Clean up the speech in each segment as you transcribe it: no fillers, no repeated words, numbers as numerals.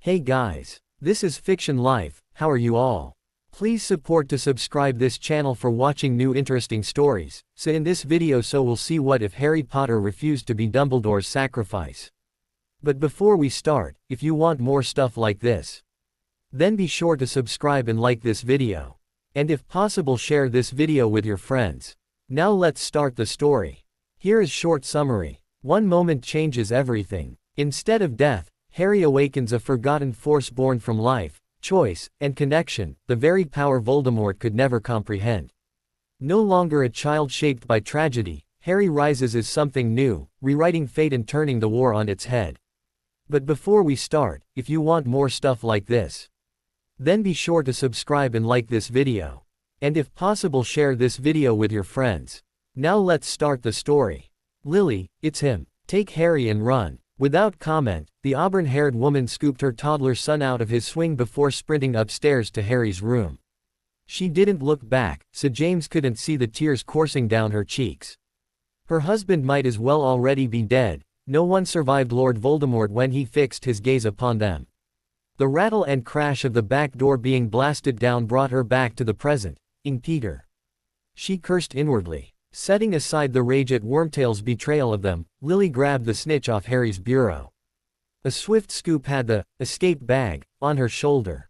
Hey guys, this is Fiction Life. How are you all? Please support to subscribe this channel for watching new interesting stories. So in this video we'll see what if Harry Potter refused to be Dumbledore's sacrifice. But before we start, if you want more stuff like this, then be sure to subscribe and like this video. And if possible share this video with your friends. Now let's start the story. Here is short summary. One moment changes everything. Instead of death, Harry awakens a forgotten force born from life, choice, and connection, the very power Voldemort could never comprehend. No longer a child shaped by tragedy, Harry rises as something new, rewriting fate and turning the war on its head. But before we start, if you want more stuff like this, then be sure to subscribe and like this video. And if possible share this video with your friends. Now let's start the story. Lily, it's him. Take Harry and run. Without comment, the auburn-haired woman scooped her toddler son out of his swing before sprinting upstairs to Harry's room. She didn't look back, so James couldn't see the tears coursing down her cheeks. Her husband might as well already be dead. No one survived Lord Voldemort when he fixed his gaze upon them. The rattle and crash of the back door being blasted down brought her back to the present. Peter. She cursed inwardly. Setting aside the rage at Wormtail's betrayal of them, Lily grabbed the snitch off Harry's bureau. A swift scoop had the escape bag on her shoulder.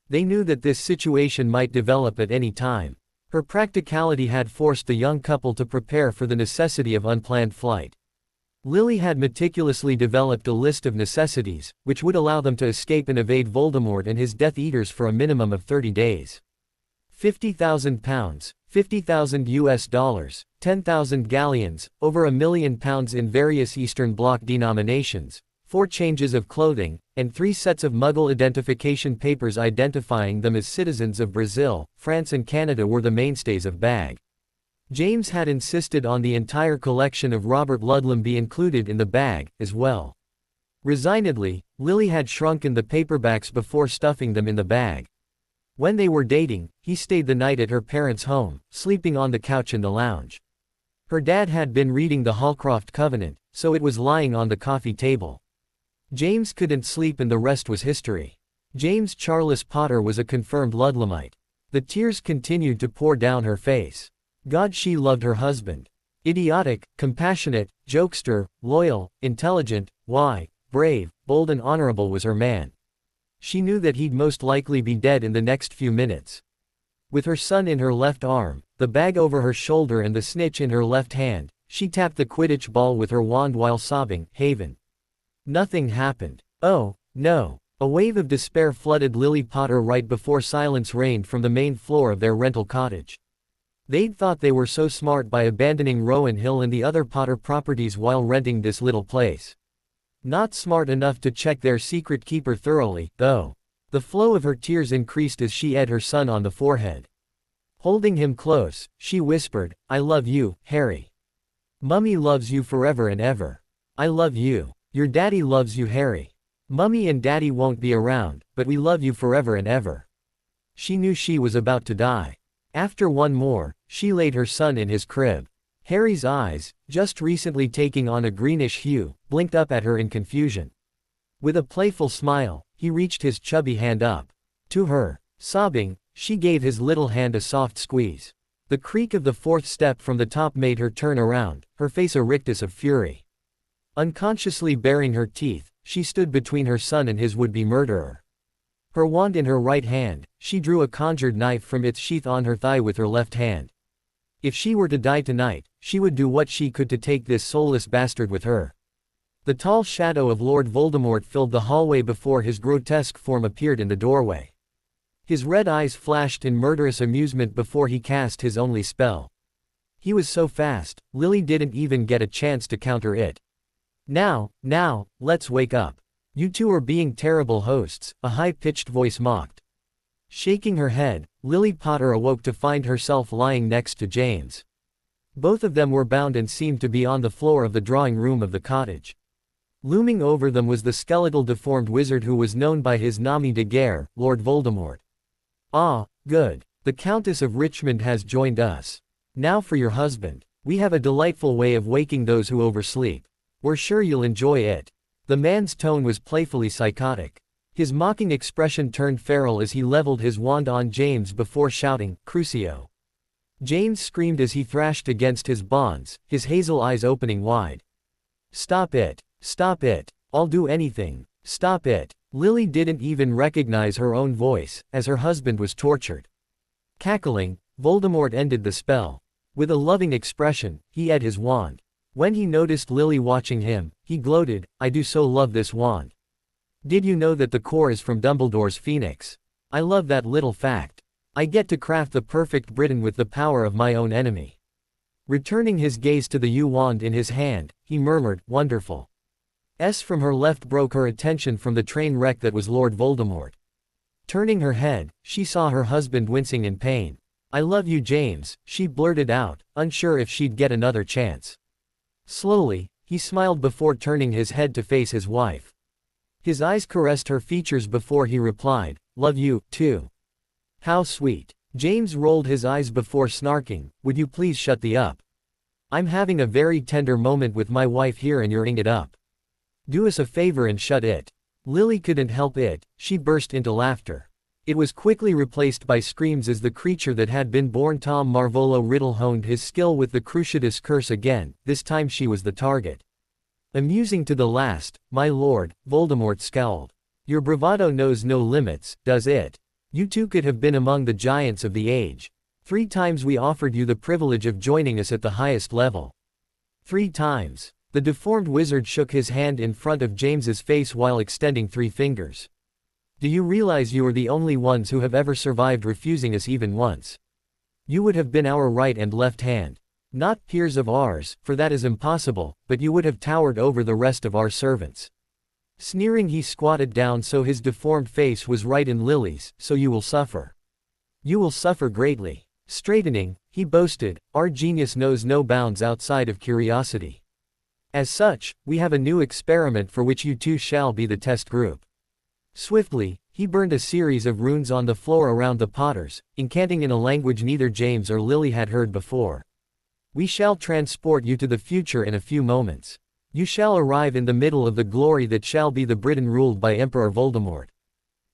They knew that this situation might develop at any time. Her practicality had forced the young couple to prepare for the necessity of unplanned flight. Lily had meticulously developed a list of necessities, which would allow them to escape and evade Voldemort and his Death Eaters for a minimum of 30 days. £50,000, 50,000 US dollars, 10,000 galleons, over £1 million in various Eastern Bloc denominations, 4 changes of clothing, and 3 sets of Muggle identification papers identifying them as citizens of Brazil, France and Canada were the mainstays of bag. James had insisted on the entire collection of Robert Ludlum be included in the bag, as well. Resignedly, Lily had shrunken the paperbacks before stuffing them in the bag. When they were dating, he stayed the night at her parents' home, sleeping on the couch in the lounge. Her dad had been reading the Hallcroft Covenant, so it was lying on the coffee table. James couldn't sleep and the rest was history. James Charles Potter was a confirmed Ludlumite. The tears continued to pour down her face. God, she loved her husband. Idiotic, compassionate, jokester, loyal, intelligent, brave, bold and honorable was her man. She knew that he'd most likely be dead in the next few minutes. With her son in her left arm, the bag over her shoulder and the snitch in her left hand, she tapped the Quidditch ball with her wand while sobbing, "Haven." Nothing happened. Oh, no. A wave of despair flooded Lily Potter right before silence reigned from the main floor of their rental cottage. They'd thought they were so smart by abandoning Rowan Hill and the other Potter properties while renting this little place. Not smart enough to check their secret keeper thoroughly, though. The flow of her tears increased as she ate her son on the forehead. Holding him close, she whispered, "I love you, Harry. Mummy loves you forever and ever. I love you. Your daddy loves you, Harry. Mummy and daddy won't be around, but we love you forever and ever." She knew she was about to die. After one more, she laid her son in his crib. Harry's eyes, just recently taking on a greenish hue, blinked up at her in confusion. With a playful smile, he reached his chubby hand up to her. Sobbing, she gave his little hand a soft squeeze. The creak of the 4th step from the top made her turn around, her face a rictus of fury. Unconsciously baring her teeth, she stood between her son and his would-be murderer. Her wand in her right hand, she drew a conjured knife from its sheath on her thigh with her left hand. If she were to die tonight, she would do what she could to take this soulless bastard with her. The tall shadow of Lord Voldemort filled the hallway before his grotesque form appeared in the doorway. His red eyes flashed in murderous amusement before he cast his only spell. He was so fast, Lily didn't even get a chance to counter it. Now, let's wake up. You two are being terrible hosts," a high-pitched voice mocked. Shaking her head, Lily Potter awoke to find herself lying next to James. Both of them were bound and seemed to be on the floor of the drawing room of the cottage. Looming over them was the skeletal deformed wizard who was known by his nom de guerre, Lord Voldemort. "Ah, good. The Countess of Richmond has joined us. Now for your husband. We have a delightful way of waking those who oversleep. We're sure you'll enjoy it." The man's tone was playfully psychotic. His mocking expression turned feral as he leveled his wand on James before shouting, Crucio. James screamed as he thrashed against his bonds, his hazel eyes opening wide. Stop it. Stop it. I'll do anything. Stop it. Lily didn't even recognize her own voice, as her husband was tortured. Cackling, Voldemort ended the spell. With a loving expression, he had his wand. When he noticed Lily watching him, he gloated, I do so love this wand. Did you know that the core is from Dumbledore's phoenix? I love that little fact. I get to craft the perfect Briton with the power of my own enemy. Returning his gaze to the U-wand in his hand, he murmured, wonderful. S from her left broke her attention from the train wreck that was Lord Voldemort. Turning her head, she saw her husband wincing in pain. I love you, James, she blurted out, unsure if she'd get another chance. Slowly, he smiled before turning his head to face his wife. His eyes caressed her features before he replied, love you, too. How sweet. James rolled his eyes before snarking, would you please shut the up? I'm having a very tender moment with my wife here and you're ing it up. Do us a favor and shut it. Lily couldn't help it, she burst into laughter. It was quickly replaced by screams as the creature that had been born Tom Marvolo Riddle honed his skill with the Cruciatus curse again, this time she was the target. Amusing to the last, my lord, Voldemort scowled. Your bravado knows no limits, does it? You two could have been among the giants of the age. 3 times we offered you the privilege of joining us at the highest level. 3 times. The deformed wizard shook his hand in front of James's face while extending 3 fingers. Do you realize you are the only ones who have ever survived refusing us even once? You would have been our right and left hand. Not peers of ours, for that is impossible, but you would have towered over the rest of our servants. Sneering, he squatted down so his deformed face was right in Lily's, so you will suffer. You will suffer greatly. Straightening, he boasted, our genius knows no bounds outside of curiosity. As such, we have a new experiment for which you two shall be the test group. Swiftly, he burned a series of runes on the floor around the Potters, incanting in a language neither James or Lily had heard before. We shall transport you to the future in a few moments. You shall arrive in the middle of the glory that shall be the Britain ruled by Emperor Voldemort.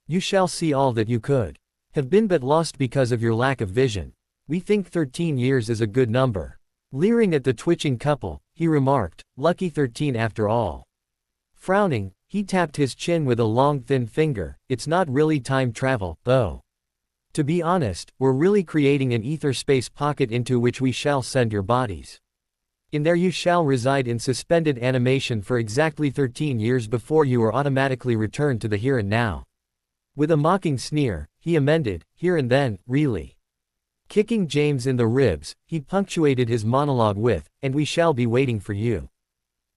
You shall see all that you could have been but lost because of your lack of vision. We think 13 years is a good number. Leering at the twitching couple, he remarked, lucky 13 after all. Frowning, he tapped his chin with a long thin finger, it's not really time travel, though. To be honest, we're really creating an ether space pocket into which we shall send your bodies. In there you shall reside in suspended animation for exactly 13 years before you are automatically returned to the here and now. With a mocking sneer, he amended, here and then, really. Kicking James in the ribs, he punctuated his monologue with, and we shall be waiting for you.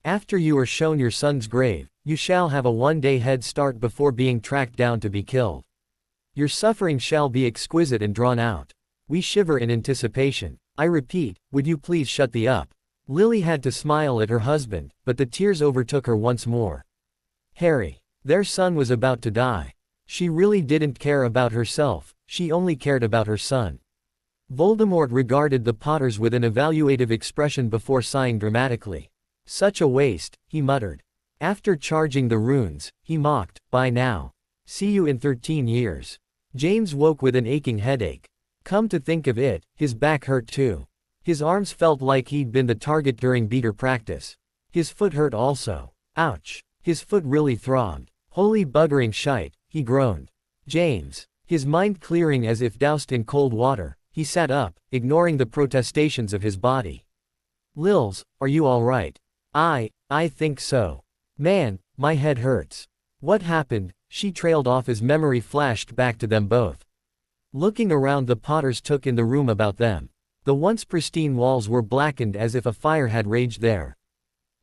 After you are shown your son's grave, you shall have a 1-day head start before being tracked down to be killed. Your suffering shall be exquisite and drawn out. We shiver in anticipation. I repeat, would you please shut the up? Lily had to smile at her husband, but the tears overtook her once more. Harry. Their son was about to die. She really didn't care about herself, she only cared about her son. Voldemort regarded the Potters with an evaluative expression before sighing dramatically. Such a waste, he muttered. After charging the runes, he mocked, bye now. See you in 13 years. James woke with an aching headache. Come to think of it, his back hurt too. His arms felt like he'd been the target during beater practice. His foot hurt also. Ouch. His foot really throbbed. Holy buggering shite, he groaned. James. His mind clearing as if doused in cold water, he sat up, ignoring the protestations of his body. Lils, are you all right? I think so. Man, my head hurts. What happened? She trailed off as memory flashed back to them both. Looking around, the Potters took in the room about them. The once pristine walls were blackened as if a fire had raged there.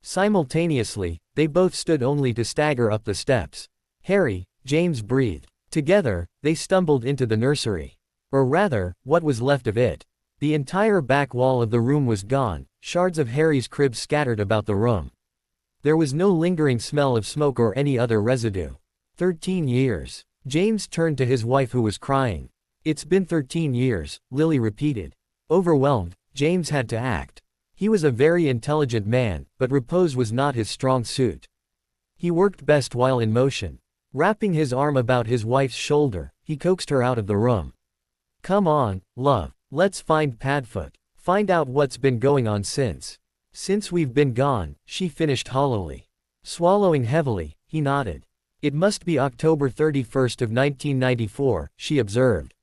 Simultaneously, they both stood only to stagger up the steps. Harry, James breathed. Together, they stumbled into the nursery. Or rather, what was left of it. The entire back wall of the room was gone, shards of Harry's crib scattered about the room. There was no lingering smell of smoke or any other residue. 13 years. James turned to his wife who was crying. It's been 13 years, Lily repeated. Overwhelmed, James had to act. He was a very intelligent man, but repose was not his strong suit. He worked best while in motion. Wrapping his arm about his wife's shoulder, he coaxed her out of the room. Come on, love. Let's find Padfoot. Find out what's been going on since we've been gone, she finished hollowly. Swallowing heavily, he nodded. It must be October 31st of 1994, she observed.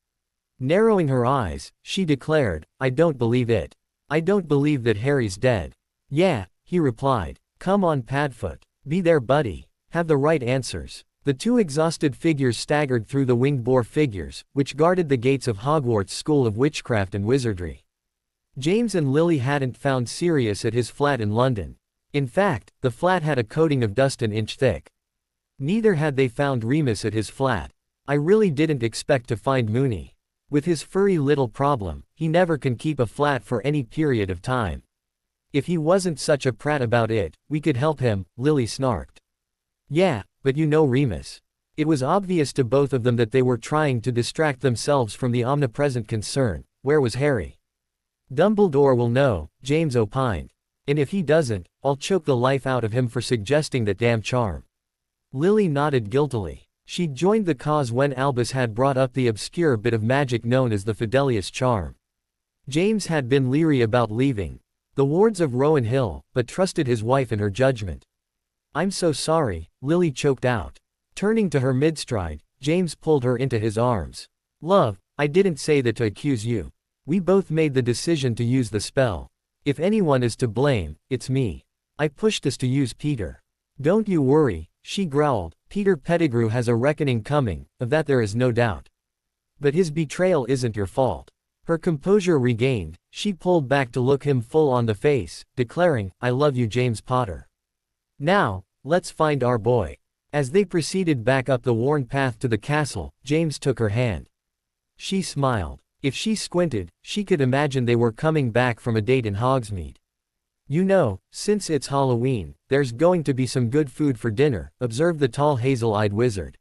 Narrowing her eyes, she declared, I don't believe it. I don't believe that Harry's dead. Yeah, he replied. Come on Padfoot. Be there buddy. Have the right answers. The two exhausted figures staggered through the winged boar figures, which guarded the gates of Hogwarts School of Witchcraft and Wizardry. James and Lily hadn't found Sirius at his flat in London. In fact, the flat had a coating of dust an inch thick. Neither had they found Remus at his flat. I really didn't expect to find Moony. With his furry little problem, he never can keep a flat for any period of time. If he wasn't such a prat about it, we could help him, Lily snarked. Yeah, but you know Remus. It was obvious to both of them that they were trying to distract themselves from the omnipresent concern. Where was Harry? Dumbledore will know, James opined. And if he doesn't, I'll choke the life out of him for suggesting that damn charm. Lily nodded guiltily. She'd joined the cause when Albus had brought up the obscure bit of magic known as the Fidelius charm. James had been leery about leaving the wards of Rowan Hill, but trusted his wife in her judgment. I'm so sorry, Lily choked out. Turning to her mid-stride, James pulled her into his arms. Love, I didn't say that to accuse you. We both made the decision to use the spell. If anyone is to blame, it's me. I pushed us to use Peter. Don't you worry, she growled. Peter Pettigrew has a reckoning coming, of that there is no doubt. But his betrayal isn't your fault. Her composure regained, she pulled back to look him full on the face, declaring, I love you James Potter. Now, let's find our boy. As they proceeded back up the worn path to the castle, James took her hand. She smiled. If she squinted, she could imagine they were coming back from a date in Hogsmeade. You know, since it's Halloween, there's going to be some good food for dinner, observed the tall hazel-eyed wizard.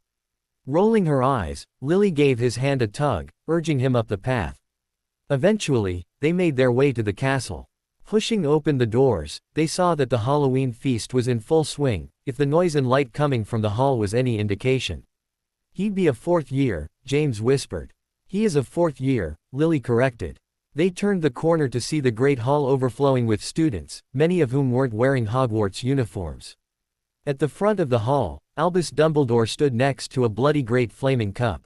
Rolling her eyes, Lily gave his hand a tug, urging him up the path. Eventually, they made their way to the castle. Pushing open the doors, they saw that the Halloween feast was in full swing, if the noise and light coming from the hall was any indication. He'd be a fourth year, James whispered. He is a fourth year, Lily corrected. They turned the corner to see the great hall overflowing with students, many of whom weren't wearing Hogwarts uniforms. At the front of the hall, Albus Dumbledore stood next to a bloody great flaming cup.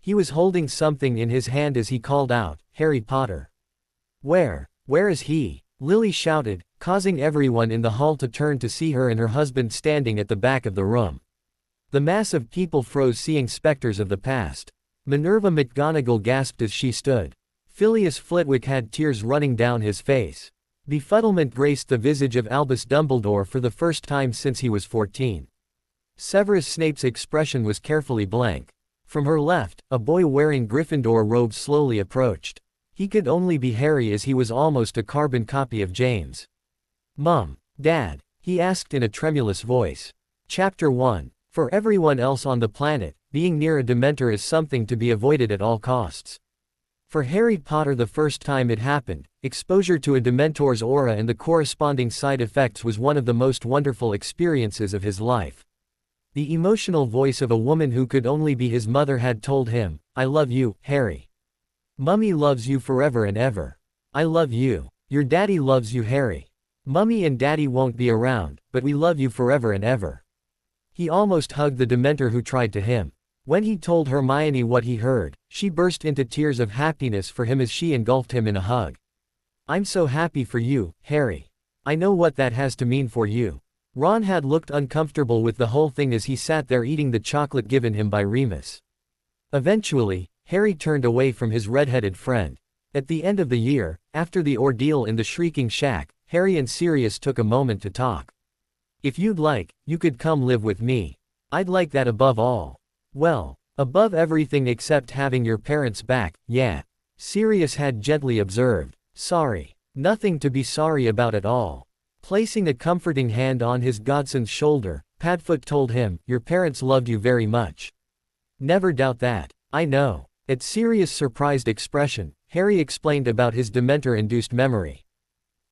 He was holding something in his hand as he called out, Harry Potter. Where is he? Lily shouted, causing everyone in the hall to turn to see her and her husband standing at the back of the room. The mass of people froze, seeing specters of the past. Minerva McGonagall gasped as she stood. Phileas Flitwick had tears running down his face. Befuddlement graced the visage of Albus Dumbledore for the first time since he was 14. Severus Snape's expression was carefully blank. From her left, a boy wearing Gryffindor robes slowly approached. He could only be Harry, as he was almost a carbon copy of James. Mom, Dad, he asked in a tremulous voice. Chapter 1. For everyone else on the planet, being near a Dementor is something to be avoided at all costs. For Harry Potter, the first time it happened, exposure to a Dementor's aura and the corresponding side effects was one of the most wonderful experiences of his life. The emotional voice of a woman who could only be his mother had told him, I love you, Harry. Mummy loves you forever and ever. I love you. Your daddy loves you, Harry. Mummy and daddy won't be around, but we love you forever and ever. He almost hugged the Dementor who tried to him. When he told Hermione what he heard, she burst into tears of happiness for him as she engulfed him in a hug. I'm so happy for you, Harry. I know what that has to mean for you. Ron had looked uncomfortable with the whole thing as he sat there eating the chocolate given him by Remus. Eventually, Harry turned away from his red-headed friend. At the end of the year, after the ordeal in the Shrieking Shack, Harry and Sirius took a moment to talk. If you'd like, you could come live with me. I'd like that above all. Well, above everything except having your parents back, yeah. Sirius had gently observed. Sorry. Nothing to be sorry about at all. Placing a comforting hand on his godson's shoulder, Padfoot told him, your parents loved you very much. Never doubt that. I know. At Sirius' surprised expression, Harry explained about his Dementor-induced memory.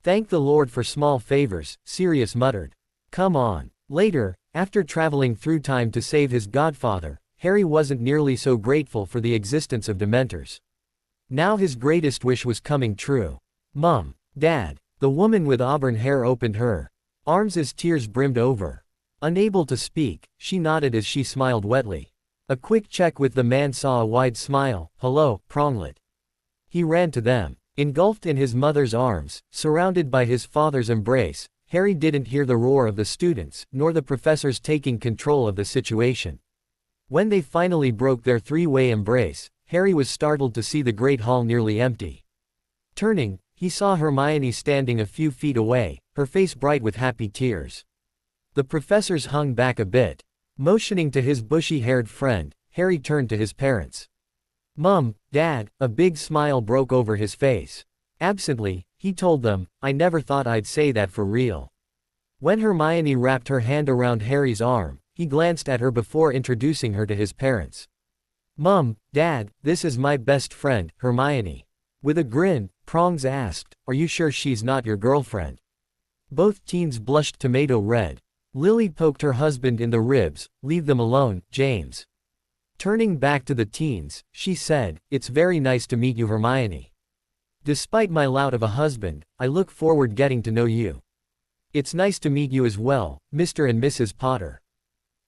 Thank the Lord for small favors, Sirius muttered. Come on. Later, After traveling through time to save his godfather, Harry wasn't nearly so grateful for the existence of Dementors. Now his greatest wish was coming true. "Mom, Dad." The woman with auburn hair opened her arms as tears brimmed over. Unable to speak, she nodded as she smiled wetly. A quick check with the man saw a wide smile. "Hello, Pronglet." He ran to them. Engulfed in his mother's arms, surrounded by his father's embrace, Harry didn't hear the roar of the students, nor the professors taking control of the situation. When they finally broke their three-way embrace, Harry was startled to see the great hall nearly empty. Turning, he saw Hermione standing a few feet away, her face bright with happy tears. The professors hung back a bit. Motioning to his bushy-haired friend, Harry turned to his parents. "Mom, Dad," a big smile broke over his face. Absently, he told them, "I never thought I'd say that for real." When Hermione wrapped her hand around Harry's arm, he glanced at her before introducing her to his parents. "Mom, Dad, this is my best friend, Hermione." With a grin, Prongs asked, "Are you sure she's not your girlfriend?" Both teens blushed tomato red. Lily poked her husband in the ribs. "Leave them alone, James." Turning back to the teens, she said, "It's very nice to meet you, Hermione. Despite my lout of a husband, I look forward getting to know you. It's nice to meet you as well, Mr. and Mrs. Potter."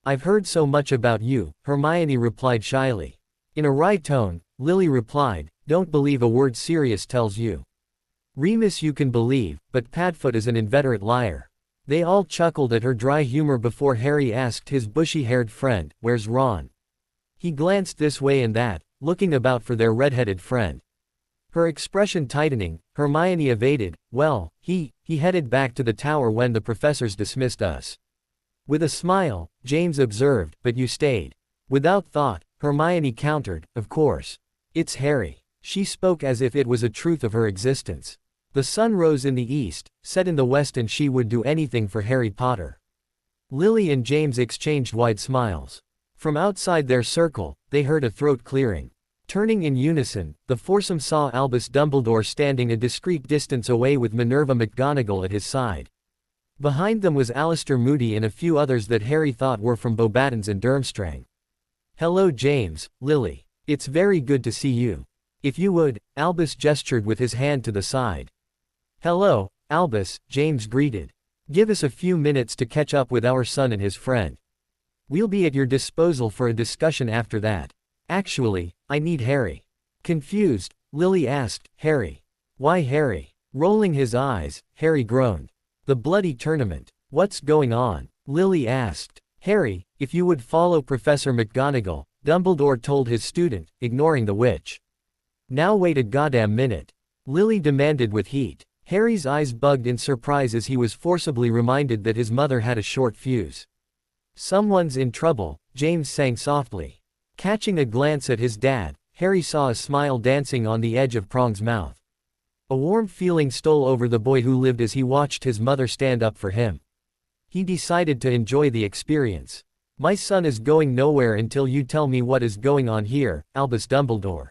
"I've heard so much about you," Hermione replied shyly. In a wry tone, Lily replied, "Don't believe a word Sirius tells you. Remus you can believe, but Padfoot is an inveterate liar." They all chuckled at her dry humor before Harry asked his bushy-haired friend, "Where's Ron?" He glanced this way and that, looking about for their red-headed friend. Her expression tightening, Hermione evaded, "Well, he headed back to the tower when the professors dismissed us." With a smile, James observed, "But you stayed." Without thought, Hermione countered, "Of course. It's Harry." She spoke as if it was a truth of her existence. The sun rose in the east, set in the west, and she would do anything for Harry Potter. Lily and James exchanged wide smiles. From outside their circle, they heard a throat clearing. Turning in unison, the foursome saw Albus Dumbledore standing a discreet distance away with Minerva McGonagall at his side. Behind them was Alistair Moody and a few others that Harry thought were from Beauxbatons and Durmstrang. "Hello James, Lily. It's very good to see you. If you would," Albus gestured with his hand to the side. "Hello, Albus," James greeted. "Give us a few minutes to catch up with our son and his friend. We'll be at your disposal for a discussion after that. Actually, I need Harry." Confused, Lily asked, "Harry? Why Harry?" Rolling his eyes, Harry groaned. "The bloody tournament. What's going on?" Lily asked. "Harry, if you would follow Professor McGonagall," Dumbledore told his student, ignoring the witch. "Now wait a goddamn minute," Lily demanded with heat. Harry's eyes bugged in surprise as he was forcibly reminded that his mother had a short fuse. "Someone's in trouble," James sang softly. Catching a glance at his dad, Harry saw a smile dancing on the edge of Prong's mouth. A warm feeling stole over the boy who lived as he watched his mother stand up for him. He decided to enjoy the experience. "My son is going nowhere until you tell me what is going on here, Albus Dumbledore."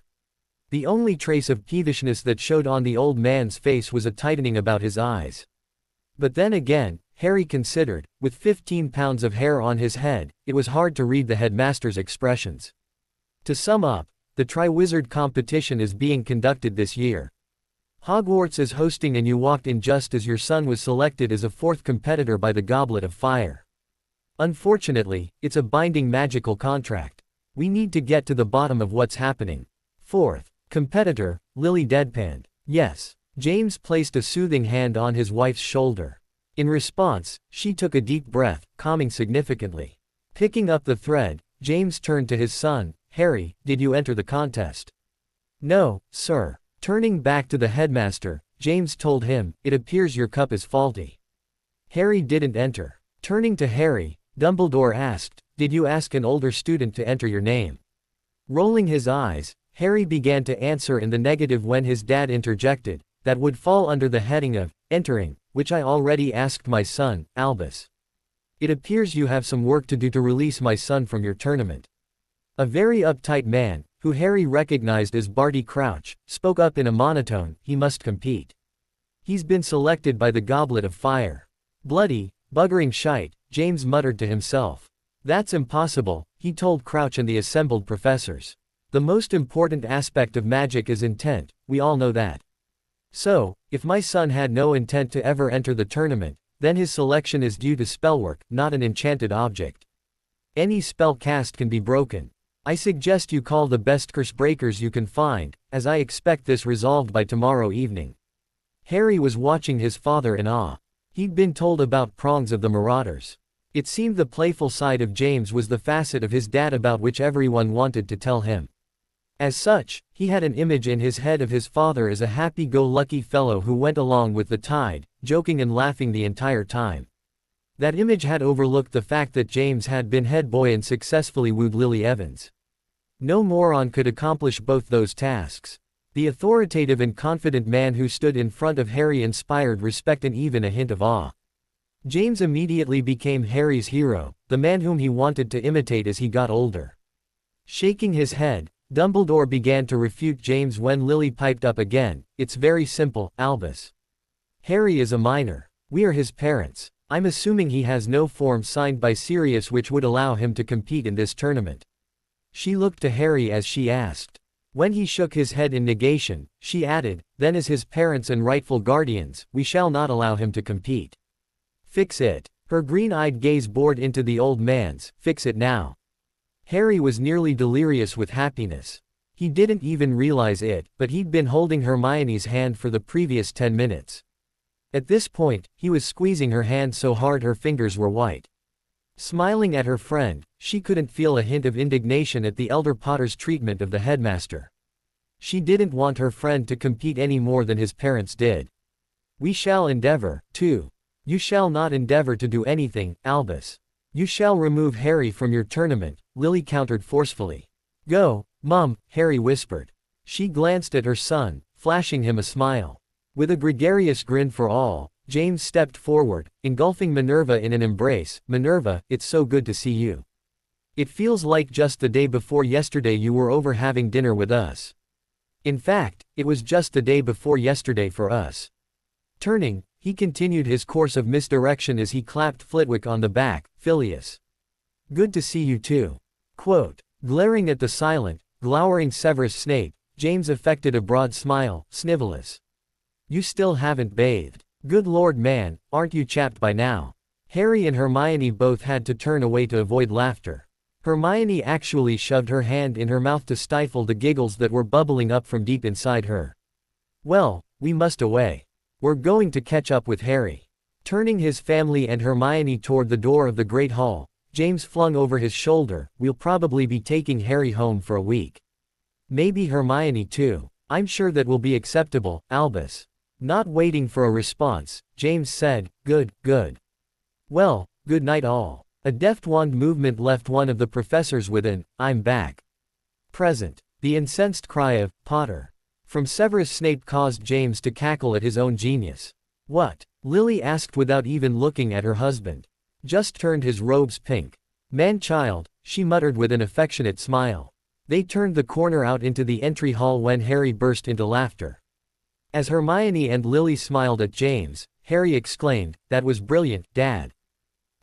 The only trace of peevishness that showed on the old man's face was a tightening about his eyes. But then again, Harry considered, with 15 pounds of hair on his head, it was hard to read the headmaster's expressions. To sum up, the Triwizard competition is being conducted this year. Hogwarts is hosting, and you walked in just as your son was selected as a fourth competitor by the Goblet of Fire. Unfortunately, it's a binding magical contract. We need to get to the bottom of what's happening. Fourth competitor, Lily deadpanned. "Yes." James placed a soothing hand on his wife's shoulder. In response, she took a deep breath, calming significantly. Picking up the thread, James turned to his son, "Harry, did you enter the contest?" "No, sir." Turning back to the headmaster, James told him, "It appears your cup is faulty." Harry didn't enter. Turning to Harry, Dumbledore asked, "Did you ask an older student to enter your name?" Rolling his eyes, Harry began to answer in the negative when his dad interjected, "That would fall under the heading of entering, which I already asked my son, Albus. It appears you have some work to do to release my son from your tournament." A very uptight man, who Harry recognized as Barty Crouch, spoke up in a monotone, "He must compete. He's been selected by the Goblet of Fire." "Bloody, buggering shite," James muttered to himself. That's impossible, he told Crouch and the assembled professors. The most important aspect of magic is intent, we all know that. So, if my son had no intent to ever enter the tournament, then his selection is due to spellwork, not an enchanted object. Any spell cast can be broken. I suggest you call the best curse breakers you can find, as I expect this resolved by tomorrow evening. Harry was watching his father in awe. He'd been told about prongs of the Marauders. It seemed the playful side of James was the facet of his dad about which everyone wanted to tell him. As such, he had an image in his head of his father as a happy-go-lucky fellow who went along with the tide, joking and laughing the entire time. That image had overlooked the fact that James had been head boy and successfully wooed Lily Evans. No moron could accomplish both those tasks. The authoritative and confident man who stood in front of Harry inspired respect and even a hint of awe. James immediately became Harry's hero, the man whom he wanted to imitate as he got older. Shaking his head, Dumbledore began to refute James when Lily piped up again. It's very simple, Albus. Harry is a minor. We are his parents. I'm assuming he has no form signed by Sirius which would allow him to compete in this tournament. She looked to Harry as she asked. When he shook his head in negation, she added, then as his parents and rightful guardians, we shall not allow him to compete. Fix it. Her green-eyed gaze bored into the old man's. Fix it now. Harry was nearly delirious with happiness. He didn't even realize it, but he'd been holding Hermione's hand for the previous 10 minutes. At this point, he was squeezing her hand so hard her fingers were white. Smiling at her friend, she couldn't feel a hint of indignation at the elder Potter's treatment of the headmaster. She didn't want her friend to compete any more than his parents did. We shall endeavor, too. You shall not endeavor to do anything, Albus. You shall remove Harry from your tournament, Lily countered forcefully. Go, Mum, Harry whispered. She glanced at her son, flashing him a smile. With a gregarious grin for all, James stepped forward, engulfing Minerva in an embrace. Minerva, it's so good to see you. It feels like just the day before yesterday you were over having dinner with us. In fact, it was just the day before yesterday for us. Turning, he continued his course of misdirection as he clapped Flitwick on the back. Phileas. Good to see you too. Quote. Glaring at the silent, glowering Severus Snape, James affected a broad smile. Snivellus. You still haven't bathed. Good lord man, aren't you chapped by now? Harry and Hermione both had to turn away to avoid laughter. Hermione actually shoved her hand in her mouth to stifle the giggles that were bubbling up from deep inside her. Well, we must away. We're going to catch up with Harry. Turning his family and Hermione toward the door of the Great Hall, James flung over his shoulder, we'll probably be taking Harry home for a week. Maybe Hermione too. I'm sure that will be acceptable, Albus. Not waiting for a response, James said, good. Well, good night all. A deft wand movement left one of the professors with an, I'm back. Present. The incensed cry of, Potter. From Severus Snape caused James to cackle at his own genius. What? Lily asked without even looking at her husband. Just turned his robes pink. Man-child, she muttered with an affectionate smile. They turned the corner out into the entry hall when Harry burst into laughter. As Hermione and Lily smiled at James, Harry exclaimed, that was brilliant, Dad.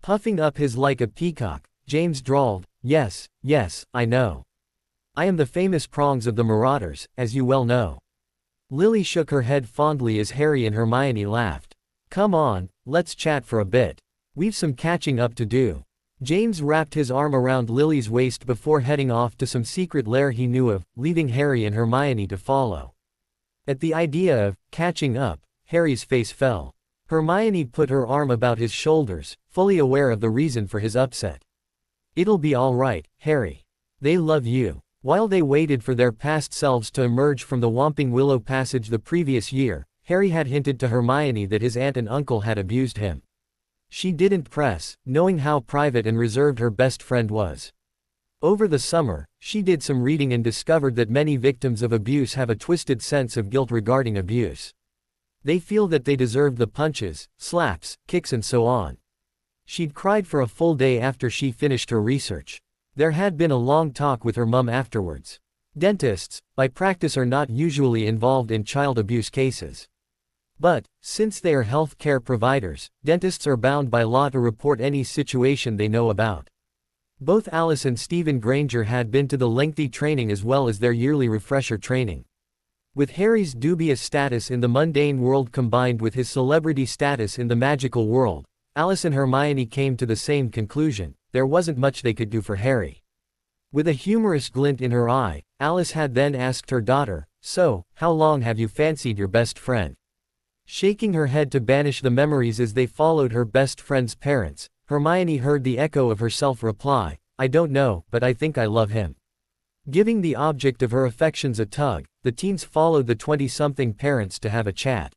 Puffing up his like a peacock, James drawled, yes, I know. I am the famous prongs of the Marauders, as you well know. Lily shook her head fondly as Harry and Hermione laughed. Come on, let's chat for a bit. We've some catching up to do. James wrapped his arm around Lily's waist before heading off to some secret lair he knew of, leaving Harry and Hermione to follow. At the idea of catching up, Harry's face fell. Hermione put her arm about his shoulders, fully aware of the reason for his upset. It'll be all right, Harry. They love you. While they waited for their past selves to emerge from the Whomping Willow Passage the previous year, Harry had hinted to Hermione that his aunt and uncle had abused him. She didn't press, knowing how private and reserved her best friend was. Over the summer, she did some reading and discovered that many victims of abuse have a twisted sense of guilt regarding abuse. They feel that they deserved the punches, slaps, kicks and so on. She'd cried for a full day after she finished her research. There had been a long talk with her mum afterwards. Dentists, by practice, are not usually involved in child abuse cases. But, since they are health care providers, dentists are bound by law to report any situation they know about. Both Alice and Stephen Granger had been to the lengthy training as well as their yearly refresher training. With Harry's dubious status in the mundane world combined with his celebrity status in the magical world, Alice and Hermione came to the same conclusion: there wasn't much they could do for Harry. With a humorous glint in her eye, Alice had then asked her daughter, "So, how long have you fancied your best friend?" Shaking her head to banish the memories as they followed her best friend's parents, Hermione heard the echo of herself reply, "I don't know, but I think I love him." Giving the object of her affections a tug, the teens followed the 20-something parents to have a chat.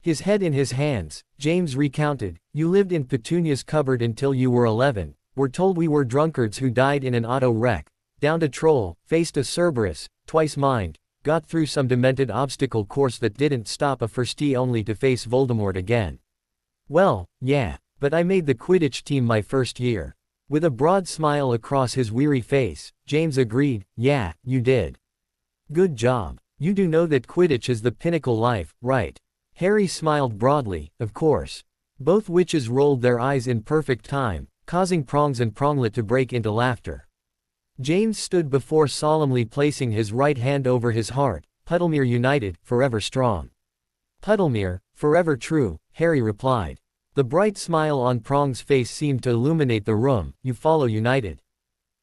His head in his hands, James recounted, "You lived in Petunia's cupboard until you were 11, were told we were drunkards who died in an auto wreck, downed a troll, faced a Cerberus, twice mined, got through some demented obstacle course that didn't stop a firstie only to face Voldemort again. Well, yeah, but I made the Quidditch team my first year." With a broad smile across his weary face, James agreed, "Yeah, you did. Good job. You do know that Quidditch is the pinnacle life, right?" Harry smiled broadly, "Of course." Both witches rolled their eyes in perfect time, causing Prongs and Pronglet to break into laughter. James stood before solemnly placing his right hand over his heart. "Puddlemere united, forever strong." "Puddlemere, forever true," Harry replied. The bright smile on Prong's face seemed to illuminate the room. "You follow united."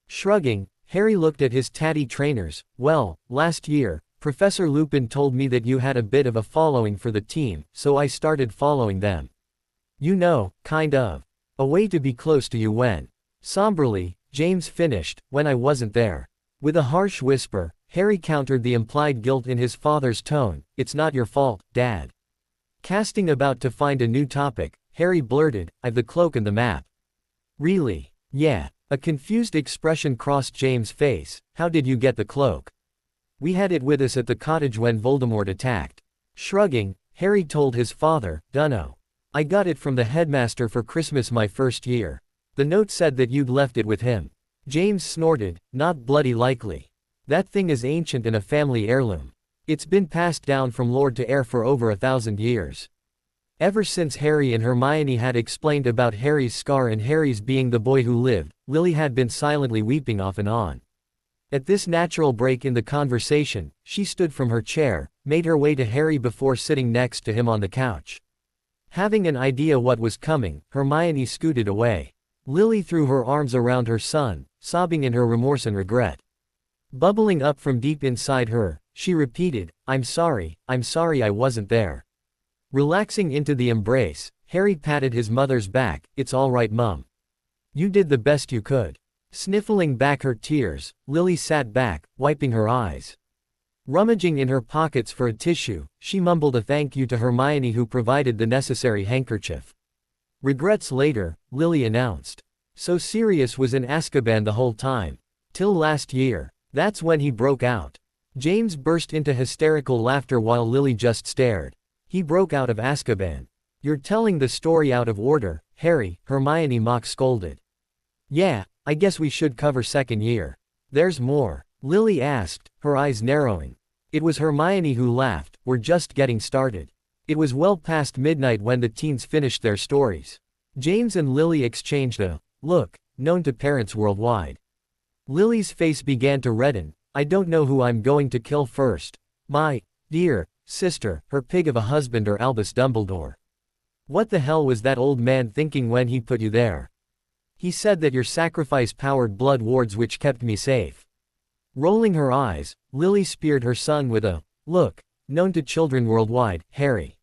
Shrugging, Harry looked at his tatty trainers. "Well, last year, Professor Lupin told me that you had a bit of a following for the team, so I started following them. You know, kind of. A way to be close to you when." Somberly, James finished, "when I wasn't there." With a harsh whisper, Harry countered the implied guilt in his father's tone, "It's not your fault, Dad." Casting about to find a new topic, Harry blurted, "I've the cloak and the map." "Really?" "Yeah." A confused expression crossed James' face. "How did you get the cloak?" "We had it with us at the cottage when Voldemort attacked." Shrugging, Harry told his father, "Dunno. I got it from the headmaster for Christmas my first year. The note said that you'd left it with him." James snorted, "Not bloody likely. That thing is ancient and a family heirloom. It's been passed down from lord to heir for over 1,000 years." Ever since Harry and Hermione had explained about Harry's scar and Harry's being the boy who lived, Lily had been silently weeping off and on. At this natural break in the conversation, she stood from her chair, made her way to Harry before sitting next to him on the couch. Having an idea what was coming, Hermione scooted away. Lily threw her arms around her son, sobbing in her remorse and regret. Bubbling up from deep inside her, she repeated, I'm sorry I wasn't there." Relaxing into the embrace, Harry patted his mother's back. "It's all right, Mum. You did the best you could." Sniffling back her tears, Lily sat back, wiping her eyes. Rummaging in her pockets for a tissue, she mumbled a thank you to Hermione who provided the necessary handkerchief. Regrets later, Lily announced. "So Sirius was in Azkaban the whole time. Till last year. That's when he broke out." James burst into hysterical laughter while Lily just stared. "He broke out of Azkaban. You're telling the story out of order, Harry," Hermione mock-scolded. "Yeah, I guess we should cover second year." "There's more?" Lily asked, her eyes narrowing. It was Hermione who laughed, "We're just getting started." It was well past midnight when the teens finished their stories. James and Lily exchanged a look, known to parents worldwide. Lily's face began to redden. "I don't know who I'm going to kill first. My dear sister, her pig of a husband, or Albus Dumbledore. What the hell was that old man thinking when he put you there? He said that your sacrifice powered blood wards which kept me safe." Rolling her eyes, Lily speared her son with a look, known to children worldwide, "Harry.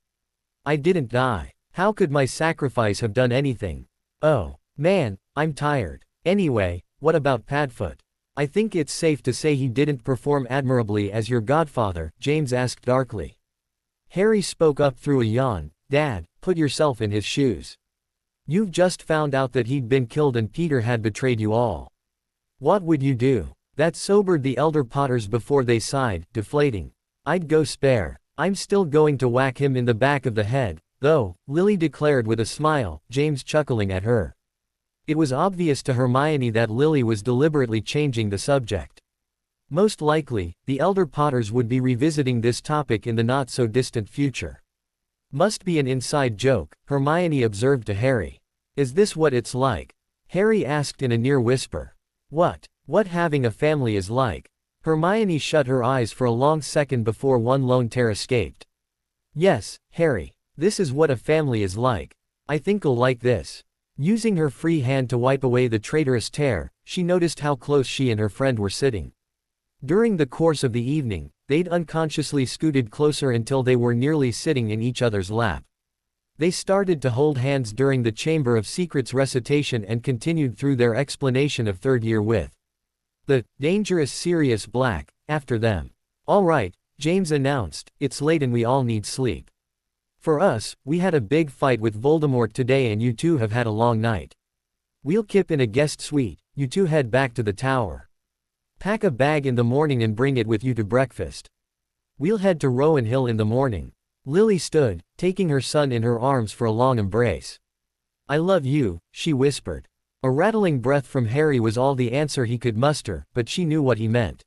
I didn't die. How could my sacrifice have done anything? Oh, man, I'm tired. Anyway, what about Padfoot? I think it's safe to say he didn't perform admirably as your godfather," James asked darkly. Harry spoke up through a yawn. "Dad, put yourself in his shoes. You've just found out that he'd been killed and Peter had betrayed you all. What would you do?" That sobered the elder Potters before they sighed, deflating. "I'd go spare. I'm still going to whack him in the back of the head, though," Lily declared with a smile, James chuckling at her. It was obvious to Hermione that Lily was deliberately changing the subject. Most likely, the elder Potters would be revisiting this topic in the not-so-distant future. Must be an inside joke, Hermione observed to Harry. Is this what it's like? Harry asked in a near whisper. What having a family is like? Hermione shut her eyes for a long second before one lone tear escaped. Yes, Harry. This is what a family is like. I think you'll like this. Using her free hand to wipe away the traitorous tear, she noticed how close she and her friend were sitting. During the course of the evening, they'd unconsciously scooted closer until they were nearly sitting in each other's lap. They started to hold hands during the Chamber of Secrets recitation and continued through their explanation of third year with the dangerous Sirius Black after them. All right, James announced, it's late and we all need sleep. For us, we had a big fight with Voldemort today and you two have had a long night. We'll keep in a guest suite, you two head back to the tower. Pack a bag in the morning and bring it with you to breakfast. We'll head to Rowan Hill in the morning. Lily stood, taking her son in her arms for a long embrace. I love you, she whispered. A rattling breath from Harry was all the answer he could muster, but she knew what he meant.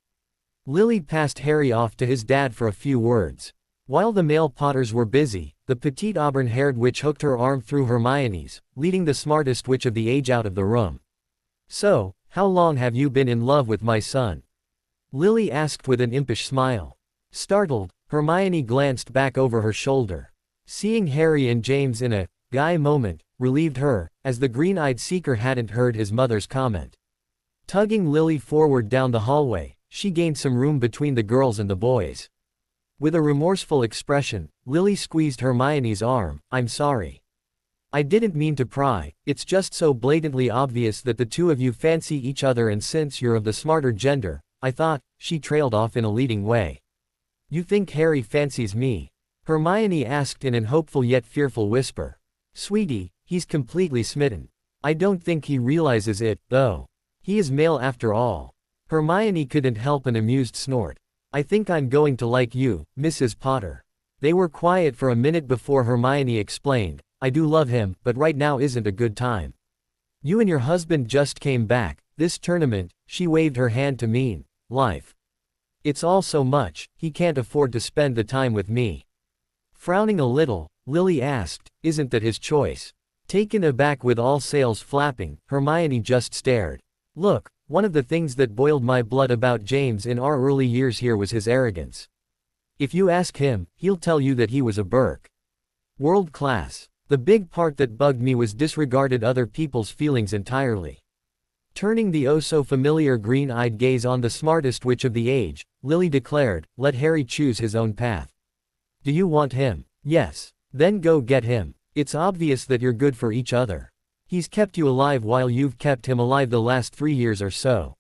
Lily passed Harry off to his dad for a few words. While the male Potters were busy, the petite auburn-haired witch hooked her arm through Hermione's, leading the smartest witch of the age out of the room. So, how long have you been in love with my son? Lily asked with an impish smile. Startled, Hermione glanced back over her shoulder. Seeing Harry and James in a guy moment relieved her, as the green-eyed seeker hadn't heard his mother's comment. Tugging Lily forward down the hallway, she gained some room between the girls and the boys. With a remorseful expression, Lily squeezed Hermione's arm. I'm sorry. I didn't mean to pry, it's just so blatantly obvious that the two of you fancy each other and since you're of the smarter gender, I thought, she trailed off in a leading way. You think Harry fancies me? Hermione asked in an hopeful yet fearful whisper. Sweetie, he's completely smitten. I don't think he realizes it, though. He is male after all. Hermione couldn't help an amused snort. I think I'm going to like you, Mrs. Potter. They were quiet for a minute before Hermione explained, I do love him, but right now isn't a good time. You and your husband just came back, this tournament, she waved her hand to mean, life. It's all so much, he can't afford to spend the time with me. Frowning a little, Lily asked, isn't that his choice? Taken aback with all sails flapping, Hermione just stared. Look, one of the things that boiled my blood about James in our early years here was his arrogance. If you ask him, he'll tell you that he was a Burke. World class. The big part that bugged me was disregarded other people's feelings entirely. Turning the oh-so-familiar green-eyed gaze on the smartest witch of the age, Lily declared, let Harry choose his own path. Do you want him? Yes. Then go get him. It's obvious that you're good for each other. He's kept you alive while you've kept him alive the last 3 years or so.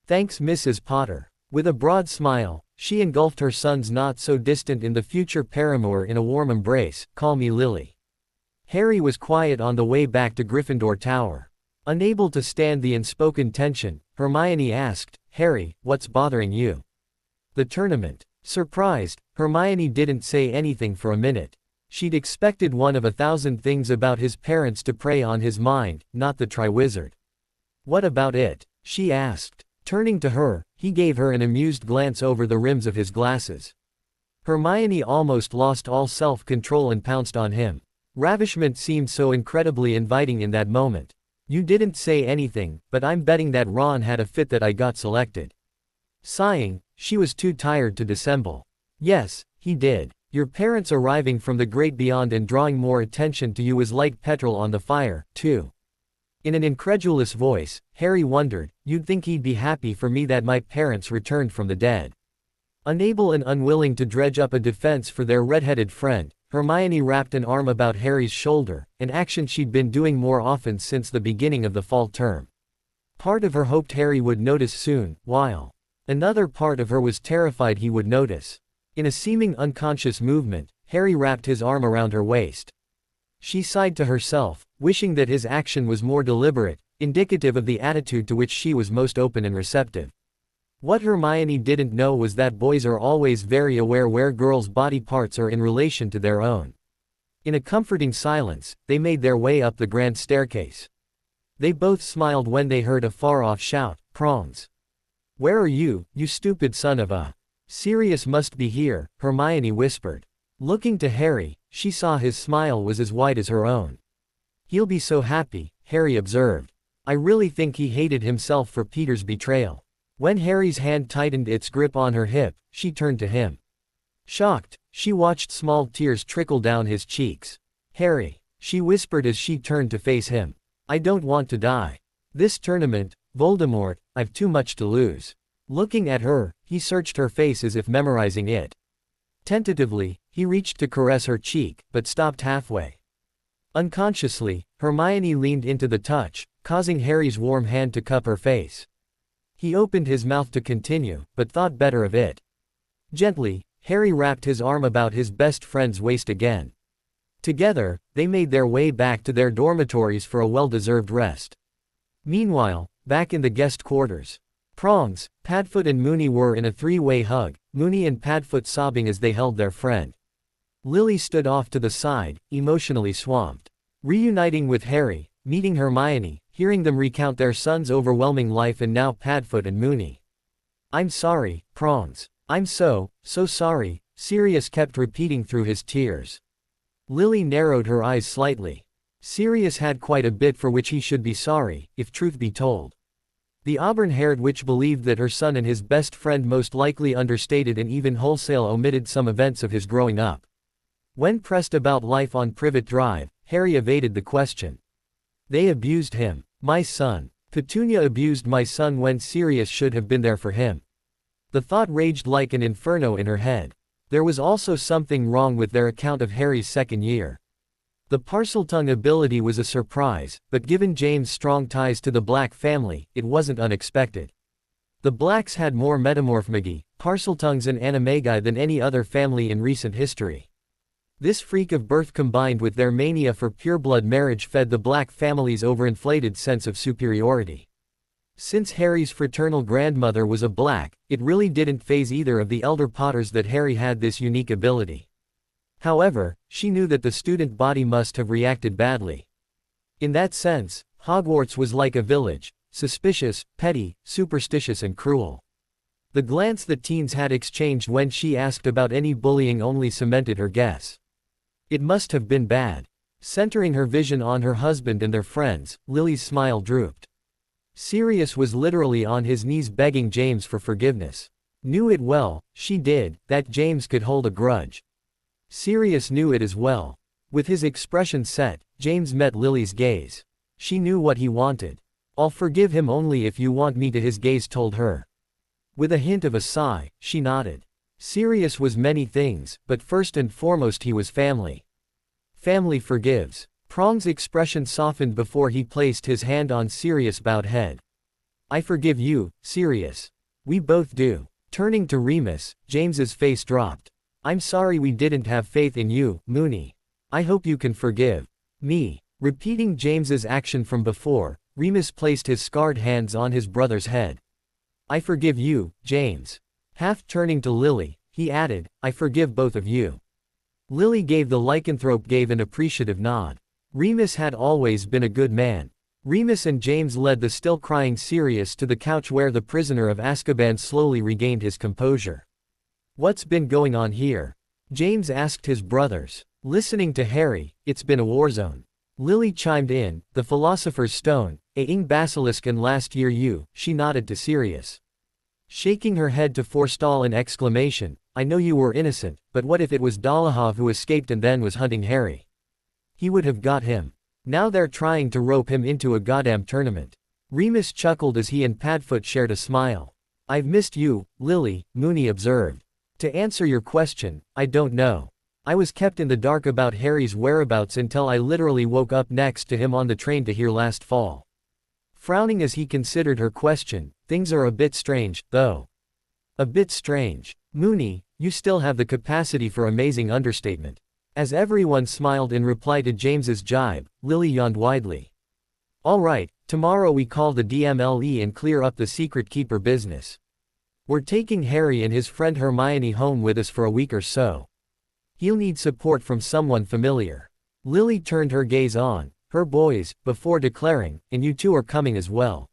Thanks, Mrs. Potter. With a broad smile, she engulfed her son's not-so-distant in the future paramour in a warm embrace. Call me Lily. Harry was quiet on the way back to Gryffindor Tower. Unable to stand the unspoken tension, Hermione asked, Harry, what's bothering you? The tournament. Surprised, Hermione didn't say anything for a minute. She'd expected one of 1,000 things about his parents to prey on his mind, not the Triwizard. What about it? She asked. Turning to her, he gave her an amused glance over the rims of his glasses. Hermione almost lost all self-control and pounced on him. Ravishment seemed so incredibly inviting in that moment. You didn't say anything, but I'm betting that Ron had a fit that I got selected. Sighing, she was too tired to dissemble. Yes, he did. Your parents arriving from the great beyond and drawing more attention to you is like petrol on the fire, too. In an incredulous voice, Harry wondered, you'd think he'd be happy for me that my parents returned from the dead. Unable and unwilling to dredge up a defense for their red-headed friend, Hermione wrapped an arm about Harry's shoulder, an action she'd been doing more often since the beginning of the fall term. Part of her hoped Harry would notice soon, while another part of her was terrified he would notice. In a seeming unconscious movement, Harry wrapped his arm around her waist. She sighed to herself, wishing that his action was more deliberate, indicative of the attitude to which she was most open and receptive. What Hermione didn't know was that boys are always very aware where girls' body parts are in relation to their own. In a comforting silence, they made their way up the grand staircase. They both smiled when they heard a far-off shout, Prongs. Where are you, you stupid son of a... Sirius must be here, Hermione whispered. Looking to Harry, she saw his smile was as wide as her own. "He'll be so happy," Harry observed. "I really think he hated himself for Peter's betrayal." When Harry's hand tightened its grip on her hip, she turned to him. Shocked, she watched small tears trickle down his cheeks. "Harry," she whispered as she turned to face him. "I don't want to die. This tournament, Voldemort, I've too much to lose." Looking at her, he searched her face as if memorizing it. Tentatively, he reached to caress her cheek, but stopped halfway. Unconsciously, Hermione leaned into the touch, causing Harry's warm hand to cup her face. He opened his mouth to continue, but thought better of it. Gently, Harry wrapped his arm about his best friend's waist again. Together, they made their way back to their dormitories for a well-deserved rest. Meanwhile, back in the guest quarters, Prongs, Padfoot and Moony were in a three-way hug, Moony and Padfoot sobbing as they held their friend. Lily stood off to the side, emotionally swamped. Reuniting with Harry, meeting Hermione, hearing them recount their son's overwhelming life and now Padfoot and Moony. "I'm sorry, Prongs. I'm so sorry," Sirius kept repeating through his tears. Lily narrowed her eyes slightly. Sirius had quite a bit for which he should be sorry, if truth be told. The auburn-haired witch believed that her son and his best friend most likely understated and even wholesale omitted some events of his growing up. When pressed about life on Privet Drive, Harry evaded the question. "They abused him. My son. Petunia abused my son when Sirius should have been there for him." The thought raged like an inferno in her head. There was also something wrong with their account of Harry's second year. The Parseltongue ability was a surprise, but given James' strong ties to the Black family, it wasn't unexpected. The Blacks had more metamorphmagie, Parseltongues and animagi than any other family in recent history. This freak of birth combined with their mania for pureblood marriage fed the Black family's overinflated sense of superiority. Since Harry's fraternal grandmother was a Black, it really didn't faze either of the elder Potters that Harry had this unique ability. However, she knew that the student body must have reacted badly. In that sense, Hogwarts was like a village, suspicious, petty, superstitious and cruel. The glance that teens had exchanged when she asked about any bullying only cemented her guess. It must have been bad. Centering her vision on her husband and their friends, Lily's smile drooped. Sirius was literally on his knees begging James for forgiveness. Knew it well, she did, that James could hold a grudge. Sirius knew it as well. With his expression set, James met Lily's gaze. She knew what he wanted. "I'll forgive him only if you want me to," his gaze told her. With a hint of a sigh, she nodded. Sirius was many things, but first and foremost he was family. Family forgives. Prong's expression softened before he placed his hand on Sirius' bowed head. "I forgive you, Sirius. We both do." Turning to Remus, James's face dropped. "I'm sorry we didn't have faith in you, Moony. I hope you can forgive me." Repeating James's action from before, Remus placed his scarred hands on his brother's head. "I forgive you, James." Half turning to Lily, he added, "I forgive both of you." Lily gave the lycanthrope gave an appreciative nod. Remus had always been a good man. Remus and James led the still crying Sirius to the couch where the prisoner of Azkaban slowly regained his composure. "What's been going on here?" James asked his brothers. Listening to Harry, "It's been a war zone." Lily chimed in, "The Philosopher's Stone, ing basilisk and last year you," she nodded to Sirius. Shaking her head to forestall an exclamation, "I know you were innocent, but what if it was Dolohov who escaped and then was hunting Harry? He would have got him. Now they're trying to rope him into a goddamn tournament." Remus chuckled as he and Padfoot shared a smile. "I've missed you, Lily," Moony observed. "To answer your question, I don't know. I was kept in the dark about Harry's whereabouts until I literally woke up next to him on the train to here last fall." Frowning as he considered her question, "Things are a bit strange, though." "A bit strange." Moony, you still have the capacity for amazing understatement. As everyone smiled in reply to James's jibe, Lily yawned widely. "All right, tomorrow we call the DMLE and clear up the secret keeper business. We're taking Harry and his friend Hermione home with us for a week or so. He'll need support from someone familiar." Lily turned her gaze on her boys, before declaring, "And you two are coming as well."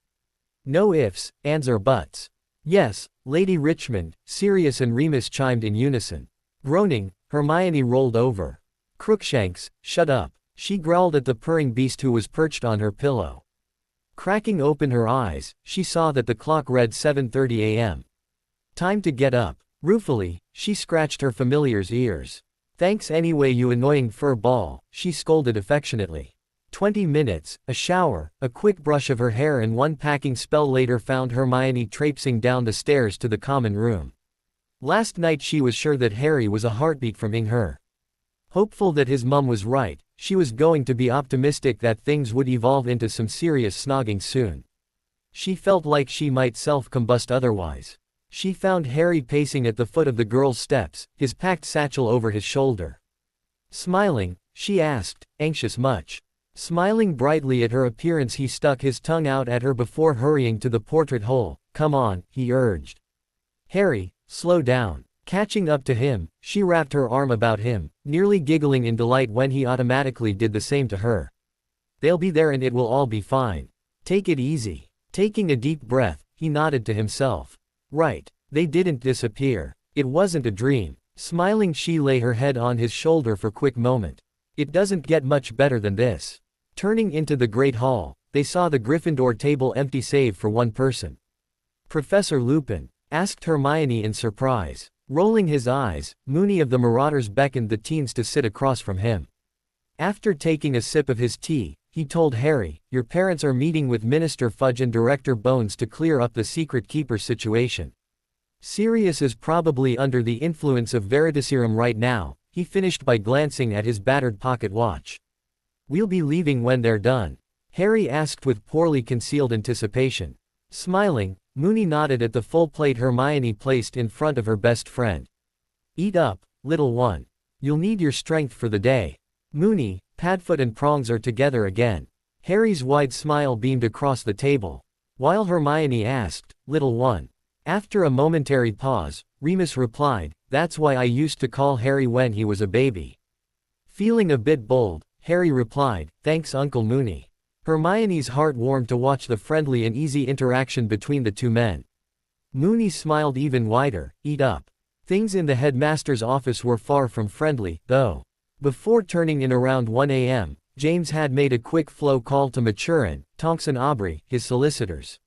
No ifs, ands or buts. "Yes, Lady Richmond," Sirius and Remus chimed in unison. Groaning, Hermione rolled over. Crookshanks, shut up, she growled at the purring beast who was perched on her pillow. Cracking open her eyes, she saw that the clock read 7:30 a.m. Time to get up. Ruefully, she scratched her familiar's ears. Thanks anyway, you annoying fur ball, she scolded affectionately. 20 minutes, a shower, a quick brush of her hair and one packing spell later found Hermione traipsing down the stairs to the common room. Last night she was sure that Harry was a heartbeat from her. Hopeful that his mum was right, she was going to be optimistic that things would evolve into some serious snogging soon. She felt like she might self-combust otherwise. She found Harry pacing at the foot of the girls' steps, his packed satchel over his shoulder. Smiling, she asked, anxious much. Smiling brightly at her appearance, he stuck his tongue out at her before hurrying to the portrait hole. Come on, he urged. Harry, slow down. Catching up to him, she wrapped her arm about him, nearly giggling in delight when he automatically did the same to her. They'll be there and it will all be fine. Take it easy. Taking a deep breath, he nodded to himself. Right. They didn't disappear. It wasn't a dream. Smiling, she lay her head on his shoulder for a quick moment. It doesn't get much better than this. Turning into the Great Hall, they saw the Gryffindor table empty save for one person. Professor Lupin? Asked Hermione in surprise. Rolling his eyes, Moony of the Marauders beckoned the teens to sit across from him. After taking a sip of his tea, he told Harry, your parents are meeting with Minister Fudge and Director Bones to clear up the Secret Keeper situation. Sirius is probably under the influence of Veritaserum right now, he finished by glancing at his battered pocket watch. We'll be leaving when they're done? Harry asked with poorly concealed anticipation. Smiling, Moony nodded at the full plate Hermione placed in front of her best friend. Eat up, little one. You'll need your strength for the day. Moony, Padfoot and Prongs are together again. Harry's wide smile beamed across the table. While Hermione asked, little one. After a momentary pause, Remus replied, that's why I used to call Harry when he was a baby. Feeling a bit bold, Harry replied, thanks Uncle Moony. Hermione's heart warmed to watch the friendly and easy interaction between the two men. Moony smiled even wider, eat up. Things in the headmaster's office were far from friendly, though. Before turning in around 1 a.m., James had made a quick flow call to Maturin, Tonks and Aubrey, his solicitors.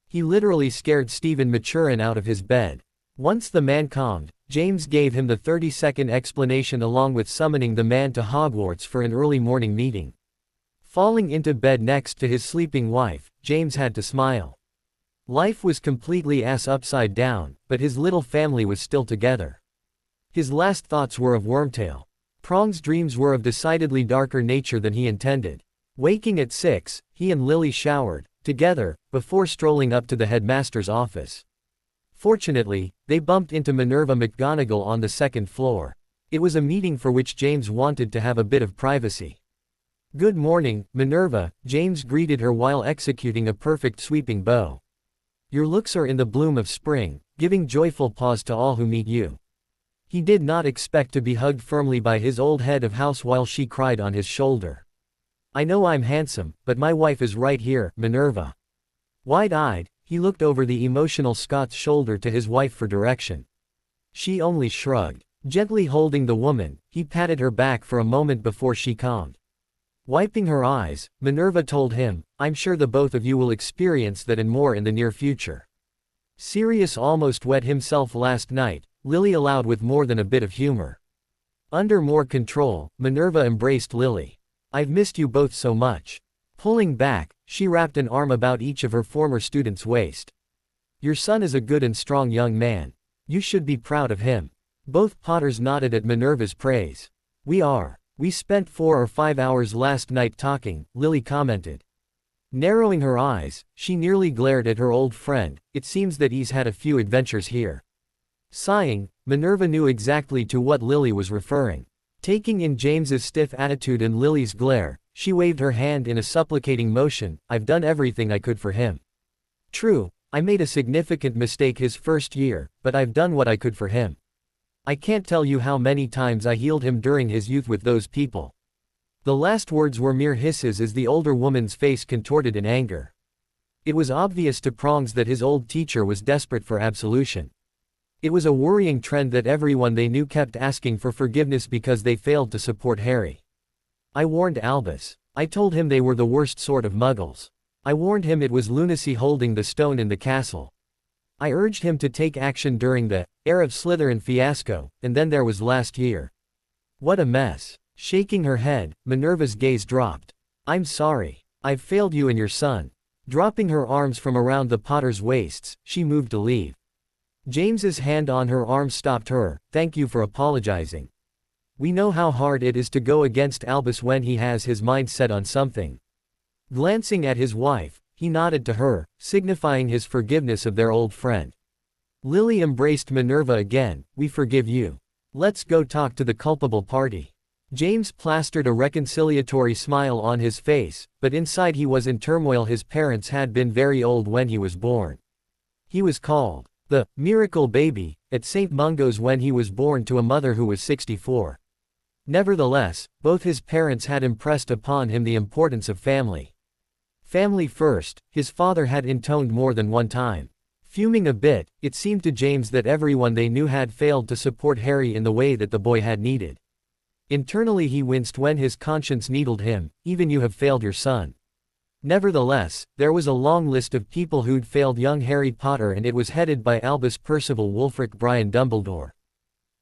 He literally scared Stephen Maturin out of his bed. Once the man calmed, James gave him the 30-second explanation along with summoning the man to Hogwarts for an early morning meeting. Falling into bed next to his sleeping wife, James had to smile. Life was completely ass upside down, but his little family was still together. His last thoughts were of Wormtail. Prong's dreams were of decidedly darker nature than he intended. Waking at 6, he and Lily showered, together, before strolling up to the headmaster's office. Fortunately, they bumped into Minerva McGonagall on the second floor. It was a meeting for which James wanted to have a bit of privacy. Good morning, Minerva, James greeted her while executing a perfect sweeping bow. Your looks are in the bloom of spring, giving joyful pause to all who meet you. He did not expect to be hugged firmly by his old head of house while she cried on his shoulder. I know I'm handsome, but my wife is right here, Minerva. Wide-eyed, he looked over the emotional Scott's shoulder to his wife for direction. She only shrugged. Gently holding the woman, he patted her back for a moment before she calmed. Wiping her eyes, Minerva told him, I'm sure the both of you will experience that and more in the near future. Sirius almost wet himself last night, Lily allowed with more than a bit of humor. Under more control, Minerva embraced Lily. I've missed you both so much. Pulling back, she wrapped an arm about each of her former students' waist. Your son is a good and strong young man. You should be proud of him. Both Potters nodded at Minerva's praise. We are. We spent 4 or 5 hours last night talking, Lily commented. Narrowing her eyes, she nearly glared at her old friend. It seems that he's had a few adventures here. Sighing, Minerva knew exactly to what Lily was referring. Taking in James's stiff attitude and Lily's glare, she waved her hand in a supplicating motion. I've done everything I could for him. True, I made a significant mistake his first year, but I've done what I could for him. I can't tell you how many times I healed him during his youth with those people. The last words were mere hisses as the older woman's face contorted in anger. It was obvious to Prongs that his old teacher was desperate for absolution. It was a worrying trend that everyone they knew kept asking for forgiveness because they failed to support Harry. I warned Albus. I told him they were the worst sort of muggles. I warned him it was lunacy holding the stone in the castle. I urged him to take action during the Heir of Slytherin fiasco, and then there was last year. What a mess. Shaking her head, Minerva's gaze dropped. I'm sorry. I've failed you and your son. Dropping her arms from around the Potter's waists, she moved to leave. James's hand on her arm stopped her. Thank you for apologizing. We know how hard it is to go against Albus when he has his mind set on something. Glancing at his wife, he nodded to her, signifying his forgiveness of their old friend. Lily embraced Minerva again. We forgive you. Let's go talk to the culpable party. James plastered a reconciliatory smile on his face, but inside he was in turmoil. His parents had been very old when he was born. He was called the miracle baby at St. Mungo's when he was born to a mother who was 64. Nevertheless, both his parents had impressed upon him the importance of family. Family first, his father had intoned more than one time. Fuming a bit, it seemed to James that everyone they knew had failed to support Harry in the way that the boy had needed. Internally he winced when his conscience needled him. Even you have failed your son. Nevertheless, there was a long list of people who'd failed young Harry Potter, and it was headed by Albus Percival Wulfric Brian Dumbledore.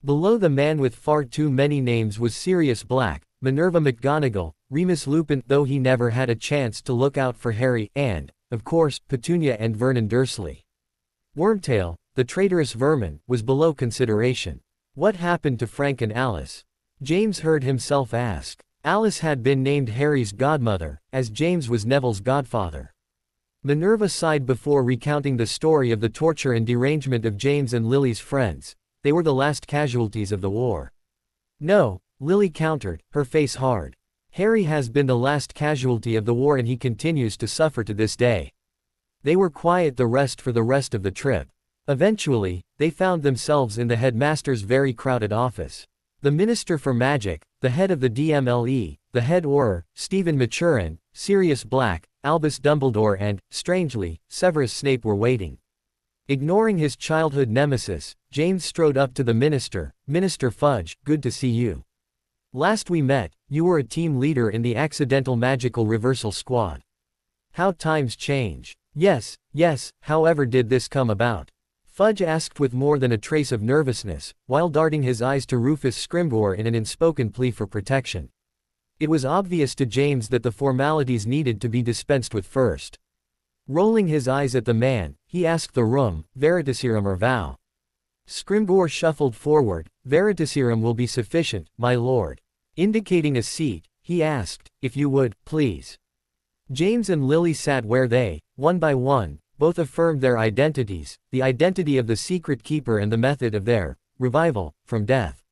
Below the man with far too many names was Sirius Black, Minerva McGonagall, Remus Lupin, though he never had a chance to look out for Harry, and, of course, Petunia and Vernon Dursley. Wormtail, the traitorous vermin, was below consideration. What happened to Frank and Alice? James heard himself ask. Alice had been named Harry's godmother, as James was Neville's godfather. Minerva sighed before recounting the story of the torture and derangement of James and Lily's friends. They were the last casualties of the war. No, Lily countered, her face hard. Harry has been the last casualty of the war, and he continues to suffer to this day. They were quiet the rest for the rest of the trip. Eventually, they found themselves in the headmaster's very crowded office. The Minister for Magic, the head of the DMLE, the head Auror, Stephen Maturin, Sirius Black, Albus Dumbledore and, strangely, Severus Snape were waiting. Ignoring his childhood nemesis, James strode up to the minister. Minister Fudge, good to see you. Last we met, you were a team leader in the Accidental Magical Reversal Squad. How times change. Yes, however did this come about? Fudge asked with more than a trace of nervousness, while darting his eyes to Rufus Scrimgeour in an unspoken plea for protection. It was obvious to James that the formalities needed to be dispensed with first. Rolling his eyes at the man, he asked the room, Veritaserum or vow? Scrimgeour shuffled forward. Veritaserum will be sufficient, my lord. Indicating a seat, he asked, if you would, please. James and Lily sat where they, one by one, both affirmed their identities, the identity of the secret keeper and the method of their revival from death.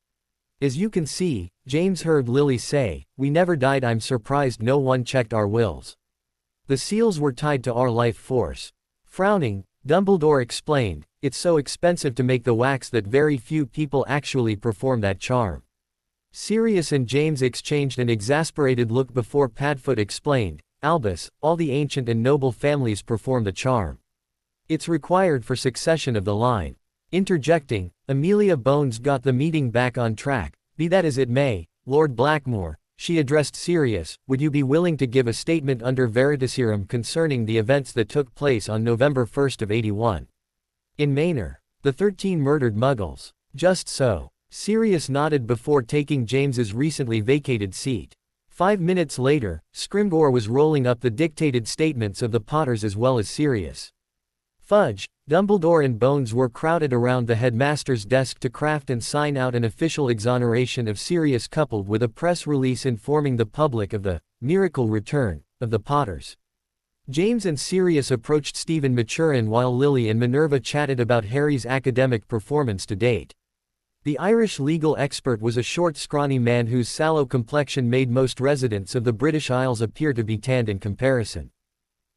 As you can see, James heard Lily say, we never died. I'm surprised no one checked our wills. The seals were tied to our life force. Frowning, Dumbledore explained, it's so expensive to make the wax that very few people actually perform that charm. Sirius and James exchanged an exasperated look before Padfoot explained, Albus, all the ancient and noble families perform the charm. It's required for succession of the line. Interjecting, Amelia Bones got the meeting back on track. Be that as it may, Lord Blackmore, she addressed Sirius, would you be willing to give a statement under Veritaserum concerning the events that took place on November 1st of 81? In Manor, the 13 murdered muggles. Just so. Sirius nodded before taking James's recently vacated seat. 5 minutes later, Scrimgeour was rolling up the dictated statements of the Potters as well as Sirius. Fudge, Dumbledore and Bones were crowded around the headmaster's desk to craft and sign out an official exoneration of Sirius coupled with a press release informing the public of the miracle return of the Potters. James and Sirius approached Stephen Maturin while Lily and Minerva chatted about Harry's academic performance to date. The Irish legal expert was a short scrawny man whose sallow complexion made most residents of the British Isles appear to be tanned in comparison.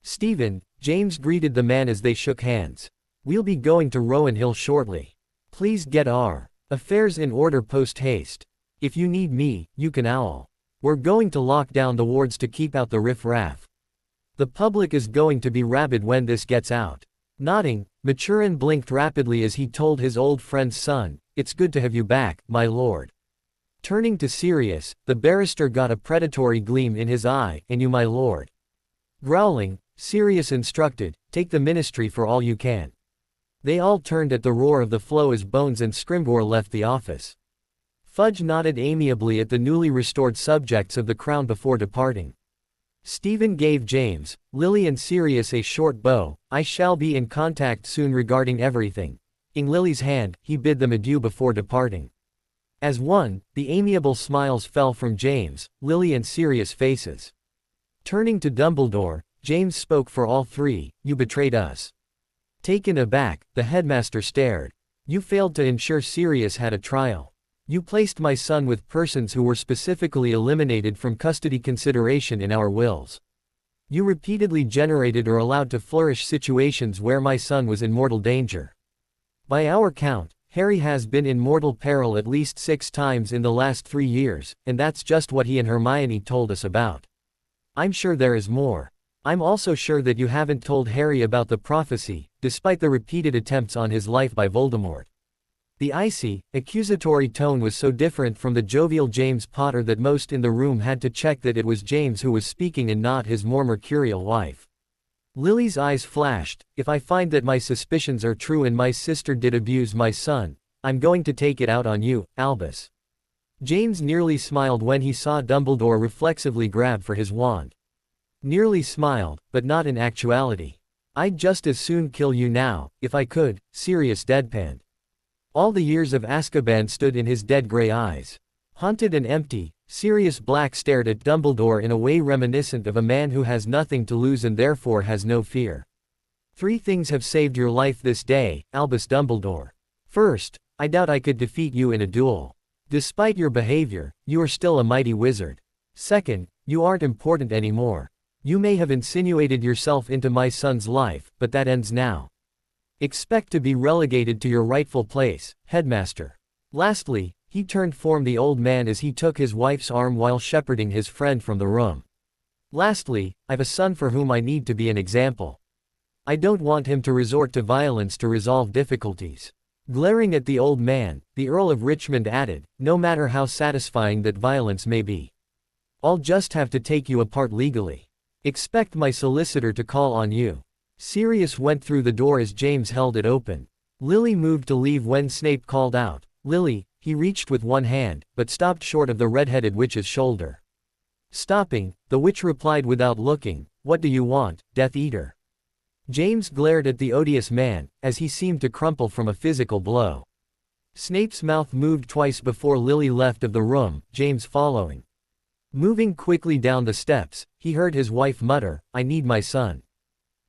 Stephen, James greeted the man as they shook hands. We'll be going to Rowan Hill shortly. Please get our affairs in order post haste. If you need me, you can owl. We're going to lock down the wards to keep out the riff-raff. The public is going to be rabid when this gets out. Nodding, Maturin blinked rapidly as he told his old friend's son, "It's good to have you back, my lord." Turning to Sirius, the barrister got a predatory gleam in his eye. "And you, my lord?" Growling, Sirius instructed, "Take the ministry for all you can." They all turned at the roar of the flow as Bones and Scrimgeour left the office. Fudge nodded amiably at the newly restored subjects of the crown before departing. Stephen gave James, Lily and Sirius a short bow. "I shall be in contact soon regarding everything." In Lily's hand, he bid them adieu before departing. As one, the amiable smiles fell from James, Lily and Sirius' faces. Turning to Dumbledore, James spoke for all three, "You betrayed us." Taken aback, the headmaster stared. "You failed to ensure Sirius had a trial. You placed my son with persons who were specifically eliminated from custody consideration in our wills. You repeatedly generated or allowed to flourish situations where my son was in mortal danger. By our count, Harry has been in mortal peril at least 6 times in the last 3 years, and that's just what he and Hermione told us about. I'm sure there is more. I'm also sure that you haven't told Harry about the prophecy, despite the repeated attempts on his life by Voldemort." The icy, accusatory tone was so different from the jovial James Potter that most in the room had to check that it was James who was speaking and not his more mercurial wife. Lily's eyes flashed. "If I find that my suspicions are true and my sister did abuse my son, I'm going to take it out on you, Albus." James nearly smiled when he saw Dumbledore reflexively grab for his wand. Nearly smiled, but not in actuality. "I'd just as soon kill you now, if I could," Sirius deadpanned. All the years of Azkaban stood in his dead gray eyes. Haunted and empty, Sirius Black stared at Dumbledore in a way reminiscent of a man who has nothing to lose and therefore has no fear. "3 things have saved your life this day, Albus Dumbledore. First, I doubt I could defeat you in a duel. Despite your behavior, you are still a mighty wizard. Second, you aren't important anymore. You may have insinuated yourself into my son's life, but that ends now. Expect to be relegated to your rightful place, headmaster." Lastly, he turned from the old man as he took his wife's arm while shepherding his friend from the room. "Lastly, I've a son for whom I need to be an example. I don't want him to resort to violence to resolve difficulties." Glaring at the old man, the Earl of Richmond added, "No matter how satisfying that violence may be. I'll just have to take you apart legally. Expect my solicitor to call on you." Sirius went through the door as James held it open. Lily moved to leave when Snape called out, "Lily." He reached with one hand, but stopped short of the red-headed witch's shoulder. Stopping, the witch replied without looking, "What do you want, Death Eater?" James glared at the odious man, as he seemed to crumple from a physical blow. Snape's mouth moved twice before Lily left of the room, James following. Moving quickly down the steps, he heard his wife mutter, "I need my son.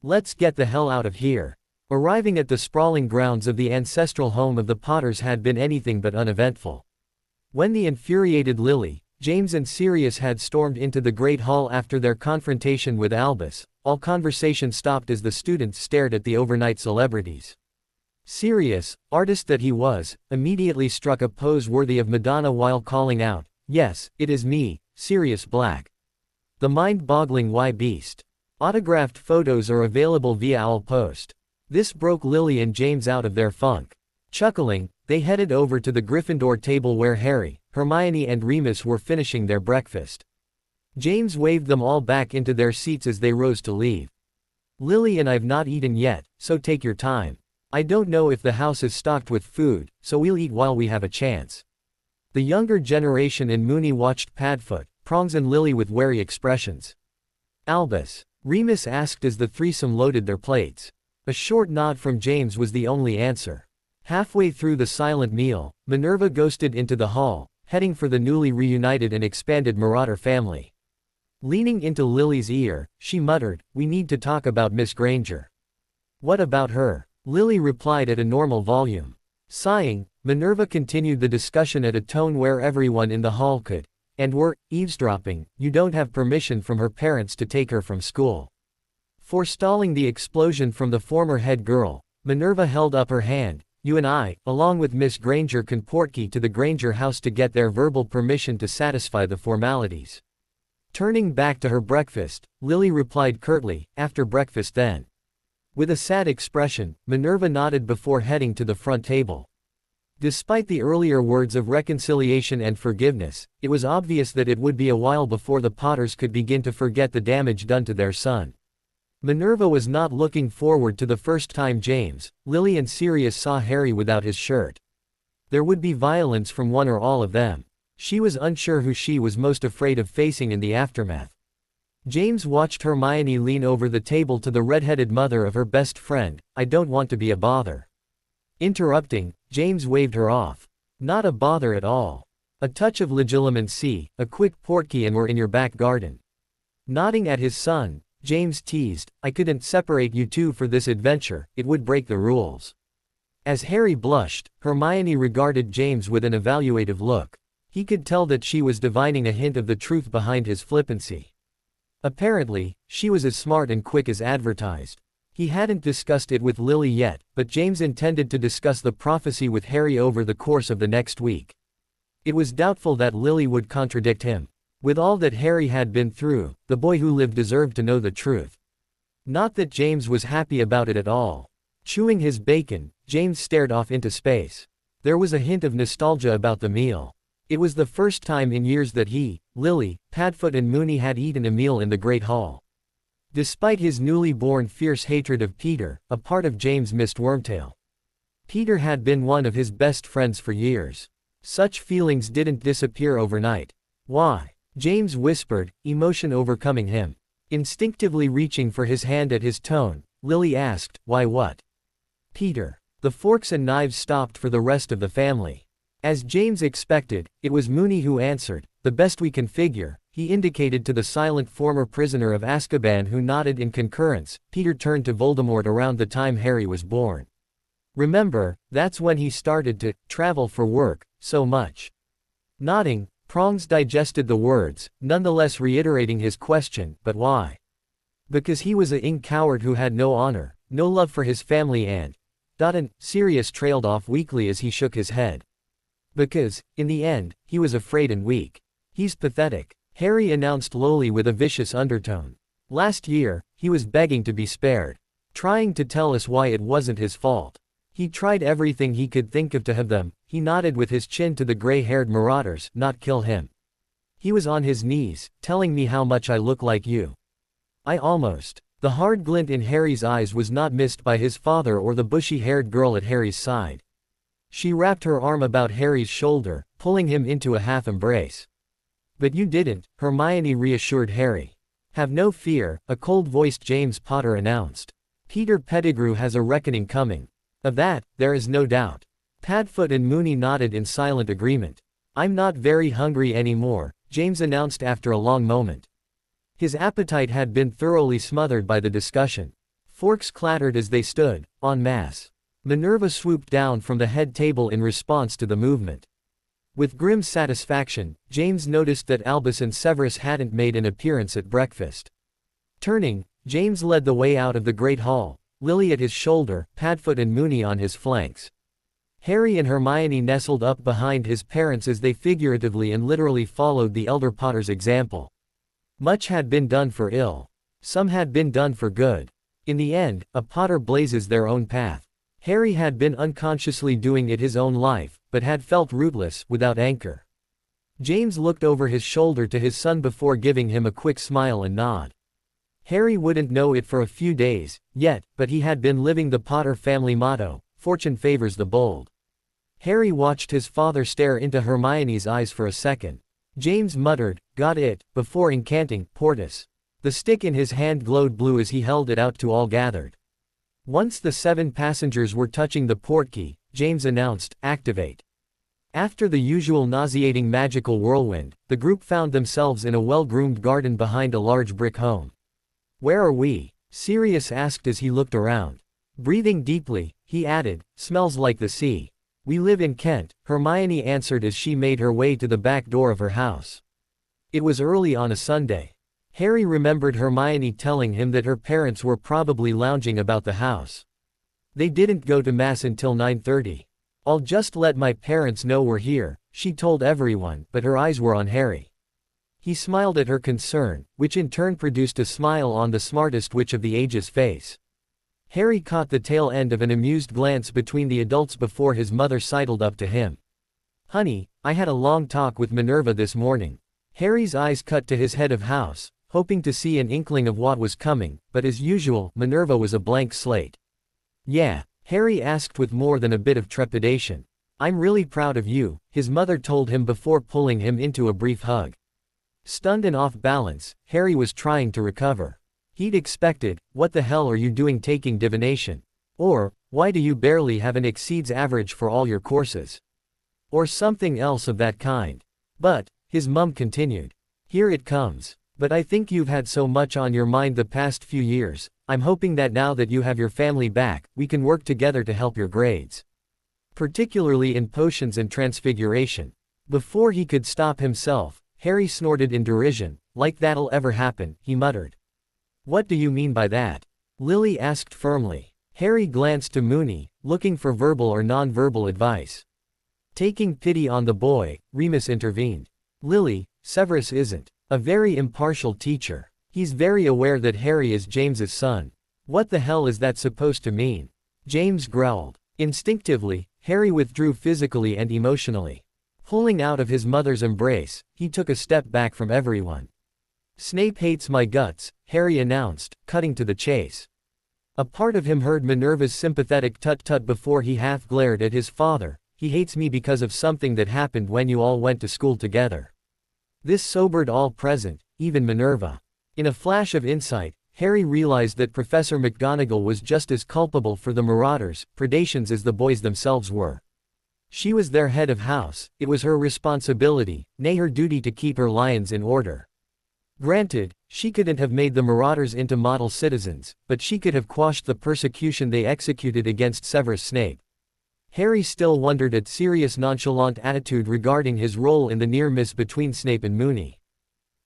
Let's get the hell out of here." Arriving at the sprawling grounds of the ancestral home of the Potters had been anything but uneventful. When the infuriated Lily, James and Sirius had stormed into the Great Hall after their confrontation with Albus, all conversation stopped as the students stared at the overnight celebrities. Sirius, artist that he was, immediately struck a pose worthy of Madonna while calling out, "Yes, it is me, Sirius Black. The mind-boggling Y-Beast. Autographed photos are available via Owl Post." This broke Lily and James out of their funk. Chuckling, they headed over to the Gryffindor table where Harry, Hermione and Remus were finishing their breakfast. James waved them all back into their seats as they rose to leave. "Lily and I've not eaten yet, so take your time. I don't know if the house is stocked with food, so we'll eat while we have a chance." The younger generation and Moony watched Padfoot, Prongs and Lily with wary expressions. "Albus?" Remus asked as the threesome loaded their plates. A short nod from James was the only answer. Halfway through the silent meal, Minerva ghosted into the hall, heading for the newly reunited and expanded Marauder family. Leaning into Lily's ear, she muttered, "We need to talk about Miss Granger." "What about her?" Lily replied at a normal volume. Sighing, Minerva continued the discussion at a tone where everyone in the hall could, and were, eavesdropping. "You don't have permission from her parents to take her from school." Forestalling the explosion from the former head girl, Minerva held up her hand. "You and I, along with Miss Granger, can portkey to the Granger house to get their verbal permission to satisfy the formalities." Turning back to her breakfast, Lily replied curtly, "After breakfast then." With a sad expression, Minerva nodded before heading to the front table. Despite the earlier words of reconciliation and forgiveness, it was obvious that it would be a while before the Potters could begin to forget the damage done to their son. Minerva was not looking forward to the first time James, Lily and Sirius saw Harry without his shirt. There would be violence from one or all of them. She was unsure who she was most afraid of facing in the aftermath. James watched Hermione lean over the table to the red-headed mother of her best friend. "I don't want to be a bother." Interrupting, James waved her off. "Not a bother at all. A touch of legilimency, a quick portkey and we're in your back garden." Nodding at his son, James teased, "I couldn't separate you two for this adventure, it would break the rules." As Harry blushed, Hermione regarded James with an evaluative look. He could tell that she was divining a hint of the truth behind his flippancy. Apparently, she was as smart and quick as advertised. He hadn't discussed it with Lily yet, but James intended to discuss the prophecy with Harry over the course of the next week. It was doubtful that Lily would contradict him. With all that Harry had been through, the boy who lived deserved to know the truth. Not that James was happy about it at all. Chewing his bacon, James stared off into space. There was a hint of nostalgia about the meal. It was the first time in years that he, Lily, Padfoot and Moony had eaten a meal in the Great Hall. Despite his newly born fierce hatred of Peter, a part of James missed Wormtail. Peter had been one of his best friends for years. Such feelings didn't disappear overnight. "Why?" James whispered, emotion overcoming him. Instinctively reaching for his hand at his tone, Lily asked, "Why what?" "Peter." The forks and knives stopped for the rest of the family. As James expected, it was Moony who answered, "The best we can figure." He indicated to the silent former prisoner of Azkaban who nodded in concurrence. "Peter turned to Voldemort around the time Harry was born. Remember, that's when he started to travel for work so much." Nodding, Prongs digested the words, nonetheless reiterating his question, "But why?" "Because he was a coward who had no honor, no love for his family and..." Sirius trailed off weakly as he shook his head. "Because, in the end, he was afraid and weak. He's pathetic," Harry announced lowly with a vicious undertone. "Last year, he was begging to be spared. Trying to tell us why it wasn't his fault. He tried everything he could think of to have them," he nodded with his chin to the gray-haired marauders, "not kill him. He was on his knees, telling me how much I look like you. I almost..." The hard glint in Harry's eyes was not missed by his father or the bushy-haired girl at Harry's side. She wrapped her arm about Harry's shoulder, pulling him into a half-embrace. "But you didn't," Hermione reassured Harry. "Have no fear," a cold-voiced James Potter announced. "Peter Pettigrew has a reckoning coming. Of that, there is no doubt." Padfoot and Moony nodded in silent agreement. "I'm not very hungry anymore," James announced after a long moment. His appetite had been thoroughly smothered by the discussion. Forks clattered as they stood, en masse. Minerva swooped down from the head table in response to the movement. With grim satisfaction, James noticed that Albus and Severus hadn't made an appearance at breakfast. Turning, James led the way out of the Great Hall, Lily at his shoulder, Padfoot and Moony on his flanks. Harry and Hermione nestled up behind his parents as they figuratively and literally followed the elder Potter's example. Much had been done for ill. Some had been done for good. In the end, a Potter blazes their own path. Harry had been unconsciously doing it his own life, but had felt rootless, without anchor. James looked over his shoulder to his son before giving him a quick smile and nod. Harry wouldn't know it for a few days, yet, but he had been living the Potter family motto, "Fortune favors the bold." Harry watched his father stare into Hermione's eyes for a second. James muttered, "Got it," before incanting, "Portus." The stick in his hand glowed blue as he held it out to all gathered. Once the 7 passengers were touching the portkey, James announced, "Activate." After the usual nauseating magical whirlwind, the group found themselves in a well-groomed garden behind a large brick home. "Where are we?" Sirius asked as he looked around. Breathing deeply, he added, "Smells like the sea." "We live in Kent," Hermione answered as she made her way to the back door of her house. It was early on a Sunday. Harry remembered Hermione telling him that her parents were probably lounging about the house. They didn't go to Mass until 9:30. "I'll just let my parents know we're here," she told everyone, but her eyes were on Harry. He smiled at her concern, which in turn produced a smile on the smartest witch of the age's face. Harry caught the tail end of an amused glance between the adults before his mother sidled up to him. "Honey, I had a long talk with Minerva this morning." Harry's eyes cut to his head of house, hoping to see an inkling of what was coming, but as usual, Minerva was a blank slate. "Yeah?" Harry asked with more than a bit of trepidation. "I'm really proud of you," his mother told him before pulling him into a brief hug. Stunned and off balance, Harry was trying to recover. He'd expected, "What the hell are you doing taking divination?" Or, "Why do you barely have an exceeds average for all your courses?" Or something else of that kind. "But," his mum continued, "here it comes. But I think you've had so much on your mind the past few years, I'm hoping that now that you have your family back, we can work together to help your grades. Particularly in potions and transfiguration." Before he could stop himself, Harry snorted in derision. "Like that'll ever happen," he muttered. "What do you mean by that?" Lily asked firmly. Harry glanced to Moony, looking for verbal or non-verbal advice. Taking pity on the boy, Remus intervened. "Lily, Severus isn't a very impartial teacher. He's very aware that Harry is James's son." "What the hell is that supposed to mean?" James growled. Instinctively, Harry withdrew physically and emotionally. Pulling out of his mother's embrace, he took a step back from everyone. "Snape hates my guts," Harry announced, cutting to the chase. A part of him heard Minerva's sympathetic tut-tut before he half glared at his father. "He hates me because of something that happened when you all went to school together." This sobered all present, even Minerva. In a flash of insight, Harry realized that Professor McGonagall was just as culpable for the Marauders' predations as the boys themselves were. She was their head of house, it was her responsibility, nay her duty to keep her lions in order. Granted, she couldn't have made the Marauders into model citizens, but she could have quashed the persecution they executed against Severus Snape. Harry still wondered at Sirius' nonchalant attitude regarding his role in the near miss between Snape and Moony.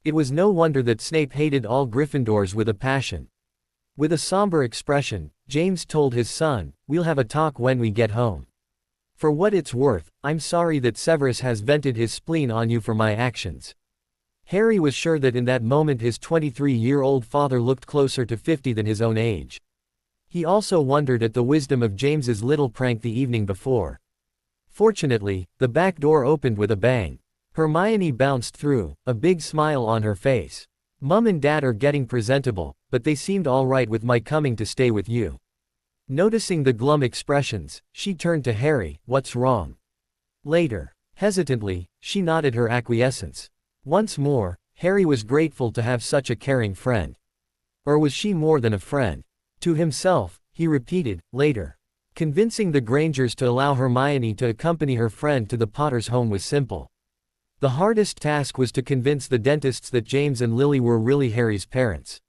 It was no wonder that Snape hated all Gryffindors with a passion. With a somber expression, James told his son, "We'll have a talk when we get home. For what it's worth, I'm sorry that Severus has vented his spleen on you for my actions." Harry was sure that in that moment his 23-year-old father looked closer to 50 than his own age. He also wondered at the wisdom of James's little prank the evening before. Fortunately, the back door opened with a bang. Hermione bounced through, a big smile on her face. "Mum and Dad are getting presentable, but they seemed all right with my coming to stay with you." Noticing the glum expressions, she turned to Harry, "What's wrong?" Later. Hesitantly, she nodded her acquiescence. Once more, Harry was grateful to have such a caring friend. Or was she more than a friend? To himself, he repeated, "Later." Convincing the Grangers to allow Hermione to accompany her friend to the Potter's home was simple. The hardest task was to convince the dentists that James and Lily were really Harry's parents.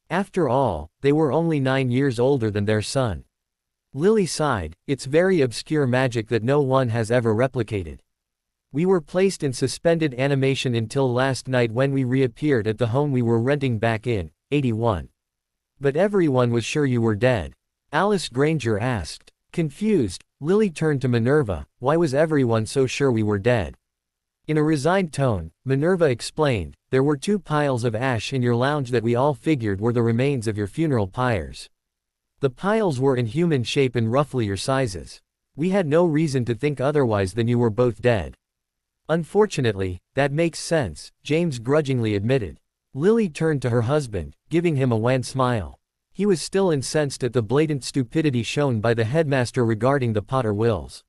After all, they were only 9 years older than their son. Lily sighed, "It's very obscure magic that no one has ever replicated. We were placed in suspended animation until last night when we reappeared at the home we were renting back in 81. But everyone was sure you were dead." Alice Granger asked. Confused, Lily turned to Minerva, "Why was everyone so sure we were dead?" In a resigned tone, Minerva explained, "There were 2 piles of ash in your lounge that we all figured were the remains of your funeral pyres. The piles were in human shape and roughly your sizes. We had no reason to think otherwise than you were both dead." "Unfortunately, that makes sense," James grudgingly admitted. Lily turned to her husband, giving him a wan smile. He was still incensed at the blatant stupidity shown by the headmaster regarding the Potter wills.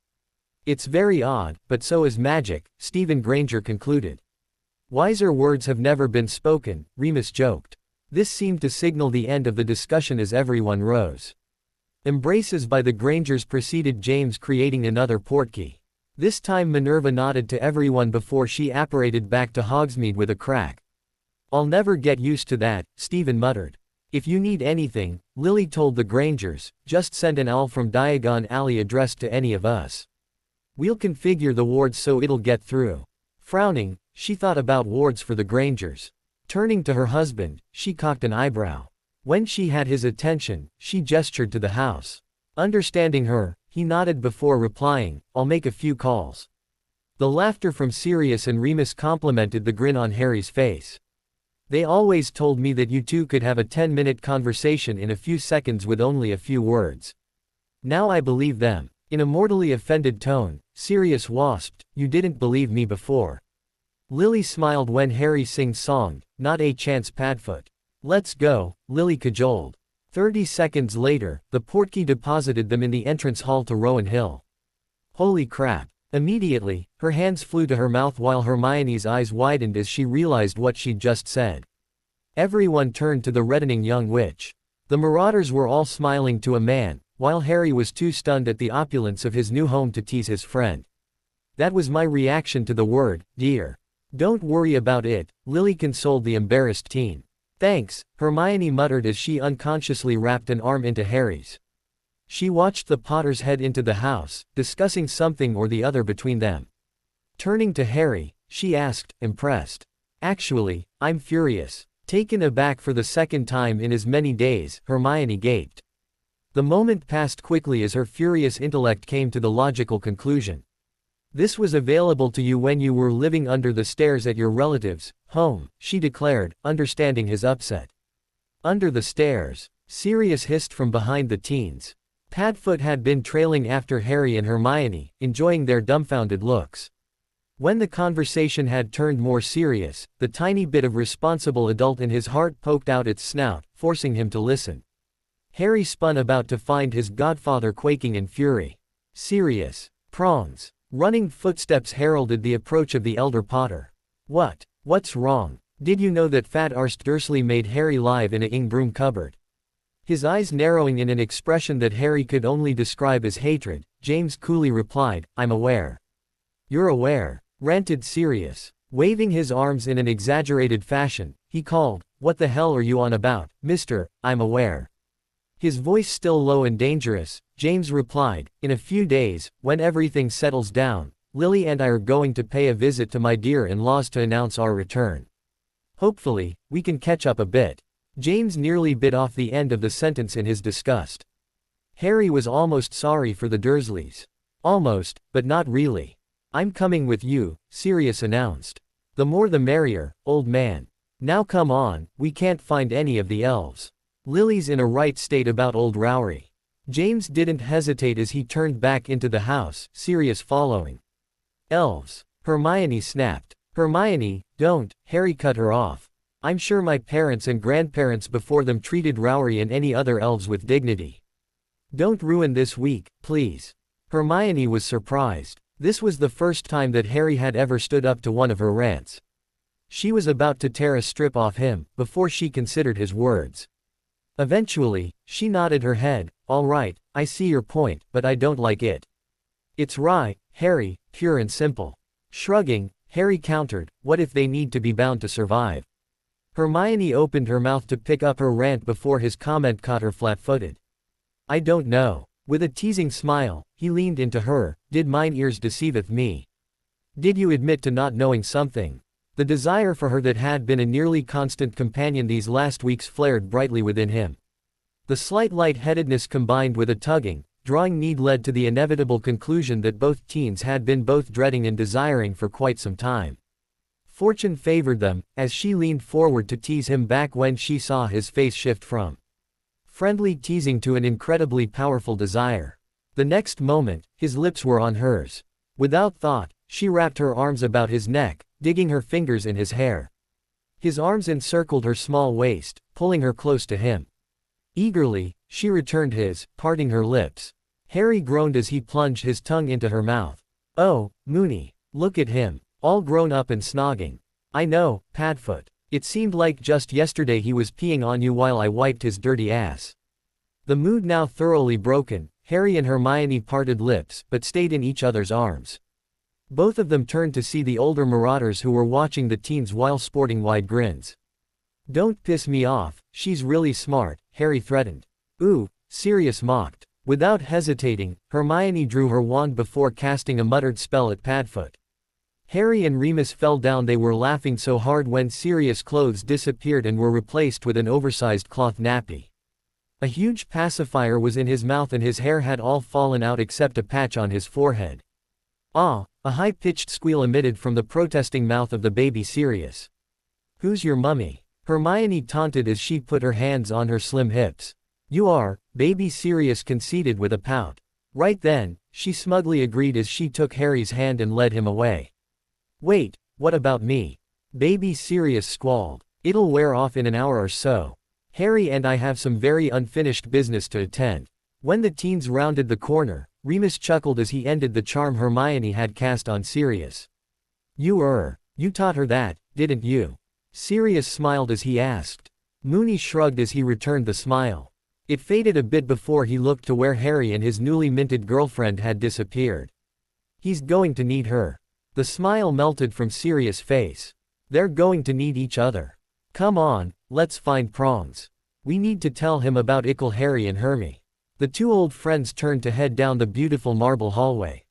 "It's very odd, but so is magic," Stephen Granger concluded. "Wiser words have never been spoken," Remus joked. This seemed to signal the end of the discussion as everyone rose. Embraces by the Grangers preceded James creating another portkey. This time Minerva nodded to everyone before she apparated back to Hogsmeade with a crack. "I'll never get used to that," Stephen muttered. "If you need anything," Lily told the Grangers, "just send an owl from Diagon Alley addressed to any of us. We'll configure the wards so it'll get through." Frowning, she thought about wards for the Grangers. Turning to her husband, she cocked an eyebrow. When she had his attention, she gestured to the house. Understanding her, he nodded before replying, "I'll make a few calls." The laughter from Sirius and Remus complemented the grin on Harry's face. They always told me that you two could have a 10-minute conversation in a few seconds with only a few words. Now I believe them. In a mortally offended tone, Sirius wasped, "You didn't believe me before." Lily smiled when Harry sing-songed, "Not a chance, Padfoot." "Let's go," Lily cajoled. 30 seconds later, the portkey deposited them in the entrance hall to Rowan Hill. Holy crap. Immediately, her hands flew to her mouth while Hermione's eyes widened as she realized what she'd just said. Everyone turned to the reddening young witch. The Marauders were all smiling to a man, while Harry was too stunned at the opulence of his new home to tease his friend. "That was my reaction to the word, dear." "Don't worry about it," Lily consoled the embarrassed teen. "Thanks," Hermione muttered as she unconsciously wrapped an arm into Harry's. She watched the Potters head into the house, discussing something or the other between them. Turning to Harry, she asked, impressed. "Actually, I'm furious." Taken aback for the second time in as many days, Hermione gaped. The moment passed quickly as her furious intellect came to the logical conclusion. "This was available to you when you were living under the stairs at your relative's home," she declared, understanding his upset. "Under the stairs?" Sirius hissed from behind the teens. Padfoot had been trailing after Harry and Hermione, enjoying their dumbfounded looks. When the conversation had turned more serious, the tiny bit of responsible adult in his heart poked out its snout, forcing him to listen. Harry spun about to find his godfather quaking in fury. "Sirius." Prongs. Running footsteps heralded the approach of the elder Potter. What's wrong? Did you know that Fat Arst Dursley made Harry live in a ing broom cupboard?" His eyes narrowing in an expression that Harry could only describe as hatred, James coolly replied, "I'm aware." "You're aware?" ranted Sirius. Waving his arms in an exaggerated fashion, he called, "What the hell are you on about, mister? I'm aware." His voice still low and dangerous, James replied, "In a few days, when everything settles down, Lily and I are going to pay a visit to my dear-in-laws to announce our return. Hopefully, we can catch up a bit." James nearly bit off the end of the sentence in his disgust. Harry was almost sorry for the Dursleys. Almost, but not really. "I'm coming with you," Sirius announced. "The more the merrier, old man. Now come on, we can't find any of the elves. Lily's in a right state about old Rowry." James didn't hesitate as he turned back into the house, Sirius following. "Elves," Hermione snapped. "Hermione, don't," Harry cut her off. "I'm sure my parents and grandparents before them treated Rowry and any other elves with dignity. Don't ruin this week, please." Hermione was surprised. This was the first time that Harry had ever stood up to one of her rants. She was about to tear a strip off him, before she considered his words. Eventually, she nodded her head, "All right, I see your point, but I don't like it." "It's right, Harry, pure and simple." Shrugging, Harry countered, "What if they need to be bound to survive?" Hermione opened her mouth to pick up her rant before his comment caught her flat-footed. "I don't know." With a teasing smile, he leaned into her, "Did mine ears deceiveth me? Did you admit to not knowing something?" The desire for her that had been a nearly constant companion these last weeks flared brightly within him. The slight light-headedness combined with a tugging, drawing need led to the inevitable conclusion that both teens had been both dreading and desiring for quite some time. Fortune favored them, as she leaned forward to tease him back when she saw his face shift from friendly teasing to an incredibly powerful desire. The next moment, his lips were on hers. Without thought, she wrapped her arms about his neck, digging her fingers in his hair. His arms encircled her small waist, pulling her close to him. Eagerly, she returned his, parting her lips. Harry groaned as he plunged his tongue into her mouth. "Oh, Moony, look at him. All grown up and snogging." "I know, Padfoot. It seemed like just yesterday he was peeing on you while I wiped his dirty ass." The mood now thoroughly broken, Harry and Hermione parted lips but stayed in each other's arms. Both of them turned to see the older Marauders who were watching the teens while sporting wide grins. "Don't piss me off, she's really smart," Harry threatened. "Ooh," Sirius mocked. Without hesitating, Hermione drew her wand before casting a muttered spell at Padfoot. Harry and Remus fell down. They were laughing so hard when Sirius' clothes disappeared and were replaced with an oversized cloth nappy. A huge pacifier was in his mouth and his hair had all fallen out except a patch on his forehead. "Ah!" A high-pitched squeal emitted from the protesting mouth of the baby Sirius. "Who's your mummy?" Hermione taunted as she put her hands on her slim hips. You are, baby Sirius conceded with a pout. Right then, she smugly agreed as she took Harry's hand and led him away. Wait, what about me? Baby Sirius squalled. It'll wear off in an hour or so. Harry and I have some very unfinished business to attend. When the teens rounded the corner, Remus chuckled as he ended the charm Hermione had cast on Sirius. You taught her that, didn't you? Sirius smiled as he asked. Moony shrugged as he returned the smile. It faded a bit before he looked to where Harry and his newly minted girlfriend had disappeared. He's going to need her. The smile melted from Sirius' face. They're going to need each other. Come on, let's find Prongs. We need to tell him about Ickle Harry and Hermie. The two old friends turned to head down the beautiful marble hallway.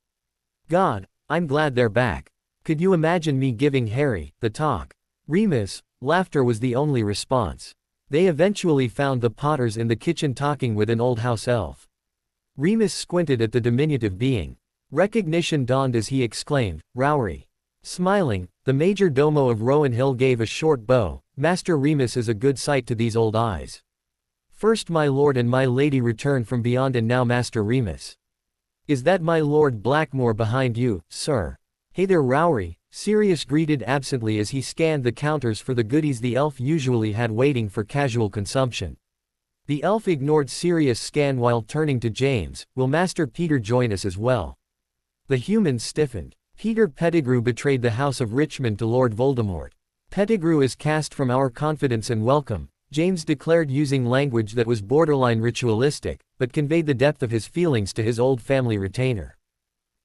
God, I'm glad they're back. Could you imagine me giving Harry the talk? Remus, laughter was the only response. They eventually found the Potters in the kitchen talking with an old house elf. Remus squinted at the diminutive being. Recognition dawned as he exclaimed, Rowry. Smiling, the major domo of Rowan Hill gave a short bow. Master Remus is a good sight to these old eyes. First my lord and my lady returned from beyond, and now Master Remus. Is that my Lord Blackmore behind you, sir? Hey there Rowry, Sirius greeted absently as he scanned the counters for the goodies the elf usually had waiting for casual consumption. The elf ignored Sirius' scan while turning to James. Will Master Peter join us as well? The humans stiffened. Peter Pettigrew betrayed the House of Richmond to Lord Voldemort. Pettigrew is cast from our confidence and welcome, James declared using language that was borderline ritualistic, but conveyed the depth of his feelings to his old family retainer.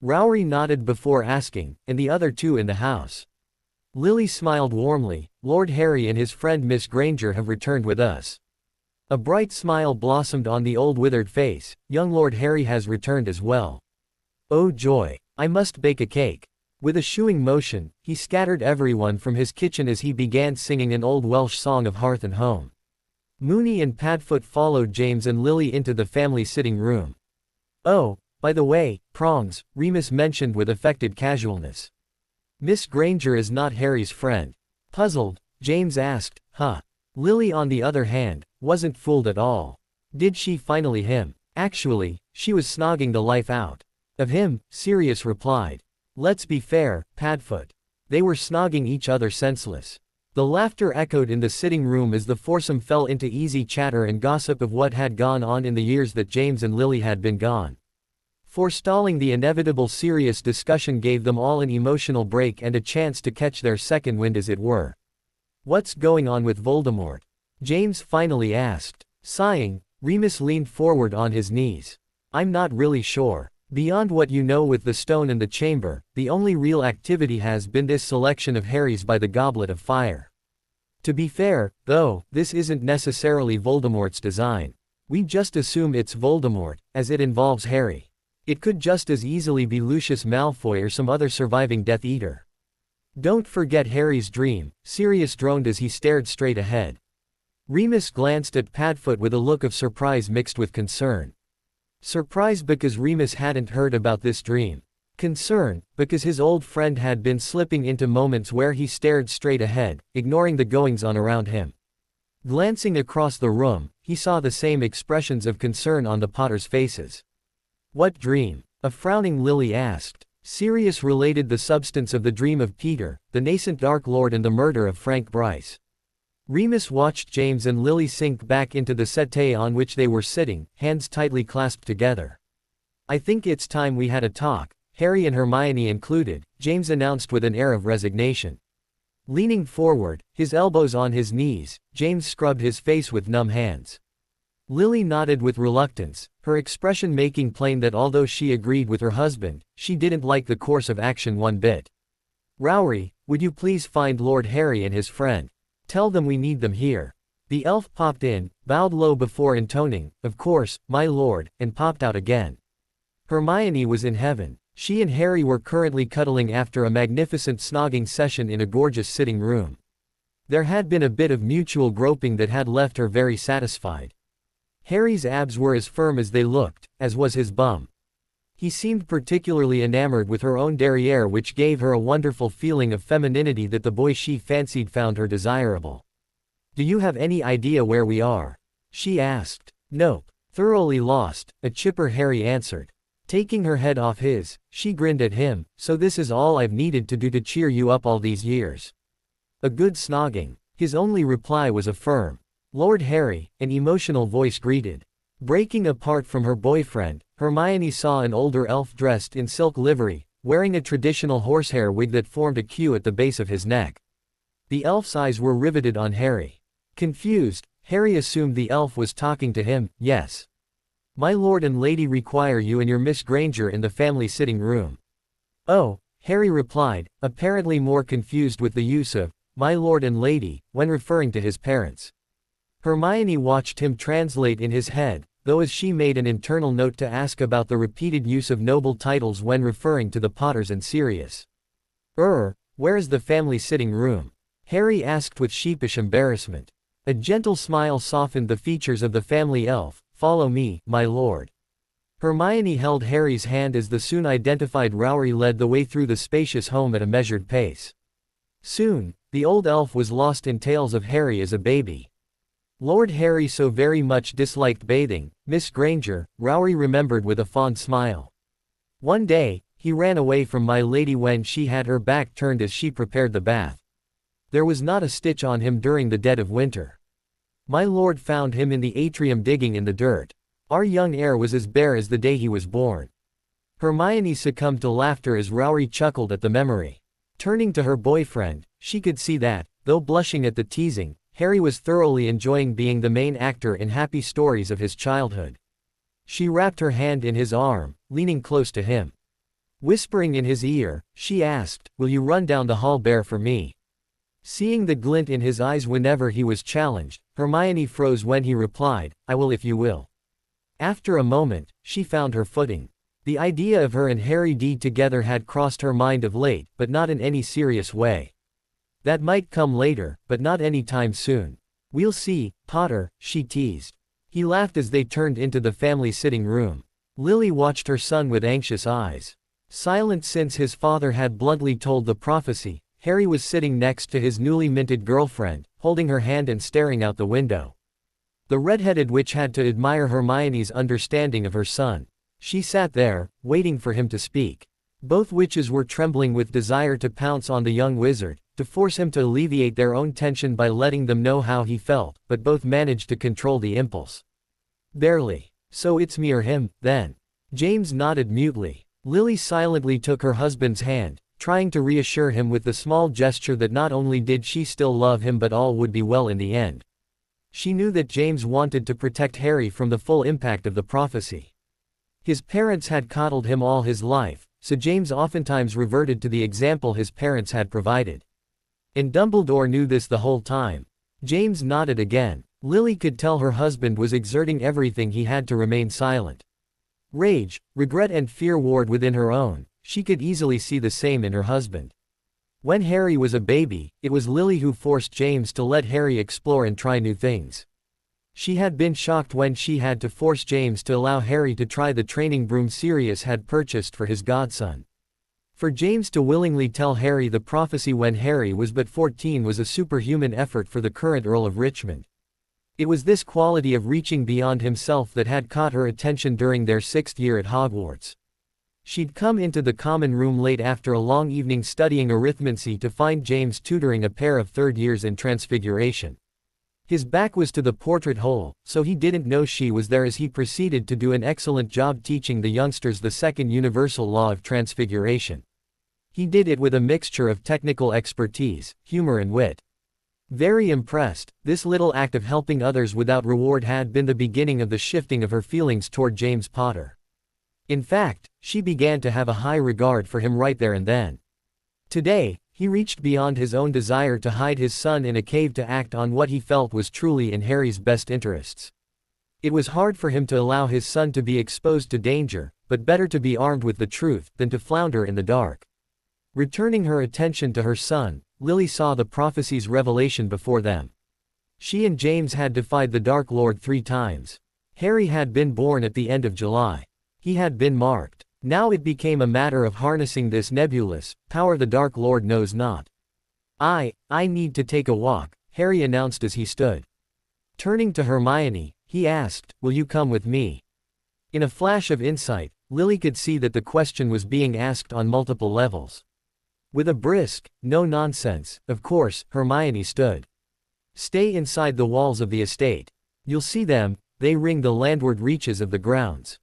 Rowry nodded before asking, and the other two in the house? Lily smiled warmly. Lord Harry and his friend Miss Granger have returned with us. A bright smile blossomed on the old withered face. Young Lord Harry has returned as well. Oh joy! I must bake a cake. With a shooing motion, he scattered everyone from his kitchen as he began singing an old Welsh song of hearth and home. Moony and Padfoot followed James and Lily into the family sitting room. Oh, by the way, Prongs, Remus mentioned with affected casualness. Miss Granger is not Harry's friend. Puzzled, James asked, huh? Lily on the other hand, wasn't fooled at all. Did she finally him? Actually, she was snogging the life out of him, Sirius replied. Let's be fair, Padfoot. They were snogging each other senseless. The laughter echoed in the sitting room as the foursome fell into easy chatter and gossip of what had gone on in the years that James and Lily had been gone. Forestalling the inevitable serious discussion gave them all an emotional break and a chance to catch their second wind as it were. What's going on with Voldemort? James finally asked. Sighing, Remus leaned forward on his knees. I'm not really sure. Beyond what you know with the stone and the chamber, the only real activity has been this selection of Harry's by the Goblet of Fire. To be fair, though, this isn't necessarily Voldemort's design. We just assume it's Voldemort, as it involves Harry. It could just as easily be Lucius Malfoy or some other surviving Death Eater. Don't forget Harry's dream, Sirius droned as he stared straight ahead. Remus glanced at Padfoot with a look of surprise mixed with concern. Surprise because Remus hadn't heard about this dream. Concern, because his old friend had been slipping into moments where he stared straight ahead, ignoring the goings-on around him. Glancing across the room, he saw the same expressions of concern on the Potters' faces. What dream? A frowning Lily asked. Sirius related the substance of the dream of Peter, the nascent Dark Lord, and the murder of Frank Bryce. Remus watched James and Lily sink back into the settee on which they were sitting, hands tightly clasped together. I think it's time we had a talk, Harry and Hermione included, James announced with an air of resignation. Leaning forward, his elbows on his knees, James scrubbed his face with numb hands. Lily nodded with reluctance, her expression making plain that although she agreed with her husband, she didn't like the course of action one bit. Rowry, would you please find Lord Harry and his friend? Tell them we need them here. The elf popped in, bowed low before intoning, of course, my lord, and popped out again. Hermione was in heaven. She and Harry were currently cuddling after a magnificent snogging session in a gorgeous sitting room. There had been a bit of mutual groping that had left her very satisfied. Harry's abs were as firm as they looked, as was his bum. He seemed particularly enamored with her own derriere, which gave her a wonderful feeling of femininity that the boy she fancied found her desirable. Do you have any idea where we are? She asked. Nope. Thoroughly lost, a chipper Harry answered. Taking her head off his, she grinned at him, so this is all I've needed to do to cheer you up all these years. A good snogging. His only reply was a firm Lord Harry, an emotional voice greeted. Breaking apart from her boyfriend, Hermione saw an older elf dressed in silk livery, wearing a traditional horsehair wig that formed a queue at the base of his neck. The elf's eyes were riveted on Harry. Confused, Harry assumed the elf was talking to him. Yes. My lord and lady require you and your Miss Granger in the family sitting room. Oh, Harry replied, apparently more confused with the use of my lord and lady when referring to his parents. Hermione watched him translate in his head, though as she made an internal note to ask about the repeated use of noble titles when referring to the Potters and Sirius. Where is the family sitting room? Harry asked with sheepish embarrassment. A gentle smile softened the features of the family elf. Follow me, my lord. Hermione held Harry's hand as the soon-identified Rowry led the way through the spacious home at a measured pace. Soon, the old elf was lost in tales of Harry as a baby. Lord Harry so very much disliked bathing, Miss Granger, Rowry remembered with a fond smile. One day, he ran away from my lady when she had her back turned as she prepared the bath. There was not a stitch on him during the dead of winter. My lord found him in the atrium digging in the dirt. Our young heir was as bare as the day he was born. Hermione succumbed to laughter as Rowry chuckled at the memory. Turning to her boyfriend, she could see that, though blushing at the teasing, Harry was thoroughly enjoying being the main actor in happy stories of his childhood. She wrapped her hand in his arm, leaning close to him. Whispering in his ear, she asked, will you run down the hall bare for me? Seeing the glint in his eyes whenever he was challenged, Hermione froze when he replied, I will if you will. After a moment, she found her footing. The idea of her and Harry together had crossed her mind of late, but not in any serious way. That might come later, but not any time soon. We'll see, Potter, she teased. He laughed as they turned into the family sitting room. Lily watched her son with anxious eyes. Silent since his father had bluntly told the prophecy, Harry was sitting next to his newly minted girlfriend, holding her hand and staring out the window. The red-headed witch had to admire Hermione's understanding of her son. She sat there, waiting for him to speak. Both witches were trembling with desire to pounce on the young wizard, to force him to alleviate their own tension by letting them know how he felt, but both managed to control the impulse. Barely. So it's me or him, then. James nodded mutely. Lily silently took her husband's hand, trying to reassure him with the small gesture that not only did she still love him but all would be well in the end. She knew that James wanted to protect Harry from the full impact of the prophecy. His parents had coddled him all his life, so James oftentimes reverted to the example his parents had provided. And Dumbledore knew this the whole time. James nodded again. Lily could tell her husband was exerting everything he had to remain silent. Rage, regret and fear warred within her own. She could easily see the same in her husband. When Harry was a baby, it was Lily who forced James to let Harry explore and try new things. She had been shocked when she had to force James to allow Harry to try the training broom Sirius had purchased for his godson. For James to willingly tell Harry the prophecy when Harry was but 14 was a superhuman effort for the current Earl of Richmond. It was this quality of reaching beyond himself that had caught her attention during their 6th year at Hogwarts. She'd come into the common room late after a long evening studying arithmancy to find James tutoring a pair of 3rd years in Transfiguration. His back was to the portrait hole, so he didn't know she was there as he proceeded to do an excellent job teaching the youngsters the second universal law of Transfiguration. He did it with a mixture of technical expertise, humor and wit. Very impressed, this little act of helping others without reward had been the beginning of the shifting of her feelings toward James Potter. In fact, she began to have a high regard for him right there and then. Today, he reached beyond his own desire to hide his son in a cave to act on what he felt was truly in Harry's best interests. It was hard for him to allow his son to be exposed to danger, but better to be armed with the truth than to flounder in the dark. Returning her attention to her son, Lily saw the prophecy's revelation before them. She and James had defied the Dark Lord 3 times. Harry had been born at the end of July. He had been marked. Now it became a matter of harnessing this nebulous power the Dark Lord knows not. I need to take a walk, Harry announced as he stood. Turning to Hermione, he asked, "Will you come with me?" In a flash of insight, Lily could see that the question was being asked on multiple levels. With a brisk, "No nonsense," of course, Hermione stood. "Stay inside the walls of the estate. You'll see them, they ring the landward reaches of the grounds.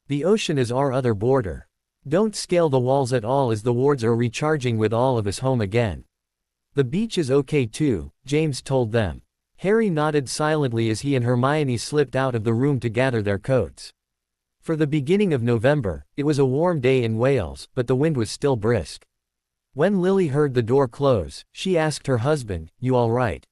The ocean is our other border. Don't scale the walls at all as the wards are recharging with all of us home again." "The beach is okay too," James told them. Harry nodded silently as he and Hermione slipped out of the room to gather their coats. For the beginning of November, it was a warm day in Wales, but the wind was still brisk. When Lily heard the door close, she asked her husband, "You all right?"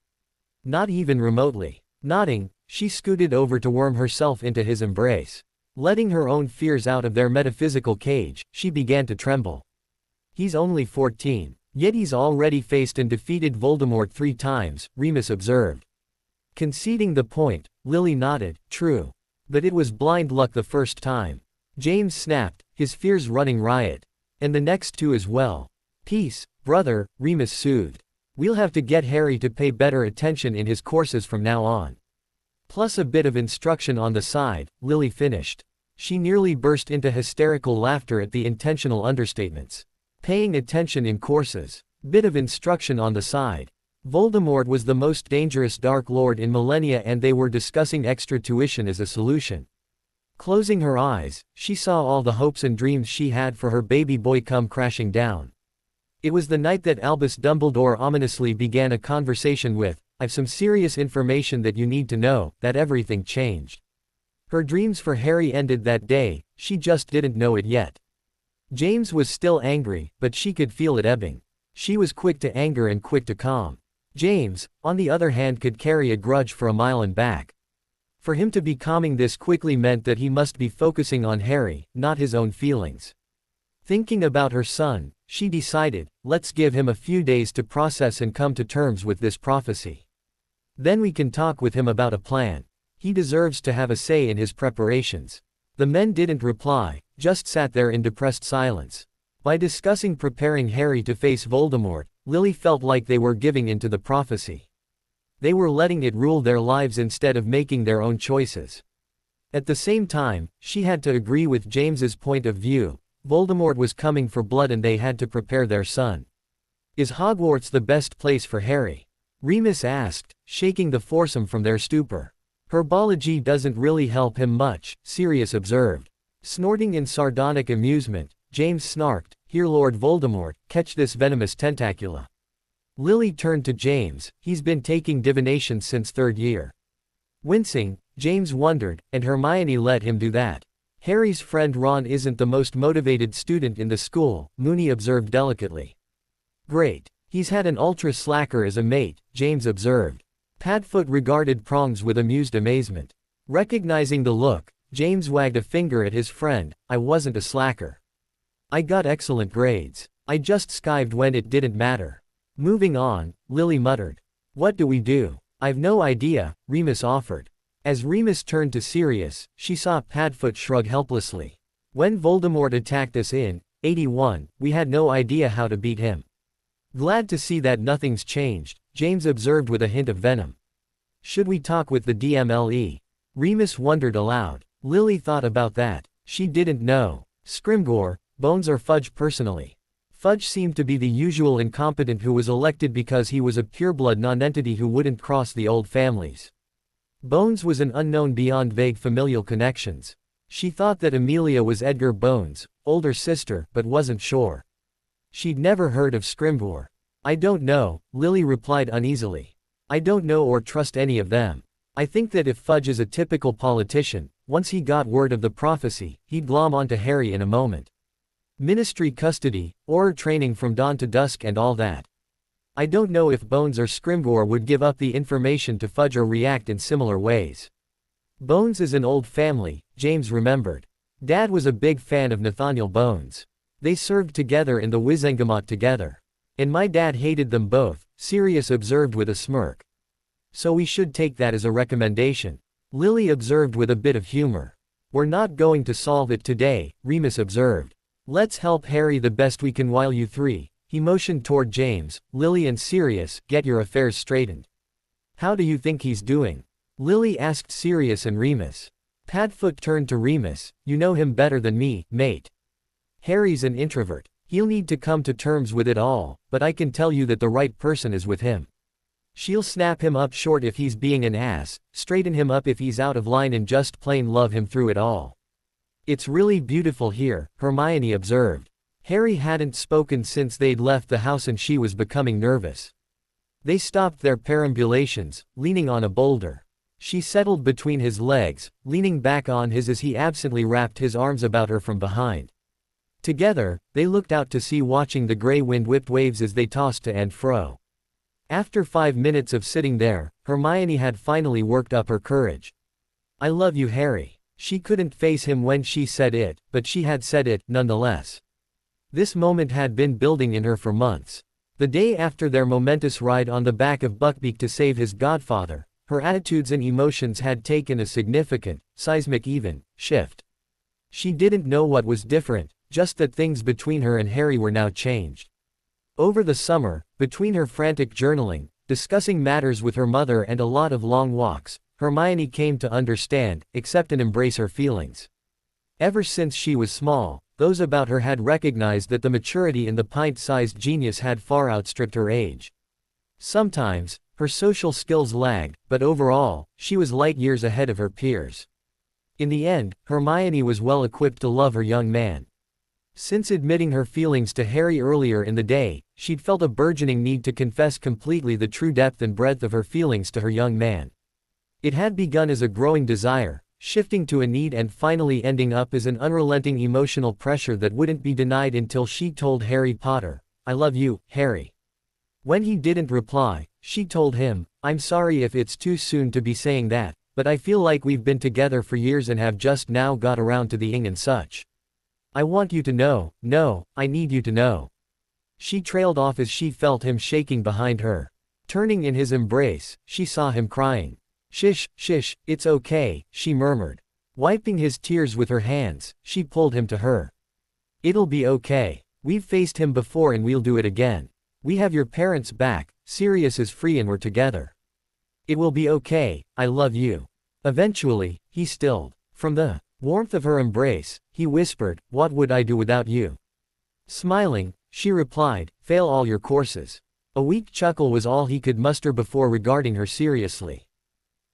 "Not even remotely." Nodding, she scooted over to worm herself into his embrace. Letting her own fears out of their metaphysical cage, she began to tremble. "He's only 14. Yet he's already faced and defeated Voldemort 3 times, Remus observed. Conceding the point, Lily nodded, "True. But it was blind luck the first time." James snapped, his fears running riot. "And the next 2 as well." "Peace, brother," Remus soothed. "We'll have to get Harry to pay better attention in his courses from now on. Plus a bit of instruction on the side," Lily finished. She nearly burst into hysterical laughter at the intentional understatements. Paying attention in courses. Bit of instruction on the side. Voldemort was the most dangerous Dark Lord in millennia and they were discussing extra tuition as a solution. Closing her eyes, she saw all the hopes and dreams she had for her baby boy come crashing down. It was the night that Albus Dumbledore ominously began a conversation with, "I've some serious information that you need to know," that everything changed. Her dreams for Harry ended that day, she just didn't know it yet. James was still angry, but she could feel it ebbing. She was quick to anger and quick to calm. James, on the other hand, could carry a grudge for a mile and back. For him to be calming this quickly meant that he must be focusing on Harry, not his own feelings. Thinking about her son, she decided, let's give him a few days to process and come to terms with this prophecy. Then we can talk with him about a plan. He deserves to have a say in his preparations. The men didn't reply, just sat there in depressed silence. By discussing preparing Harry to face Voldemort, Lily felt like they were giving in to the prophecy. They were letting it rule their lives instead of making their own choices. At the same time, she had to agree with James's point of view. Voldemort was coming for blood and they had to prepare their son. "Is Hogwarts the best place for Harry?" Remus asked, shaking the foursome from their stupor. "Herbology doesn't really help him much," Sirius observed. Snorting in sardonic amusement, James snarked, "Here Lord Voldemort, catch this venomous tentacula." Lily turned to James, "He's been taking divination since 3rd year." Wincing, James wondered, and Hermione let him do that. "Harry's friend Ron isn't the most motivated student in the school," Moony observed delicately. "Great. He's had an ultra-slacker as a mate," James observed. Padfoot regarded Prongs with amused amazement. Recognizing the look, James wagged a finger at his friend, "I wasn't a slacker. I got excellent grades. I just skived when it didn't matter." Moving on, Lily muttered. "What do we do?" "I've no idea," Remus offered. As Remus turned to Sirius, she saw Padfoot shrug helplessly. "When Voldemort attacked us in 81, we had no idea how to beat him." "Glad to see that nothing's changed," James observed with a hint of venom. "Should we talk with the DMLE?" Remus wondered aloud. Lily thought about that. She didn't know. Scrimgeour, Bones or Fudge personally. Fudge seemed to be the usual incompetent who was elected because he was a pureblood nonentity who wouldn't cross the old families. Bones was an unknown beyond vague familial connections. She thought that Amelia was Edgar Bones' older sister, but wasn't sure. She'd never heard of Scrimgeour. "I don't know," Lily replied uneasily. "I don't know or trust any of them. I think that if Fudge is a typical politician, once he got word of the prophecy, he'd glom onto Harry in a moment. Ministry custody, Auror training from dawn to dusk and all that. I don't know if Bones or Scrimgeour would give up the information to Fudge or react in similar ways." Bones is an old family, James remembered. Dad was a big fan of Nathaniel Bones. They served together in the Wizengamot together. "And my dad hated them both," Sirius observed with a smirk. "So we should take that as a recommendation," Lily observed with a bit of humor. "We're not going to solve it today," Remus observed. "Let's help Harry the best we can while you three," he motioned toward James, Lily and Sirius, "get your affairs straightened. How do you think he's doing? Lily asked Sirius and Remus. Padfoot turned to Remus. You know him better than me, mate. Harry's an introvert. He'll need to come to terms with it all, but I can tell you that the right person is with him. She'll snap him up short if he's being an ass, straighten him up if he's out of line, and just plain love him through it all. It's really beautiful here, Hermione observed. Harry hadn't spoken since they'd left the house and she was becoming nervous. They stopped their perambulations, leaning on a boulder. She settled between his legs, leaning back on his as he absently wrapped his arms about her from behind. Together, they looked out to sea, watching the gray wind-whipped waves as they tossed to and fro. After 5 minutes of sitting there, Hermione had finally worked up her courage. I love you, Harry. She couldn't face him when she said it, but she had said it, nonetheless. This moment had been building in her for months. The day after their momentous ride on the back of Buckbeak to save his godfather, her attitudes and emotions had taken a significant, seismic even, shift. She didn't know what was different, just that things between her and Harry were now changed. Over the summer, between her frantic journaling, discussing matters with her mother and a lot of long walks, Hermione came to understand, accept and embrace her feelings. Ever since she was small, those about her had recognized that the maturity in the pint-sized genius had far outstripped her age. Sometimes, her social skills lagged, but overall, she was light years ahead of her peers. In the end, Hermione was well equipped to love her young man. Since admitting her feelings to Harry earlier in the day, she'd felt a burgeoning need to confess completely the true depth and breadth of her feelings to her young man. It had begun as a growing desire, shifting to a need, and finally ending up as an unrelenting emotional pressure that wouldn't be denied until she told Harry Potter, I love you, Harry. When he didn't reply, she told him, I'm sorry if it's too soon to be saying that, but I feel like we've been together for years and have just now got around to the ing and such. I want you to know, no, I need you to know. She trailed off as she felt him shaking behind her. Turning in his embrace, she saw him crying. Shish, shish, it's okay, she murmured. Wiping his tears with her hands, she pulled him to her. It'll be okay. We've faced him before and we'll do it again. We have your parents back, Sirius is free and we're together. It will be okay, I love you. Eventually, he stilled. From the warmth of her embrace, he whispered, what would I do without you? Smiling, she replied, fail all your courses. A weak chuckle was all he could muster before regarding her seriously.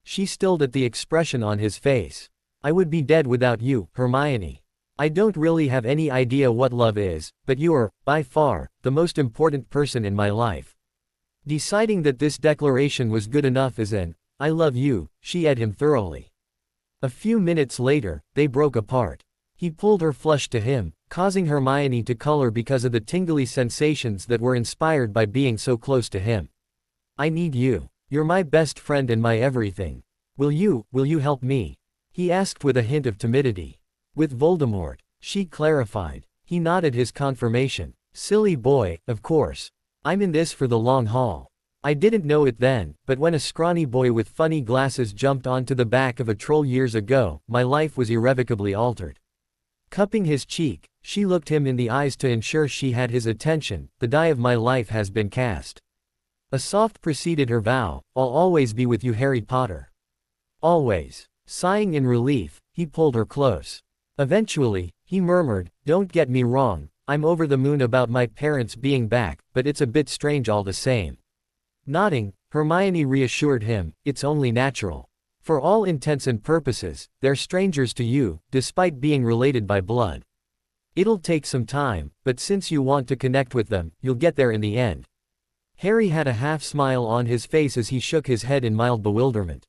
She stilled at the expression on his face. I would be dead without you, Hermione. I don't really have any idea what love is, but you're, by far, the most important person in my life. Deciding that this declaration was good enough as an, I love you, she ate him thoroughly. A few minutes later, they broke apart. He pulled her flush to him, causing Hermione to color because of the tingly sensations that were inspired by being so close to him. I need you. You're my best friend and my everything. Will you help me? He asked with a hint of timidity. With Voldemort, she clarified. He nodded his confirmation. Silly boy, of course. I'm in this for the long haul. I didn't know it then, but when a scrawny boy with funny glasses jumped onto the back of a troll years ago, my life was irrevocably altered. Cupping his cheek, she looked him in the eyes to ensure she had his attention. The die of my life has been cast. A soft preceded her vow, I'll always be with you, Harry Potter. Always. Sighing in relief, he pulled her close. Eventually, he murmured, don't get me wrong, I'm over the moon about my parents being back, but it's a bit strange all the same. Nodding, Hermione reassured him, it's only natural. For all intents and purposes, they're strangers to you, despite being related by blood. It'll take some time, but since you want to connect with them, you'll get there in the end. Harry had a half-smile on his face as he shook his head in mild bewilderment.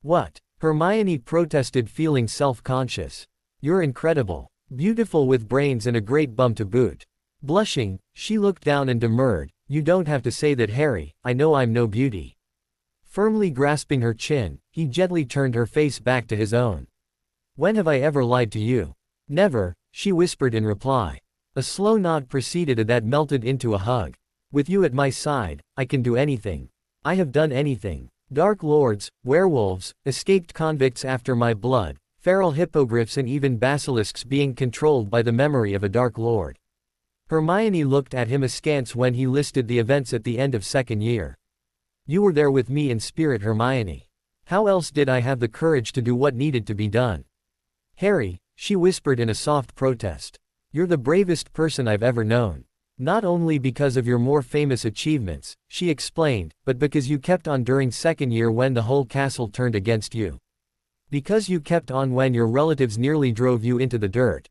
What? Hermione protested, feeling self-conscious. You're incredible. Beautiful with brains and a great bum to boot. Blushing, she looked down and demurred, you don't have to say that, Harry, I know I'm no beauty. Firmly grasping her chin, he gently turned her face back to his own. When have I ever lied to you? Never, she whispered in reply. A slow nod preceded it that melted into a hug. With you at my side, I can do anything. I have done anything. Dark lords, werewolves, escaped convicts after my blood, feral hippogriffs and even basilisks being controlled by the memory of a dark lord. Hermione looked at him askance when he listed the events at the end of second year. You were there with me in spirit, Hermione. How else did I have the courage to do what needed to be done? Harry, she whispered in a soft protest. You're the bravest person I've ever known. Not only because of your more famous achievements, she explained, but because you kept on during second year when the whole castle turned against you. Because you kept on when your relatives nearly drove you into the dirt.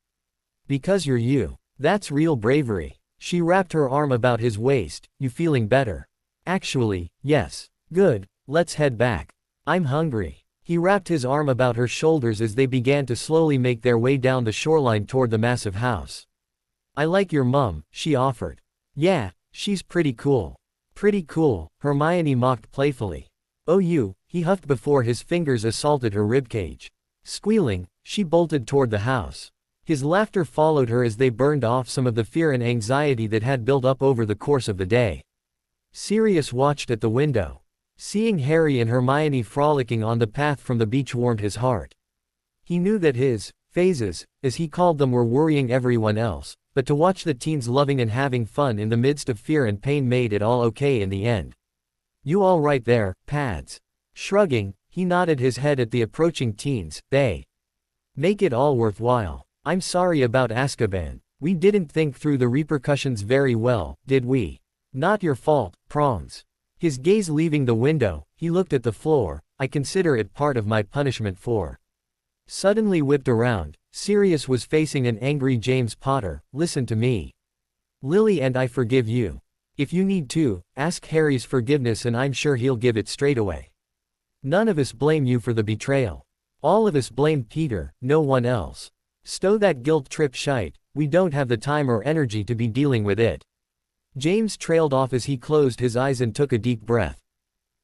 Because you're you. That's real bravery. She wrapped her arm about his waist. You feeling better? Actually, yes. Good, let's head back. I'm hungry. He wrapped his arm about her shoulders as they began to slowly make their way down the shoreline toward the massive house. I like your mum, she offered. Yeah, she's pretty cool. Pretty cool, Hermione mocked playfully. Oh you, he huffed before his fingers assaulted her ribcage. Squealing, she bolted toward the house. His laughter followed her as they burned off some of the fear and anxiety that had built up over the course of the day. Sirius watched at the window. Seeing Harry and Hermione frolicking on the path from the beach warmed his heart. He knew that his phases, as he called them, were worrying everyone else, but to watch the teens loving and having fun in the midst of fear and pain made it all okay in the end. You all right there, Pads? Shrugging, he nodded his head at the approaching teens. They make it all worthwhile. I'm sorry about Azkaban. We didn't think through the repercussions very well, did we? Not your fault, Prongs. His gaze leaving the window, he looked at the floor. I consider it part of my punishment for. Suddenly whipped around, Sirius was facing an angry James Potter. Listen to me. Lily and I forgive you. If you need to, ask Harry's forgiveness and I'm sure he'll give it straight away. None of us blame you for the betrayal. All of us blame Peter, no one else. Stow that guilt trip shite, we don't have the time or energy to be dealing with it. James trailed off as he closed his eyes and took a deep breath.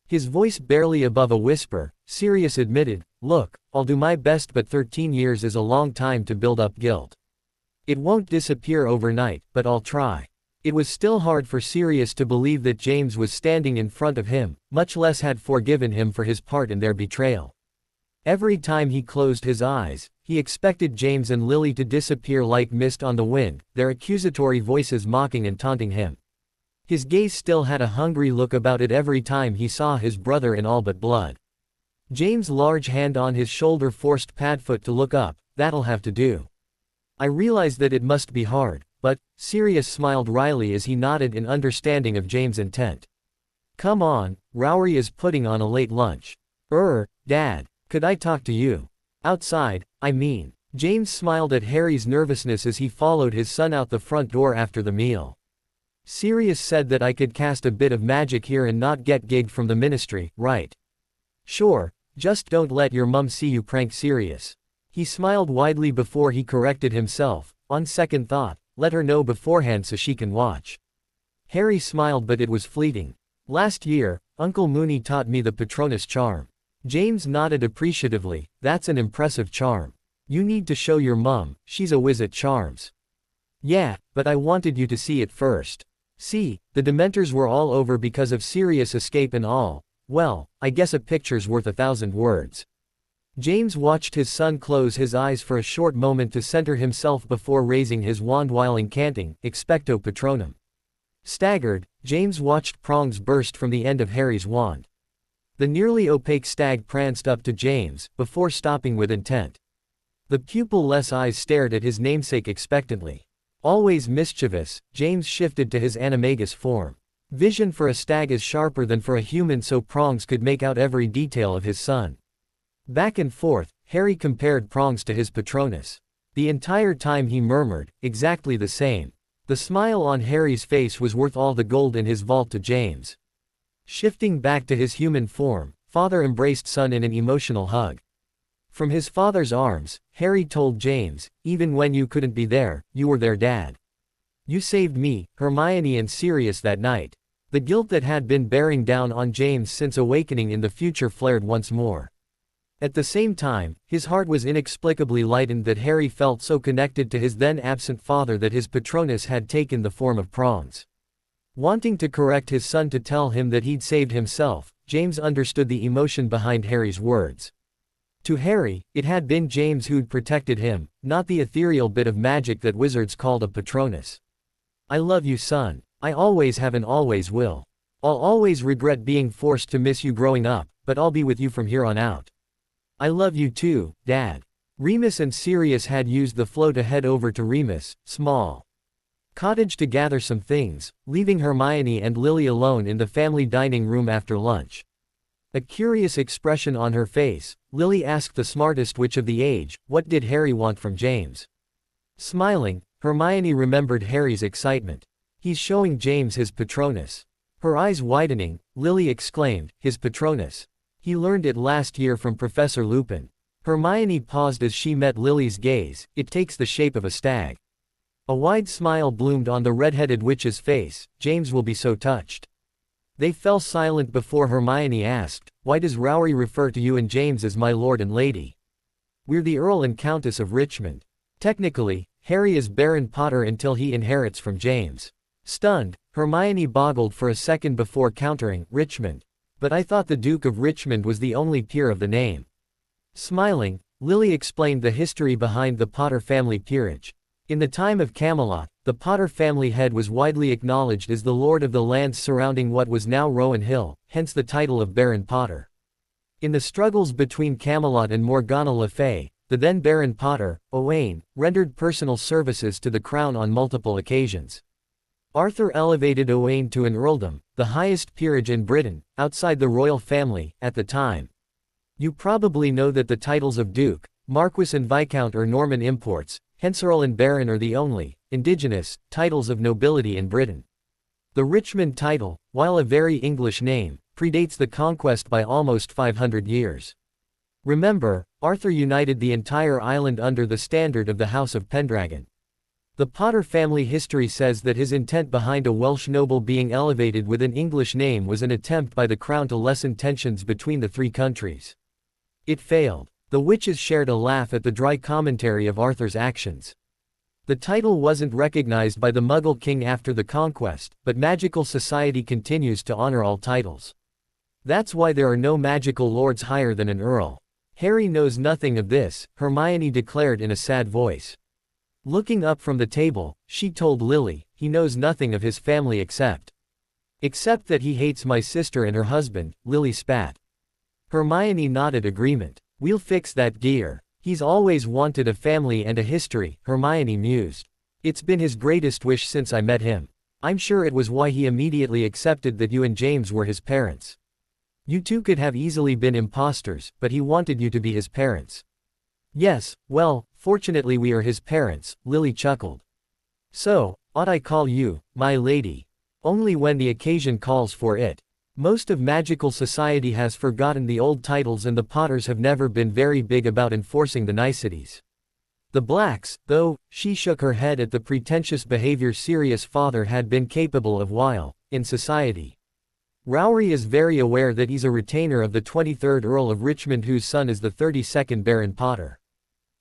His voice barely above a whisper, Sirius admitted, look, I'll do my best but 13 years is a long time to build up guilt. It won't disappear overnight, but I'll try. It was still hard for Sirius to believe that James was standing in front of him, much less had forgiven him for his part in their betrayal. Every time he closed his eyes, he expected James and Lily to disappear like mist on the wind, their accusatory voices mocking and taunting him. His gaze still had a hungry look about it every time he saw his brother in all but blood. James' large hand on his shoulder forced Padfoot to look up. That'll have to do. I realize that it must be hard, but, Sirius smiled wryly as he nodded in understanding of James' intent. Come on, Rory is putting on a late lunch. Dad, could I talk to you? Outside, I mean. James smiled at Harry's nervousness as he followed his son out the front door after the meal. Sirius said that I could cast a bit of magic here and not get gigged from the ministry, right? Sure, just don't let your mum see you prank Sirius. He smiled widely before he corrected himself. On second thought, let her know beforehand so she can watch. Harry smiled but it was fleeting. Last year, Uncle Mooney taught me the Patronus charm. James nodded appreciatively. That's an impressive charm. You need to show your mum, she's a whiz at charms. Yeah, but I wanted you to see it first. See, the Dementors were all over because of Sirius' escape and all. Well, I guess a picture's worth 1,000 words. James watched his son close his eyes for a short moment to center himself before raising his wand while incanting, Expecto Patronum. Staggered, James watched prongs burst from the end of Harry's wand. The nearly opaque stag pranced up to James, before stopping with intent. The pupil-less eyes stared at his namesake expectantly. Always mischievous, James shifted to his animagus form. Vision for a stag is sharper than for a human, so prongs could make out every detail of his son. Back and forth, Harry compared prongs to his Patronus. The entire time he murmured, exactly the same. The smile on Harry's face was worth all the gold in his vault to James. Shifting back to his human form, father embraced son in an emotional hug. From his father's arms, Harry told James, even when you couldn't be there, you were there, Dad. You saved me, Hermione and Sirius that night. The guilt that had been bearing down on James since awakening in the future flared once more. At the same time, his heart was inexplicably lightened that Harry felt so connected to his then-absent father that his Patronus had taken the form of prongs. Wanting to correct his son to tell him that he'd saved himself, James understood the emotion behind Harry's words. To Harry, it had been James who'd protected him, not the ethereal bit of magic that wizards called a Patronus. I love you, son. I always have and always will. I'll always regret being forced to miss you growing up, but I'll be with you from here on out. I love you too, Dad. Remus and Sirius had used the float to head over to Remus' small cottage to gather some things, leaving Hermione and Lily alone in the family dining room after lunch. A curious expression on her face, Lily asked the smartest witch of the age, what did Harry want from James? Smiling, Hermione remembered Harry's excitement. He's showing James his Patronus. Her eyes widening, Lily exclaimed, his Patronus. He learned it last year from Professor Lupin. Hermione paused as she met Lily's gaze, it takes the shape of a stag. A wide smile bloomed on the red-headed witch's face, James will be so touched. They fell silent before Hermione asked, why does Rory refer to you and James as my lord and lady? We're the Earl and Countess of Richmond. Technically, Harry is Baron Potter until he inherits from James. Stunned, Hermione boggled for a second before countering, Richmond. But I thought the Duke of Richmond was the only peer of the name. Smiling, Lily explained the history behind the Potter family peerage. In the time of Camelot, the Potter family head was widely acknowledged as the lord of the lands surrounding what was now Rowan Hill, hence the title of Baron Potter. In the struggles between Camelot and Morgana Le Fay, the then Baron Potter, Owain, rendered personal services to the crown on multiple occasions. Arthur elevated Owain to an earldom, the highest peerage in Britain, outside the royal family, at the time. You probably know that the titles of Duke, Marquess and Viscount are Norman imports, hence Earl and Baron are the only, indigenous, titles of nobility in Britain. The Richmond title, while a very English name, predates the conquest by almost 500 years. Remember, Arthur united the entire island under the standard of the House of Pendragon. The Potter family history says that his intent behind a Welsh noble being elevated with an English name was an attempt by the crown to lessen tensions between the three countries. It failed. The witches shared a laugh at the dry commentary of Arthur's actions. The title wasn't recognized by the Muggle king after the conquest, but magical society continues to honor all titles. That's why there are no magical lords higher than an earl. Harry knows nothing of this, Hermione declared in a sad voice. Looking up from the table, she told Lily, he knows nothing of his family except that he hates my sister and her husband, Lily spat. Hermione nodded agreement. We'll fix that dear. He's always wanted a family and a history, Hermione mused. It's been his greatest wish since I met him. I'm sure it was why he immediately accepted that you and James were his parents. You two could have easily been imposters, but he wanted you to be his parents. Yes, well, fortunately we are his parents, Lily chuckled. So, ought I call you, my lady? Only when the occasion calls for it. Most of magical society has forgotten the old titles and the Potters have never been very big about enforcing the niceties. The Blacks, though, she shook her head at the pretentious behavior Sirius' father had been capable of while in society. Rory is very aware that he's a retainer of the 23rd Earl of Richmond whose son is the 32nd Baron Potter.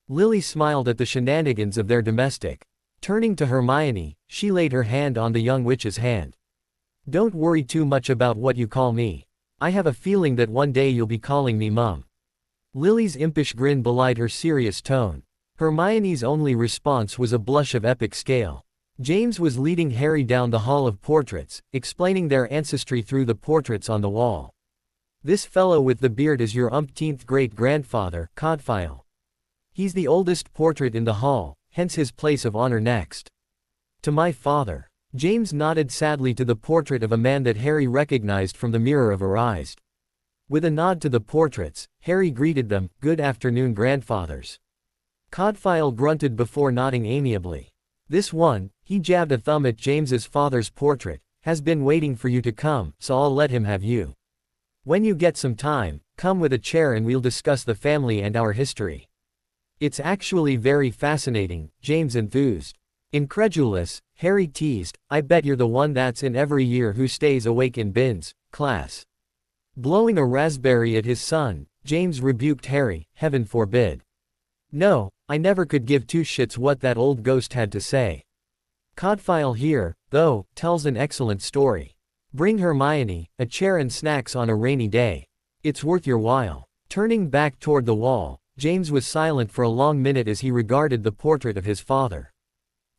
Lily smiled at the shenanigans of their domestic. Turning to Hermione, she laid her hand on the young witch's hand. Don't worry too much about what you call me. I have a feeling that one day you'll be calling me Mum. Lily's impish grin belied her serious tone. Hermione's only response was a blush of epic scale. James was leading Harry down the hall of portraits, explaining their ancestry through the portraits on the wall. This fellow with the beard is your umpteenth great-grandfather, Codfile. He's the oldest portrait in the hall, hence his place of honor next to my father. James nodded sadly to the portrait of a man that Harry recognized from the mirror of her eyes. With a nod to the portraits, Harry greeted them, "Good afternoon, grandfathers." Codfile grunted before nodding amiably. "This one," he jabbed a thumb at James's father's portrait, "has been waiting for you to come, so I'll let him have you. When you get some time, come with a chair and we'll discuss the family and our history." "It's actually very fascinating," James enthused. Incredulous, Harry teased, "I bet you're the one that's in every year who stays awake in Binns' class." Blowing a raspberry at his son, James rebuked Harry, "Heaven forbid. No, I never could give two shits what that old ghost had to say. Codfile here, though, tells an excellent story. Bring Hermione a chair and snacks on a rainy day. It's worth your while." Turning back toward the wall, James was silent for a long minute as he regarded the portrait of his father.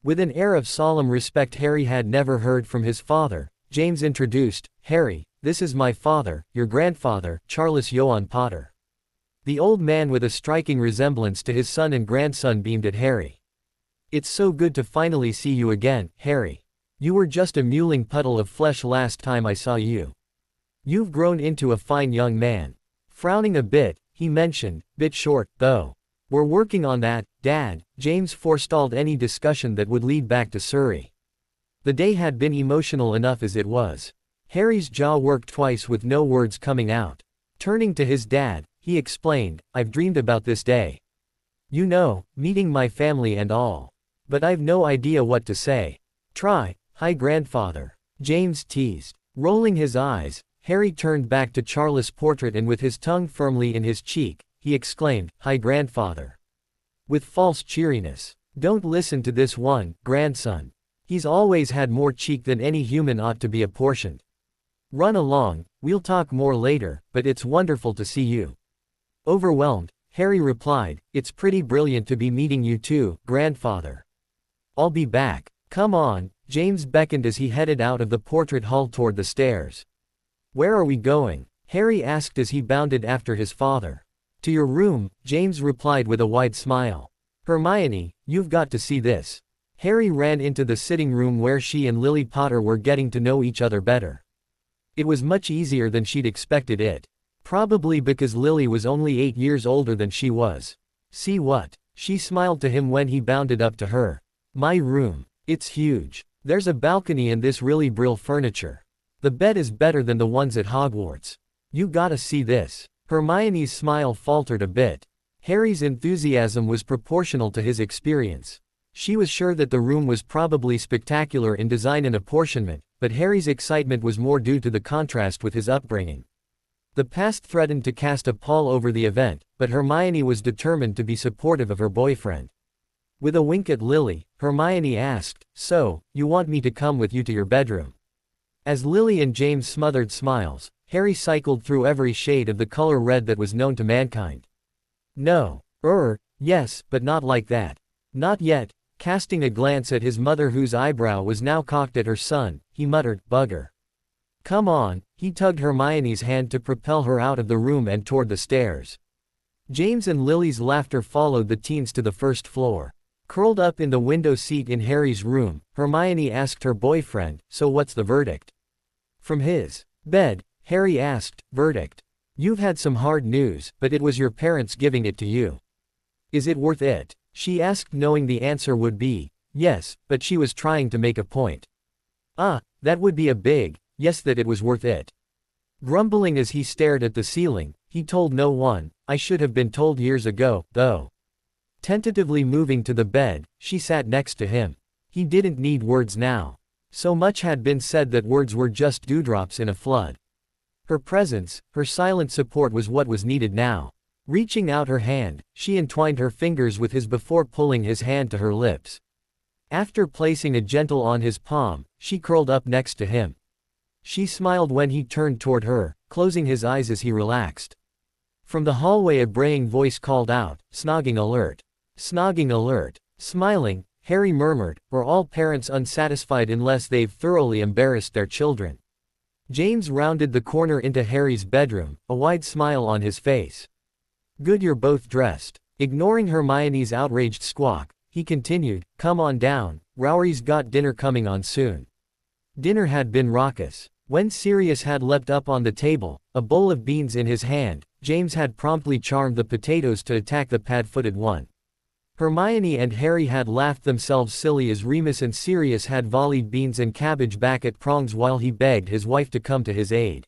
With an air of solemn respect Harry had never heard from his father, James introduced, "Harry, this is my father, your grandfather, Charles Johann Potter." The old man with a striking resemblance to his son and grandson beamed at Harry. "It's so good to finally see you again, Harry. You were just a mewling puddle of flesh last time I saw you. You've grown into a fine young man." Frowning a bit, he mentioned, "Bit short, though. We're working on that, Dad." James forestalled any discussion that would lead back to Surrey. The day had been emotional enough as it was. Harry's jaw worked twice with no words coming out. Turning to his dad, he explained, "I've dreamed about this day. You know, meeting my family and all. But I've no idea what to say." "Try, hi grandfather," James teased. Rolling his eyes, Harry turned back to Charles' portrait and with his tongue firmly in his cheek, he exclaimed, "Hi grandfather." With false cheeriness. "Don't listen to this one, grandson. He's always had more cheek than any human ought to be apportioned. Run along, we'll talk more later, but it's wonderful to see you." Overwhelmed, Harry replied, "It's pretty brilliant to be meeting you too, grandfather. I'll be back." "Come on," James beckoned as he headed out of the portrait hall toward the stairs. "Where are we going?" Harry asked as he bounded after his father. "To your room," James replied with a wide smile. "Hermione, you've got to see this." Harry ran into the sitting room where she and Lily Potter were getting to know each other better. It was much easier than she'd expected it. Probably because Lily was only 8 years older than she was. "See what?" She smiled to him when he bounded up to her. "My room. It's huge. There's a balcony and this really brill furniture. The bed is better than the ones at Hogwarts. You gotta see this." Hermione's smile faltered a bit. Harry's enthusiasm was proportional to his experience. She was sure that the room was probably spectacular in design and apportionment, but Harry's excitement was more due to the contrast with his upbringing. The past threatened to cast a pall over the event, but Hermione was determined to be supportive of her boyfriend. With a wink at Lily, Hermione asked, "So, you want me to come with you to your bedroom?" As Lily and James smothered smiles, Harry cycled through every shade of the color red that was known to mankind. "No. Yes, but not like that. Not yet." Casting a glance at his mother whose eyebrow was now cocked at her son, he muttered, "Bugger. Come on." He tugged Hermione's hand to propel her out of the room and toward the stairs. James and Lily's laughter followed the teens to the first floor. Curled up in the window seat in Harry's room, Hermione asked her boyfriend, "So what's the verdict?" From his bed, Harry asked, "Verdict? You've had some hard news, but it was your parents giving it to you. Is it worth it?" She asked, knowing the answer would be, yes, but she was trying to make a point. That would be a big yes, that it was worth it. Grumbling as he stared at the ceiling, he told no one, "I should have been told years ago, though." Tentatively moving to the bed, she sat next to him. He didn't need words now. So much had been said that words were just dewdrops in a flood. Her presence, her silent support was what was needed now. Reaching out her hand, she entwined her fingers with his before pulling his hand to her lips. After placing a gentle on his palm, she curled up next to him. She smiled when he turned toward her, closing his eyes as he relaxed. From the hallway a braying voice called out, "Snogging alert. Snogging alert." Smiling, Harry murmured, "Are all parents unsatisfied unless they've thoroughly embarrassed their children?" James rounded the corner into Harry's bedroom, a wide smile on his face. "Good, you're both dressed." Ignoring Hermione's outraged squawk, he continued, "Come on down, Rowery's got dinner coming on soon." Dinner had been raucous. When Sirius had leapt up on the table, a bowl of beans in his hand, James had promptly charmed the potatoes to attack the pad-footed one. Hermione and Harry had laughed themselves silly as Remus and Sirius had volleyed beans and cabbage back at prongs while he begged his wife to come to his aid.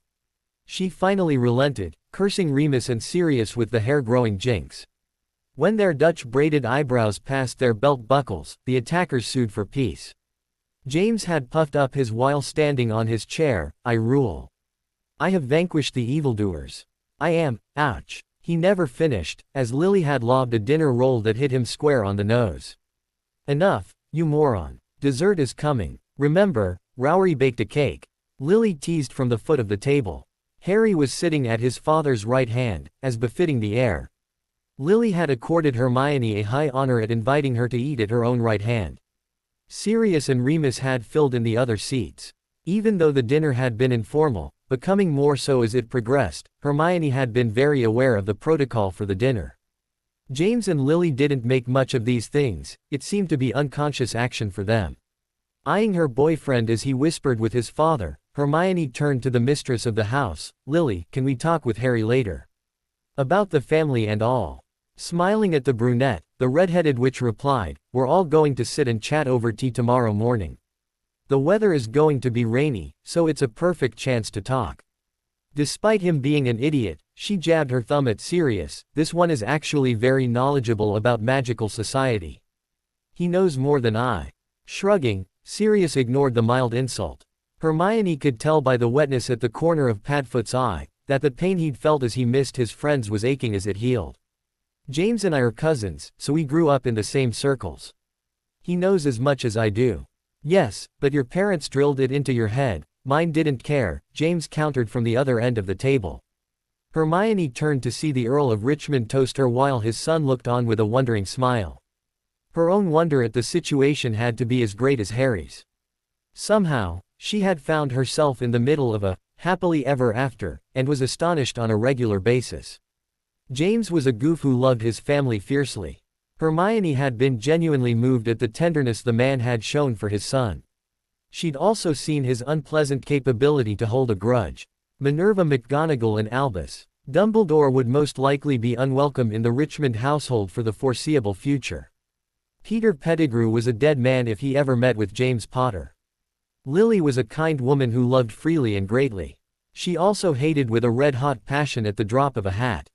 She finally relented, cursing Remus and Sirius with the hair-growing jinx. When their Dutch braided eyebrows passed their belt buckles, the attackers sued for peace. James had puffed up his while standing on his chair, "I rule. I have vanquished the evildoers. I am, ouch." He never finished, as Lily had lobbed a dinner roll that hit him square on the nose. "Enough, you moron. Dessert is coming. Remember, Rowery baked a cake." Lily teased from the foot of the table. Harry was sitting at his father's right hand, as befitting the heir. Lily had accorded Hermione a high honor at inviting her to eat at her own right hand. Sirius and Remus had filled in the other seats. Even though the dinner had been informal, becoming more so as it progressed, Hermione had been very aware of the protocol for the dinner. James and Lily didn't make much of these things, it seemed to be unconscious action for them. Eyeing her boyfriend as he whispered with his father, Hermione turned to the mistress of the house. "Lily, can we talk with Harry later? About the family and all?" Smiling at the brunette, the red-headed witch replied, "We're all going to sit and chat over tea tomorrow morning. The weather is going to be rainy, so it's a perfect chance to talk." Despite him being an idiot, she jabbed her thumb at Sirius. "This one is actually very knowledgeable about magical society. He knows more than I." Shrugging, Sirius ignored the mild insult. Hermione could tell by the wetness at the corner of Padfoot's eye, that the pain he'd felt as he missed his friends was aching as it healed. "James and I are cousins, so we grew up in the same circles. He knows as much as I do." "Yes, but your parents drilled it into your head, mine didn't care," James countered from the other end of the table. Hermione turned to see the Earl of Richmond toast her while his son looked on with a wondering smile. Her own wonder at the situation had to be as great as Harry's. Somehow, she had found herself in the middle of a happily ever after, and was astonished on a regular basis. James was a goof who loved his family fiercely. Hermione had been genuinely moved at the tenderness the man had shown for his son. She'd also seen his unpleasant capability to hold a grudge. Minerva McGonagall and Albus Dumbledore would most likely be unwelcome in the Richmond household for the foreseeable future. Peter Pettigrew was a dead man if he ever met with James Potter. Lily was a kind woman who loved freely and greatly. She also hated with a red-hot passion at the drop of a hat.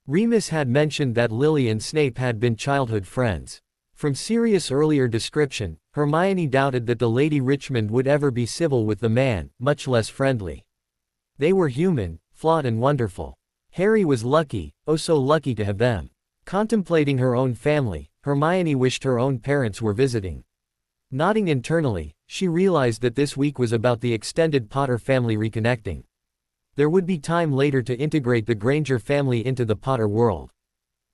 Remus had mentioned that Lily and Snape had been childhood friends. From Sirius' earlier description, Hermione doubted that the Lady Richmond would ever be civil with the man, much less friendly. They were human, flawed and wonderful. Harry was lucky, oh so lucky to have them. Contemplating her own family, Hermione wished her own parents were visiting. Nodding internally, she realized that this week was about the extended Potter family reconnecting. There would be time later to integrate the Granger family into the Potter world.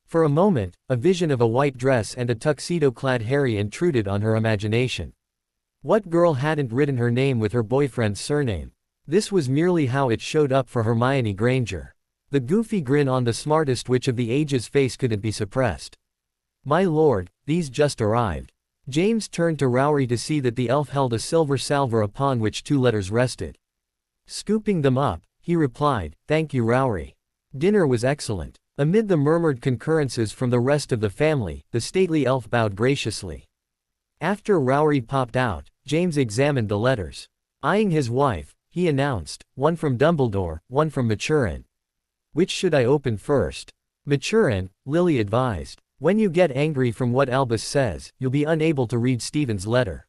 For a moment, a vision of a white dress and a tuxedo-clad Harry intruded on her imagination. What girl hadn't written her name with her boyfriend's surname? This was merely how it showed up for Hermione Granger. The goofy grin on the smartest witch of the age's face couldn't be suppressed. "My lord, these just arrived." James turned to Rowry to see that the elf held a silver salver upon which 2 letters rested. Scooping them up, he replied, "Thank you, Rowry. Dinner was excellent." Amid the murmured concurrences from the rest of the family, the stately elf bowed graciously. After Rowry popped out, James examined the letters. Eyeing his wife, he announced, "One from Dumbledore, one from Maturin. Which should I open first?" "Maturin," Lily advised. "When you get angry from what Albus says, you'll be unable to read Stephen's letter."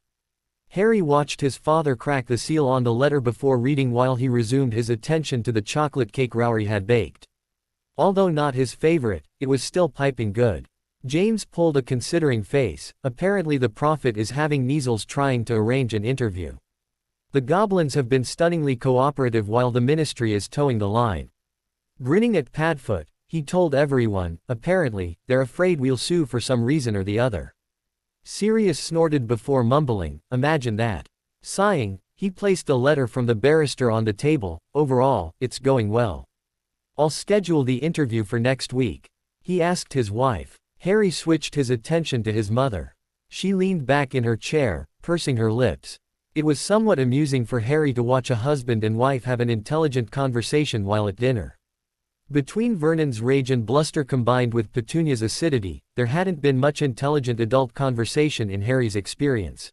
Harry watched his father crack the seal on the letter before reading while he resumed his attention to the chocolate cake Rowry had baked. Although not his favorite, it was still piping good. James pulled a considering face. Apparently the prophet is having measles trying to arrange an interview. The goblins have been stunningly cooperative while the ministry is towing the line. Grinning at Padfoot, he told everyone, apparently, they're afraid we'll sue for some reason or the other. Sirius snorted before mumbling, "Imagine that." Sighing, he placed the letter from the barrister on the table. "Overall, it's going well. I'll schedule the interview for next week." He asked his wife. Harry switched his attention to his mother. She leaned back in her chair, pursing her lips. It was somewhat amusing for Harry to watch a husband and wife have an intelligent conversation while at dinner. Between Vernon's rage and bluster combined with Petunia's acidity, there hadn't been much intelligent adult conversation in Harry's experience.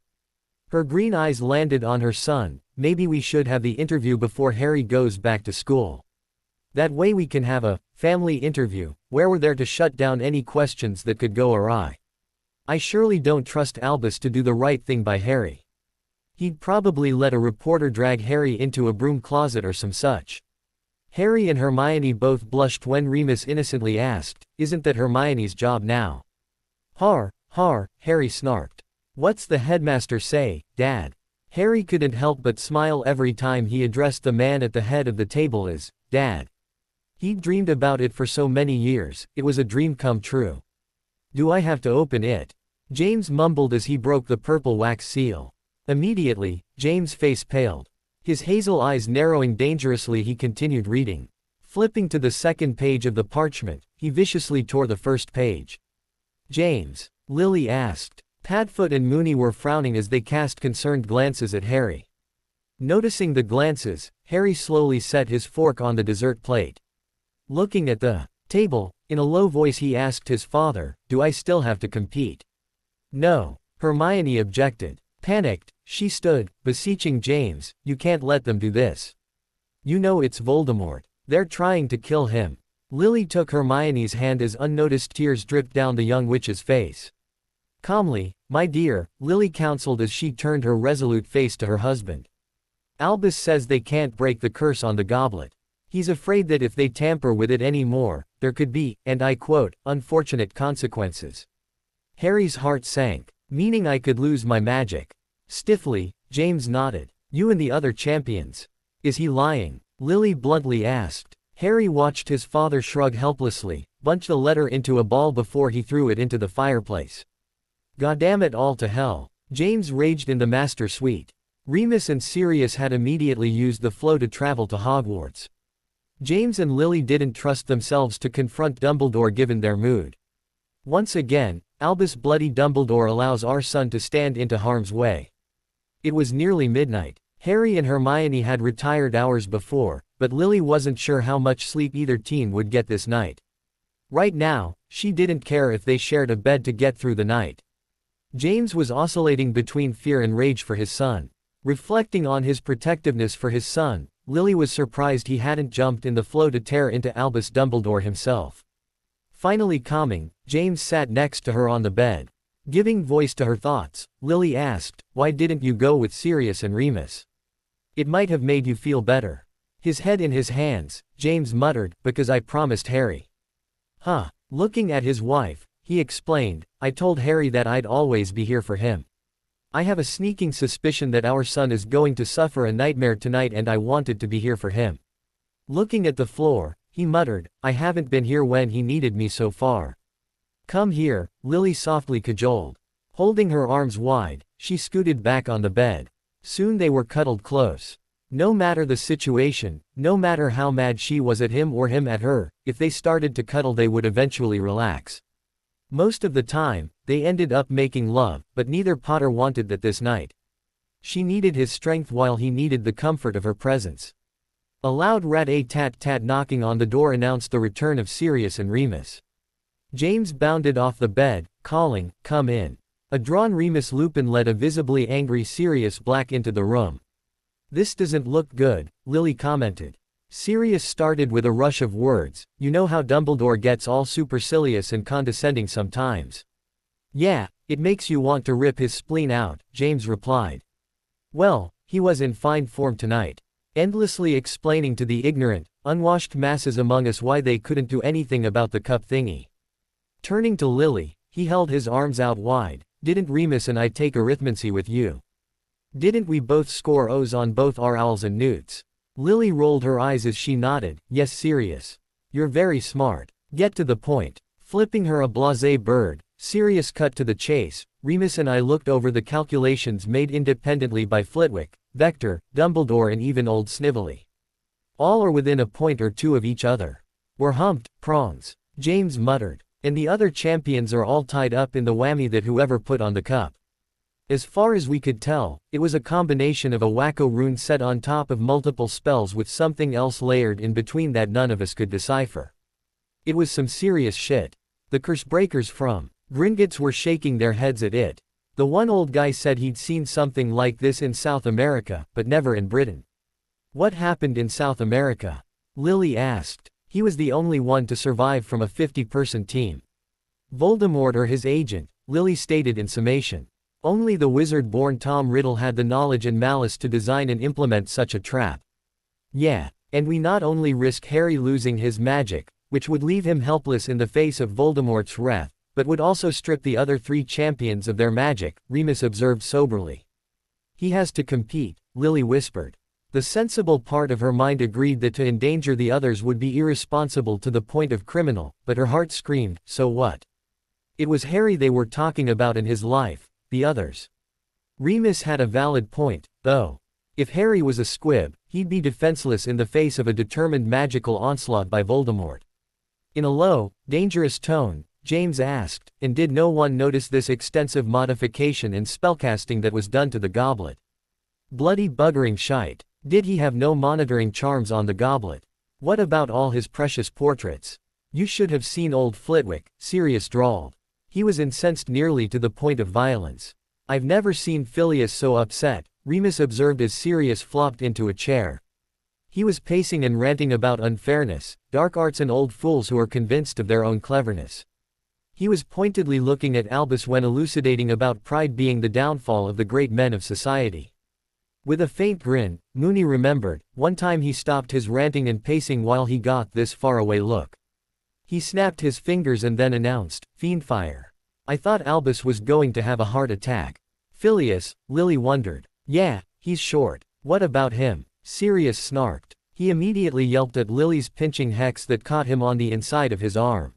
Her green eyes landed on her son. "Maybe we should have the interview before Harry goes back to school. That way we can have a family interview, where we're there to shut down any questions that could go awry. I surely don't trust Albus to do the right thing by Harry. He'd probably let a reporter drag Harry into a broom closet or some such." Harry and Hermione both blushed when Remus innocently asked, "Isn't that Hermione's job now?" "Har, har," Harry snarked. "What's the headmaster say, Dad?" Harry couldn't help but smile every time he addressed the man at the head of the table as Dad. He'd dreamed about it for so many years, it was a dream come true. "Do I have to open it?" James mumbled as he broke the purple wax seal. Immediately, James' face paled. His hazel eyes narrowing dangerously, he continued reading. Flipping to the second page of the parchment, he viciously tore the first page. James? Lily asked. Padfoot and Mooney were frowning as they cast concerned glances at Harry. Noticing the glances, Harry slowly set his fork on the dessert plate. Looking at the table, in a low voice he asked his father, "Do I still have to compete?" "No," Hermione objected. Panicked, she stood, beseeching James, "You can't let them do this. You know it's Voldemort. They're trying to kill him." Lily took Hermione's hand as unnoticed tears dripped down the young witch's face. Calmly, "My dear," Lily counseled as she turned her resolute face to her husband. "Albus says they can't break the curse on the goblet. He's afraid that if they tamper with it any more, there could be, and I quote, unfortunate consequences." Harry's heart sank. "Meaning I could lose my magic?" Stiffly, James nodded. "You and the other champions." "Is he lying?" Lily bluntly asked. Harry watched his father shrug helplessly, bunch the letter into a ball before he threw it into the fireplace. "Goddamn it all to hell," James raged in the master suite. Remus and Sirius had immediately used the flow to travel to Hogwarts. James and Lily didn't trust themselves to confront Dumbledore given their mood. Once again, Albus Bloody Dumbledore allows our son to stand into harm's way. It was nearly midnight. Harry and Hermione had retired hours before, but Lily wasn't sure how much sleep either teen would get this night. Right now, she didn't care if they shared a bed to get through the night. James was oscillating between fear and rage for his son. Reflecting on his protectiveness for his son, Lily was surprised he hadn't jumped in the flow to tear into Albus Dumbledore himself. Finally calming, James sat next to her on the bed. Giving voice to her thoughts, Lily asked, "Why didn't you go with Sirius and Remus? It might have made you feel better." His head in his hands, James muttered, "Because I promised Harry." "Huh." Looking at his wife, he explained, "I told Harry that I'd always be here for him. I have a sneaking suspicion that our son is going to suffer a nightmare tonight and I wanted to be here for him." Looking at the floor, he muttered, "I haven't been here when he needed me so far." "Come here," Lily softly cajoled. Holding her arms wide, she scooted back on the bed. Soon they were cuddled close. No matter the situation, no matter how mad she was at him or him at her, if they started to cuddle they would eventually relax. Most of the time, they ended up making love, but neither Potter wanted that this night. She needed his strength while he needed the comfort of her presence. A loud rat-a-tat-tat knocking on the door announced the return of Sirius and Remus. James bounded off the bed, calling, "Come in." A drawn Remus Lupin led a visibly angry Sirius Black into the room. "This doesn't look good," Lily commented. Sirius started with a rush of words, "You know how Dumbledore gets all supercilious and condescending sometimes." "Yeah, it makes you want to rip his spleen out," James replied. "Well, he was in fine form tonight. Endlessly explaining to the ignorant, unwashed masses among us why they couldn't do anything about the cup thingy." Turning to Lily, he held his arms out wide. "Didn't Remus and I take arithmancy with you? Didn't we both score O's on both our owls and newts?" Lily rolled her eyes as she nodded, "Yes, Sirius. You're very smart. Get to the point." Flipping her a blasé bird, Sirius cut to the chase. "Remus and I looked over the calculations made independently by Flitwick, Vector, Dumbledore and even old Snively. All are within a point or two of each other. We're humped, prawns," James muttered. "And the other champions are all tied up in the whammy that whoever put on the cup. As far as we could tell, it was a combination of a wacko rune set on top of multiple spells with something else layered in between that none of us could decipher. It was some serious shit. The curse breakers from Gringotts were shaking their heads at it. The one old guy said he'd seen something like this in South America, but never in Britain." "What happened in South America?" Lily asked. "He was the only one to survive from a 50-person team. Voldemort or his agent," Lily stated in summation. "Only the wizard-born Tom Riddle had the knowledge and malice to design and implement such a trap. Yeah, and we not only risk Harry losing his magic, which would leave him helpless in the face of Voldemort's wrath, but would also strip the other three champions of their magic," Remus observed soberly. "He has to compete," Lily whispered. The sensible part of her mind agreed that to endanger the others would be irresponsible to the point of criminal, but her heart screamed, so what? It was Harry they were talking about in his life, the others. Remus had a valid point, though. If Harry was a squib, he'd be defenseless in the face of a determined magical onslaught by Voldemort. In a low, dangerous tone, James asked, and did no one notice this extensive modification and spellcasting that was done to the goblet? Bloody buggering shite. Did he have no monitoring charms on the goblet? What about all his precious portraits? You should have seen old Flitwick, Sirius drawled. He was incensed nearly to the point of violence. I've never seen Phileas so upset, Remus observed as Sirius flopped into a chair. He was pacing and ranting about unfairness, dark arts and old fools who are convinced of their own cleverness. He was pointedly looking at Albus when elucidating about pride being the downfall of the great men of society. With a faint grin, Moony remembered, one time he stopped his ranting and pacing while he got this faraway look. He snapped his fingers and then announced, "Fiendfire. I thought Albus was going to have a heart attack." Phileas, Lily wondered. "Yeah, he's short. What about him?" Sirius snarked. He immediately yelped at Lily's pinching hex that caught him on the inside of his arm.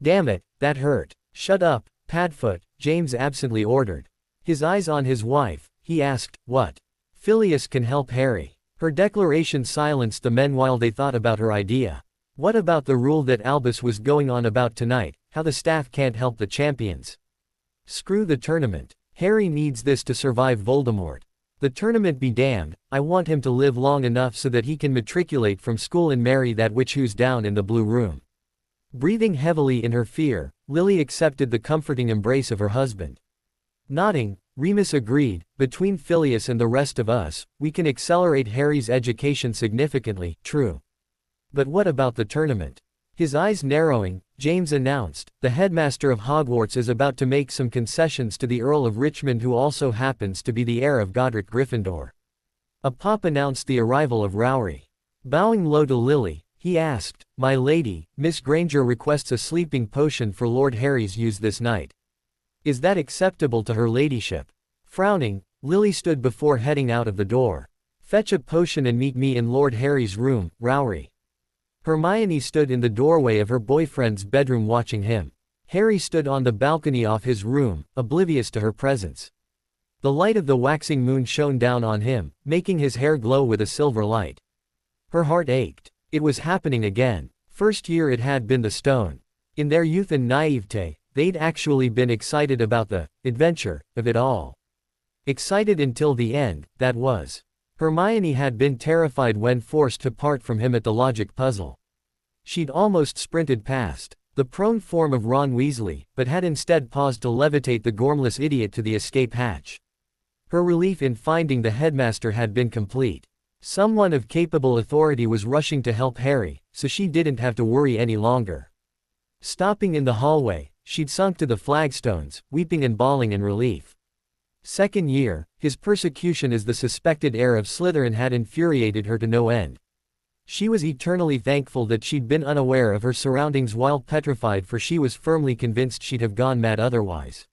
"Damn it, that hurt." "Shut up, Padfoot," James absently ordered. His eyes on his wife, he asked, "What? Phileas can help Harry." Her declaration silenced the men while they thought about her idea. What about the rule that Albus was going on about tonight, how the staff can't help the champions? Screw the tournament. Harry needs this to survive Voldemort. The tournament be damned, I want him to live long enough so that he can matriculate from school and marry that witch who's down in the blue room. Breathing heavily in her fear, Lily accepted the comforting embrace of her husband. Nodding, Remus agreed, between Phileas and the rest of us, we can accelerate Harry's education significantly, true. But what about the tournament? His eyes narrowing, James announced, the headmaster of Hogwarts is about to make some concessions to the Earl of Richmond, who also happens to be the heir of Godric Gryffindor. A pop announced the arrival of Rowry. Bowing low to Lily, he asked, "My lady, Miss Granger requests a sleeping potion for Lord Harry's use this night. Is that acceptable to her ladyship?" Frowning, Lily stood before heading out of the door. "Fetch a potion and meet me in Lord Harry's room, Rowry." Hermione stood in the doorway of her boyfriend's bedroom watching him. Harry stood on the balcony off his room, oblivious to her presence. The light of the waxing moon shone down on him, making his hair glow with a silver light. Her heart ached. It was happening again. First year it had been the stone. In their youth and naivete, they'd actually been excited about the adventure of it all. Excited until the end, that was. Hermione had been terrified when forced to part from him at the logic puzzle. She'd almost sprinted past the prone form of Ron Weasley, but had instead paused to levitate the gormless idiot to the escape hatch. Her relief in finding the headmaster had been complete. Someone of capable authority was rushing to help Harry, so she didn't have to worry any longer. Stopping in the hallway, she'd sunk to the flagstones, weeping and bawling in relief. Second year, his persecution as the suspected heir of Slytherin had infuriated her to no end. She was eternally thankful that she'd been unaware of her surroundings while petrified, for she was firmly convinced she'd have gone mad otherwise.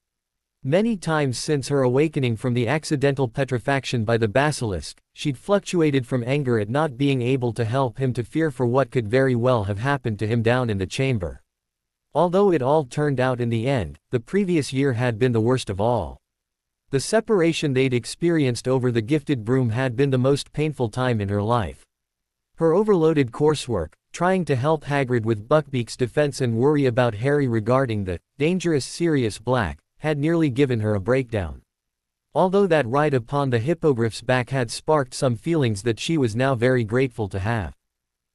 Many times since her awakening from the accidental petrifaction by the basilisk, she'd fluctuated from anger at not being able to help him to fear for what could very well have happened to him down in the chamber. Although it all turned out in the end, the previous year had been the worst of all. The separation they'd experienced over the gifted broom had been the most painful time in her life. Her overloaded coursework, trying to help Hagrid with Buckbeak's defense and worry about Harry regarding the dangerous Sirius Black, had nearly given her a breakdown. Although that ride upon the hippogriff's back had sparked some feelings that she was now very grateful to have.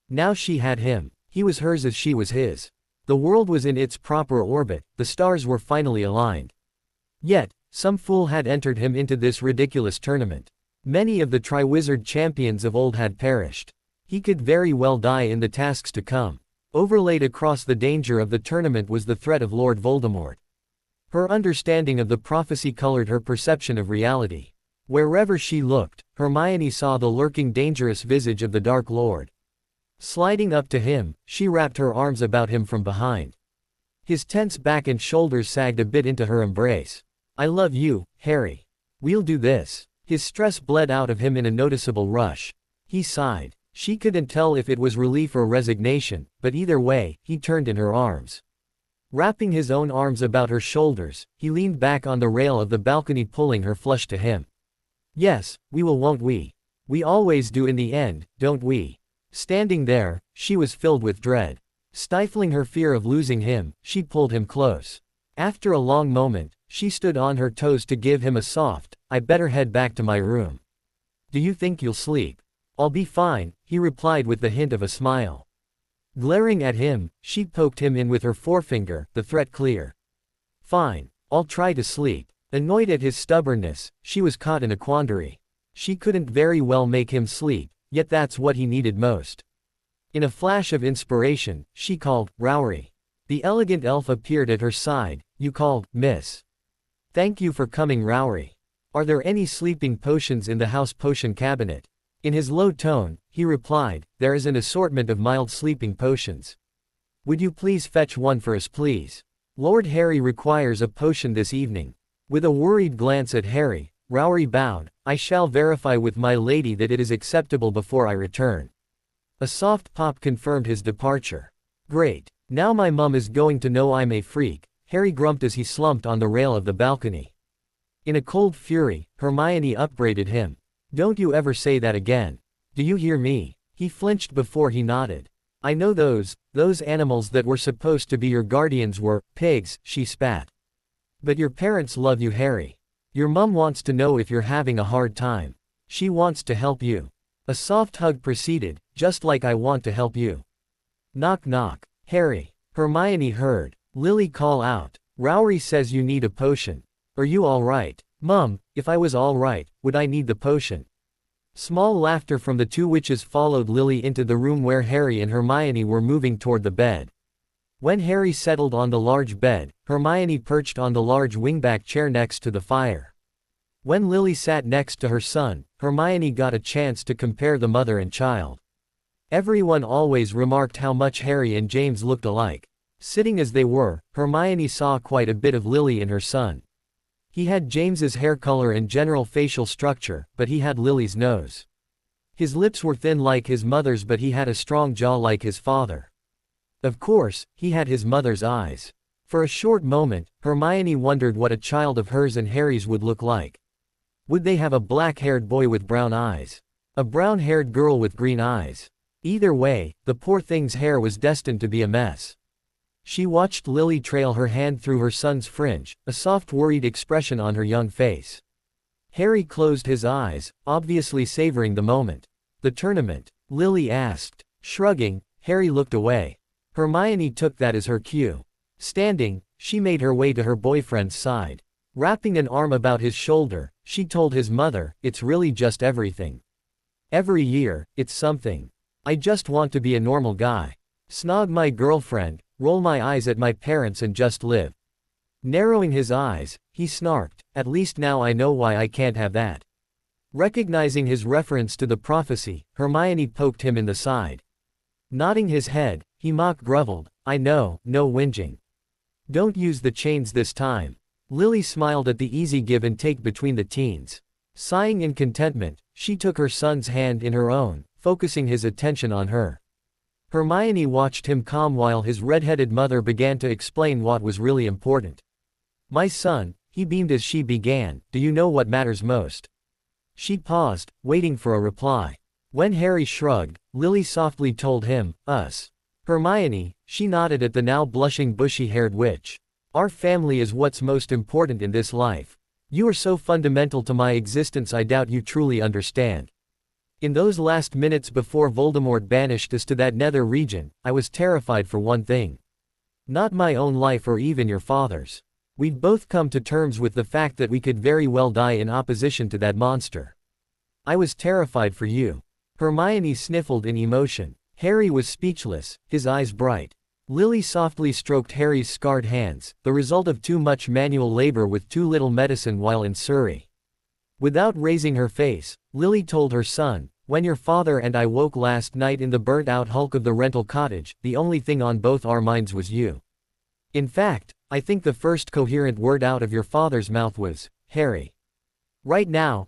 Now she had him. He was hers as she was his. The world was in its proper orbit, the stars were finally aligned. Yet, some fool had entered him into this ridiculous tournament. Many of the Triwizard champions of old had perished. He could very well die in the tasks to come. Overlaid across the danger of the tournament was the threat of Lord Voldemort. Her understanding of the prophecy colored her perception of reality. Wherever she looked, Hermione saw the lurking dangerous visage of the Dark Lord. Sliding up to him, she wrapped her arms about him from behind. His tense back and shoulders sagged a bit into her embrace. "I love you, Harry. We'll do this." His stress bled out of him in a noticeable rush. He sighed. She couldn't tell if it was relief or resignation, but either way, he turned in her arms. Wrapping his own arms about her shoulders, he leaned back on the rail of the balcony, pulling her flush to him. "Yes, we will, won't we?" We always do in the end, don't we? Standing there, she was filled with dread. Stifling her fear of losing him, she pulled him close. After a long moment, she stood on her toes to give him a soft, "I better head back to my room." "Do you think you'll sleep?" "I'll be fine," he replied with the hint of a smile. Glaring at him, she poked him in with her forefinger, the threat clear. "Fine. I'll try to sleep." Annoyed at his stubbornness, she was caught in a quandary. She couldn't very well make him sleep, yet that's what he needed most. In a flash of inspiration, she called, "Rowery." The elegant elf appeared at her side. "You called, miss. Thank you for coming, Rowery. Are there any sleeping potions in the house potion cabinet?" In his low tone, he replied, "There is an assortment of mild sleeping potions. Would you please fetch one for us, please? Lord Harry requires a potion this evening." With a worried glance at Harry, Rowery bowed. "I shall verify with my lady that it is acceptable before I return." A soft pop confirmed his departure. "Great. Now my mum is going to know I'm a freak," Harry grumped as he slumped on the rail of the balcony. In a cold fury, Hermione upbraided him. "Don't you ever say that again. Do you hear me?" He flinched before he nodded. "I know those animals that were supposed to be your guardians were pigs," she spat. "But your parents love you, Harry. Your mum wants to know if you're having a hard time. She wants to help you." A soft hug proceeded, "Just like I want to help you." Knock knock. "Harry." Hermione heard Lily call out. "Rowery says you need a potion. Are you all right?" "Mum, if I was all right, would I need the potion?" Small laughter from the two witches followed Lily into the room where Harry and Hermione were moving toward the bed. When Harry settled on the large bed, Hermione perched on the large wingback chair next to the fire. When Lily sat next to her son, Hermione got a chance to compare the mother and child. Everyone always remarked how much Harry and James looked alike. Sitting as they were, Hermione saw quite a bit of Lily in her son. He had James's hair color and general facial structure, but he had Lily's nose. His lips were thin like his mother's, but he had a strong jaw like his father. Of course, he had his mother's eyes. For a short moment, Hermione wondered what a child of hers and Harry's would look like. Would they have a black-haired boy with brown eyes? A brown-haired girl with green eyes? Either way, the poor thing's hair was destined to be a mess. She watched Lily trail her hand through her son's fringe, a soft worried expression on her young face. Harry closed his eyes, obviously savoring the moment. "The tournament?" Lily asked. Shrugging, Harry looked away. Hermione took that as her cue. Standing, she made her way to her boyfriend's side. Wrapping an arm about his shoulder, she told his mother, "It's really just everything. Every year, it's something. I just want to be a normal guy. Snog my girlfriend, roll my eyes at my parents and just live." Narrowing his eyes, he snarked, "At least now I know why I can't have that." Recognizing his reference to the prophecy, Hermione poked him in the side. Nodding his head, he mock-groveled, "I know, no whinging. Don't use the chains this time." Lily smiled at the easy give and take between the teens. Sighing in contentment, she took her son's hand in her own, focusing his attention on her. Hermione watched him calm while his red-headed mother began to explain what was really important. "My son," he beamed as she began, "do you know what matters most?" She paused, waiting for a reply. When Harry shrugged, Lily softly told him, "Us." "Hermione," she nodded at the now blushing bushy-haired witch. "Our family is what's most important in this life. You are so fundamental to my existence I doubt you truly understand. In those last minutes before Voldemort banished us to that nether region, I was terrified for one thing. Not my own life or even your father's. We've both come to terms with the fact that we could very well die in opposition to that monster. I was terrified for you." Hermione sniffled in emotion. Harry was speechless, his eyes bright. Lily softly stroked Harry's scarred hands, the result of too much manual labor with too little medicine while in Surrey. Without raising her face, Lily told her son, "When your father and I woke last night in the burnt-out hulk of the rental cottage, the only thing on both our minds was you. In fact, I think the first coherent word out of your father's mouth was, Harry. Right now,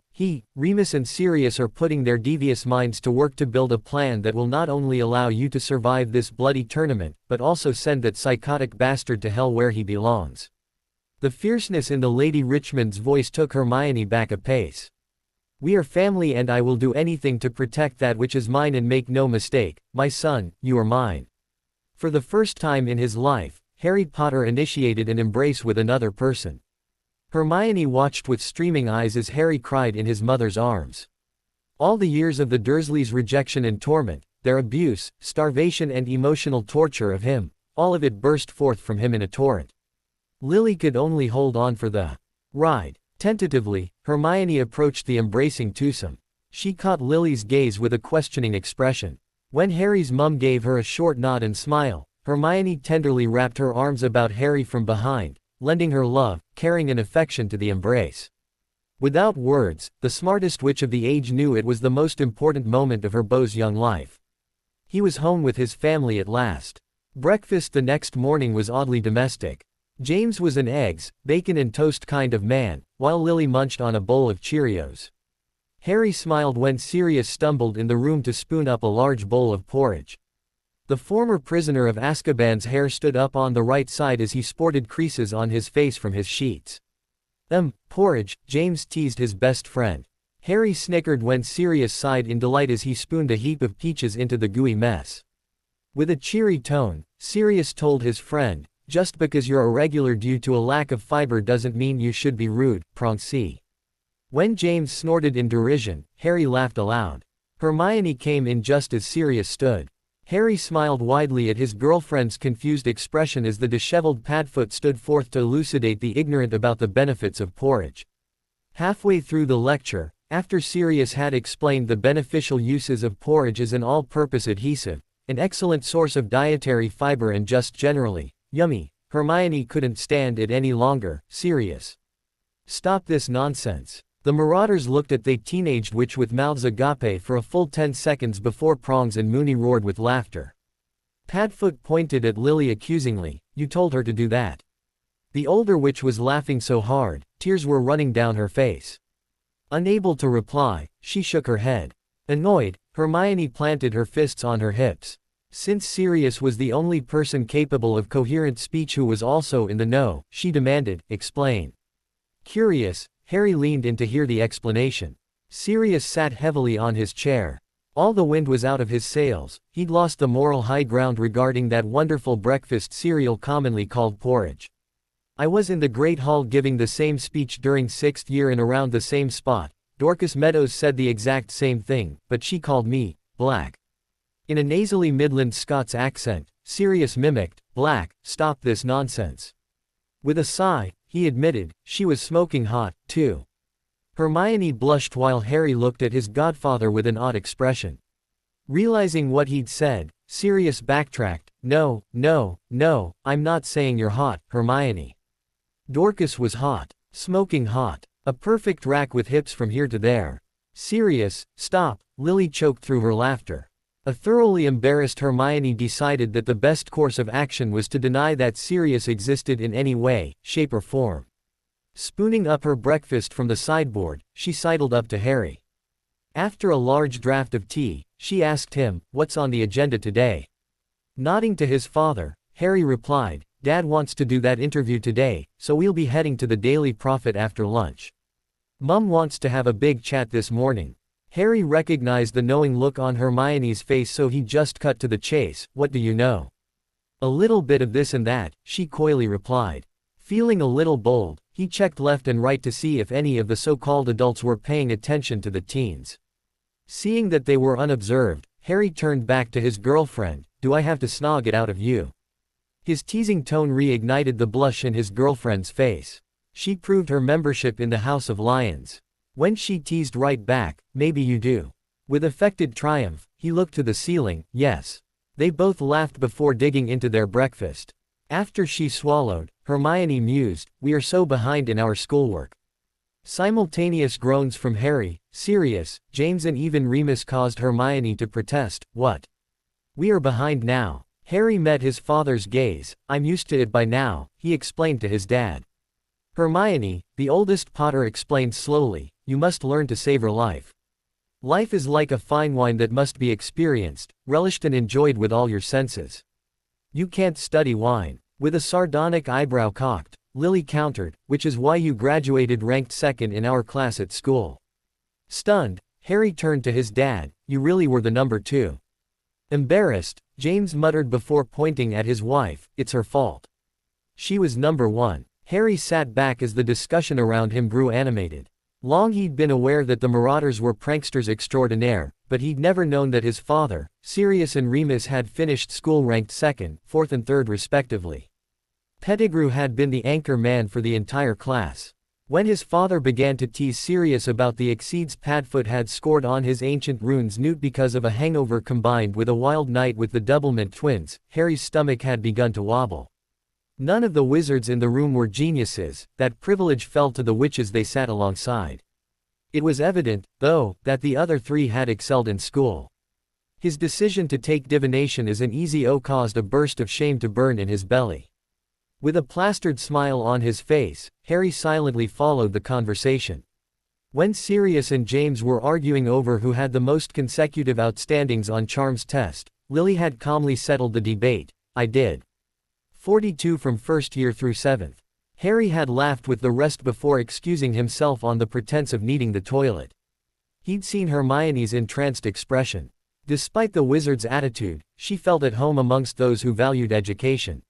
Remus and Sirius are putting their devious minds to work to build a plan that will not only allow you to survive this bloody tournament, but also send that psychotic bastard to hell where he belongs." The fierceness in the Lady Richmond's voice took Hermione back a pace. We are family and I will do anything to protect that which is mine and make no mistake, my son, you are mine. For the first time in his life, Harry Potter initiated an embrace with another person. Hermione watched with streaming eyes as Harry cried in his mother's arms. All the years of the Dursleys' rejection and torment, their abuse, starvation and emotional torture of him, all of it burst forth from him in a torrent. Lily could only hold on for the ride. Tentatively, Hermione approached the embracing twosome. She caught Lily's gaze with a questioning expression. When Harry's mum gave her a short nod and smile, Hermione tenderly wrapped her arms about Harry from behind, lending her love, caring and affection to the embrace. Without words, the smartest witch of the age knew it was the most important moment of her beau's young life. He was home with his family at last. Breakfast the next morning was oddly domestic. James was an eggs, bacon and toast kind of man, while Lily munched on a bowl of Cheerios. Harry smiled when Sirius stumbled in the room to spoon up a large bowl of porridge. The former prisoner of Azkaban's hair stood up on the right side as he sported creases on his face from his sheets. Porridge, James teased his best friend. Harry snickered when Sirius sighed in delight as he spooned a heap of peaches into the gooey mess. With a cheery tone, Sirius told his friend, just because you're irregular due to a lack of fiber doesn't mean you should be rude, Proncy. When James snorted in derision, Harry laughed aloud. Hermione came in just as Sirius stood. Harry smiled widely at his girlfriend's confused expression as the disheveled Padfoot stood forth to elucidate the ignorant about the benefits of porridge. Halfway through the lecture, after Sirius had explained the beneficial uses of porridge as an all-purpose adhesive, an excellent source of dietary fiber and just generally yummy, Hermione couldn't stand it any longer. Sirius, stop this nonsense. The Marauders looked at the teenaged witch with mouths agape for a full 10 seconds before Prongs and Moony roared with laughter. Padfoot pointed at Lily accusingly, you told her to do that. The older witch was laughing so hard, tears were running down her face. Unable to reply, she shook her head. Annoyed, Hermione planted her fists on her hips. Since Sirius was the only person capable of coherent speech who was also in the know, she demanded, explain. Curious, Harry leaned in to hear the explanation. Sirius sat heavily on his chair. All the wind was out of his sails, he'd lost the moral high ground regarding that wonderful breakfast cereal commonly called porridge. I was in the Great Hall giving the same speech during 6th year and around the same spot. Dorcas Meadows said the exact same thing, but she called me black. In a nasally Midland Scots accent, Sirius mimicked, black, stop this nonsense. With a sigh, he admitted, she was smoking hot, too. Hermione blushed while Harry looked at his godfather with an odd expression. Realizing what he'd said, Sirius backtracked, no, I'm not saying you're hot, Hermione. Dorcas was hot. Smoking hot. A perfect rack with hips from here to there. Sirius, stop, Lily choked through her laughter. A thoroughly embarrassed Hermione decided that the best course of action was to deny that Sirius existed in any way, shape or form. Spooning up her breakfast from the sideboard, she sidled up to Harry. After a large draught of tea, she asked him, what's on the agenda today? Nodding to his father, Harry replied, Dad wants to do that interview today, so we'll be heading to the Daily Prophet after lunch. Mum wants to have a big chat this morning. Harry recognized the knowing look on Hermione's face, so he just cut to the chase. What do you know? A little bit of this and that, she coyly replied. Feeling a little bold, he checked left and right to see if any of the so-called adults were paying attention to the teens. Seeing that they were unobserved, Harry turned back to his girlfriend. Do I have to snog it out of you? His teasing tone reignited the blush in his girlfriend's face. She proved her membership in the House of Lions. When she teased right back, maybe you do. With affected triumph, he looked to the ceiling. Yes. They both laughed before digging into their breakfast. After she swallowed, Hermione mused, we are so behind in our schoolwork. Simultaneous groans from Harry, Sirius, James and even Remus caused Hermione to protest. What? We are behind now. Harry met his father's gaze. I'm used to it by now, he explained to his dad. Hermione, the oldest Potter explained slowly, you must learn to savor life. Life is like a fine wine that must be experienced, relished and enjoyed with all your senses. You can't study wine. With a sardonic eyebrow cocked, Lily countered, which is why you graduated ranked second in our class at school. Stunned, Harry turned to his dad. You really were the number 2. Embarrassed, James muttered before pointing at his wife. It's her fault. She was number 1. Harry sat back as the discussion around him grew animated. Long he'd been aware that the Marauders were pranksters extraordinaire, but he'd never known that his father, Sirius, and Remus had finished school ranked 2nd, 4th and 3rd respectively. Pettigrew had been the anchor man for the entire class. When his father began to tease Sirius about the exceeds Padfoot had scored on his ancient runes Newt because of a hangover combined with a wild night with the Doublemint twins, Harry's stomach had begun to wobble. None of the wizards in the room were geniuses, that privilege fell to the witches they sat alongside. It was evident, though, that the other 3 had excelled in school. His decision to take divination as an easy O caused a burst of shame to burn in his belly. With a plastered smile on his face, Harry silently followed the conversation. When Sirius and James were arguing over who had the most consecutive outstandings on Charms test, Lily had calmly settled the debate. I did. 42 from 1st year through 7th. Harry had laughed with the rest before excusing himself on the pretense of needing the toilet. He'd seen Hermione's entranced expression. Despite the wizard's attitude, she felt at home amongst those who valued education.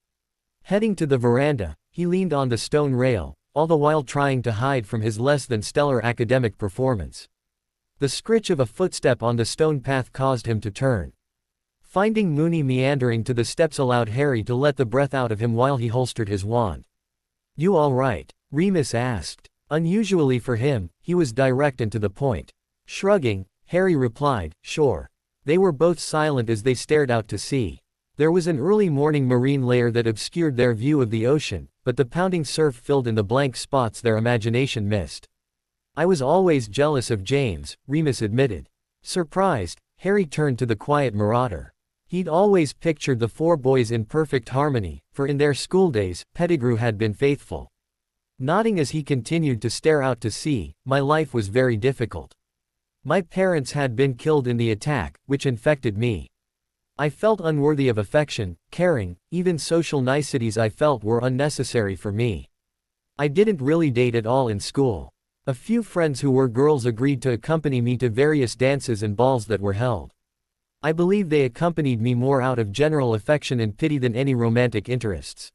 Heading to the veranda, he leaned on the stone rail, all the while trying to hide from his less than stellar academic performance. The scritch of a footstep on the stone path caused him to turn. Finding Moony meandering to the steps allowed Harry to let the breath out of him while he holstered his wand. You all right? Remus asked. Unusually for him, he was direct and to the point. Shrugging, Harry replied, sure. They were both silent as they stared out to sea. There was an early morning marine layer that obscured their view of the ocean, but the pounding surf filled in the blank spots their imagination missed. I was always jealous of James, Remus admitted. Surprised, Harry turned to the quiet marauder. He'd always pictured the 4 boys in perfect harmony, for in their schooldays, Pettigrew had been faithful. Nodding as he continued to stare out to sea, my life was very difficult. My parents had been killed in the attack, which infected me. I felt unworthy of affection, caring, even social niceties I felt were unnecessary for me. I didn't really date at all in school. A few friends who were girls agreed to accompany me to various dances and balls that were held. I believe they accompanied me more out of general affection and pity than any romantic interests.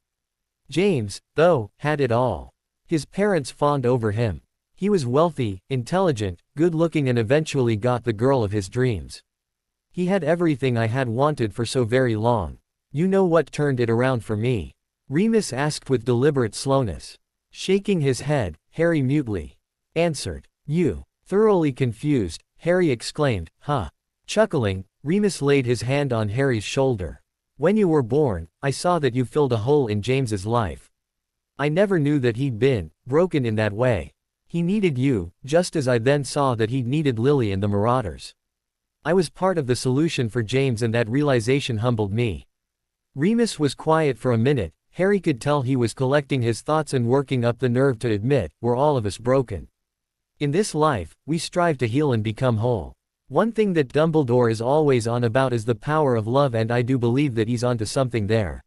James, though, had it all. His parents fawned over him. He was wealthy, intelligent, good-looking and eventually got the girl of his dreams. He had everything I had wanted for so very long. You know what turned it around for me? Remus asked with deliberate slowness. Shaking his head, Harry mutely answered. You. Thoroughly confused, Harry exclaimed, huh. Chuckling, Remus laid his hand on Harry's shoulder. When you were born, I saw that you filled a hole in James's life. I never knew that he'd been broken in that way. He needed you, just as I then saw that he'd needed Lily and the Marauders. I was part of the solution for James and that realization humbled me. Remus was quiet for a minute. Harry could tell he was collecting his thoughts and working up the nerve to admit, we're all of us broken. In this life, we strive to heal and become whole. One thing that Dumbledore is always on about is the power of love, and I do believe that he's onto something there.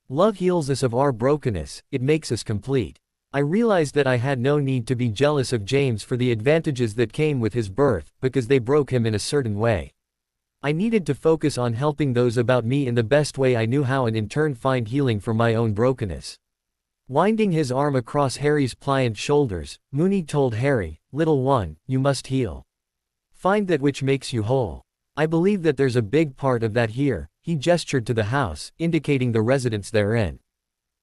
Love heals us of our brokenness, it makes us complete. I realized that I had no need to be jealous of James for the advantages that came with his birth, because they broke him in a certain way. I needed to focus on helping those about me in the best way I knew how and in turn find healing for my own brokenness. Winding his arm across Harry's pliant shoulders, Moony told Harry, little one, you must heal. Find that which makes you whole. I believe that there's a big part of that here. He gestured to the house, indicating the residents therein.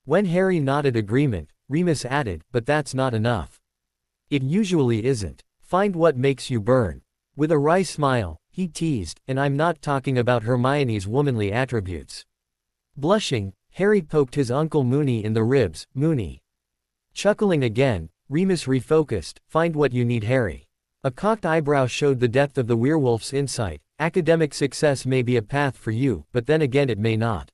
When Harry nodded agreement, Remus added, but that's not enough. It usually isn't. Find what makes you burn. With a wry smile, he teased, and I'm not talking about Hermione's womanly attributes. Blushing, Harry poked his Uncle Moony in the ribs. Moony. Chuckling again, Remus refocused, find what you need, Harry. A cocked eyebrow showed the depth of the werewolf's insight. Academic success may be a path for you, but then again it may not.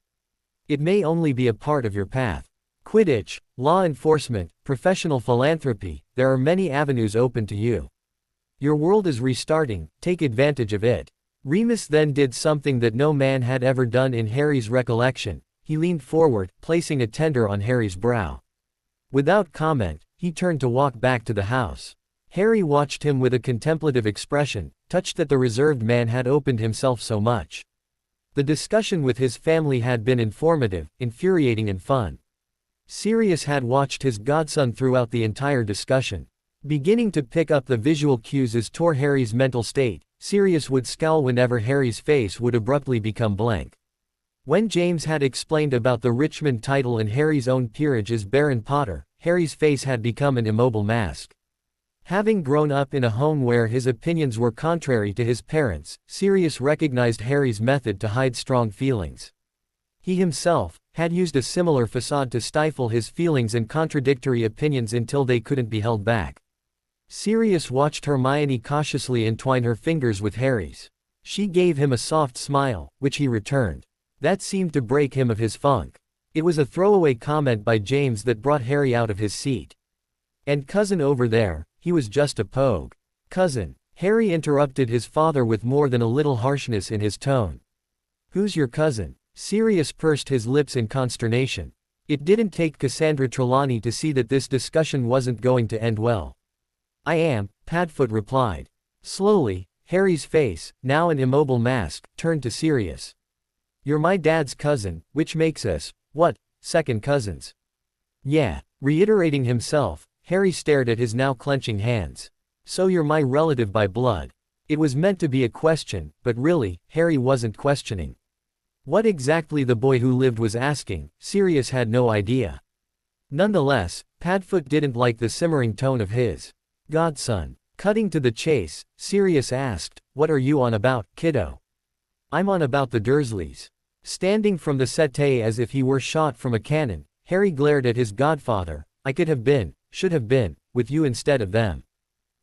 It may only be a part of your path. Quidditch, law enforcement, professional philanthropy, there are many avenues open to you. Your world is restarting, take advantage of it. Remus then did something that no man had ever done in Harry's recollection. He leaned forward, placing a tender on Harry's brow. Without comment, he turned to walk back to the house. Harry watched him with a contemplative expression, touched that the reserved man had opened himself so much. The discussion with his family had been informative, infuriating and fun. Sirius had watched his godson throughout the entire discussion. Beginning to pick up the visual cues as tore Harry's mental state, Sirius would scowl whenever Harry's face would abruptly become blank. When James had explained about the Richmond title and Harry's own peerage as Baron Potter, Harry's face had become an immobile mask. Having grown up in a home where his opinions were contrary to his parents', Sirius recognized Harry's method to hide strong feelings. He himself had used a similar facade to stifle his feelings and contradictory opinions until they couldn't be held back. Sirius watched Hermione cautiously entwine her fingers with Harry's. She gave him a soft smile, which he returned. That seemed to break him of his funk. It was a throwaway comment by James that brought Harry out of his seat. And cousin over there, he was just a pogue. Cousin. Harry interrupted his father with more than a little harshness in his tone. Who's your cousin? Sirius pursed his lips in consternation. It didn't take Cassandra Trelawney to see that this discussion wasn't going to end well. I am, Padfoot replied. Slowly, Harry's face, now an immobile mask, turned to Sirius. You're my dad's cousin, which makes us, what, second cousins? Yeah. Reiterating himself, Harry stared at his now clenching hands. So you're my relative by blood. It was meant to be a question, but really, Harry wasn't questioning. What exactly the boy who lived was asking, Sirius had no idea. Nonetheless, Padfoot didn't like the simmering tone of his godson. Cutting to the chase, Sirius asked, what are you on about, kiddo? I'm on about the Dursleys. Standing from the settee as if he were shot from a cannon, Harry glared at his godfather. I could have been, should have been, with you instead of them.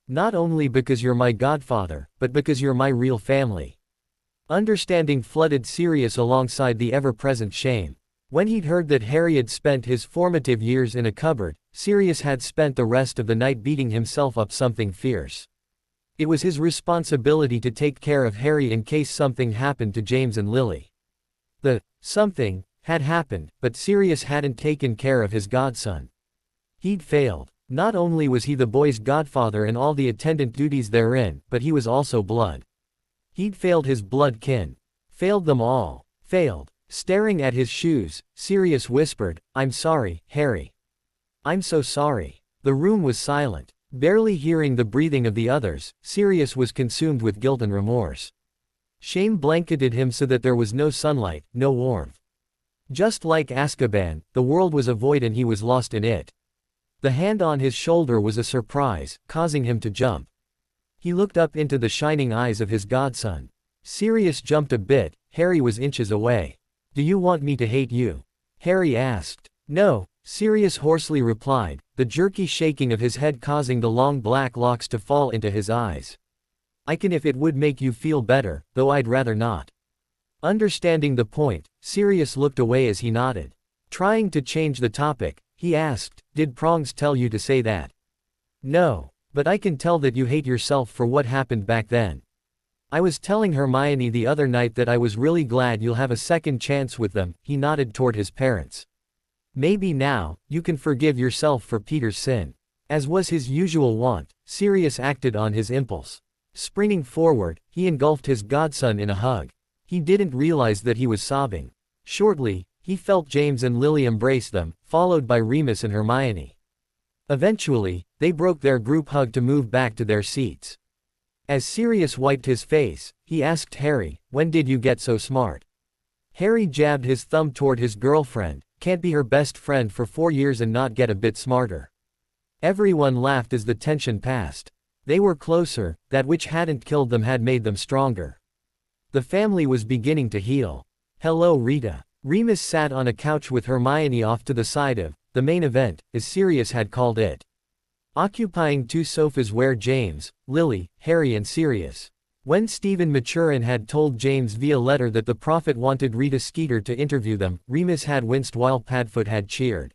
Not only because you're my godfather, but because you're my real family. Understanding flooded Sirius alongside the ever-present shame. When he'd heard that Harry had spent his formative years in a cupboard, Sirius had spent the rest of the night beating himself up something fierce. It was his responsibility to take care of Harry in case something happened to James and Lily. The something had happened, but Sirius hadn't taken care of his godson. He'd failed. Not only was he the boy's godfather and all the attendant duties therein, but he was also blood. He'd failed his blood kin. Failed them all. Failed. Staring at his shoes, Sirius whispered, I'm sorry, Harry. I'm so sorry. The room was silent. Barely hearing the breathing of the others, Sirius was consumed with guilt and remorse. Shame blanketed him so that there was no sunlight, no warmth. Just like Azkaban, the world was a void and he was lost in it. The hand on his shoulder was a surprise, causing him to jump. He looked up into the shining eyes of his godson. Sirius jumped a bit. Harry was inches away. Do you want me to hate you? Harry asked. No, Sirius hoarsely replied, the jerky shaking of his head causing the long black locks to fall into his eyes. I can if it would make you feel better, though I'd rather not. Understanding the point, Sirius looked away as he nodded. Trying to change the topic, he asked, did Prongs tell you to say that? No, but I can tell that you hate yourself for what happened back then. I was telling Hermione the other night that I was really glad you'll have a second chance with them. He nodded toward his parents. Maybe now, you can forgive yourself for Peter's sin. As was his usual wont, Sirius acted on his impulse. Springing forward, he engulfed his godson in a hug. He didn't realize that he was sobbing. Shortly, he felt James and Lily embrace them, followed by Remus and Hermione. Eventually, they broke their group hug to move back to their seats. As Sirius wiped his face, he asked Harry, when did you get so smart? Harry jabbed his thumb toward his girlfriend. Can't be her best friend for 4 years and not get a bit smarter. Everyone laughed as the tension passed. They were closer. That which hadn't killed them had made them stronger. The family was beginning to heal. Hello Rita. Remus sat on a couch with Hermione off to the side of the main event, as Sirius had called it. Occupying 2 sofas were James, Lily, Harry and Sirius. When Stephen Maturin had told James via letter that the prophet wanted Rita Skeeter to interview them, Remus had winced while Padfoot had cheered.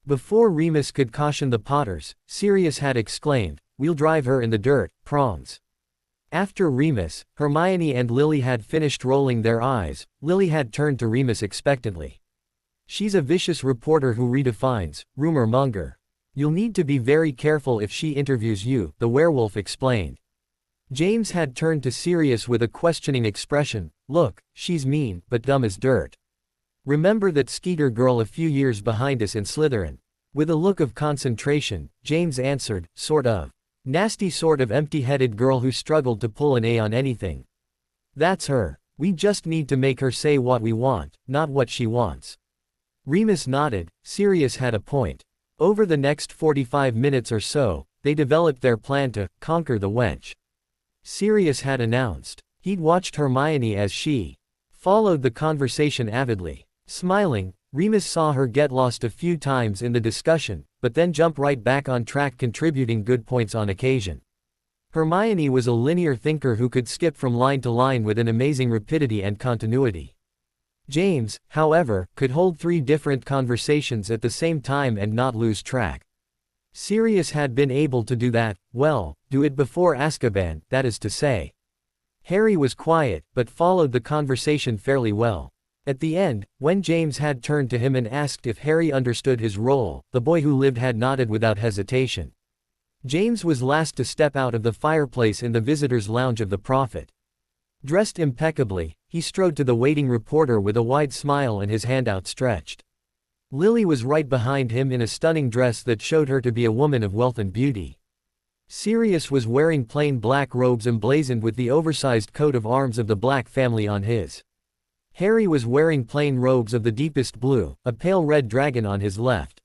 Before Remus could caution the Potters, Sirius had exclaimed, we'll drive her in the dirt, Prongs. After Remus, Hermione and Lily had finished rolling their eyes, Lily had turned to Remus expectantly. She's a vicious reporter who redefines, rumor monger. You'll need to be very careful if she interviews you, the werewolf explained. James had turned to Sirius with a questioning expression. Look, she's mean, but dumb as dirt. Remember that Skeeter girl a few years behind us in Slytherin? With a look of concentration, James answered, sort of. Nasty sort of empty-headed girl who struggled to pull an A on anything. That's her. We just need to make her say what we want, not what she wants. Remus nodded. Sirius had a point. Over the next 45 minutes or so, they developed their plan to conquer the wench. Sirius had announced. He'd watched Hermione as she followed the conversation avidly. Smiling, Remus saw her get lost a few times in the discussion, but then jump right back on track, contributing good points on occasion. Hermione was a linear thinker who could skip from line to line with an amazing rapidity and continuity. James, however, could hold 3 different conversations at the same time and not lose track. Sirius had been able to do that, well, do it before Azkaban, that is to say. Harry was quiet, but followed the conversation fairly well. At the end, when James had turned to him and asked if Harry understood his role, the boy who lived had nodded without hesitation. James was last to step out of the fireplace in the visitors' lounge of the Prophet. Dressed impeccably, he strode to the waiting reporter with a wide smile and his hand outstretched. Lily was right behind him in a stunning dress that showed her to be a woman of wealth and beauty. Sirius was wearing plain black robes emblazoned with the oversized coat of arms of the Black family on his. Harry was wearing plain robes of the deepest blue, a pale red dragon on his left.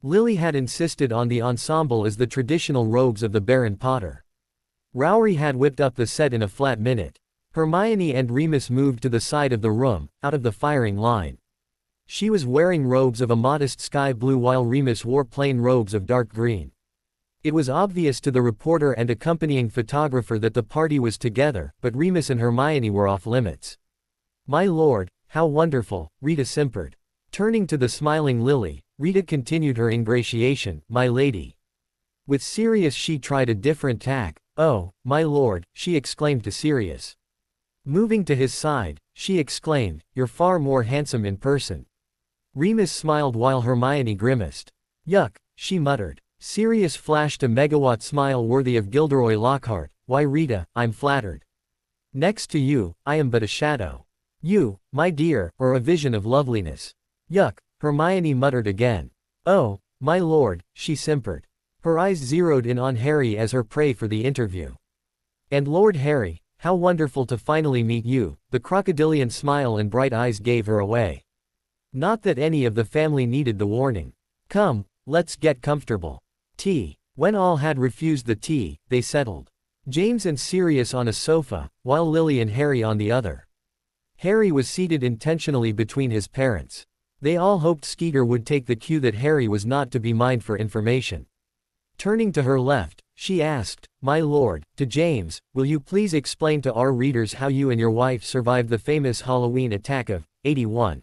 Lily had insisted on the ensemble as the traditional robes of the Baron Potter. Rowry had whipped up the set in a flat minute. Hermione and Remus moved to the side of the room, out of the firing line. She was wearing robes of a modest sky blue while Remus wore plain robes of dark green. It was obvious to the reporter and accompanying photographer that the party was together, but Remus and Hermione were off limits. My lord, how wonderful, Rita simpered. Turning to the smiling Lily, Rita continued her ingratiation, my lady. With Sirius she tried a different tack. Oh, my lord, she exclaimed to Sirius. Moving to his side, she exclaimed, you're far more handsome in person. Remus smiled while Hermione grimaced. Yuck, she muttered. Sirius flashed a megawatt smile worthy of Gilderoy Lockhart. Why Rita, I'm flattered. Next to you, I am but a shadow. You, my dear, are a vision of loveliness. Yuck, Hermione muttered again. Oh, my lord, she simpered. Her eyes zeroed in on Harry as her prey for the interview. And Lord Harry, how wonderful to finally meet you, the crocodilian smile and bright eyes gave her away. Not that any of the family needed the warning. Come, let's get comfortable. Tea. When all had refused the tea, they settled. James and Sirius on a sofa, while Lily and Harry on the other. Harry was seated intentionally between his parents. They all hoped Skeeter would take the cue that Harry was not to be mined for information. Turning to her left, she asked, my lord, to James, will you please explain to our readers how you and your wife survived the famous Halloween attack of '81?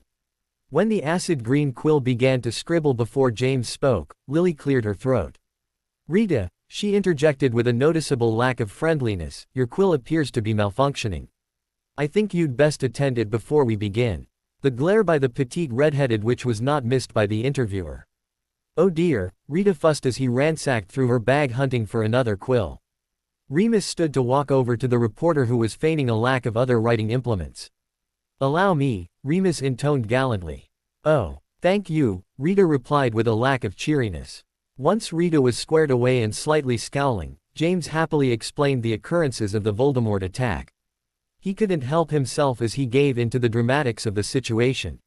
When the acid green quill began to scribble before James spoke, Lily cleared her throat. Rita, she interjected with a noticeable lack of friendliness, your quill appears to be malfunctioning. I think you'd best attend it before we begin. The glare by the petite redheaded witch was not missed by the interviewer. Oh dear, Rita fussed as he ransacked through her bag hunting for another quill. Remus stood to walk over to the reporter who was feigning a lack of other writing implements. Allow me, Remus intoned gallantly. Oh, thank you, Rita replied with a lack of cheeriness. Once Rita was squared away and slightly scowling, James happily explained the occurrences of the Voldemort attack. He couldn't help himself as he gave into the dramatics of the situation.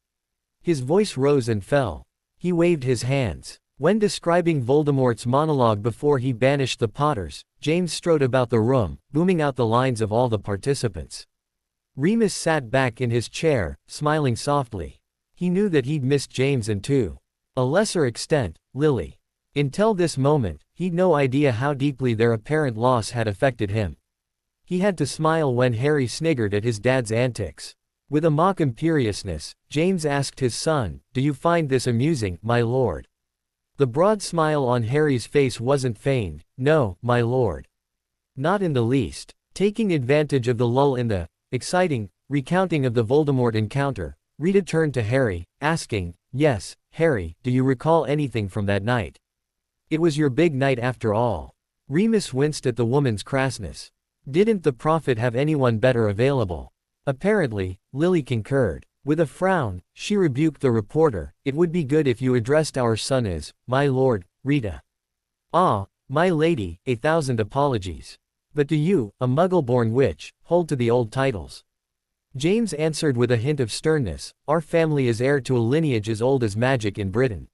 His voice rose and fell. He waved his hands. When describing Voldemort's monologue before he banished the Potters, James strode about the room, booming out the lines of all the participants. Remus sat back in his chair, smiling softly. He knew that he'd missed James and to a lesser extent, Lily. Until this moment, he'd no idea how deeply their apparent loss had affected him. He had to smile when Harry sniggered at his dad's antics. With a mock imperiousness, James asked his son, do you find this amusing, my lord? The broad smile on Harry's face wasn't feigned. No, my lord. Not in the least. Taking advantage of the lull in the exciting recounting of the Voldemort encounter, Rita turned to Harry, asking, yes, Harry, do you recall anything from that night? It was your big night after all. Remus winced at the woman's crassness. Didn't the prophet have anyone better available? Apparently, Lily concurred. With a frown, she rebuked the reporter. It would be good if you addressed our son as, my lord, Rita. Ah, my lady, 1,000 apologies. But do you, a muggle-born witch, hold to the old titles? James answered with a hint of sternness, our family is heir to a lineage as old as magic in Britain.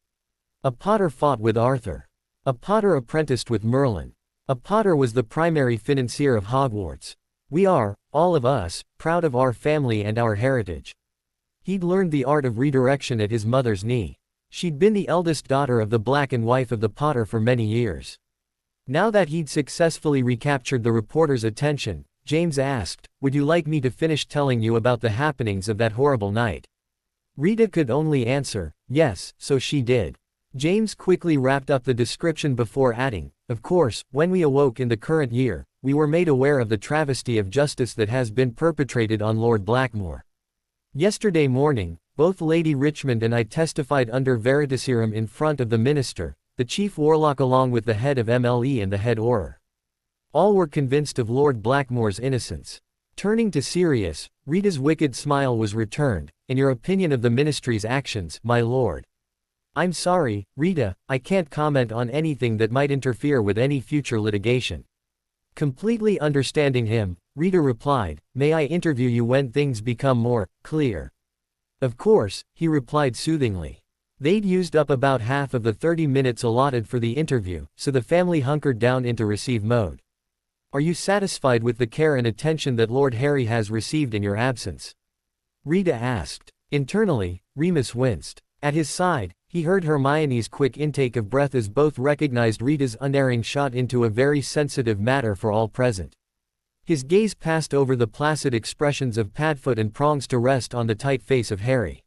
A Potter fought with Arthur. A Potter apprenticed with Merlin. A Potter was the primary financier of Hogwarts. We are, all of us, proud of our family and our heritage. He'd learned the art of redirection at his mother's knee. She'd been the eldest daughter of the Black and wife of the Potter for many years. Now that he'd successfully recaptured the reporter's attention, James asked, would you like me to finish telling you about the happenings of that horrible night? Rita could only answer, yes, so she did. James quickly wrapped up the description before adding, of course, when we awoke in the current year, we were made aware of the travesty of justice that has been perpetrated on Lord Blackmore. Yesterday morning, both Lady Richmond and I testified under veritaserum in front of the minister, the chief warlock along with the head of MLE and the head Auror. All were convinced of Lord Blackmore's innocence. Turning to Sirius, Rita's wicked smile was returned. In your opinion of the ministry's actions, my lord? I'm sorry, Rita, I can't comment on anything that might interfere with any future litigation. Completely understanding him, Rita replied, may I interview you when things become more clear? Of course, he replied soothingly. They'd used up about half of the 30 minutes allotted for the interview, so the family hunkered down into receive mode. Are you satisfied with the care and attention that Lord Harry has received in your absence? Rita asked. Internally, Remus winced. At his side, he heard Hermione's quick intake of breath as both recognized Rita's unerring shot into a very sensitive matter for all present. His gaze passed over the placid expressions of Padfoot and Prongs to rest on the tight face of Harry.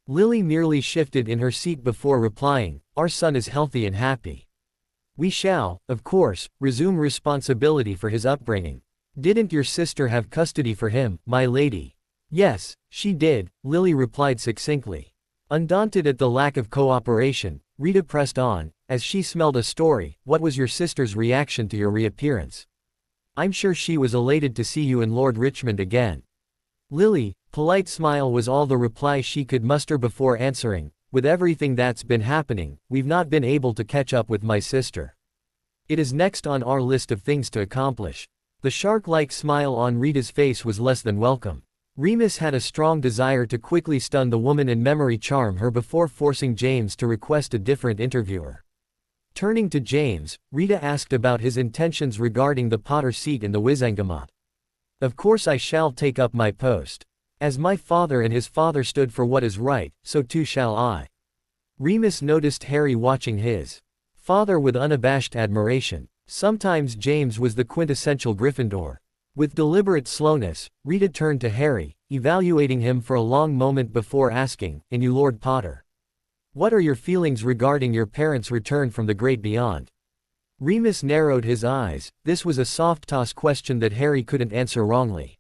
Lily merely shifted in her seat before replying, our son is healthy and happy. We shall, of course, resume responsibility for his upbringing. Didn't your sister have custody for him, my lady? Yes, she did, Lily replied succinctly. Undaunted at the lack of cooperation, Rita pressed on, as she smelled a story. What was your sister's reaction to your reappearance? I'm sure she was elated to see you and Lord Richmond again. Lily, polite smile was all the reply she could muster before answering, with everything that's been happening, we've not been able to catch up with my sister. It is next on our list of things to accomplish. The shark-like smile on Rita's face was less than welcome. Remus had a strong desire to quickly stun the woman and memory charm her before forcing James to request a different interviewer. Turning to James, Rita asked about his intentions regarding the Potter seat in the Wizengamot. Of course I shall take up my post. As my father and his father stood for what is right, so too shall I. Remus noticed Harry watching his father with unabashed admiration. Sometimes James was the quintessential Gryffindor. With deliberate slowness, Rita turned to Harry, evaluating him for a long moment before asking, and you Lord Potter? What are your feelings regarding your parents' return from the great beyond? Remus narrowed his eyes. This was a soft-toss question that Harry couldn't answer wrongly.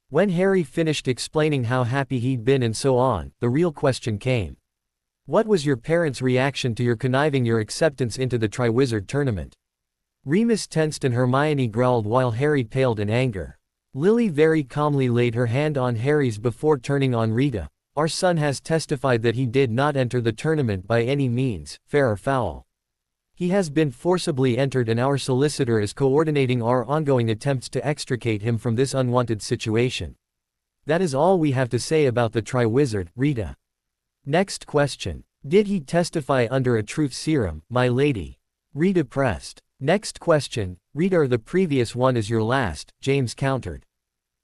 When Harry finished explaining how happy he'd been and so on, the real question came. What was your parents' reaction to your conniving your acceptance into the Triwizard Tournament? Remus tensed and Hermione growled while Harry paled in anger. Lily very calmly laid her hand on Harry's before turning on Rita. Our son has testified that he did not enter the tournament by any means, fair or foul. He has been forcibly entered and our solicitor is coordinating our ongoing attempts to extricate him from this unwanted situation. That is all we have to say about the Triwizard, Rita. Next question. Did he testify under a truth serum, my lady? Rita pressed. Next question, Rita, or the previous one is your last, James countered.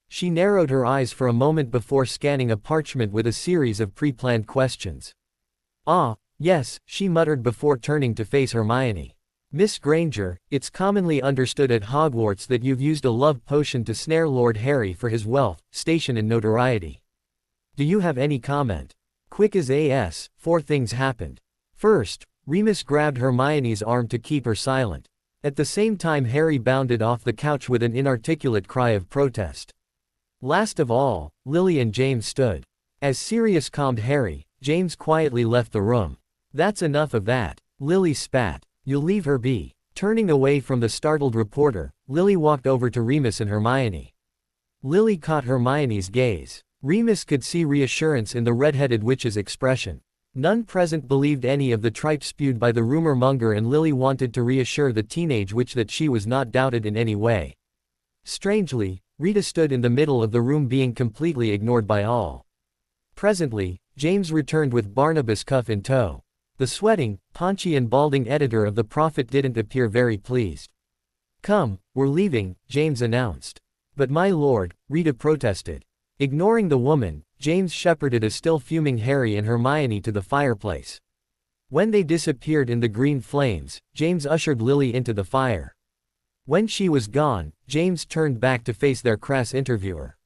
She narrowed her eyes for a moment before scanning a parchment with a series of pre-planned questions. Ah, yes, she muttered before turning to face Hermione. Miss Granger, it's commonly understood at Hogwarts that you've used a love potion to snare Lord Harry for his wealth, station and notoriety. Do you have any comment? Quick as AS, 4 things happened. First, Remus grabbed Hermione's arm to keep her silent. At the same time Harry bounded off the couch with an inarticulate cry of protest. Last of all, Lily and James stood. As Sirius calmed Harry, James quietly left the room. That's enough of that. Lily spat. You'll leave her be. Turning away from the startled reporter, Lily walked over to Remus and Hermione. Lily caught Hermione's gaze. Remus could see reassurance in the red-headed witch's expression. None present believed any of the tripe spewed by the rumor monger, and Lily wanted to reassure the teenage witch that she was not doubted in any way. Strangely, Rita stood in the middle of the room, being completely ignored by all. Presently, James returned with Barnabas Cuff in tow. The sweating, paunchy and balding editor of the Prophet didn't appear very pleased. "Come, we're leaving," James announced. "But my lord," Rita protested. Ignoring the woman, James shepherded a still fuming Harry and Hermione to the fireplace. When they disappeared in the green flames, James ushered Lily into the fire. When she was gone, James turned back to face their crass interviewer.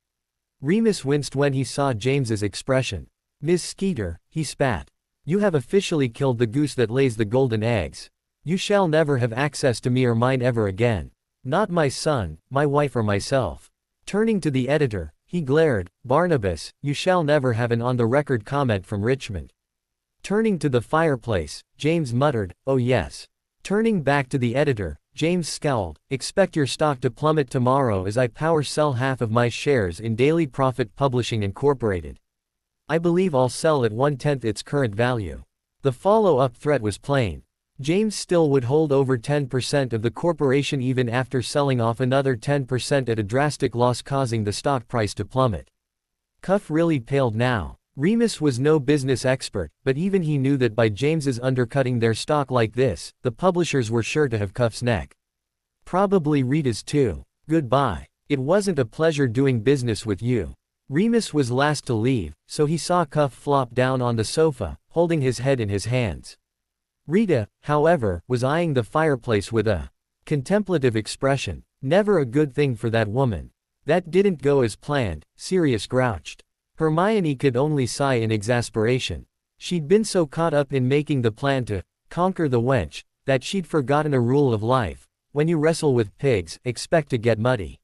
Remus winced when he saw James's expression. "Miss Skeeter," he spat. "You have officially killed the goose that lays the golden eggs. You shall never have access to me or mine ever again. Not my son, my wife or myself." Turning to the editor, he glared, "Barnabas, you shall never have an on-the-record comment from Richmond." Turning to the fireplace, James muttered, "Oh yes." Turning back to the editor, James scowled, "Expect your stock to plummet tomorrow as I power sell half of my shares in Daily Prophet Publishing Incorporated. I believe I'll sell at 1/10 its current value." The follow-up threat was plain. James still would hold over 10% of the corporation even after selling off another 10% at a drastic loss, causing the stock price to plummet. Cuff really paled now. Remus was no business expert, but even he knew that by James's undercutting their stock like this, the publishers were sure to have Cuff's neck. Probably Rita's too. "Goodbye. It wasn't a pleasure doing business with you." Remus was last to leave, so he saw Cuff flop down on the sofa, holding his head in his hands. Rita, however, was eyeing the fireplace with a contemplative expression. Never a good thing for that woman. "That didn't go as planned," Sirius grouched. Hermione could only sigh in exasperation. She'd been so caught up in making the plan to conquer the wench, that she'd forgotten a rule of life: when you wrestle with pigs, expect to get muddy.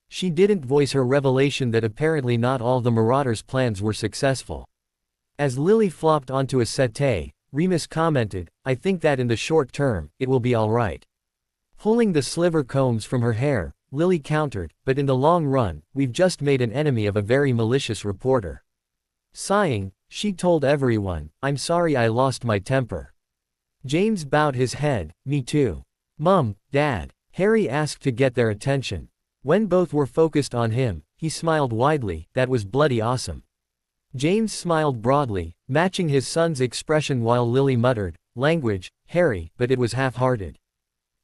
She didn't voice her revelation that apparently not all the Marauders' plans were successful. As Lily flopped onto a settee, Remus commented, "I think that in the short term, it will be all right." Pulling the sliver combs from her hair, Lily countered, "But in the long run, we've just made an enemy of a very malicious reporter." Sighing, she told everyone, "I'm sorry I lost my temper." James bowed his head, "Me too." "Mum, Dad," Harry asked to get their attention. When both were focused on him, he smiled widely, "That was bloody awesome." James smiled broadly, matching his son's expression, while Lily muttered, "Language, Harry," but it was half-hearted.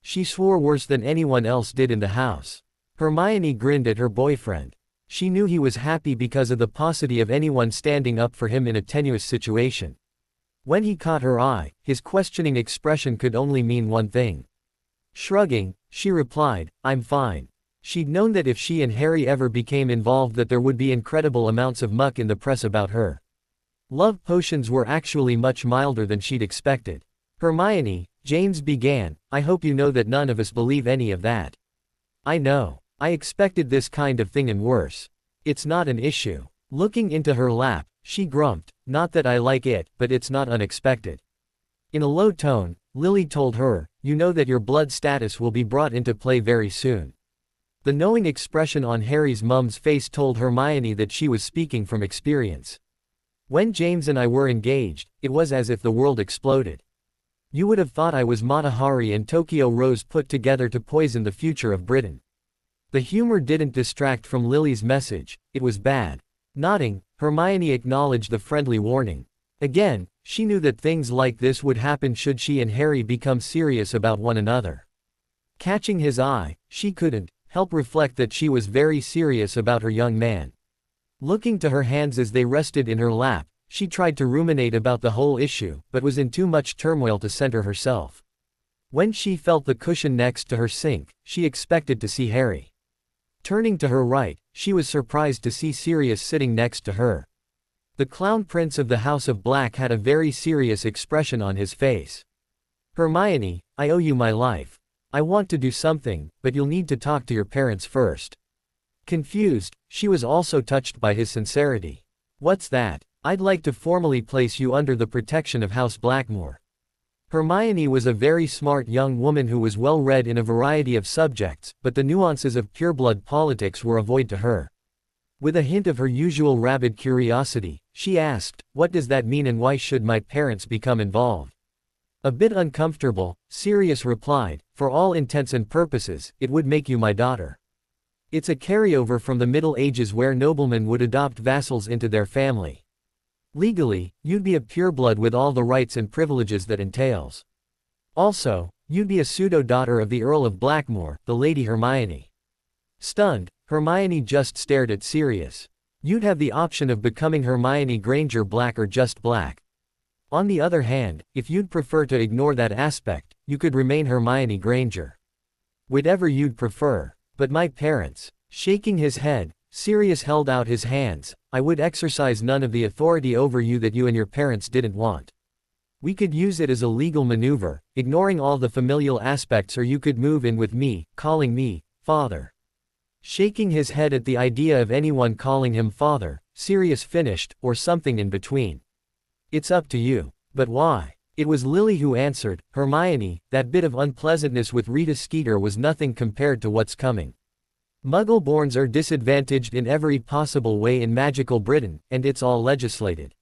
She swore worse than anyone else did in the house. Hermione grinned at her boyfriend. She knew he was happy because of the paucity of anyone standing up for him in a tenuous situation. When he caught her eye, his questioning expression could only mean one thing. Shrugging, she replied, "I'm fine." She'd known that if she and Harry ever became involved that there would be incredible amounts of muck in the press about her. Love potions were actually much milder than she'd expected. "Hermione," James began, "I hope you know that none of us believe any of that." "I know. I expected this kind of thing and worse. It's not an issue." Looking into her lap, she grumped, "Not that I like it, but it's not unexpected." In a low tone, Lily told her, "You know that your blood status will be brought into play very soon." The knowing expression on Harry's mum's face told Hermione that she was speaking from experience. "When James and I were engaged, it was as if the world exploded. You would have thought I was Mata Hari and Tokyo Rose put together to poison the future of Britain." The humor didn't distract from Lily's message, it was bad. Nodding, Hermione acknowledged the friendly warning. Again, she knew that things like this would happen should she and Harry become serious about one another. Catching his eye, she couldn't help reflect that she was very serious about her young man. Looking to her hands as they rested in her lap, she tried to ruminate about the whole issue, but was in too much turmoil to center herself. When she felt the cushion next to her sink, she expected to see Harry. Turning to her right, she was surprised to see Sirius sitting next to her. The Clown Prince of the House of Black had a very serious expression on his face. "Hermione, I owe you my life. I want to do something, but you'll need to talk to your parents first." Confused, she was also touched by his sincerity. "What's that?" "I'd like to formally place you under the protection of House Blackmore." Hermione was a very smart young woman who was well read in a variety of subjects, but the nuances of pureblood politics were a void to her. With a hint of her usual rabid curiosity, she asked, "What does that mean and why should my parents become involved?" A bit uncomfortable, Sirius replied, "For all intents and purposes, it would make you my daughter. It's a carryover from the Middle Ages where noblemen would adopt vassals into their family. Legally, you'd be a pureblood with all the rights and privileges that entails. Also, you'd be a pseudo-daughter of the Earl of Blackmore, the Lady Hermione." Stunned, Hermione just stared at Sirius. You'd have the option of becoming Hermione Granger Black or just Black. On the other hand, if you'd prefer to ignore that aspect, you could remain Hermione Granger. Whatever you'd prefer. But my parents. Shaking his head, Sirius held out his hands. "I would exercise none of the authority over you that you and your parents didn't want. We could use it as a legal maneuver, ignoring all the familial aspects, or you could move in with me, calling me father." Shaking his head at the idea of anyone calling him father, Sirius finished, "Or something in between. It's up to you." "But why?" It was Lily who answered, "Hermione, that bit of unpleasantness with Rita Skeeter was nothing compared to what's coming. Muggle-borns are disadvantaged in every possible way in magical Britain, and it's all legislated.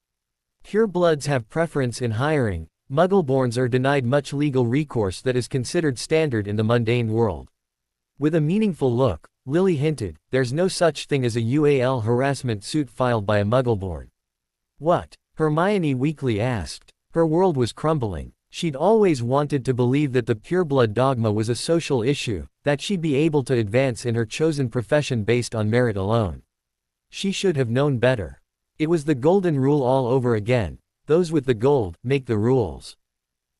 Purebloods have preference in hiring, Muggle-borns are denied much legal recourse that is considered standard in the mundane world." With a meaningful look, Lily hinted, "There's no such thing as a UAL harassment suit filed by a Muggle-born." "What?" Hermione weakly asked. Her world was crumbling. She'd always wanted to believe that the pureblood dogma was a social issue, that she'd be able to advance in her chosen profession based on merit alone. She should have known better. It was the golden rule all over again. Those with the gold make the rules.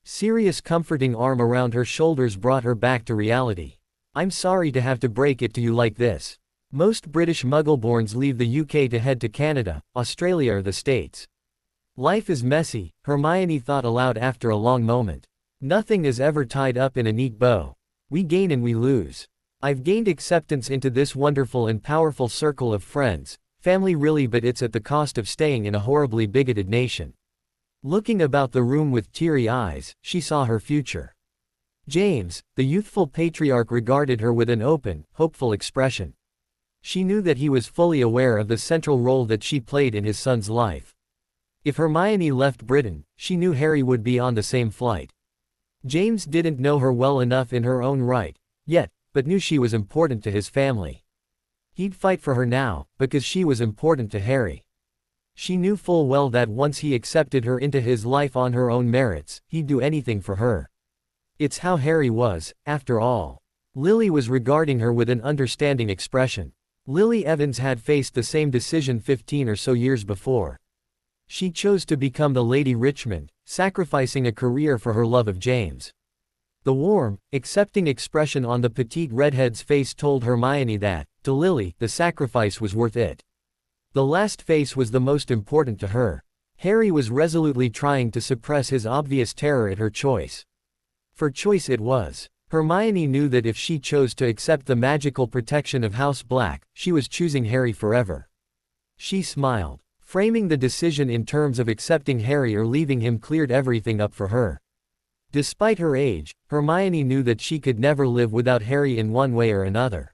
Sirius' comforting arm around her shoulders brought her back to reality. "I'm sorry to have to break it to you like this. Most British Muggle-borns leave the UK to head to Canada, Australia or the States. Life is messy," Hermione thought aloud after a long moment. "Nothing is ever tied up in a neat bow. We gain and we lose. I've gained acceptance into this wonderful and powerful circle of friends, family really, but it's at the cost of staying in a horribly bigoted nation." Looking about the room with teary eyes, she saw her future. James, the youthful patriarch, regarded her with an open, hopeful expression. She knew that he was fully aware of the central role that she played in his son's life. If Hermione left Britain, she knew Harry would be on the same flight. James didn't know her well enough in her own right, yet, but knew she was important to his family. He'd fight for her now, because she was important to Harry. She knew full well that once he accepted her into his life on her own merits, he'd do anything for her. It's how Harry was, after all. Lily was regarding her with an understanding expression. Lily Evans had faced the same decision 15 or so years before. She chose to become the Lady Richmond, sacrificing a career for her love of James. The warm, accepting expression on the petite redhead's face told Hermione that, to Lily, the sacrifice was worth it. The last face was the most important to her. Harry was resolutely trying to suppress his obvious terror at her choice. For choice it was. Hermione knew that if she chose to accept the magical protection of House Black, she was choosing Harry forever. She smiled. Framing the decision in terms of accepting Harry or leaving him cleared everything up for her. Despite her age, Hermione knew that she could never live without Harry in one way or another.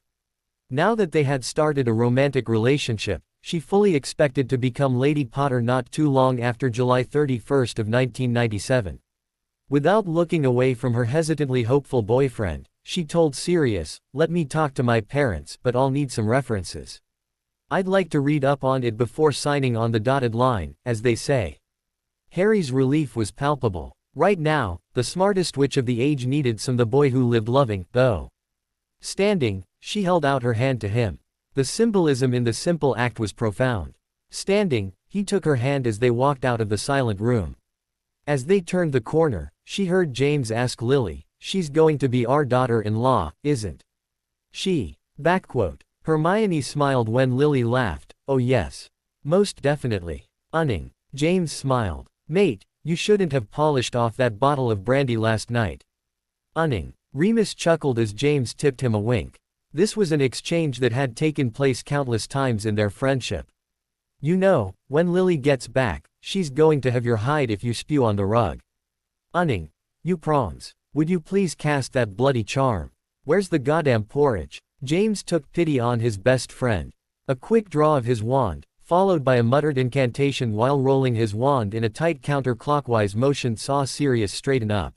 Now that they had started a romantic relationship, she fully expected to become Lady Potter not too long after July 31st of 1997. Without looking away from her hesitantly hopeful boyfriend, she told Sirius, "Let me talk to my parents, but I'll need some references. I'd like to read up on it before signing on the dotted line, as they say." Harry's relief was palpable. Right now, the smartest witch of the age needed some the boy who lived loving, though. Standing, she held out her hand to him. The symbolism in the simple act was profound. Standing, he took her hand as they walked out of the silent room. As they turned the corner, she heard James ask Lily, "She's going to be our daughter-in-law, isn't she?" Backquote. Hermione smiled when Lily laughed, "Oh yes. Most definitely." James smiled. "Mate, you shouldn't have polished off that bottle of brandy last night." Remus chuckled as James tipped him a wink. This was an exchange that had taken place countless times in their friendship. "You know, when Lily gets back, she's going to have your hide if you spew on the rug." You proms. Would you please cast that bloody charm? Where's the goddamn porridge? James took pity on his best friend. A quick draw of his wand, followed by a muttered incantation while rolling his wand in a tight counterclockwise motion, saw Sirius straighten up.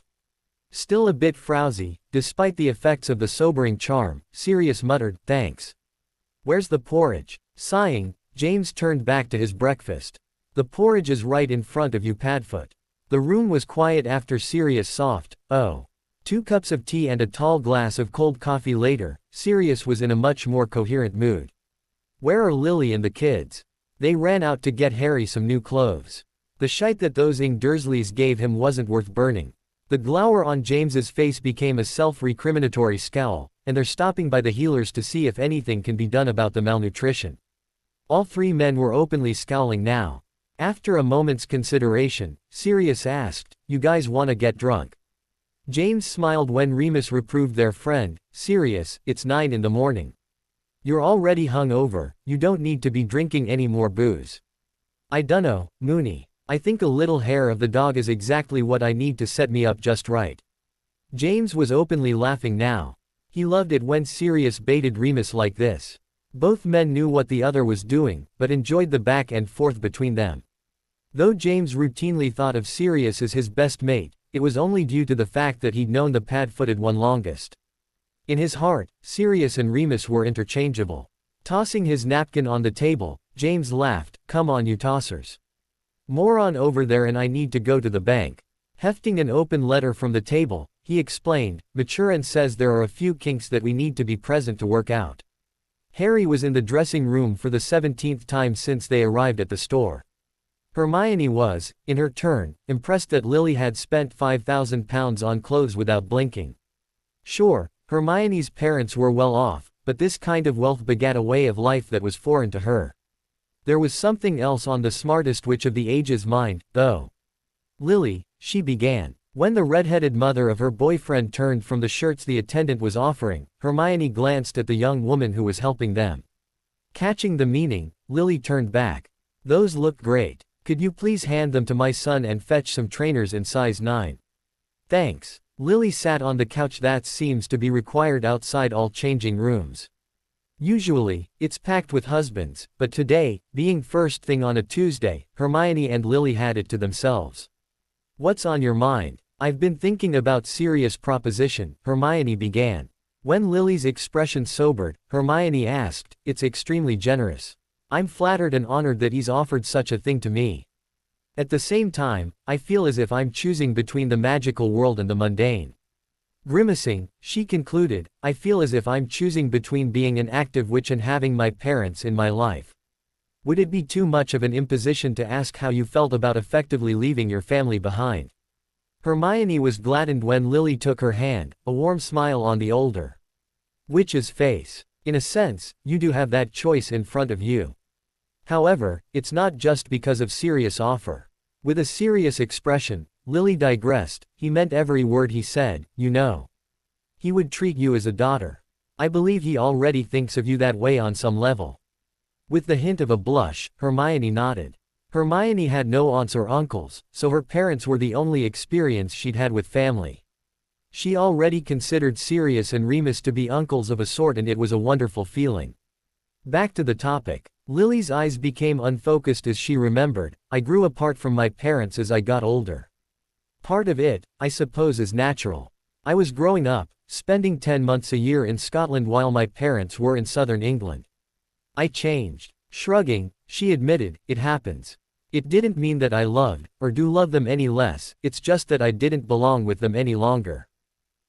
Still a bit frowsy, despite the effects of the sobering charm, Sirius muttered, "Thanks. Where's the porridge?" Sighing, James turned back to his breakfast. "The porridge is right in front of you, Padfoot." The room was quiet after Sirius' soft, "Oh." 2 cups of tea and a tall glass of cold coffee later, Sirius was in a much more coherent mood. "Where are Lily and the kids?" "They ran out to get Harry some new clothes. The shite that those Dursleys gave him wasn't worth burning." The glower on James's face became a self-recriminatory scowl, "and they're stopping by the healers to see if anything can be done about the malnutrition." All 3 men were openly scowling now. After a moment's consideration, Sirius asked, "You guys wanna get drunk?" James smiled when Remus reproved their friend, "Sirius, it's 9 in the morning. You're already hung over, you don't need to be drinking any more booze." "I dunno, Mooney. I think a little hair of the dog is exactly what I need to set me up just right." James was openly laughing now. He loved it when Sirius baited Remus like this. Both men knew what the other was doing, but enjoyed the back and forth between them. Though James routinely thought of Sirius as his best mate, it was only due to the fact that he'd known the pad-footed one longest. In his heart, Sirius and Remus were interchangeable. Tossing his napkin on the table, James laughed, "Come on, you tossers. More on over there, and I need to go to the bank." Hefting an open letter from the table, he explained, "Maturin says there are a few kinks that we need to be present to work out." Harry was in the dressing room for the 17th time since they arrived at the store. Hermione was, in her turn, impressed that Lily had spent £5,000 on clothes without blinking. Sure, Hermione's parents were well off, but this kind of wealth begat a way of life that was foreign to her. There was something else on the smartest witch of the age's mind, though. "Lily," she began. When the red-headed mother of her boyfriend turned from the shirts the attendant was offering, Hermione glanced at the young woman who was helping them. Catching the meaning, Lily turned back. "Those look great. Could you please hand them to my son and fetch some trainers in size 9? Thanks." Lily sat on the couch that seems to be required outside all changing rooms. Usually, it's packed with husbands, but today, being first thing on a Tuesday, Hermione and Lily had it to themselves. "What's on your mind?" "I've been thinking about Sirius' proposition," Hermione began. When Lily's expression sobered, Hermione asked, "It's extremely generous. I'm flattered and honored that he's offered such a thing to me. At the same time, I feel as if I'm choosing between the magical world and the mundane." Grimacing, she concluded, "I feel as if I'm choosing between being an active witch and having my parents in my life. Would it be too much of an imposition to ask how you felt about effectively leaving your family behind?" Hermione was gladdened when Lily took her hand, a warm smile on the older witch's face. "In a sense, you do have that choice in front of you. However, it's not just because of Sirius' offer." With a serious expression, Lily digressed, "He meant every word he said, you know. He would treat you as a daughter. I believe he already thinks of you that way on some level." With the hint of a blush, Hermione nodded. Hermione had no aunts or uncles, so her parents were the only experience she'd had with family. She already considered Sirius and Remus to be uncles of a sort, and it was a wonderful feeling. Back to the topic. Lily's eyes became unfocused as she remembered, "I grew apart from my parents as I got older. Part of it, I suppose, is natural. I was growing up, spending 10 months a year in Scotland while my parents were in southern England. I changed." Shrugging, she admitted, "It happens. It didn't mean that I loved, or do love them any less, it's just that I didn't belong with them any longer.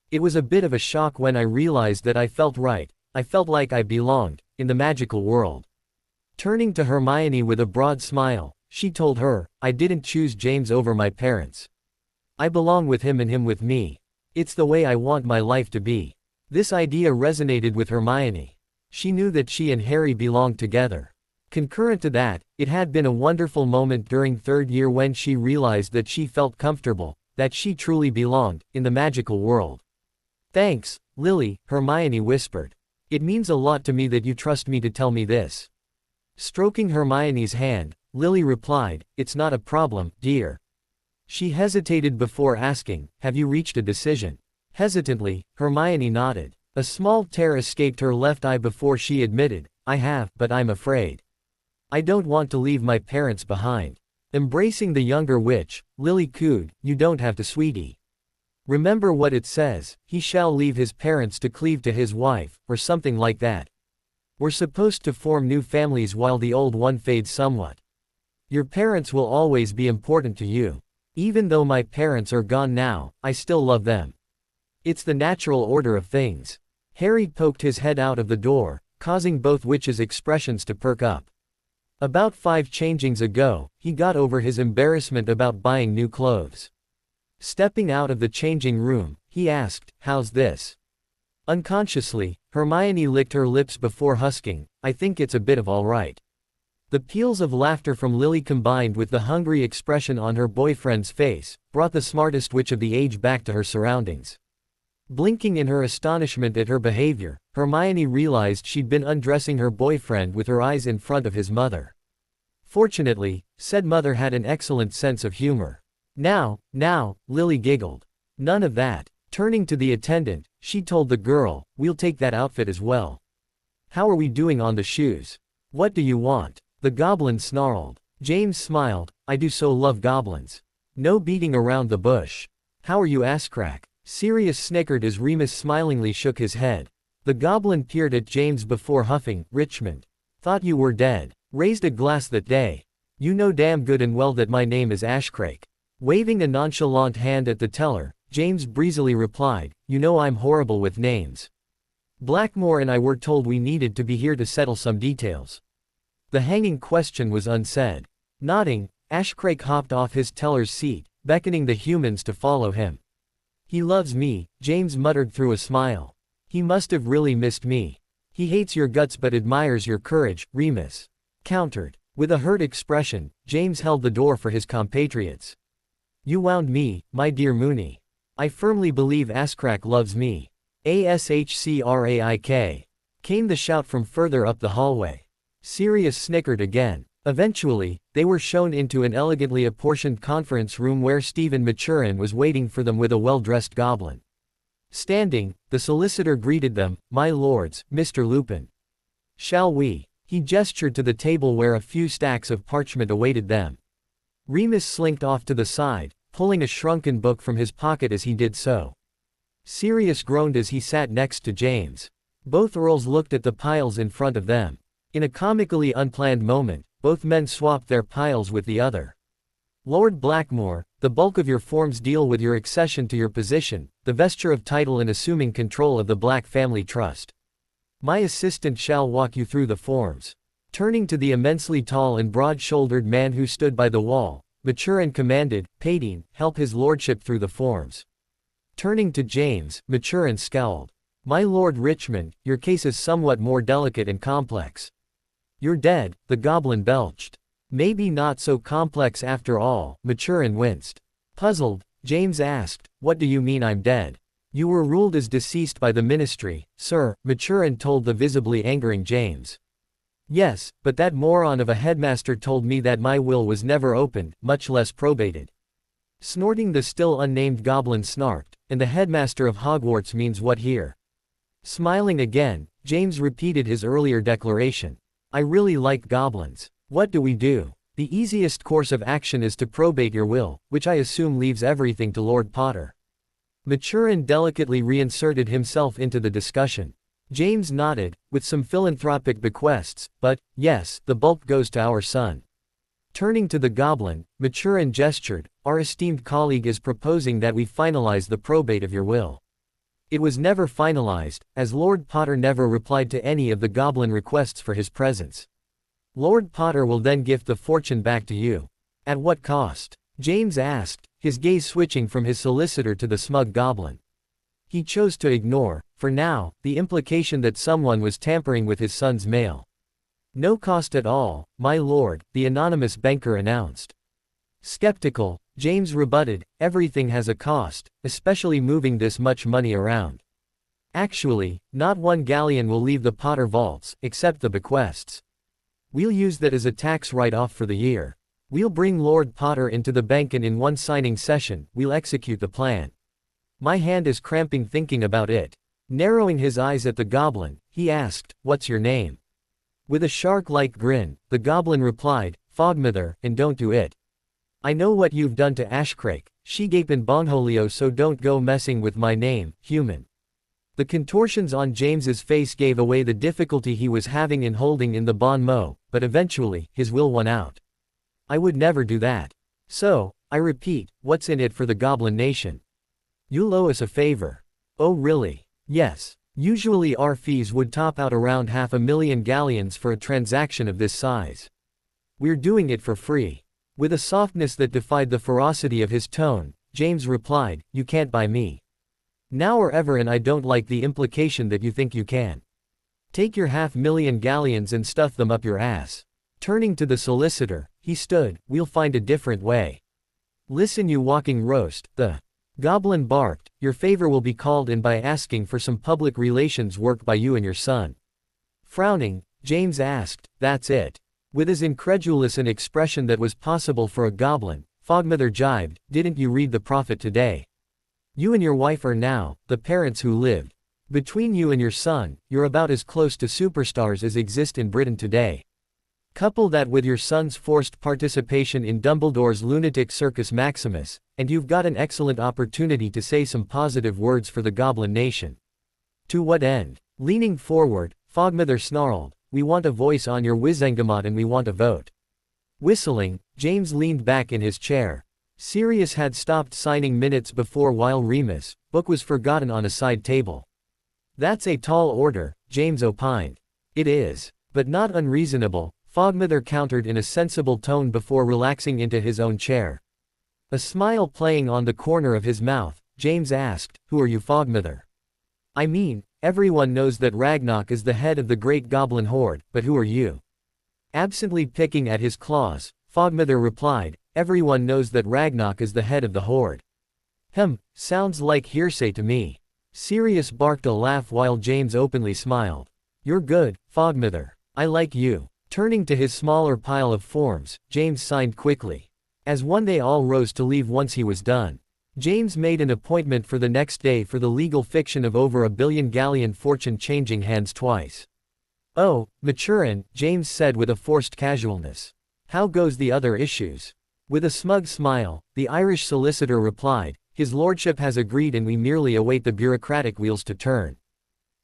It was a bit of a shock when I realized that I felt right, I felt like I belonged, in the magical world." Turning to Hermione with a broad smile, she told her, "I didn't choose James over my parents. I belong with him and him with me. It's the way I want my life to be." This idea resonated with Hermione. She knew that she and Harry belonged together. Concurrent to that, it had been a wonderful moment during third year when she realized that she felt comfortable, that she truly belonged, in the magical world. "Thanks, Lily," Hermione whispered. "It means a lot to me that you trust me to tell me this." Stroking Hermione's hand, Lily replied, "It's not a problem, dear. She hesitated before asking, have you reached a decision? Hesitantly, Hermione nodded. A small tear escaped her left eye before she admitted, I have, but I'm afraid. I don't want to leave my parents behind. Embracing the younger witch, Lily cooed, you don't have to, sweetie. Remember what it says, he shall leave his parents to cleave to his wife, or something like that. We're supposed to form new families while the old one fades somewhat. Your parents will always be important to you. Even though my parents are gone now, I still love them. It's the natural order of things. Harry poked his head out of the door, causing both witches' expressions to perk up. About 5 changings ago, he got over his embarrassment about buying new clothes. Stepping out of the changing room, he asked, how's this? Unconsciously, Hermione licked her lips before husking, I think it's a bit of alright. The peals of laughter from Lily combined with the hungry expression on her boyfriend's face, brought the smartest witch of the age back to her surroundings. Blinking in her astonishment at her behavior, Hermione realized she'd been undressing her boyfriend with her eyes in front of his mother. Fortunately, said mother had an excellent sense of humor. Now, Lily giggled. None of that. Turning to the attendant, she told the girl, we'll take that outfit as well. How are we doing on the shoes? What do you want? The goblin snarled. James smiled, I do so love goblins. No beating around the bush. How are you, asscrack? Sirius snickered as Remus smilingly shook his head. The goblin peered at James before huffing, Richmond. Thought you were dead. Raised a glass that day. You know damn good and well that my name is Ashcrake. Waving a nonchalant hand at the teller, James breezily replied, you know I'm horrible with names. Blackmore and I were told we needed to be here to settle some details. The hanging question was unsaid. Nodding, Ashcrake hopped off his teller's seat, beckoning the humans to follow him. He loves me, James muttered through a smile. He must have really missed me. He hates your guts but admires your courage, Remus countered. With a hurt expression, James held the door for his compatriots. You wound me, my dear Moony. I firmly believe Ashcrack loves me. Ashcraik. Came the shout from further up the hallway. Sirius snickered again. Eventually, they were shown into an elegantly apportioned conference room where Stephen Maturin was waiting for them with a well-dressed goblin. Standing, the solicitor greeted them, my lords, Mr. Lupin. Shall we? He gestured to the table where a few stacks of parchment awaited them. Remus slinked off to the side, pulling a shrunken book from his pocket as he did so. Sirius groaned as he sat next to James. Both earls looked at the piles in front of them. In a comically unplanned moment, both men swapped their piles with the other. Lord Blackmore, the bulk of your forms deal with your accession to your position, the vesture of title and assuming control of the Black Family Trust. My assistant shall walk you through the forms. Turning to the immensely tall and broad-shouldered man who stood by the wall, Maturin commanded, Paidine, help his lordship through the forms. Turning to James, Maturin scowled. My lord Richmond, your case is somewhat more delicate and complex. You're dead, the goblin belched. Maybe not so complex after all, Maturin winced. Puzzled, James asked, what do you mean I'm dead? You were ruled as deceased by the ministry, sir, Maturin told the visibly angering James. Yes, but that moron of a headmaster told me that my will was never opened, much less probated. Snorting, the still unnamed goblin snarked, and the headmaster of Hogwarts means what here? Smiling again, James repeated his earlier declaration. I really like goblins. What do we do? The easiest course of action is to probate your will, which I assume leaves everything to Lord Potter. Maturin delicately reinserted himself into the discussion. James nodded, with some philanthropic bequests, but, yes, the bulk goes to our son. Turning to the goblin, Maturin gestured, our esteemed colleague is proposing that we finalize the probate of your will. It was never finalized, as Lord Potter never replied to any of the goblin requests for his presence. Lord Potter will then gift the fortune back to you. At what cost? James asked, his gaze switching from his solicitor to the smug goblin. He chose to ignore, for now, the implication that someone was tampering with his son's mail. No cost at all, my lord, the anonymous banker announced. Skeptical, James rebutted, everything has a cost, especially moving this much money around. Actually, not one galleon will leave the Potter vaults, except the bequests. We'll use that as a tax write-off for the year. We'll bring Lord Potter into the bank and in one signing session, we'll execute the plan. My hand is cramping thinking about it. Narrowing his eyes at the goblin, he asked, "What's your name?" With a shark-like grin, the goblin replied, "Fogmother, and don't do it. I know what you've done to Ashkrake, Shegape and Bonholio, so don't go messing with my name, human." The contortions on James's face gave away the difficulty he was having in holding in the bon mot, but eventually, his will won out. "I would never do that. So, I repeat, what's in it for the Goblin Nation? You'll owe us a favor." "Oh really?" "Yes. Usually our fees would top out around 500,000 galleons for a transaction of this size. We're doing it for free." With a softness that defied the ferocity of his tone, James replied, "You can't buy me. Now or ever, and I don't like the implication that you think you can. Take your 500,000 galleons and stuff them up your ass." Turning to the solicitor, he stood, "We'll find a different way." "Listen, you walking roast," the goblin barked, "your favor will be called in by asking for some public relations work by you and your son." Frowning, James asked, "That's it?" With as incredulous an expression that was possible for a goblin, Fogmother jibed, "Didn't you read the prophet today? You and your wife are now the parents who lived. Between you and your son, you're about as close to superstars as exist in Britain today. Couple that with your son's forced participation in Dumbledore's lunatic Circus Maximus, and you've got an excellent opportunity to say some positive words for the Goblin Nation." "To what end?" Leaning forward, Fogmother snarled, "We want a voice on your Wizengamot and we want a vote." Whistling, James leaned back in his chair. Sirius had stopped signing minutes before while Remus' book was forgotten on a side table. "That's a tall order," James opined. "It is. But not unreasonable," Fogmother countered in a sensible tone before relaxing into his own chair. A smile playing on the corner of his mouth, James asked, "Who are you, Fogmother?" "I mean, everyone knows that Ragnarok is the head of the great goblin horde, but who are you?" Absently picking at his claws, Fogmother replied, "Everyone knows that Ragnarok is the head of the horde." Sounds like hearsay to me." Sirius barked a laugh while James openly smiled. "You're good, Fogmother. I like you." Turning to his smaller pile of forms, James signed quickly. As one they all rose to leave once he was done. James made an appointment for the next day for the legal fiction of over 1 billion galleon fortune changing hands twice. "Oh, Maturin," James said with a forced casualness. "How goes the other issues?" With a smug smile, the Irish solicitor replied, "His lordship has agreed and we merely await the bureaucratic wheels to turn."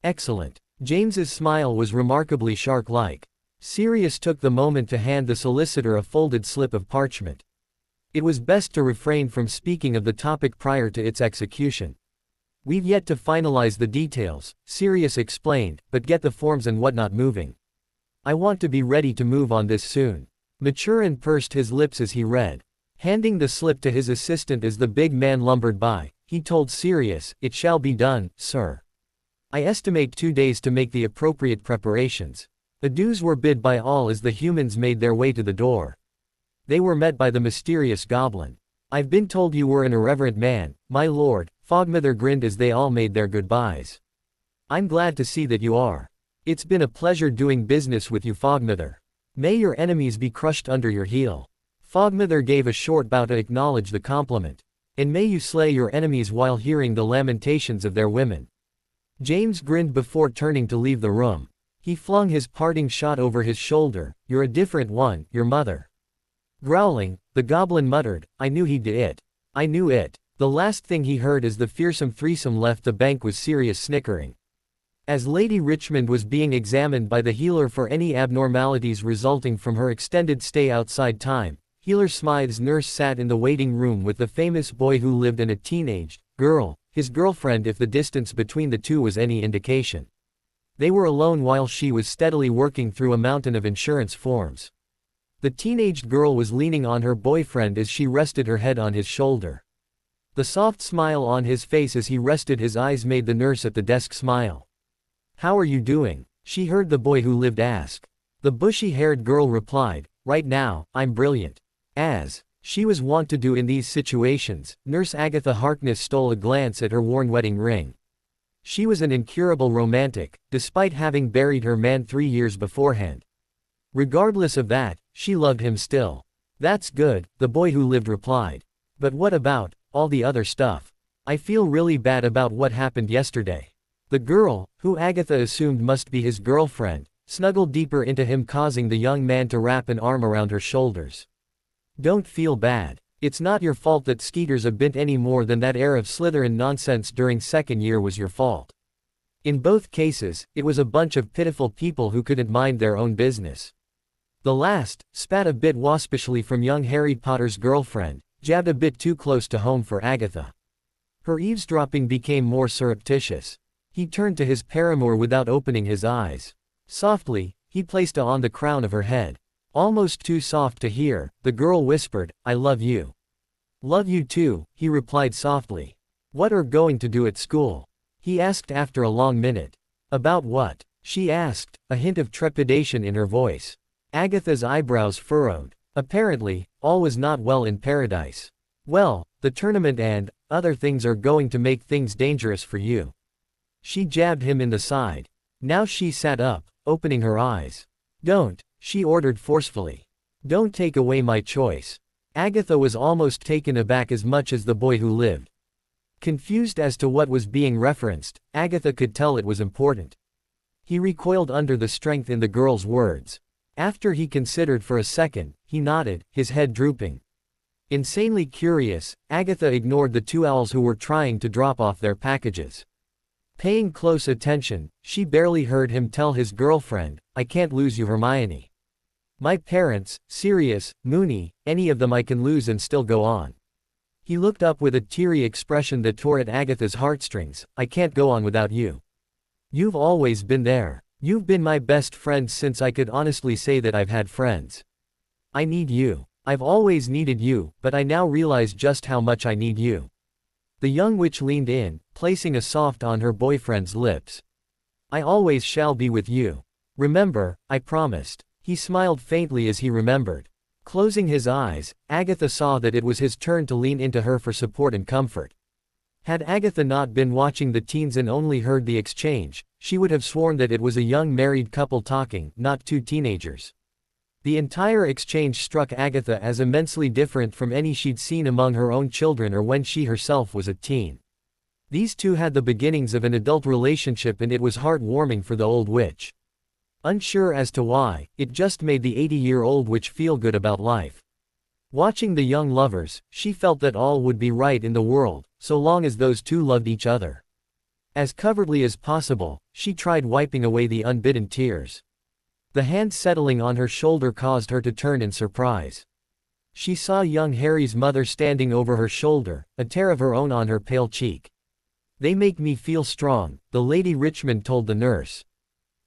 "Excellent." James's smile was remarkably shark-like. Sirius took the moment to hand the solicitor a folded slip of parchment. It was best to refrain from speaking of the topic prior to its execution. "We've yet to finalize the details," Sirius explained, "but get the forms and whatnot moving. I want to be ready to move on this soon." Maturin pursed his lips as he read. Handing the slip to his assistant as the big man lumbered by, he told Sirius, "It shall be done, sir. I estimate 2 days to make the appropriate preparations." Adieus were bid by all as the humans made their way to the door. They were met by the mysterious goblin. "I've been told you were an irreverent man, my lord," Fogmother grinned as they all made their goodbyes. "I'm glad to see that you are. It's been a pleasure doing business with you, Fogmother. May your enemies be crushed under your heel." Fogmother gave a short bow to acknowledge the compliment. "And may you slay your enemies while hearing the lamentations of their women." James grinned before turning to leave the room. He flung his parting shot over his shoulder, "You're a different one, your mother." Growling, the goblin muttered, "I knew he'd do it. I knew it." The last thing he heard as the fearsome threesome left the bank was Sirius snickering. As Lady Richmond was being examined by the healer for any abnormalities resulting from her extended stay outside time, Healer Smythe's nurse sat in the waiting room with the famous boy who lived and a teenaged girl, his girlfriend if the distance between the two was any indication. They were alone while she was steadily working through a mountain of insurance forms. The teenaged girl was leaning on her boyfriend as she rested her head on his shoulder. The soft smile on his face as he rested his eyes made the nurse at the desk smile. "How are you doing?" she heard the boy who lived ask. The bushy-haired girl replied, "Right now, I'm brilliant." As she was wont to do in these situations, Nurse Agatha Harkness stole a glance at her worn wedding ring. She was an incurable romantic, despite having buried her man 3 years beforehand. Regardless of that, she loved him still. That's good, the boy who lived replied. But what about all the other stuff? I feel really bad about what happened yesterday. The girl, who Agatha assumed must be his girlfriend, snuggled deeper into him, causing the young man to wrap an arm around her shoulders. Don't feel bad. It's not your fault that Skeeter's a bit any more than that air of Slytherin nonsense during second year was your fault. In both cases, it was a bunch of pitiful people who couldn't mind their own business. The last, spat a bit waspishly from young Harry Potter's girlfriend, jabbed a bit too close to home for Agatha. Her eavesdropping became more surreptitious. He turned to his paramour without opening his eyes. Softly, he placed on the crown of her head. Almost too soft to hear, the girl whispered, I love you. Love you too, he replied softly. What are going to do at school? He asked after a long minute. About what? She asked, a hint of trepidation in her voice. Agatha's eyebrows furrowed. Apparently, all was not well in paradise. Well, the tournament and other things are going to make things dangerous for you. She jabbed him in the side. Now she sat up, opening her eyes. Don't, she ordered forcefully. Don't take away my choice. Agatha was almost taken aback as much as the boy who lived. Confused as to what was being referenced, Agatha could tell it was important. He recoiled under the strength in the girl's words. After he considered for a second, he nodded, his head drooping. Insanely curious, Agatha ignored the two owls who were trying to drop off their packages. Paying close attention, she barely heard him tell his girlfriend, I can't lose you, Hermione. My parents, Sirius, Moony, any of them I can lose and still go on. He looked up with a teary expression that tore at Agatha's heartstrings. I can't go on without you. You've always been there. You've been my best friend since I could honestly say that I've had friends. I need you. I've always needed you, but I now realize just how much I need you. The young witch leaned in, placing a soft on her boyfriend's lips. I always shall be with you. Remember, I promised. He smiled faintly as he remembered. Closing his eyes, Agatha saw that it was his turn to lean into her for support and comfort. Had Agatha not been watching the teens and only heard the exchange, she would have sworn that it was a young married couple talking, not two teenagers. The entire exchange struck Agatha as immensely different from any she'd seen among her own children or when she herself was a teen. These two had the beginnings of an adult relationship, and it was heartwarming for the old witch. Unsure as to why, it just made the 80-year-old witch feel good about life. Watching the young lovers, she felt that all would be right in the world, so long as those two loved each other. As covertly as possible, she tried wiping away the unbidden tears. The hand settling on her shoulder caused her to turn in surprise. She saw young Harry's mother standing over her shoulder, a tear of her own on her pale cheek. They make me feel strong, the Lady Richmond told the nurse.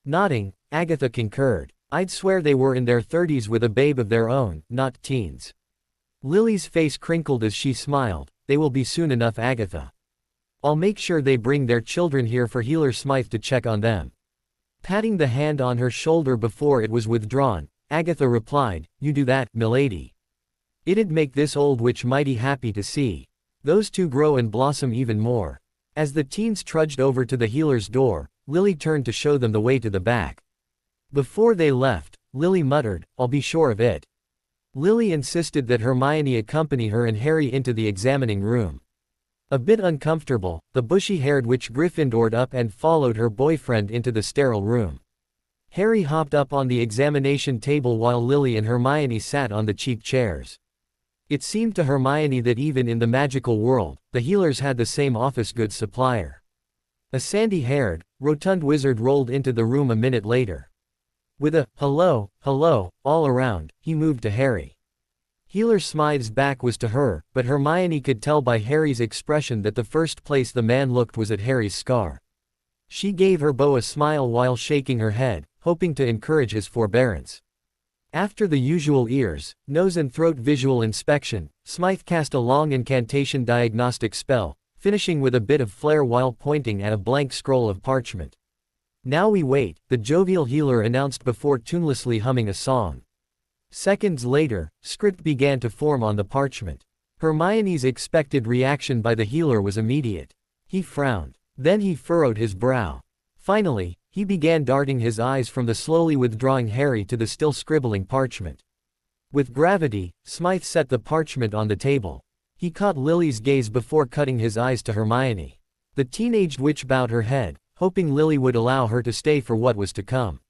Nodding, Agatha concurred. I'd swear they were in their 30s with a babe of their own, not teens. Lily's face crinkled as she smiled. They will be soon enough, Agatha. I'll make sure they bring their children here for Healer Smythe to check on them. Patting the hand on her shoulder before it was withdrawn, Agatha replied, You do that, milady. It'd make this old witch mighty happy to see those two grow and blossom even more. As the teens trudged over to the healer's door, Lily turned to show them the way to the back. Before they left, Lily muttered, I'll be sure of it. Lily insisted that Hermione accompany her and Harry into the examining room. A bit uncomfortable, the bushy-haired witch Gryffindored up and followed her boyfriend into the sterile room. Harry hopped up on the examination table while Lily and Hermione sat on the cheap chairs. It seemed to Hermione that even in the magical world, the healers had the same office goods supplier. A sandy-haired, rotund wizard rolled into the room a minute later. With a, hello, hello, all around, he moved to Harry. Healer Smythe's back was to her, but Hermione could tell by Harry's expression that the first place the man looked was at Harry's scar. She gave her beau a smile while shaking her head, hoping to encourage his forbearance. After the usual ears, nose and throat visual inspection, Smythe cast a long incantation diagnostic spell, finishing with a bit of flair while pointing at a blank scroll of parchment. Now we wait, the jovial healer announced before tunelessly humming a song. Seconds later, script began to form on the parchment. Hermione's expected reaction by the healer was immediate. He frowned. Then he furrowed his brow. Finally, he began darting his eyes from the slowly withdrawing Harry to the still scribbling parchment. With gravity, Smythe set the parchment on the table. He caught Lily's gaze before cutting his eyes to Hermione. The teenaged witch bowed her head, hoping Lily would allow her to stay for what was to come.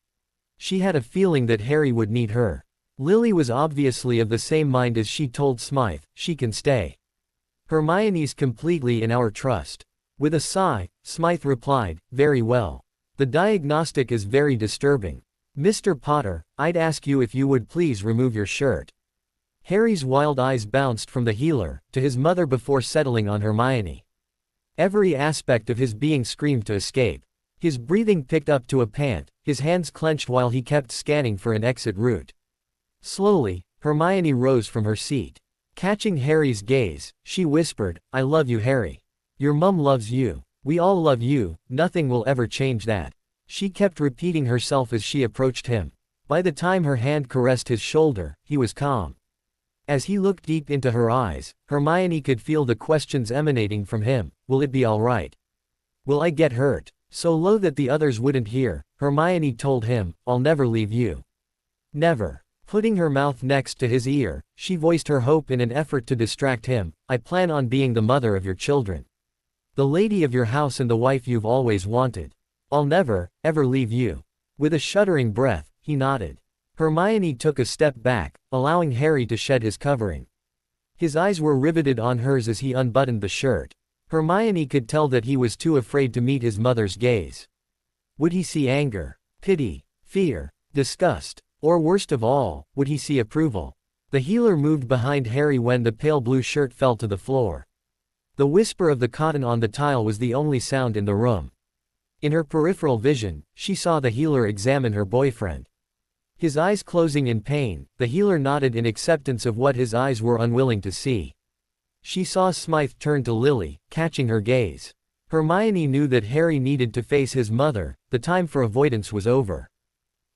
She had a feeling that Harry would need her. Lily was obviously of the same mind as she told Smythe, she can stay. Hermione's completely in our trust. With a sigh, Smythe replied, very well. The diagnostic is very disturbing. Mr. Potter, I'd ask you if you would please remove your shirt. Harry's wild eyes bounced from the healer to his mother before settling on Hermione. Every aspect of his being screamed to escape. His breathing picked up to a pant, his hands clenched while he kept scanning for an exit route. Slowly, Hermione rose from her seat. Catching Harry's gaze, she whispered, I love you, Harry. Your mum loves you. We all love you, nothing will ever change that. She kept repeating herself as she approached him. By the time her hand caressed his shoulder, he was calm. As he looked deep into her eyes, Hermione could feel the questions emanating from him. Will it be all right? Will I get hurt? So low that the others wouldn't hear, Hermione told him, I'll never leave you. Never. Putting her mouth next to his ear, she voiced her hope in an effort to distract him. I plan on being the mother of your children. The lady of your house and the wife you've always wanted. I'll never, ever leave you. With a shuddering breath, he nodded. Hermione took a step back, allowing Harry to shed his covering. His eyes were riveted on hers as he unbuttoned the shirt. Hermione could tell that he was too afraid to meet his mother's gaze. Would he see anger, pity, fear, disgust, or worst of all, would he see approval? The healer moved behind Harry when the pale blue shirt fell to the floor. The whisper of the cotton on the tile was the only sound in the room. In her peripheral vision, she saw the healer examine her boyfriend. His eyes closing in pain, the healer nodded in acceptance of what his eyes were unwilling to see. She saw Smythe turn to Lily, catching her gaze. Hermione knew that Harry needed to face his mother, the time for avoidance was over.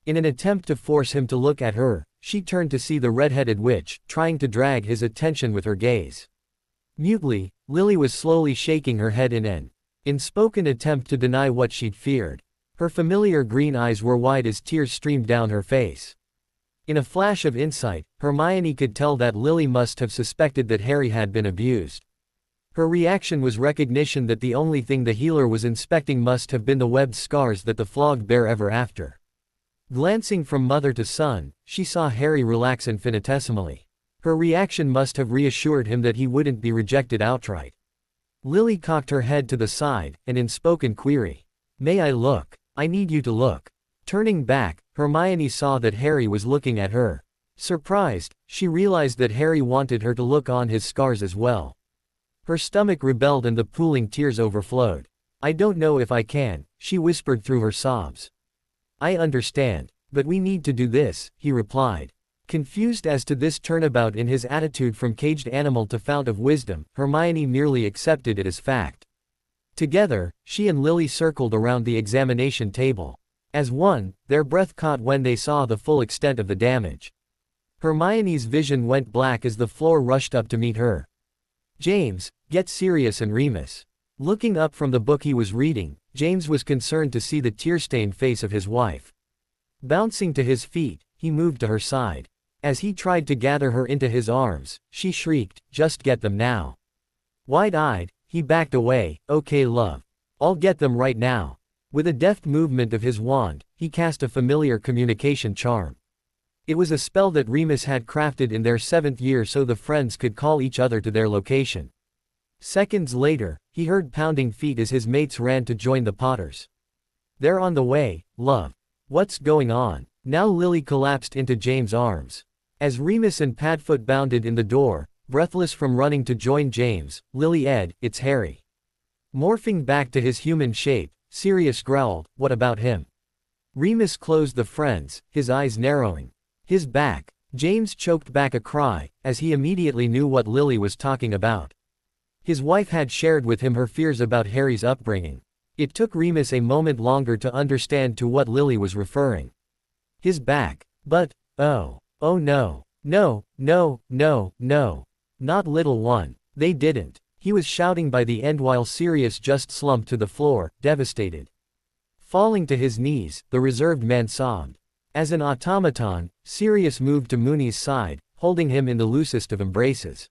In an attempt to force him to look at her, she turned to see the red-headed witch, trying to drag his attention with her gaze. Mutely, Lily was slowly shaking her head in an unspoken attempt to deny what she'd feared. Her familiar green eyes were wide as tears streamed down her face. In a flash of insight, Hermione could tell that Lily must have suspected that Harry had been abused. Her reaction was recognition that the only thing the healer was inspecting must have been the webbed scars that the flogged bear ever after. Glancing from mother to son, she saw Harry relax infinitesimally. Her reaction must have reassured him that he wouldn't be rejected outright. Lily cocked her head to the side, and in spoken query. May I look? I need you to look. Turning back, Hermione saw that Harry was looking at her. Surprised, she realized that Harry wanted her to look on his scars as well. Her stomach rebelled and the pooling tears overflowed. I don't know if I can, she whispered through her sobs. I understand, but we need to do this, he replied. Confused as to this turnabout in his attitude from caged animal to fount of wisdom, Hermione merely accepted it as fact. Together, she and Lily circled around the examination table. As one, their breath caught when they saw the full extent of the damage. Hermione's vision went black as the floor rushed up to meet her. James, get serious, and Remus. Looking up from the book he was reading, James was concerned to see the tear-stained face of his wife. Bouncing to his feet, he moved to her side. As he tried to gather her into his arms, she shrieked, just get them now. Wide-eyed, he backed away. Okay, love. I'll get them right now. With a deft movement of his wand, he cast a familiar communication charm. It was a spell that Remus had crafted in their 7th year so the friends could call each other to their location. Seconds later, he heard pounding feet as his mates ran to join the Potters. They're on the way, love. What's going on? Now Lily collapsed into James' arms. As Remus and Padfoot bounded in the door, breathless from running to join James, Lily Ed, it's Harry. Morphing back to his human shape, Sirius growled, what about him? Remus closed the friends, his eyes narrowing. His back. James choked back a cry, as he immediately knew what Lily was talking about. His wife had shared with him her fears about Harry's upbringing. It took Remus a moment longer to understand to what Lily was referring. His back. But, oh no, no, no, no, no. Not little one. They didn't. He was shouting by the end while Sirius just slumped to the floor, devastated. Falling to his knees, the reserved man sobbed. As an automaton, Sirius moved to Mooney's side, holding him in the loosest of embraces.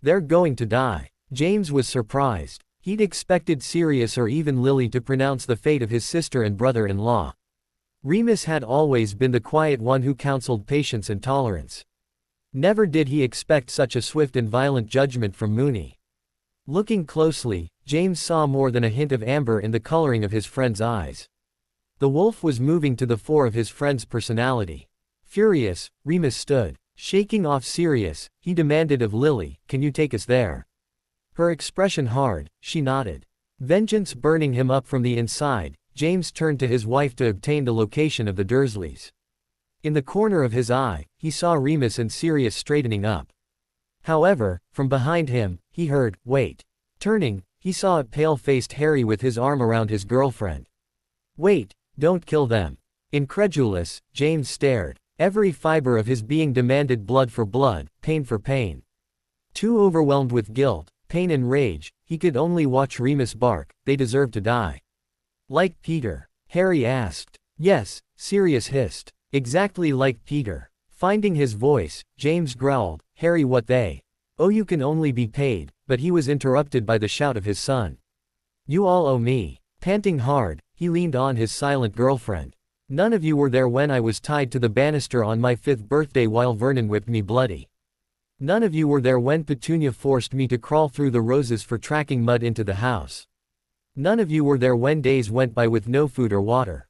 "They're going to die." James was surprised. He'd expected Sirius or even Lily to pronounce the fate of his sister and brother-in-law. Remus had always been the quiet one who counseled patience and tolerance. Never did he expect such a swift and violent judgment from Moony. Looking closely, James saw more than a hint of amber in the coloring of his friend's eyes. The wolf was moving to the fore of his friend's personality. Furious, Remus stood. Shaking off Sirius, he demanded of Lily, "Can you take us there?" Her expression hard, she nodded. Vengeance burning him up from the inside, James turned to his wife to obtain the location of the Dursleys. In the corner of his eye, he saw Remus and Sirius straightening up. However, from behind him, he heard, "Wait." Turning, he saw a pale-faced Harry with his arm around his girlfriend. "Wait, don't kill them." Incredulous, James stared. Every fiber of his being demanded blood for blood, pain for pain. Too overwhelmed with guilt, pain and rage, he could only watch Remus bark. "They deserve to die." "Like Peter?" Harry asked. "Yes," Sirius hissed. "Exactly like Peter." Finding his voice, James growled, "Harry, what they? Oh, you can only be paid," but he was interrupted by the shout of his son. "You all owe me." Panting hard, he leaned on his silent girlfriend. "None of you were there when I was tied to the banister on my 5th birthday while Vernon whipped me bloody. None of you were there when Petunia forced me to crawl through the roses for tracking mud into the house. None of you were there when days went by with no food or water.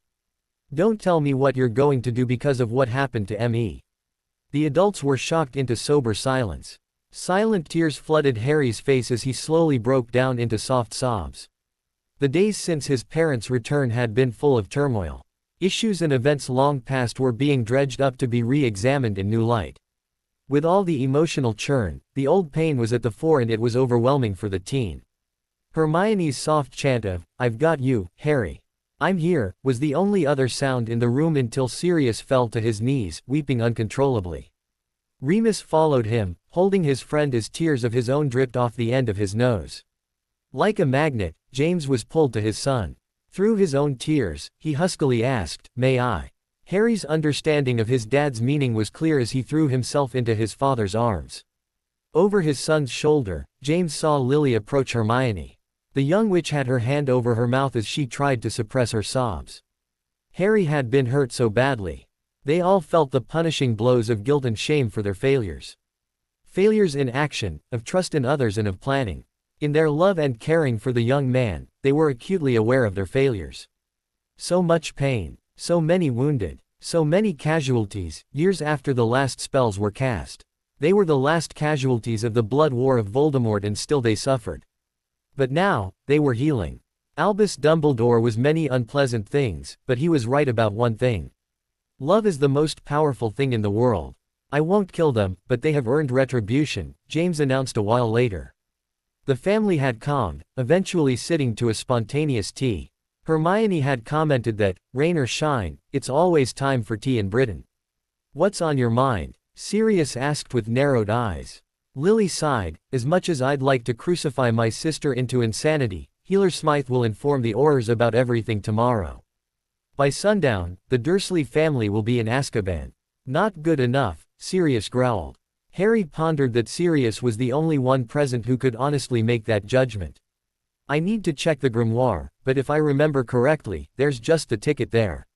Don't tell me what you're going to do because of what happened to Me." The adults were shocked into sober silence. Silent tears flooded Harry's face as he slowly broke down into soft sobs. The days since his parents' return had been full of turmoil. Issues and events long past were being dredged up to be re-examined in new light. With all the emotional churn, the old pain was at the fore and it was overwhelming for the teen. Hermione's soft chant of, "I've got you, Harry. I'm here," was the only other sound in the room until Sirius fell to his knees, weeping uncontrollably. Remus followed him, holding his friend as tears of his own dripped off the end of his nose. Like a magnet, James was pulled to his son. Through his own tears, he huskily asked, "May I?" Harry's understanding of his dad's meaning was clear as he threw himself into his father's arms. Over his son's shoulder, James saw Lily approach Hermione. The young witch had her hand over her mouth as she tried to suppress her sobs. Harry had been hurt so badly. They all felt the punishing blows of guilt and shame for their failures. Failures in action, of trust in others and of planning. In their love and caring for the young man, they were acutely aware of their failures. So much pain. So many wounded. So many casualties, years after the last spells were cast. They were the last casualties of the blood war of Voldemort and still they suffered. But now, they were healing. Albus Dumbledore was many unpleasant things, but he was right about one thing. Love is the most powerful thing in the world. "I won't kill them, but they have earned retribution," James announced a while later. The family had calmed, eventually sitting to a spontaneous tea. Hermione had commented that, "Rain or shine, it's always time for tea in Britain." "What's on your mind?" Sirius asked with narrowed eyes. Lily sighed, "As much as I'd like to crucify my sister into insanity, Healer Smythe will inform the Aurors about everything tomorrow. By sundown, the Dursley family will be in Azkaban." "Not good enough," Sirius growled. Harry pondered that Sirius was the only one present who could honestly make that judgment. "I need to check the grimoire, but if I remember correctly, there's just the ticket there."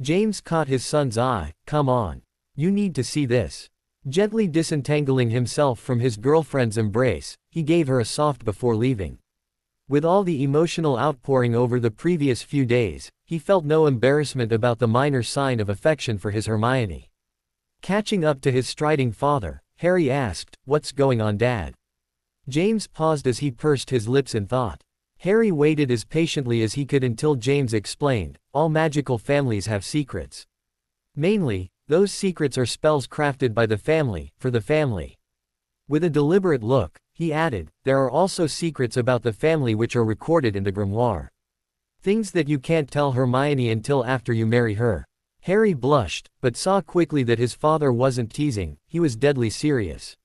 James caught his son's eye. "Come on. You need to see this." Gently disentangling himself from his girlfriend's embrace, he gave her a soft before leaving. With all the emotional outpouring over the previous few days, he felt no embarrassment about the minor sign of affection for his Hermione. Catching up to his striding father, Harry asked, "What's going on, Dad?" James paused as he pursed his lips in thought. Harry waited as patiently as he could until James explained, "All magical families have secrets. Mainly, those secrets are spells crafted by the family, for the family." With a deliberate look, he added, "There are also secrets about the family which are recorded in the grimoire. Things that you can't tell Hermione until after you marry her." Harry blushed, but saw quickly that his father wasn't teasing, he was deadly serious.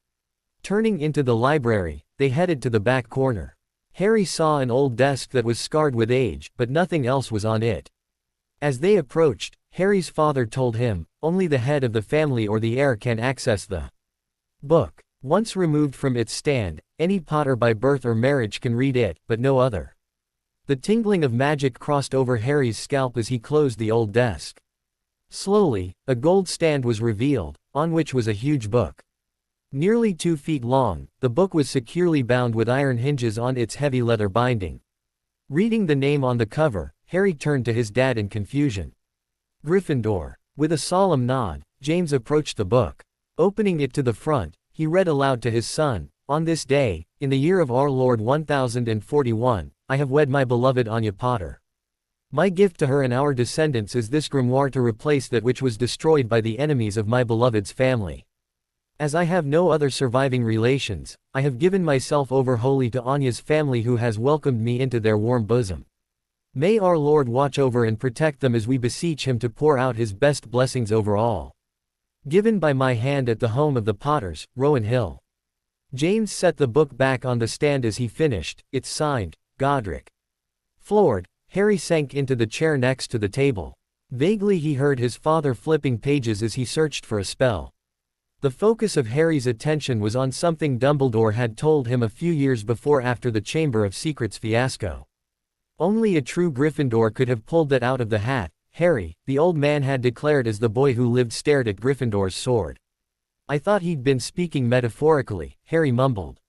Turning into the library, they headed to the back corner. Harry saw an old desk that was scarred with age, but nothing else was on it. As they approached, Harry's father told him, "Only the head of the family or the heir can access the Book. Once removed from its stand, any Potter by birth or marriage can read it, but no other. The tingling of magic crossed over Harry's scalp as he closed the old desk. Slowly, a gold stand was revealed, on which was a huge book. Nearly 2 feet long, the book was securely bound with iron hinges on its heavy leather binding. Reading the name on the cover, Harry turned to his dad in confusion. Gryffindor. With a solemn nod, James approached the book. Opening it to the front, he read aloud to his son, "On this day, in the year of our Lord 1041, I have wed my beloved Anya Potter. My gift to her and our descendants is this grimoire to replace that which was destroyed by the enemies of my beloved's family. As I have no other surviving relations, I have given myself over wholly to Anya's family who has welcomed me into their warm bosom. May our Lord watch over and protect them as we beseech him to pour out his best blessings over all. Given by my hand at the home of the Potters, Rowan Hill." James set the book back on the stand as he finished. "It's signed, Godric." Floored, Harry sank into the chair next to the table. Vaguely he heard his father flipping pages as he searched for a spell. The focus of Harry's attention was on something Dumbledore had told him a few years before after the Chamber of Secrets fiasco. Only a true Gryffindor could have pulled that out of the hat. Harry, the old man had declared as the boy who lived stared at Gryffindor's sword. "I thought he'd been speaking metaphorically," Harry mumbled.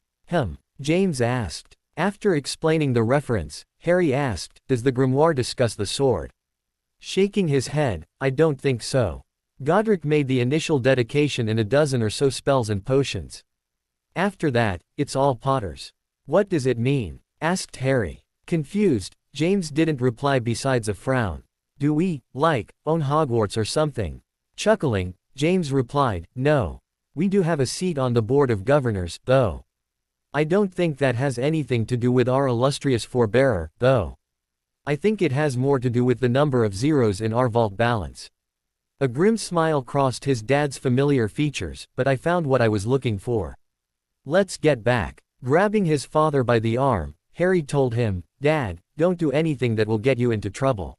James asked. After explaining the reference, Harry asked, "Does the grimoire discuss the sword?" Shaking his head, "I don't think so. Godric made the initial dedication in a dozen or so spells and potions. After that, it's all Potters." "What does it mean?" asked Harry. Confused, James didn't reply besides a frown. "Do we, own Hogwarts or something?" Chuckling, James replied, "No. We do have a seat on the Board of Governors, though. I don't think that has anything to do with our illustrious forebearer, though. I think it has more to do with the number of zeros in our vault balance." A grim smile crossed his dad's familiar features, "But I found what I was looking for. Let's get back." Grabbing his father by the arm, Harry told him, "Dad, don't do anything that will get you into trouble."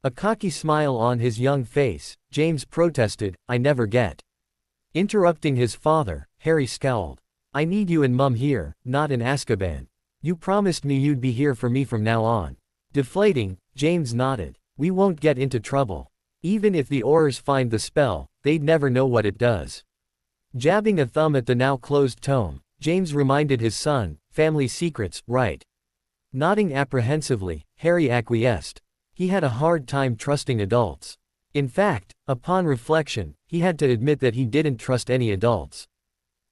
A cocky smile on his young face, James protested, "I never get." Interrupting his father, Harry scowled. "I need you and Mum here, not in Azkaban. You promised me you'd be here for me from now on." Deflating, James nodded. "We won't get into trouble. Even if the Aurors find the spell, they'd never know what it does." Jabbing a thumb at the now closed tome, James reminded his son, "Family secrets, right?" Nodding apprehensively, Harry acquiesced. He had a hard time trusting adults. In fact, upon reflection, he had to admit that he didn't trust any adults.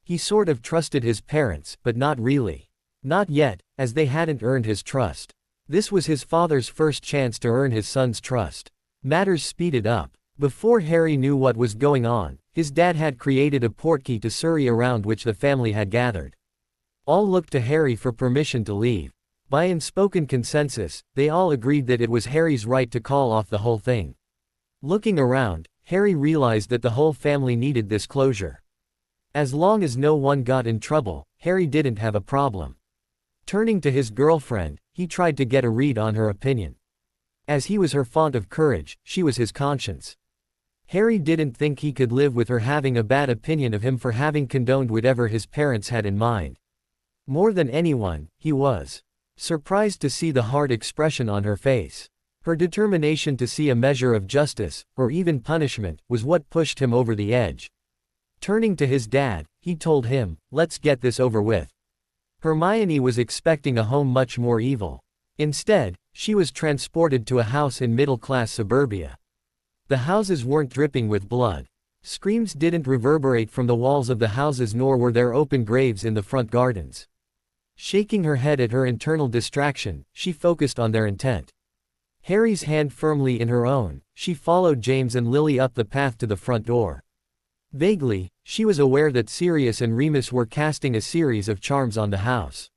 He sort of trusted his parents, but not really. Not yet, as they hadn't earned his trust. This was his father's first chance to earn his son's trust. Matters speeded up. Before Harry knew what was going on, his dad had created a portkey to Surrey around which the family had gathered. All looked to Harry for permission to leave. By unspoken consensus, they all agreed that it was Harry's right to call off the whole thing. Looking around, Harry realized that the whole family needed this closure. As long as no one got in trouble, Harry didn't have a problem. Turning to his girlfriend, he tried to get a read on her opinion. As he was her font of courage, she was his conscience. Harry didn't think he could live with her having a bad opinion of him for having condoned whatever his parents had in mind. More than anyone, he was surprised to see the hard expression on her face. Her determination to see a measure of justice, or even punishment, was what pushed him over the edge. Turning to his dad, he told him, "Let's get this over with." Hermione was expecting a home much more evil. Instead, she was transported to a house in middle-class suburbia. The houses weren't dripping with blood. Screams didn't reverberate from the walls of the houses, nor were there open graves in the front gardens. Shaking her head at her internal distraction, she focused on their intent. Harry's hand firmly in her own, she followed James and Lily up the path to the front door. Vaguely, she was aware that Sirius and Remus were casting a series of charms on the house.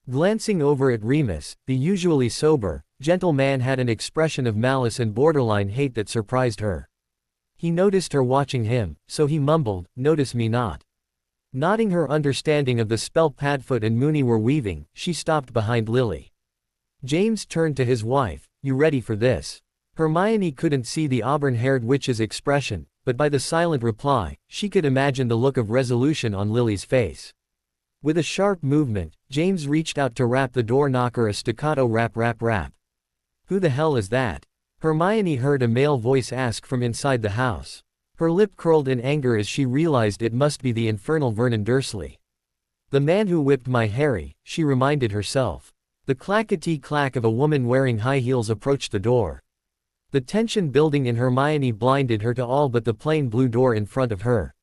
Glancing over at Remus, the usually sober, gentle man had an expression of malice and borderline hate that surprised her. He noticed her watching him, so he mumbled, "Notice me not." Nodding her understanding of the spell Padfoot and Moony were weaving, she stopped behind Lily. James turned to his wife, "You ready for this?" Hermione couldn't see the auburn-haired witch's expression, but by the silent reply, she could imagine the look of resolution on Lily's face. With a sharp movement, James reached out to rap the door knocker a staccato rap rap rap. "Who the hell is that?" Hermione heard a male voice ask from inside the house. Her lip curled in anger as she realized it must be the infernal Vernon Dursley. "The man who whipped my Harry," she reminded herself. The clackety-clack of a woman wearing high heels approached the door. The tension building in Hermione blinded her to all but the plain blue door in front of her.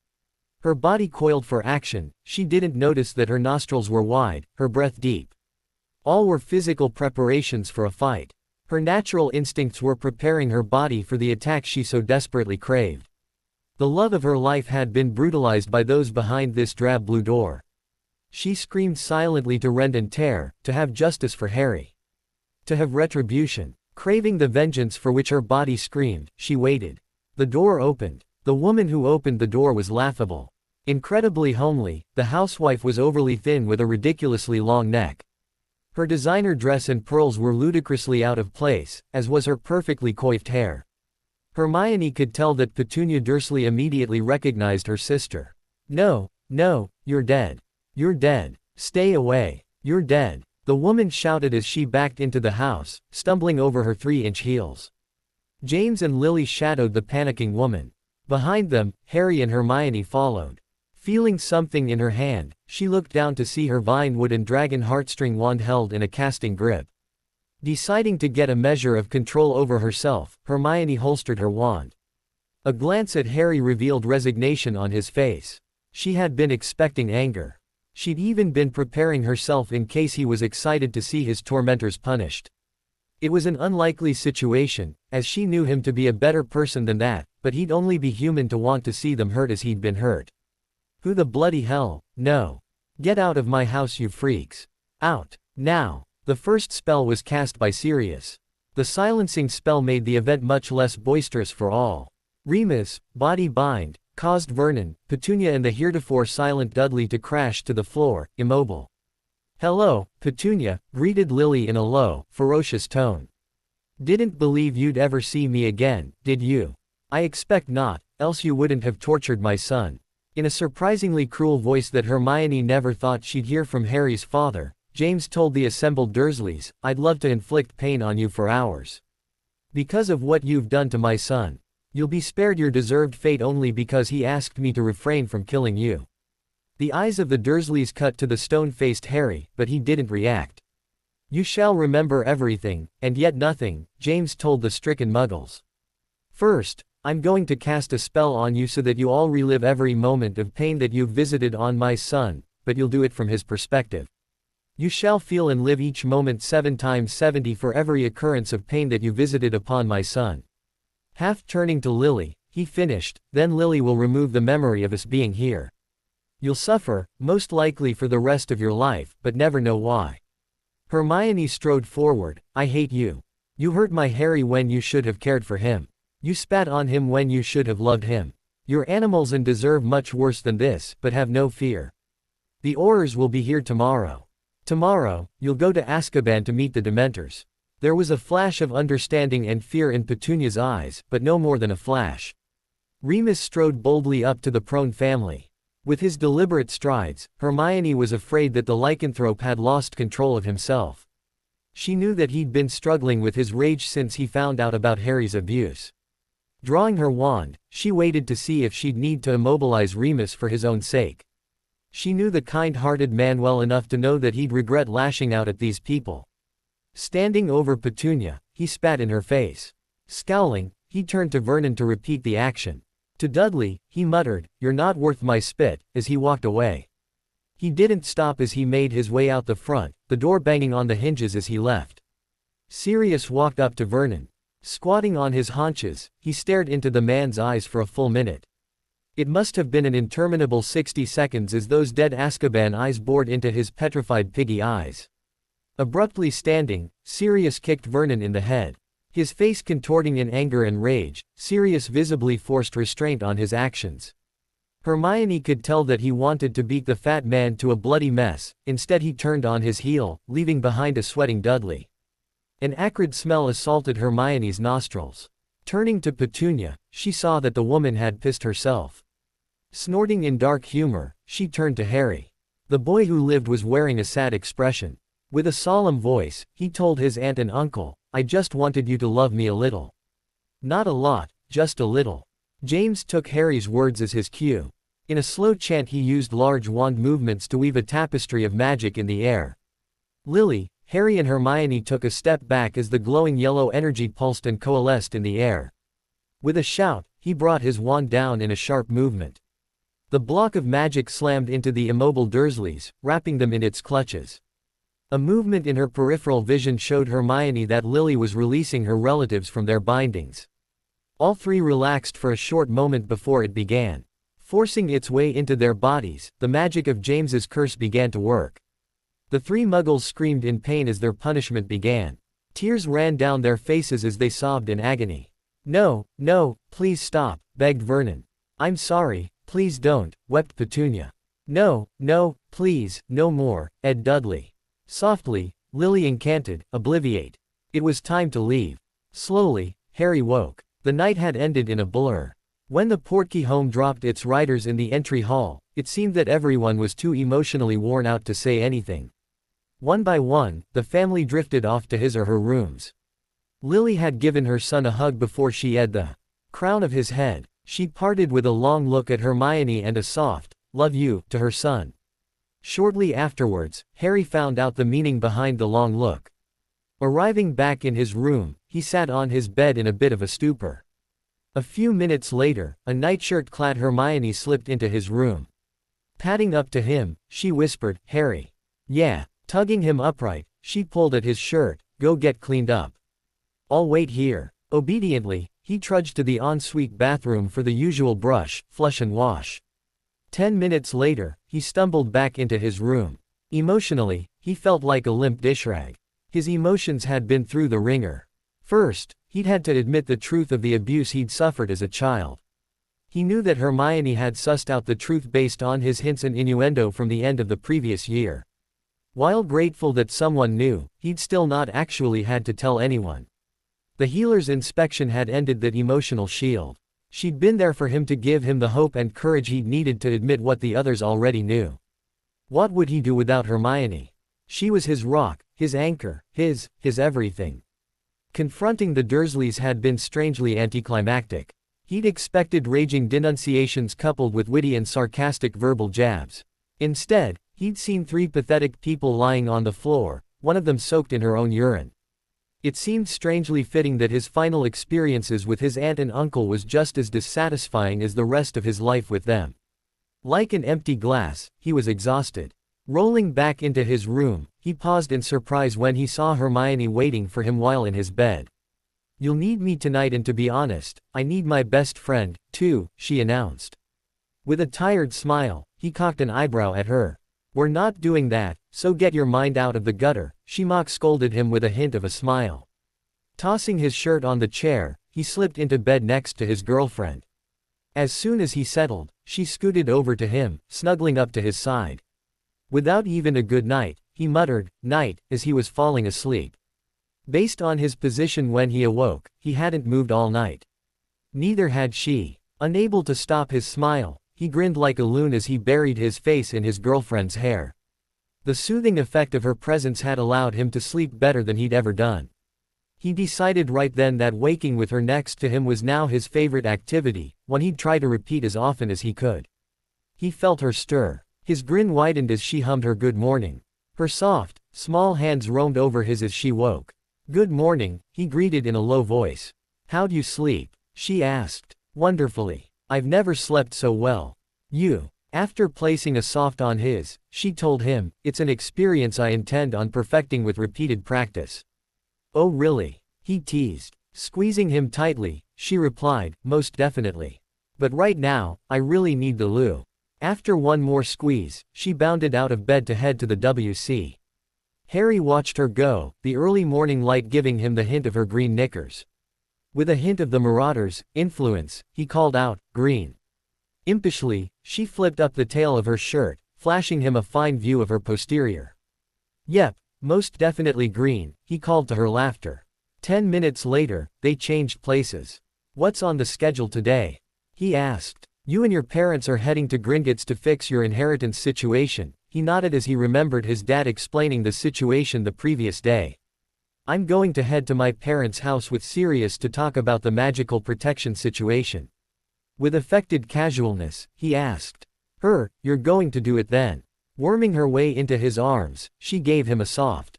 Her body coiled for action. She didn't notice that her nostrils were wide, her breath deep. All were physical preparations for a fight. Her natural instincts were preparing her body for the attack she so desperately craved. The love of her life had been brutalized by those behind this drab blue door. She screamed silently to rend and tear, to have justice for Harry. To have retribution. Craving the vengeance for which her body screamed, she waited. The door opened. The woman who opened the door was laughable. Incredibly homely, the housewife was overly thin with a ridiculously long neck. Her designer dress and pearls were ludicrously out of place, as was her perfectly coiffed hair. Hermione could tell that Petunia Dursley immediately recognized her sister. "No, no, you're dead. You're dead. Stay away. You're dead," the woman shouted as she backed into the house, stumbling over her 3-inch heels. James and Lily shadowed the panicking woman. Behind them, Harry and Hermione followed. Feeling something in her hand, she looked down to see her vinewood and dragon heartstring wand held in a casting grip. Deciding to get a measure of control over herself, Hermione holstered her wand. A glance at Harry revealed resignation on his face. She had been expecting anger. She'd even been preparing herself in case he was excited to see his tormentors punished. It was an unlikely situation, as she knew him to be a better person than that, but he'd only be human to want to see them hurt as he'd been hurt. "Who the bloody hell? No. Get out of my house, you freaks. Out. Now." The first spell was cast by Sirius. The silencing spell made the event much less boisterous for all. Remus, body bind, caused Vernon, Petunia and the heretofore silent Dudley to crash to the floor, immobile. "Hello, Petunia," greeted Lily in a low, ferocious tone. "Didn't believe you'd ever see me again, did you? I expect not, else you wouldn't have tortured my son." In a surprisingly cruel voice that Hermione never thought she'd hear from Harry's father, James told the assembled Dursleys, "I'd love to inflict pain on you for hours. Because of what you've done to my son. You'll be spared your deserved fate only because he asked me to refrain from killing you." The eyes of the Dursleys cut to the stone-faced Harry, but he didn't react. "You shall remember everything, and yet nothing," James told the stricken Muggles. "First, I'm going to cast a spell on you so that you all relive every moment of pain that you've visited on my son, but you'll do it from his perspective. You shall feel and live each moment 7 times 70 for every occurrence of pain that you visited upon my son." Half turning to Lily, he finished, "Then Lily will remove the memory of us being here. You'll suffer, most likely for the rest of your life, but never know why." Hermione strode forward. "I hate you. You hurt my Harry when you should have cared for him. You spat on him when you should have loved him. You're animals and deserve much worse than this, but have no fear. The Aurors will be here tomorrow. Tomorrow, you'll go to Azkaban to meet the Dementors." There was a flash of understanding and fear in Petunia's eyes, but no more than a flash. Remus strode boldly up to the prone family. With his deliberate strides, Hermione was afraid that the lycanthrope had lost control of himself. She knew that he'd been struggling with his rage since he found out about Harry's abuse. Drawing her wand, she waited to see if she'd need to immobilize Remus for his own sake. She knew the kind-hearted man well enough to know that he'd regret lashing out at these people. Standing over Petunia, he spat in her face. Scowling, he turned to Vernon to repeat the action. To Dudley, he muttered, "You're not worth my spit," as he walked away. He didn't stop as he made his way out the front, the door banging on the hinges as he left. Sirius walked up to Vernon. Squatting on his haunches, he stared into the man's eyes for a full minute. It must have been an interminable 60 seconds as those dead Azkaban eyes bored into his petrified piggy eyes. Abruptly standing, Sirius kicked Vernon in the head. His face contorting in anger and rage, Sirius visibly forced restraint on his actions. Hermione could tell that he wanted to beat the fat man to a bloody mess, instead he turned on his heel, leaving behind a sweating Dudley. An acrid smell assaulted Hermione's nostrils. Turning to Petunia, she saw that the woman had pissed herself. Snorting in dark humor, she turned to Harry. The boy who lived was wearing a sad expression. With a solemn voice, he told his aunt and uncle, "I just wanted you to love me a little. Not a lot, just a little." James took Harry's words as his cue. In a slow chant he used large wand movements to weave a tapestry of magic in the air. Lily, Harry and Hermione took a step back as the glowing yellow energy pulsed and coalesced in the air. With a shout, he brought his wand down in a sharp movement. The block of magic slammed into the immobile Dursleys, wrapping them in its clutches. A movement in her peripheral vision showed Hermione that Lily was releasing her relatives from their bindings. All three relaxed for a short moment before it began. Forcing its way into their bodies, the magic of James's curse began to work. The three Muggles screamed in pain as their punishment began. Tears ran down their faces as they sobbed in agony. "No, no, please stop," begged Vernon. "I'm sorry, please don't," wept Petunia. "No, no, please, no more," Ed Dudley. Softly, Lily incanted, "Obliviate." It was time to leave. Slowly, Harry woke. The night had ended in a blur. When the Portkey home dropped its riders in the entry hall, it seemed that everyone was too emotionally worn out to say anything. One by one, the family drifted off to his or her rooms. Lily had given her son a hug before she ate the crown of his head. She parted with a long look at Hermione and a soft, "Love you," to her son. Shortly afterwards, Harry found out the meaning behind the long look. Arriving back in his room, he sat on his bed in a bit of a stupor. A few minutes later, a nightshirt-clad Hermione slipped into his room. Padding up to him, she whispered, "Harry." "Yeah." Tugging him upright, she pulled at his shirt, "Go get cleaned up." "I'll wait here." Obediently, he trudged to the ensuite bathroom for the usual brush, flush and wash. 10 minutes later, he stumbled back into his room. Emotionally, he felt like a limp dishrag. His emotions had been through the ringer. First, he'd had to admit the truth of the abuse he'd suffered as a child. He knew that Hermione had sussed out the truth based on his hints and innuendo from the end of the previous year. While grateful that someone knew, he'd still not actually had to tell anyone. The healer's inspection had ended that emotional shield. She'd been there for him to give him the hope and courage he'd needed to admit what the others already knew. What would he do without Hermione? She was his rock, his anchor, his everything. Confronting the Dursleys had been strangely anticlimactic. He'd expected raging denunciations coupled with witty and sarcastic verbal jabs. Instead, he'd seen three pathetic people lying on the floor, one of them soaked in her own urine. It seemed strangely fitting that his final experiences with his aunt and uncle was just as dissatisfying as the rest of his life with them. Like an empty glass, he was exhausted. Rolling back into his room, he paused in surprise when he saw Hermione waiting for him while in his bed. "You'll need me tonight, and to be honest, I need my best friend, too," she announced. With a tired smile, he cocked an eyebrow at her. "We're not doing that, so get your mind out of the gutter," she mock-scolded him with a hint of a smile. Tossing his shirt on the chair, he slipped into bed next to his girlfriend. As soon as he settled, she scooted over to him, snuggling up to his side. Without even a good night, he muttered, "Night," as he was falling asleep. Based on his position when he awoke, he hadn't moved all night. Neither had she. Unable to stop his smile, he grinned like a loon as he buried his face in his girlfriend's hair. The soothing effect of her presence had allowed him to sleep better than he'd ever done. He decided right then that waking with her next to him was now his favorite activity, one he'd try to repeat as often as he could. He felt her stir. His grin widened as she hummed her good morning. Her soft, small hands roamed over his as she woke. "Good morning," he greeted in a low voice. "How'd you sleep?" she asked. "Wonderfully. I've never slept so well." "You." After placing a soft on his, she told him, "It's an experience I intend on perfecting with repeated practice." "Oh really?" he teased. Squeezing him tightly, she replied, "Most definitely. But right now, I really need the loo." After one more squeeze, she bounded out of bed to head to the WC. Harry watched her go, the early morning light giving him the hint of her green knickers. With a hint of the Marauders' influence, he called out, "Green." Impishly, she flipped up the tail of her shirt, flashing him a fine view of her posterior. "Yep, most definitely green," he called to her laughter. 10 minutes later, they changed places. What's on the schedule today? He asked. You and your parents are heading to Gringotts to fix your inheritance situation. He nodded as he remembered his dad explaining the situation the previous day. I'm going to head to my parents' house with Sirius to talk about the magical protection situation. With affected casualness, he asked. You're going to do it then? Worming her way into his arms, she gave him a soft.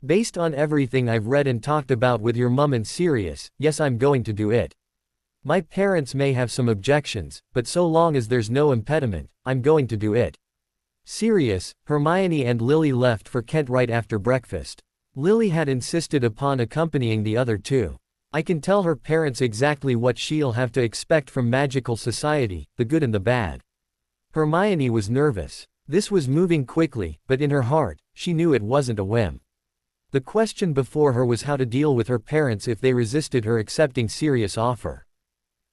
Based on everything I've read and talked about with your mum and Sirius, yes, I'm going to do it. My parents may have some objections, but so long as there's no impediment, I'm going to do it. Sirius, Hermione and Lily left for Kent right after breakfast. Lily had insisted upon accompanying the other two. I can tell her parents exactly what she'll have to expect from magical society, the good and the bad. Hermione was nervous. This was moving quickly, but in her heart, she knew it wasn't a whim. The question before her was how to deal with her parents if they resisted her accepting Sirius' offer.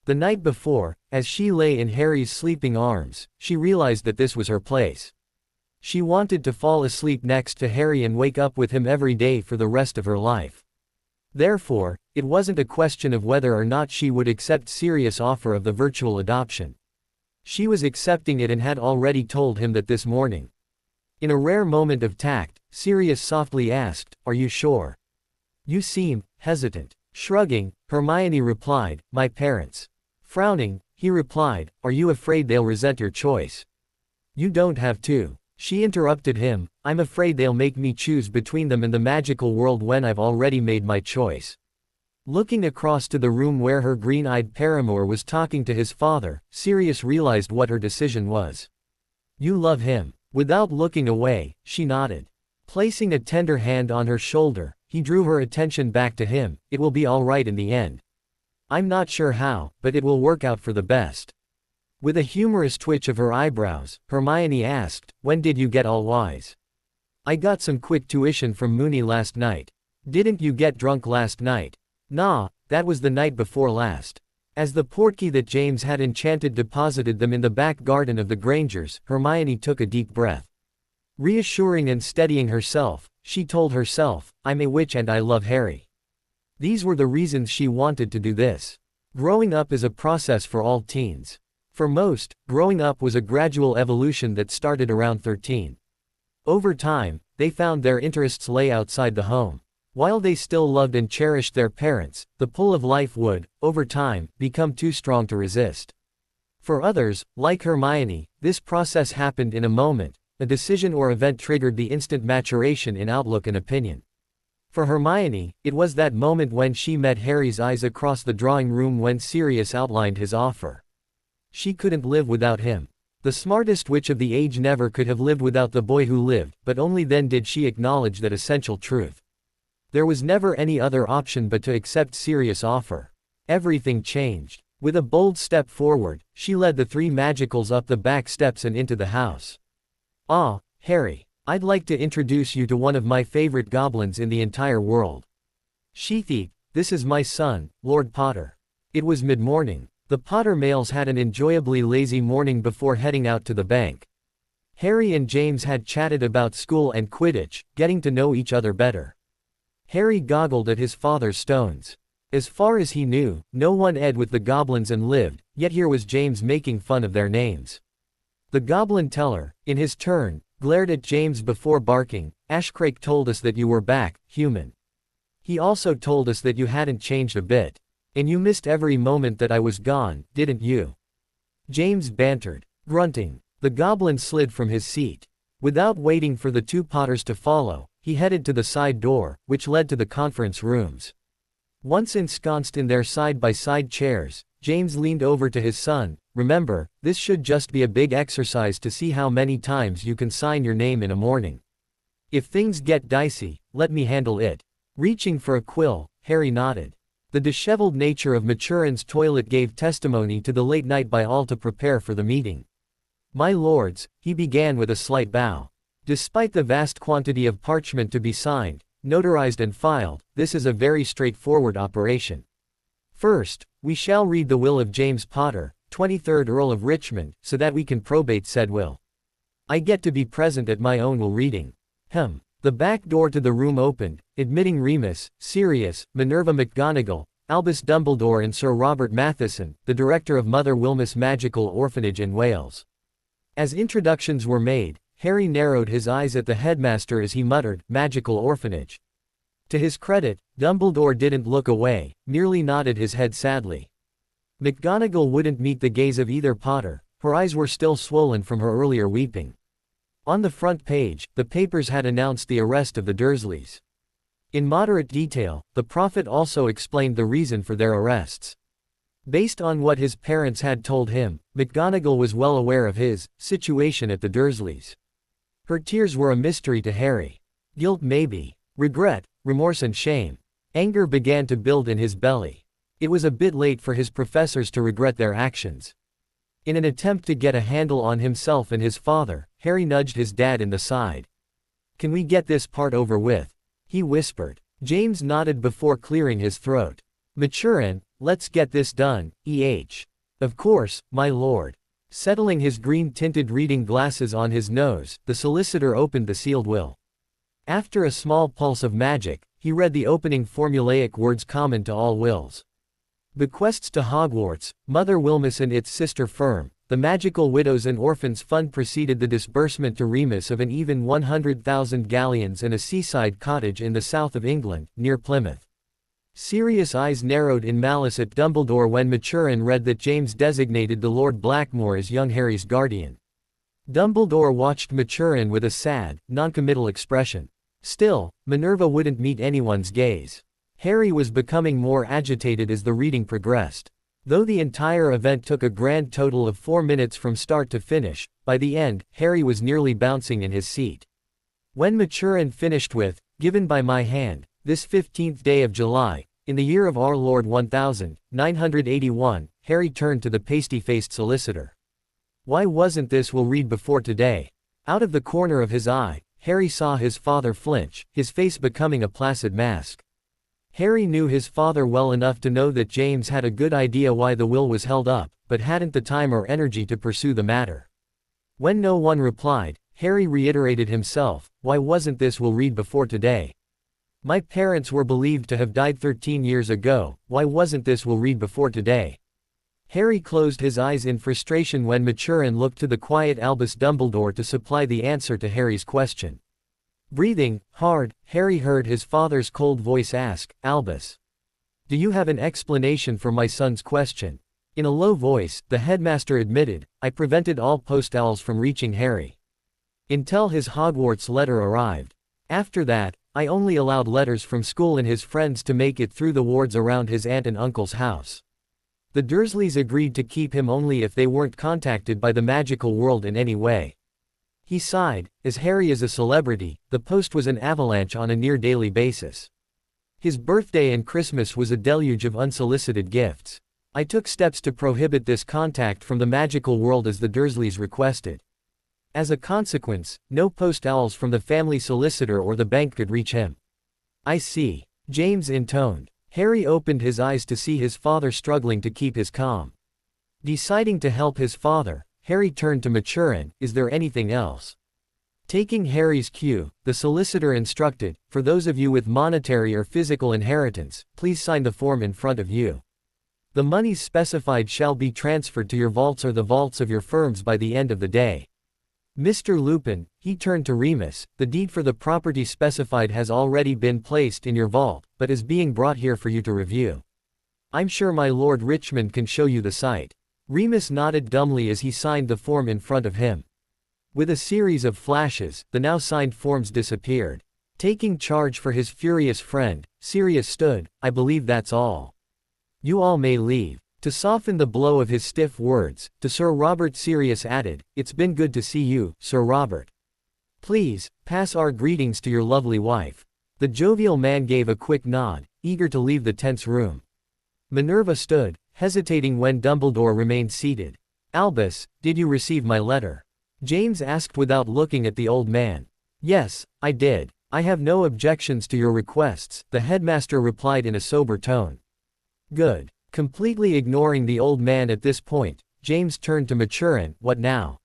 The night before, as she lay in Harry's sleeping arms, she realized that this was her place. She wanted to fall asleep next to Harry and wake up with him every day for the rest of her life. Therefore, it wasn't a question of whether or not she would accept Sirius' offer of the virtual adoption. She was accepting it and had already told him that this morning. In a rare moment of tact, Sirius softly asked, Are you sure? You seem hesitant. Shrugging, Hermione replied, My parents. Frowning, he replied, Are you afraid they'll resent your choice? You don't have to. She interrupted him, I'm afraid they'll make me choose between them and the magical world when I've already made my choice. Looking across to the room where her green-eyed paramour was talking to his father, Sirius realized what her decision was. You love him. Without looking away, she nodded. Placing a tender hand on her shoulder, he drew her attention back to him. It will be all right in the end. I'm not sure how, but it will work out for the best. With a humorous twitch of her eyebrows, Hermione asked, When did you get all wise? I got some quick tuition from Moony last night. Didn't you get drunk last night? Nah, that was the night before last. As the portkey that James had enchanted deposited them in the back garden of the Grangers, Hermione took a deep breath. Reassuring and steadying herself, she told herself, I'm a witch and I love Harry. These were the reasons she wanted to do this. Growing up is a process for all teens. For most, growing up was a gradual evolution that started around 13. Over time, they found their interests lay outside the home. While they still loved and cherished their parents, the pull of life would, over time, become too strong to resist. For others, like Hermione, this process happened in a moment. A decision or event triggered the instant maturation in outlook and opinion. For Hermione, it was that moment when she met Harry's eyes across the drawing room when Sirius outlined his offer. She couldn't live without him. The smartest witch of the age never could have lived without the boy who lived, but only then did she acknowledge that essential truth. There was never any other option but to accept Sirius' offer. Everything changed. With a bold step forward, she led the three magicals up the back steps and into the house. Ah, Harry, I'd like to introduce you to one of my favorite goblins in the entire world. Sheathy, this is my son, Lord Potter. It was mid-morning. The Potter males had an enjoyably lazy morning before heading out to the bank. Harry and James had chatted about school and Quidditch, getting to know each other better. Harry goggled at his father's stones. As far as he knew, no one ed with the goblins and lived, yet here was James making fun of their names. The goblin teller, in his turn, glared at James before barking, Ashcrake told us that you were back, human. He also told us that you hadn't changed a bit. And you missed every moment that I was gone, didn't you? James bantered. Grunting, the goblin slid from his seat. Without waiting for the two Potters to follow, he headed to the side door, which led to the conference rooms. Once ensconced in their side-by-side chairs, James leaned over to his son. Remember, this should just be a big exercise to see how many times you can sign your name in a morning. If things get dicey, let me handle it. Reaching for a quill, Harry nodded. The disheveled nature of Maturin's toilet gave testimony to the late night by all to prepare for the meeting. My lords, he began with a slight bow. Despite the vast quantity of parchment to be signed, notarized and filed, this is a very straightforward operation. First, we shall read the will of James Potter, 23rd Earl of Richmond, so that we can probate said will. I get to be present at my own will reading. The back door to the room opened, admitting Remus, Sirius, Minerva McGonagall, Albus Dumbledore and Sir Robert Matheson, the director of Mother Wilmot's Magical Orphanage in Wales. As introductions were made, Harry narrowed his eyes at the headmaster as he muttered, "Magical Orphanage." To his credit, Dumbledore didn't look away, merely nodded his head sadly. McGonagall wouldn't meet the gaze of either Potter, her eyes were still swollen from her earlier weeping. On the front page, the papers had announced the arrest of the Dursleys. In moderate detail, the prophet also explained the reason for their arrests. Based on what his parents had told him, McGonagall was well aware of his situation at the Dursleys. Her tears were a mystery to Harry. Guilt maybe. Regret, remorse and shame. Anger began to build in his belly. It was a bit late for his professors to regret their actions. In an attempt to get a handle on himself and his father, Harry nudged his dad in the side. "Can we get this part over with?" he whispered. James nodded before clearing his throat. "Maturin, let's get this done, Of course, my lord." Settling his green-tinted reading glasses on his nose, the solicitor opened the sealed will. After a small pulse of magic, he read the opening formulaic words common to all wills. Bequests to Hogwarts, Mother Wilmot and its sister firm, the Magical Widows and Orphans Fund preceded the disbursement to Remus of an even 100,000 galleons and a seaside cottage in the south of England, near Plymouth. Serious eyes narrowed in malice at Dumbledore when Maturin read that James designated the Lord Blackmore as young Harry's guardian. Dumbledore watched Maturin with a sad, noncommittal expression. Still, Minerva wouldn't meet anyone's gaze. Harry was becoming more agitated as the reading progressed. Though the entire event took a grand total of 4 minutes from start to finish, by the end, Harry was nearly bouncing in his seat. When Maturin finished with, "Given by my hand, this 15th day of July, in the year of our Lord 1981, Harry turned to the pasty-faced solicitor. "Why wasn't this will read before today?" Out of the corner of his eye, Harry saw his father flinch, his face becoming a placid mask. Harry knew his father well enough to know that James had a good idea why the will was held up, but hadn't the time or energy to pursue the matter. When no one replied, Harry reiterated himself, "Why wasn't this will read before today? My parents were believed to have died 13 years ago, why wasn't this will read before today?" Harry closed his eyes in frustration when Maturin looked to the quiet Albus Dumbledore to supply the answer to Harry's question. Breathing hard, Harry heard his father's cold voice ask, "Albus, do you have an explanation for my son's question?" In a low voice, the headmaster admitted, "I prevented all post-owls from reaching Harry until his Hogwarts letter arrived. After that, I only allowed letters from school and his friends to make it through the wards around his aunt and uncle's house. The Dursleys agreed to keep him only if they weren't contacted by the magical world in any way." He sighed. As Harry is a celebrity, the post was an avalanche on a near-daily basis. His birthday and Christmas was a deluge of unsolicited gifts. "I took steps to prohibit this contact from the magical world as the Dursleys requested. As a consequence, no post-owls from the family solicitor or the bank could reach him." "I see," James intoned. Harry opened his eyes to see his father struggling to keep his calm. Deciding to help his father, Harry turned to Maturin, "Is there anything else?" Taking Harry's cue, the solicitor instructed, "For those of you with monetary or physical inheritance, please sign the form in front of you. The monies specified shall be transferred to your vaults or the vaults of your firms by the end of the day. Mr. Lupin," he turned to Remus, "the deed for the property specified has already been placed in your vault, but is being brought here for you to review. I'm sure my Lord Richmond can show you the site." Remus nodded dumbly as he signed the form in front of him. With a series of flashes, the now signed forms disappeared. Taking charge for his furious friend, Sirius stood, "I believe that's all. You all may leave." To soften the blow of his stiff words, to Sir Robert Sirius added, "It's been good to see you, Sir Robert. Please, pass our greetings to your lovely wife." The jovial man gave a quick nod, eager to leave the tense room. Minerva stood, hesitating when Dumbledore remained seated. "Albus, did you receive my letter?" James asked without looking at the old man. "Yes, I did. I have no objections to your requests," the headmaster replied in a sober tone. "Good." Completely ignoring the old man at this point, James turned to Maturin, "What now?"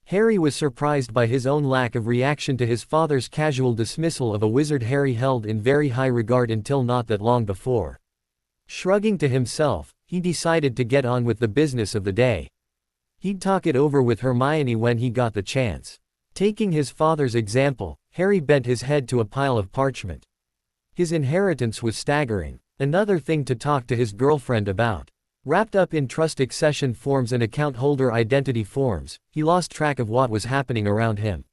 Harry was surprised by his own lack of reaction to his father's casual dismissal of a wizard Harry held in very high regard until not that long before. Shrugging to himself, he decided to get on with the business of the day. He'd talk it over with Hermione when he got the chance. Taking his father's example, Harry bent his head to a pile of parchment. His inheritance was staggering. Another thing to talk to his girlfriend about. Wrapped up in trust accession forms and account holder identity forms, he lost track of what was happening around him.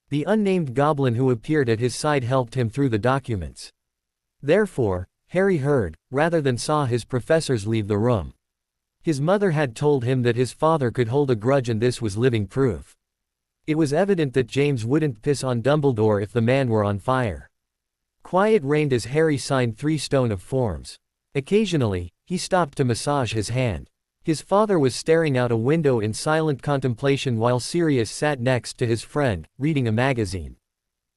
The unnamed goblin who appeared at his side helped him through the documents. Therefore, Harry heard, rather than saw his professors leave the room. His mother had told him that his father could hold a grudge, and this was living proof. It was evident that James wouldn't piss on Dumbledore if the man were on fire. Quiet reigned as Harry signed 3 stone of forms. Occasionally, he stopped to massage his hand. His father was staring out a window in silent contemplation while Sirius sat next to his friend, reading a magazine.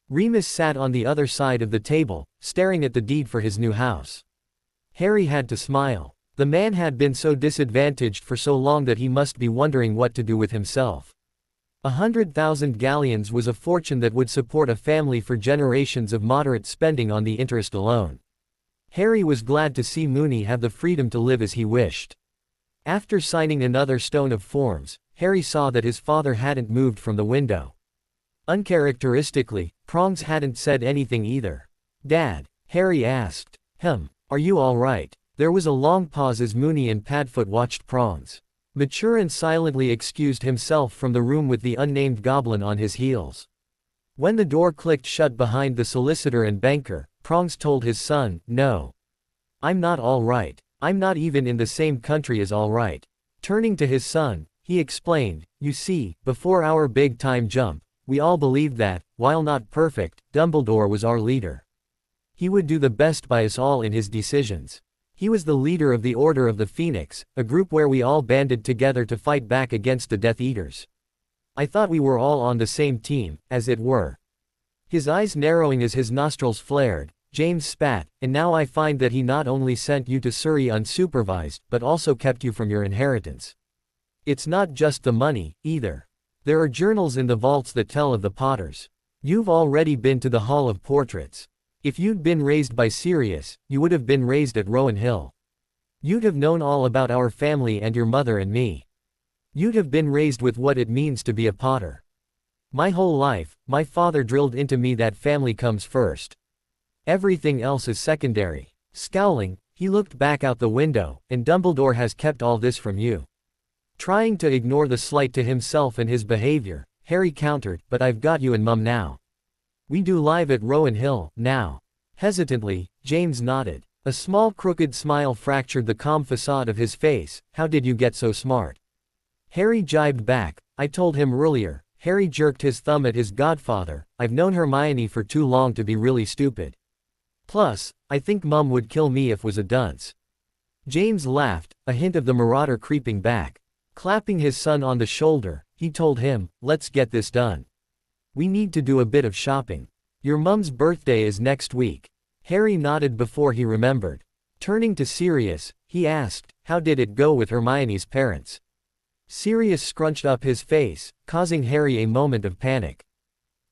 Remus sat on the other side of the table, staring at the deed for his new house. Harry had to smile. The man had been so disadvantaged for so long that he must be wondering what to do with himself. 100,000 galleons was a fortune that would support a family for generations of moderate spending on the interest alone. Harry was glad to see Moony have the freedom to live as he wished. After signing another stone of forms, Harry saw that his father hadn't moved from the window. Uncharacteristically, Prongs hadn't said anything either. "Dad?" Harry asked. Are you all right?" There was a long pause as Moony and Padfoot watched Prongs. Mature silently excused himself from the room with the unnamed goblin on his heels. When the door clicked shut behind the solicitor and banker, Prongs told his son, "No. I'm not all right. I'm not even in the same country as all right." Turning to his son, he explained, "You see, before our big-time jump, we all believed that, while not perfect, Dumbledore was our leader. He would do the best by us all in his decisions. He was the leader of the Order of the Phoenix, a group where we all banded together to fight back against the Death Eaters. I thought we were all on the same team, as it were." His eyes narrowing as his nostrils flared, James spat, "And now I find that he not only sent you to Surrey unsupervised, but also kept you from your inheritance. It's not just the money, either. There are journals in the vaults that tell of the Potters. You've already been to the Hall of Portraits. If you'd been raised by Sirius, you would have been raised at Rowan Hill. You'd have known all about our family and your mother and me. You'd have been raised with what it means to be a Potter. My whole life, my father drilled into me that family comes first. Everything else is secondary." Scowling, he looked back out the window, "And Dumbledore has kept all this from you." Trying to ignore the slight to himself and his behavior, Harry countered, "But I've got you and Mum now. We do live at Rowan Hill, now." Hesitantly, James nodded. A small crooked smile fractured the calm facade of his face. "How did you get so smart?" Harry jibed back, "I told him earlier." Harry jerked his thumb at his godfather, "I've known Hermione for too long to be really stupid. Plus, I think Mum would kill me if was a dunce." James laughed, a hint of the marauder creeping back. Clapping his son on the shoulder, he told him, "Let's get this done. We need to do a bit of shopping. Your mum's birthday is next week." Harry nodded before he remembered. Turning to Sirius, he asked, "How did it go with Hermione's parents?" Sirius scrunched up his face, causing Harry a moment of panic.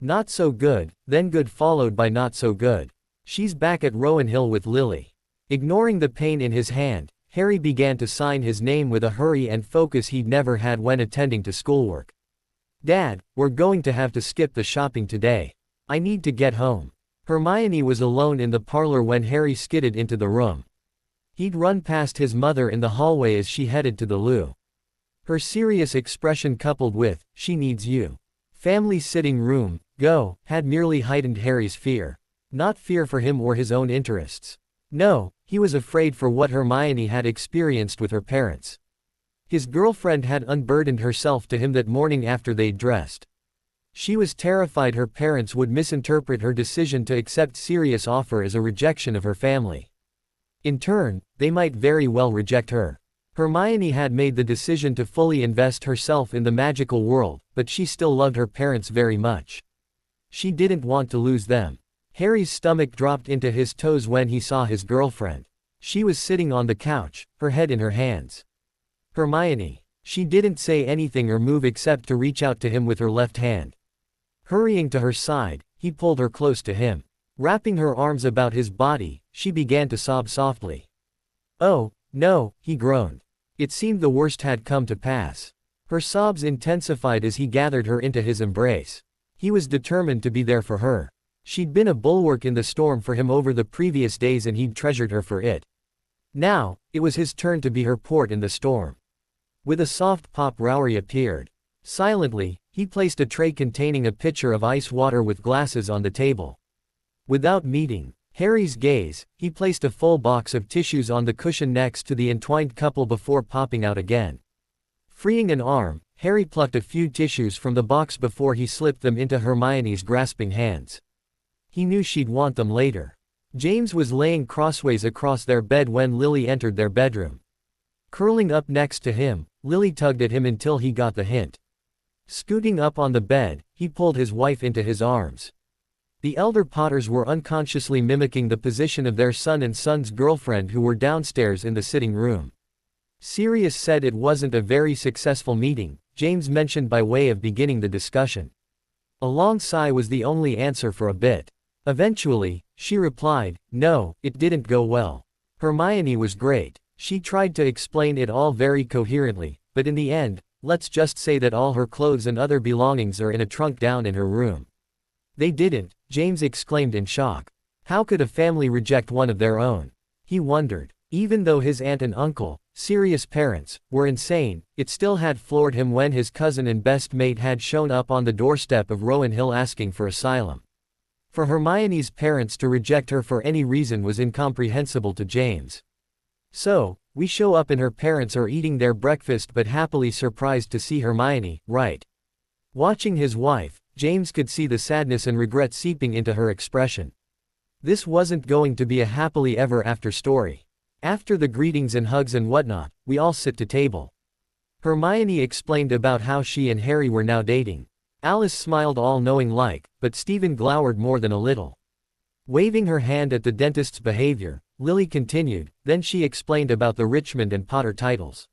"Not so good," then good followed by "not so good. She's back at Rowan Hill with Lily." Ignoring the pain in his hand, Harry began to sign his name with a hurry and focus he'd never had when attending to schoolwork. "Dad, we're going to have to skip the shopping today. I need to get home." Hermione was alone in the parlor when Harry skidded into the room. He'd run past his mother in the hallway as she headed to the loo. Her serious expression coupled with, "She needs you. Family sitting room, go," had merely heightened Harry's fear. Not fear for him or his own interests. No, he was afraid for what Hermione had experienced with her parents. His girlfriend had unburdened herself to him that morning after they'd dressed. She was terrified her parents would misinterpret her decision to accept Sirius' offer as a rejection of her family. In turn, they might very well reject her. Hermione had made the decision to fully invest herself in the magical world, but she still loved her parents very much. She didn't want to lose them. Harry's stomach dropped into his toes when he saw his girlfriend. She was sitting on the couch, her head in her hands. Hermione. She didn't say anything or move except to reach out to him with her left hand. Hurrying to her side, he pulled her close to him. Wrapping her arms about his body, she began to sob softly. "Oh, no," he groaned. It seemed the worst had come to pass. Her sobs intensified as he gathered her into his embrace. He was determined to be there for her. She'd been a bulwark in the storm for him over the previous days and he'd treasured her for it. Now, it was his turn to be her port in the storm. With a soft pop, Rory appeared. Silently, he placed a tray containing a pitcher of ice water with glasses on the table. Without meeting Harry's gaze, he placed a full box of tissues on the cushion next to the entwined couple before popping out again. Freeing an arm, Harry plucked a few tissues from the box before he slipped them into Hermione's grasping hands. He knew she'd want them later. James was laying crossways across their bed when Lily entered their bedroom. Curling up next to him, Lily tugged at him until he got the hint. Scooting up on the bed, he pulled his wife into his arms. The elder Potters were unconsciously mimicking the position of their son and son's girlfriend who were downstairs in the sitting room. Sirius said it wasn't a very successful meeting, James mentioned by way of beginning the discussion. A long sigh was the only answer for a bit. Eventually, she replied, "No, it didn't go well. Hermione was great. She tried to explain it all very coherently, but in the end, let's just say that all her clothes and other belongings are in a trunk down in her room." "They didn't," James exclaimed in shock. How could a family reject one of their own? He wondered. Even though his aunt and uncle, Sirius' parents, were insane, it still had floored him when his cousin and best mate had shown up on the doorstep of Rowan Hill asking for asylum. For Hermione's parents to reject her for any reason was incomprehensible to James. "So, we show up and her parents are eating their breakfast but happily surprised to see Hermione, right?" Watching his wife, James could see the sadness and regret seeping into her expression. This wasn't going to be a happily ever after story. After the greetings and hugs and whatnot, we all sit to table. Hermione explained about how she and Harry were now dating. Alice smiled all-knowing like, but Stephen glowered more than a little. Waving her hand at the dentist's behavior, Lily continued, then she explained about the Richmond and Potter titles.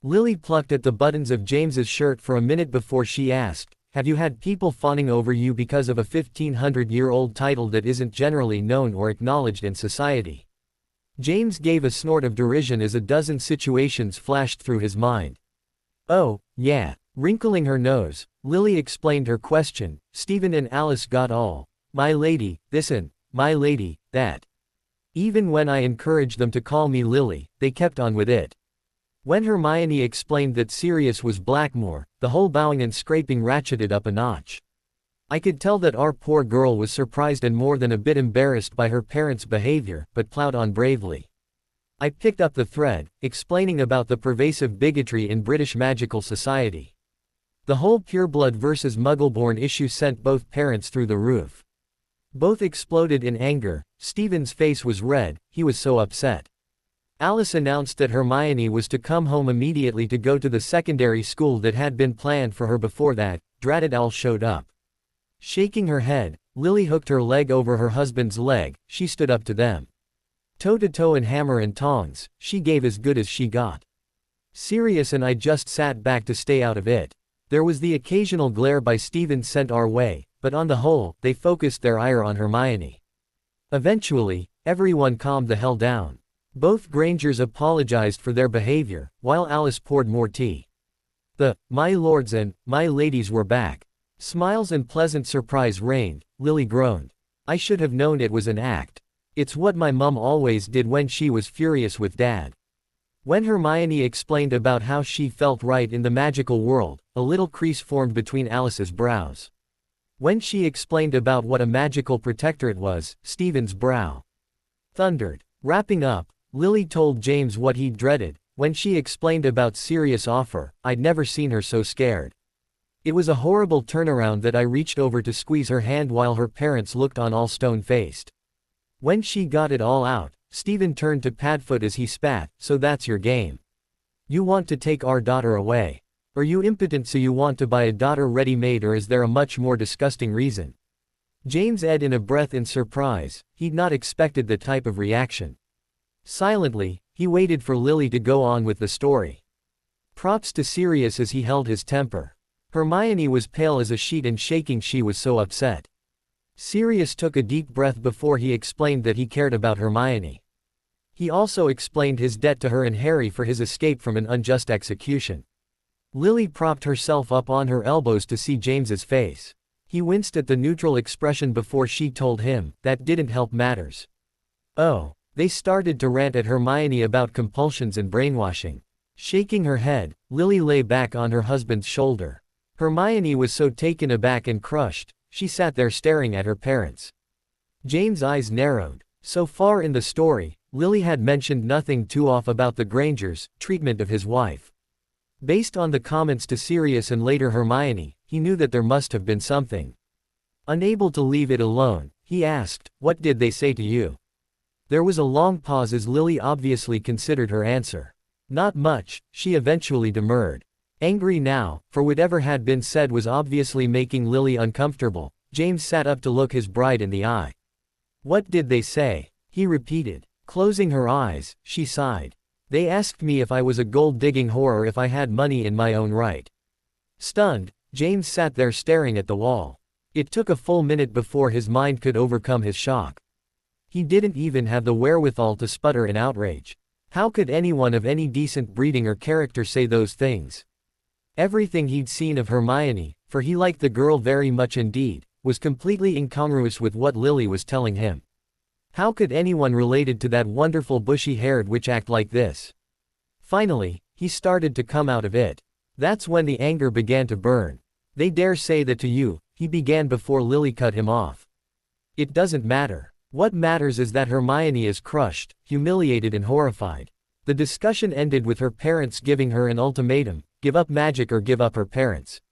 Lily plucked at the buttons of James's shirt for a minute before she asked, "Have you had people fawning over you because of a 1500-year-old title that isn't generally known or acknowledged in society?" James gave a snort of derision as a dozen situations flashed through his mind. "Oh, yeah." Wrinkling her nose, Lily explained her question. "Stephen and Alice got all, 'my lady,' this and 'my lady,' that. Even when I encouraged them to call me Lily, they kept on with it." When Hermione explained that Sirius was Blackmore, the whole bowing and scraping ratcheted up a notch. "I could tell that our poor girl was surprised and more than a bit embarrassed by her parents' behavior, but plowed on bravely. I picked up the thread, explaining about the pervasive bigotry in British magical society. The whole pureblood versus Muggleborn issue sent both parents through the roof. Both exploded in anger. Stephen's face was red, he was so upset. Alice announced that Hermione was to come home immediately to go to the secondary school that had been planned for her before that dratted owl showed up. Shaking her head, Lily hooked her leg over her husband's leg, she stood up to them. Toe to toe and hammer and tongs, she gave as good as she got. Sirius and I just sat back to stay out of it. There was the occasional glare by Stephen sent our way, but on the whole, they focused their ire on Hermione. Eventually, everyone calmed the hell down. Both Grangers apologized for their behavior, while Alice poured more tea. The "my lords" and "my ladies" were back. Smiles and pleasant surprise reigned. Lily groaned. "I should have known it was an act. It's what my mum always did when she was furious with Dad." When Hermione explained about how she felt right in the magical world, a little crease formed between Alice's brows. When she explained about what a magical protectorate was, Stephen's brow thundered. Wrapping up, Lily told James what he'd dreaded. When she explained about Sirius' offer, I'd never seen her so scared. It was a horrible turnaround that I reached over to squeeze her hand while her parents looked on all stone-faced. When she got it all out, Stephen turned to Padfoot as he spat, "So that's your game. You want to take our daughter away. Are you impotent so you want to buy a daughter ready-made, or is there a much more disgusting reason?" James ed in a breath in surprise. He'd not expected that type of reaction. Silently, he waited for Lily to go on with the story. Props to Sirius as he held his temper. Hermione was pale as a sheet and shaking, she was so upset. Sirius took a deep breath before he explained that he cared about Hermione. He also explained his debt to her and Harry for his escape from an unjust execution. Lily propped herself up on her elbows to see James's face. He winced at the neutral expression before she told him, that didn't help matters. Oh. They started to rant at Hermione about compulsions and brainwashing. Shaking her head, Lily lay back on her husband's shoulder. Hermione was so taken aback and crushed, she sat there staring at her parents. James' eyes narrowed. So far in the story, Lily had mentioned nothing too off about the Grangers' treatment of his wife. Based on the comments to Sirius and later Hermione, he knew that there must have been something. Unable to leave it alone, he asked, "What did they say to you?" There was a long pause as Lily obviously considered her answer. Not much, she eventually demurred. Angry now, for whatever had been said was obviously making Lily uncomfortable, James sat up to look his bride in the eye. "What did they say?" he repeated. Closing her eyes, she sighed. "They asked me if I was a gold-digging whore or if I had money in my own right." Stunned, James sat there staring at the wall. It took a full minute before his mind could overcome his shock. He didn't even have the wherewithal to sputter in outrage. How could anyone of any decent breeding or character say those things? Everything he'd seen of Hermione, for he liked the girl very much indeed, was completely incongruous with what Lily was telling him. How could anyone related to that wonderful bushy-haired witch act like this? Finally, he started to come out of it. That's when the anger began to burn. "They dare say that to you," he began before Lily cut him off. "It doesn't matter. What matters is that Hermione is crushed, humiliated and horrified." The discussion ended with her parents giving her an ultimatum: give up magic or give up her parents.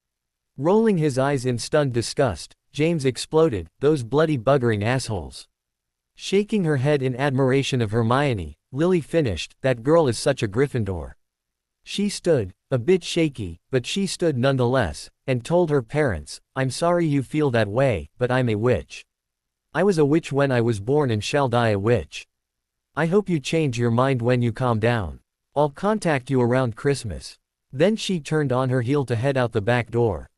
Rolling his eyes in stunned disgust, James exploded, "Those bloody buggering assholes." Shaking her head in admiration of Hermione, Lily finished, "That girl is such a Gryffindor." She stood, a bit shaky, but she stood nonetheless, and told her parents, "I'm sorry you feel that way, but I'm a witch. I was a witch when I was born and shall die a witch. I hope you change your mind when you calm down. I'll contact you around Christmas." Then she turned on her heel to head out the back door.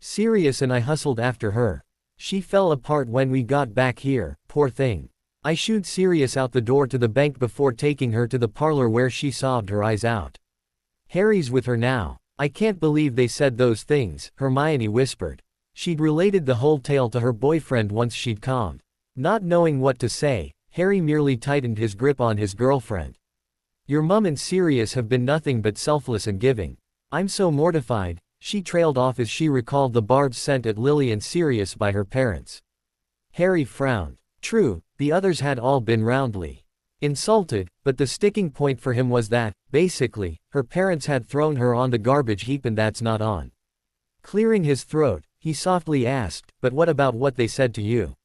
Sirius and I hustled after her. She fell apart when we got back here, poor thing. I shooed Sirius out the door to the bank before taking her to the parlor where she sobbed her eyes out. "Harry's with her now." "I can't believe they said those things," Hermione whispered. She'd related the whole tale to her boyfriend once she'd calmed. Not knowing what to say, Harry merely tightened his grip on his girlfriend. "Your mum and Sirius have been nothing but selfless and giving. I'm so mortified," she trailed off as she recalled the barbs sent at Lily and Sirius by her parents. Harry frowned. True, the others had all been roundly insulted, but the sticking point for him was that, basically, her parents had thrown her on the garbage heap and that's not on. Clearing his throat, he softly asked, "But what about what they said to you?"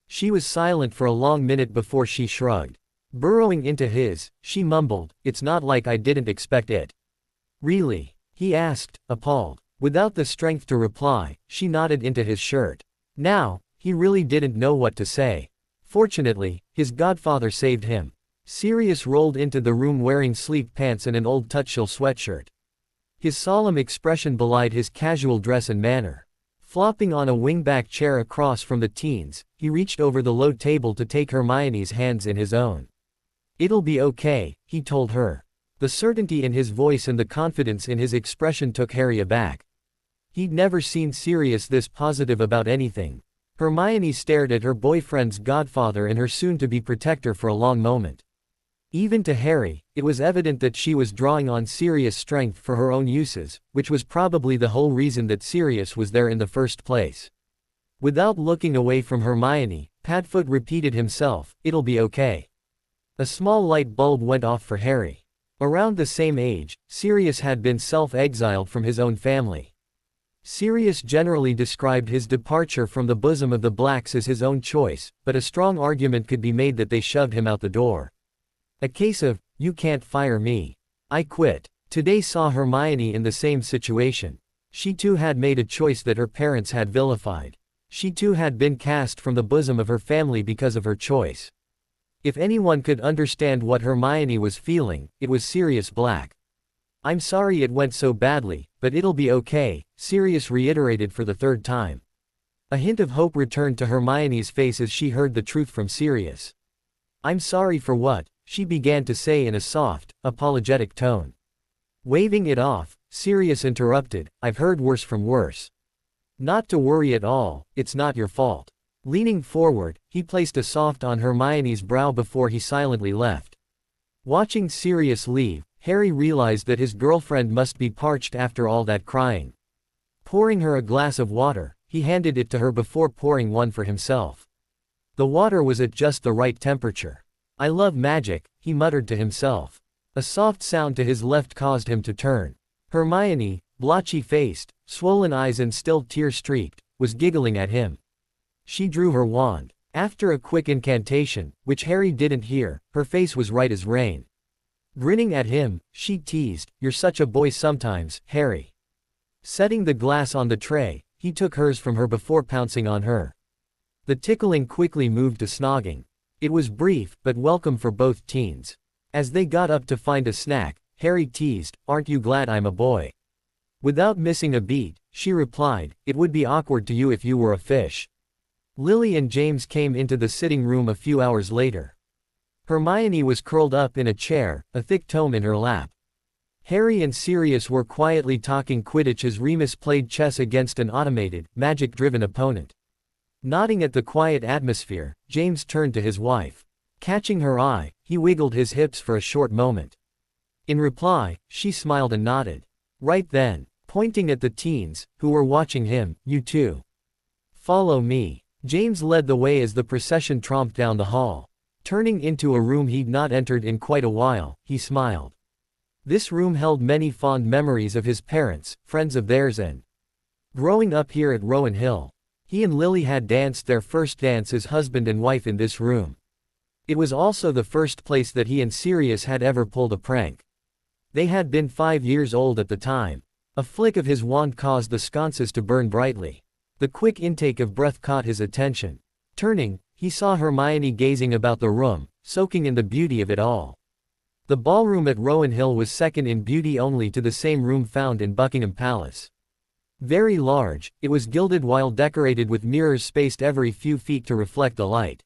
She was silent for a long minute before she shrugged. Burrowing into his, she mumbled, "It's not like I didn't expect it." "Really?" he asked, appalled. Without the strength to reply, she nodded into his shirt. Now, he really didn't know what to say. Fortunately, his godfather saved him. Sirius rolled into the room wearing sleek pants and an old Tutshell sweatshirt. His solemn expression belied his casual dress and manner. Flopping on a wingback chair across from the teens, he reached over the low table to take Hermione's hands in his own. "It'll be okay," he told her. The certainty in his voice and the confidence in his expression took Harry aback. He'd never seen Sirius this positive about anything. Hermione stared at her boyfriend's godfather and her soon-to-be protector for a long moment. Even to Harry, it was evident that she was drawing on Sirius' strength for her own uses, which was probably the whole reason that Sirius was there in the first place. Without looking away from Hermione, Padfoot repeated himself, "It'll be okay." A small light bulb went off for Harry. Around the same age, Sirius had been self-exiled from his own family. Sirius generally described his departure from the bosom of the Blacks as his own choice, but a strong argument could be made that they shoved him out the door. A case of, "You can't fire me. I quit." Today saw Hermione in the same situation. She too had made a choice that her parents had vilified. She too had been cast from the bosom of her family because of her choice. If anyone could understand what Hermione was feeling, it was Sirius Black. "I'm sorry it went so badly, but it'll be okay," Sirius reiterated for the third time. A hint of hope returned to Hermione's face as she heard the truth from Sirius. "I'm sorry for what?" she began to say in a soft, apologetic tone. Waving it off, Sirius interrupted, I've heard worse from worse. Not to worry at all, it's not your fault. Leaning forward, he placed a soft on Hermione's brow before he silently left. Watching Sirius leave, Harry realized that his girlfriend must be parched after all that crying. Pouring her a glass of water, he handed it to her before pouring one for himself. The water was at just the right temperature. I love magic, he muttered to himself. A soft sound to his left caused him to turn. Hermione, blotchy-faced, swollen eyes and still tear-streaked, was giggling at him. She drew her wand. After a quick incantation, which Harry didn't hear, her face was right as rain. Grinning at him, she teased, You're such a boy sometimes, Harry. Setting the glass on the tray, he took hers from her before pouncing on her. The tickling quickly moved to snogging. It was brief, but welcome for both teens. As they got up to find a snack, Harry teased, Aren't you glad I'm a boy? Without missing a beat, she replied, It would be awkward to you if you were a fish. Lily and James came into the sitting room a few hours later. Hermione was curled up in a chair, a thick tome in her lap. Harry and Sirius were quietly talking Quidditch as Remus played chess against an automated, magic-driven opponent. Nodding at the quiet atmosphere, James turned to his wife. Catching her eye, he wiggled his hips for a short moment. In reply, she smiled and nodded. Right then, pointing at the teens, who were watching him, You too. Follow me. James led the way as the procession tromped down the hall. Turning into a room he'd not entered in quite a while, he smiled. This room held many fond memories of his parents, friends of theirs and growing up here at Rowan Hill. He and Lily had danced their first dance as husband and wife in this room. It was also the first place that he and Sirius had ever pulled a prank. They had been 5 years old at the time. A flick of his wand caused the sconces to burn brightly. The quick intake of breath caught his attention. Turning, he saw Hermione gazing about the room, soaking in the beauty of it all. The ballroom at Rowan Hill was second in beauty only to the same room found in Buckingham Palace. Very large, it was gilded while decorated with mirrors spaced every few feet to reflect the light.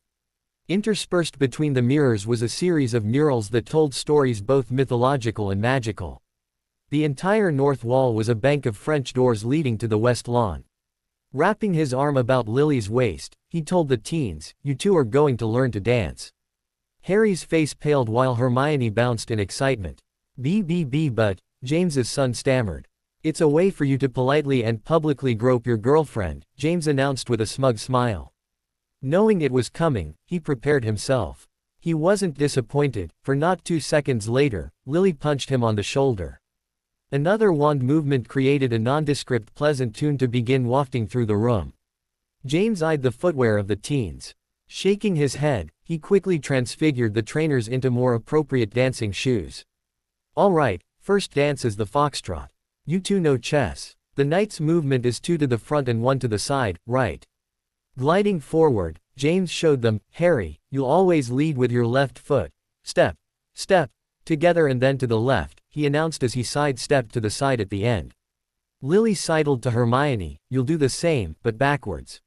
Interspersed between the mirrors was a series of murals that told stories both mythological and magical. The entire north wall was a bank of French doors leading to the west lawn. Wrapping his arm about Lily's waist, he told the teens, You two are going to learn to dance. Harry's face paled while Hermione bounced in excitement. But, James's son stammered. It's a way for you to politely and publicly grope your girlfriend, James announced with a smug smile. Knowing it was coming, he prepared himself. He wasn't disappointed, for not 2 seconds later, Lily punched him on the shoulder. Another wand movement created a nondescript pleasant tune to begin wafting through the room. James eyed the footwear of the teens. Shaking his head, he quickly transfigured the trainers into more appropriate dancing shoes. All right, first dance is the foxtrot. You two know chess. The knight's movement is 2 to the front and 1 to the side, right? Gliding forward, James showed them, Harry, you'll always lead with your left foot. Step, step, together and then to the left, he announced as he sidestepped to the side at the end. Lily sidled to Hermione, You'll do the same, but backwards.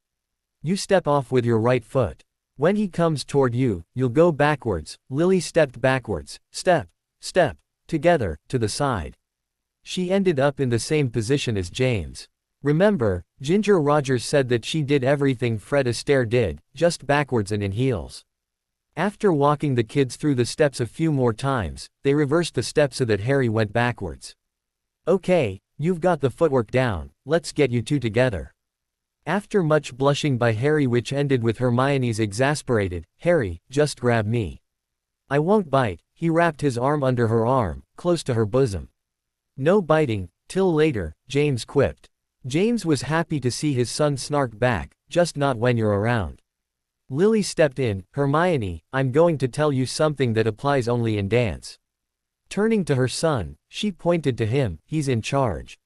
You step off with your right foot. When he comes toward you, you'll go backwards. Lily stepped backwards, step, step, together, to the side. She ended up in the same position as James. Remember, Ginger Rogers said that she did everything Fred Astaire did, just backwards and in heels. After walking the kids through the steps a few more times, they reversed the steps so that Harry went backwards. Okay, you've got the footwork down, let's get you two together. After much blushing by Harry which ended with Hermione's exasperated, Harry, just grab me. I won't bite, he wrapped his arm under her arm, close to her bosom. No biting, till later, James quipped. James was happy to see his son snark back, just not when you're around. Lily stepped in, Hermione, I'm going to tell you something that applies only in dance. Turning to her son, she pointed to him, he's in charge.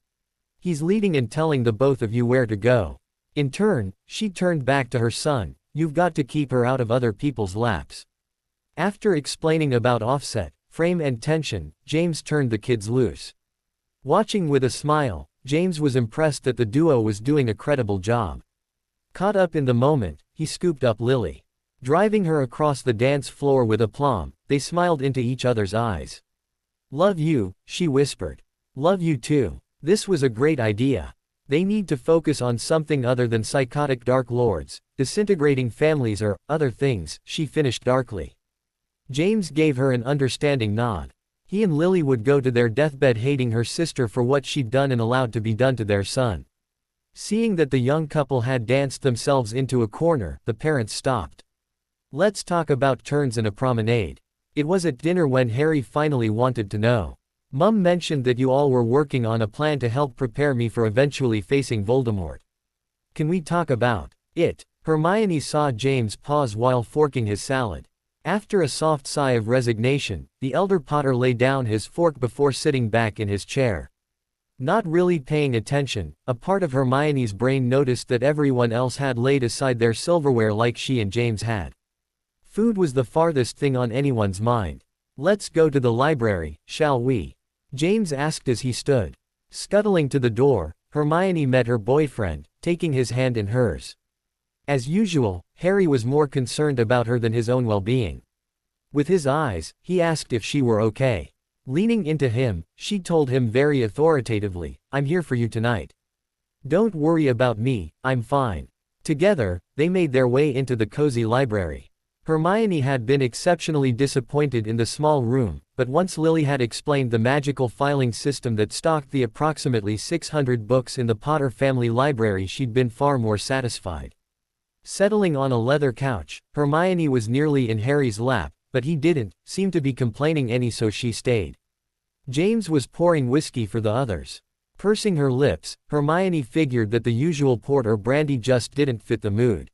He's leading and telling the both of you where to go. In turn, she turned back to her son, you've got to keep her out of other people's laps. After explaining about offset, frame and tension, James turned the kids loose. Watching with a smile, James was impressed that the duo was doing a credible job. Caught up in the moment, he scooped up Lily. Driving her across the dance floor with aplomb, they smiled into each other's eyes. "Love you," she whispered. "Love you too." This was a great idea. They need to focus on something other than psychotic Dark Lords, disintegrating families or other things, she finished darkly. James gave her an understanding nod. He and Lily would go to their deathbed hating her sister for what she'd done and allowed to be done to their son. Seeing that the young couple had danced themselves into a corner, the parents stopped. "Let's talk about turns and a promenade." It was at dinner when Harry finally wanted to know. "Mum mentioned that you all were working on a plan to help prepare me for eventually facing Voldemort. Can we talk about it?" Hermione saw James pause while forking his salad. After a soft sigh of resignation, the elder Potter laid down his fork before sitting back in his chair. Not really paying attention, a part of Hermione's brain noticed that everyone else had laid aside their silverware like she and James had. Food was the farthest thing on anyone's mind. "Let's go to the library, shall we?" James asked as he stood. Scuttling to the door, Hermione met her boyfriend, taking his hand in hers. As usual, Harry was more concerned about her than his own well-being. With his eyes, he asked if she were okay. Leaning into him, she told him very authoritatively, "I'm here for you tonight. Don't worry about me, I'm fine." Together, they made their way into the cozy library. Hermione had been exceptionally disappointed in the small room, but once Lily had explained the magical filing system that stocked the approximately 600 books in the Potter family library, she'd been far more satisfied. Settling on a leather couch, Hermione was nearly in Harry's lap, but he didn't seem to be complaining any, so she stayed. James was pouring whiskey for the others. Pursing her lips, Hermione figured that the usual port or brandy just didn't fit the mood.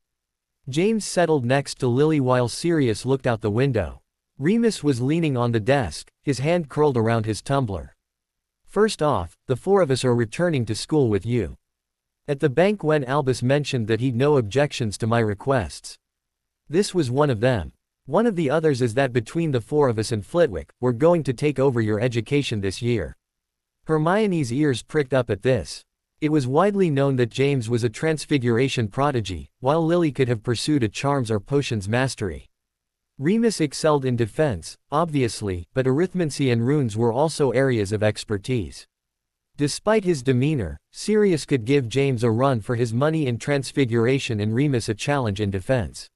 James settled next to Lily while Sirius looked out the window. Remus was leaning on the desk, his hand curled around his tumbler. "First off, the four of us are returning to school with you. At the bank when Albus mentioned that he'd no objections to my requests. This was one of them. One of the others is that between the four of us and Flitwick, we're going to take over your education this year." Hermione's ears pricked up at this. It was widely known that James was a transfiguration prodigy, while Lily could have pursued a charms or potions mastery. Remus excelled in defense, obviously, but arithmancy and runes were also areas of expertise. Despite his demeanor, Sirius could give James a run for his money in transfiguration and Remus a challenge in defense.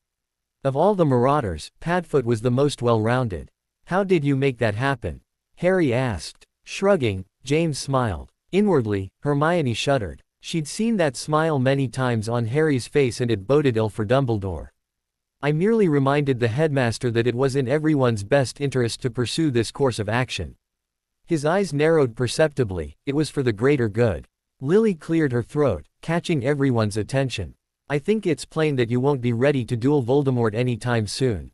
Of all the marauders, Padfoot was the most well-rounded. "How did you make that happen?" Harry asked. Shrugging, James smiled. Inwardly, Hermione shuddered. She'd seen that smile many times on Harry's face and it boded ill for Dumbledore. "I merely reminded the headmaster that it was in everyone's best interest to pursue this course of action." His eyes narrowed perceptibly. "It was for the greater good." Lily cleared her throat, catching everyone's attention. "I think it's plain that you won't be ready to duel Voldemort anytime soon.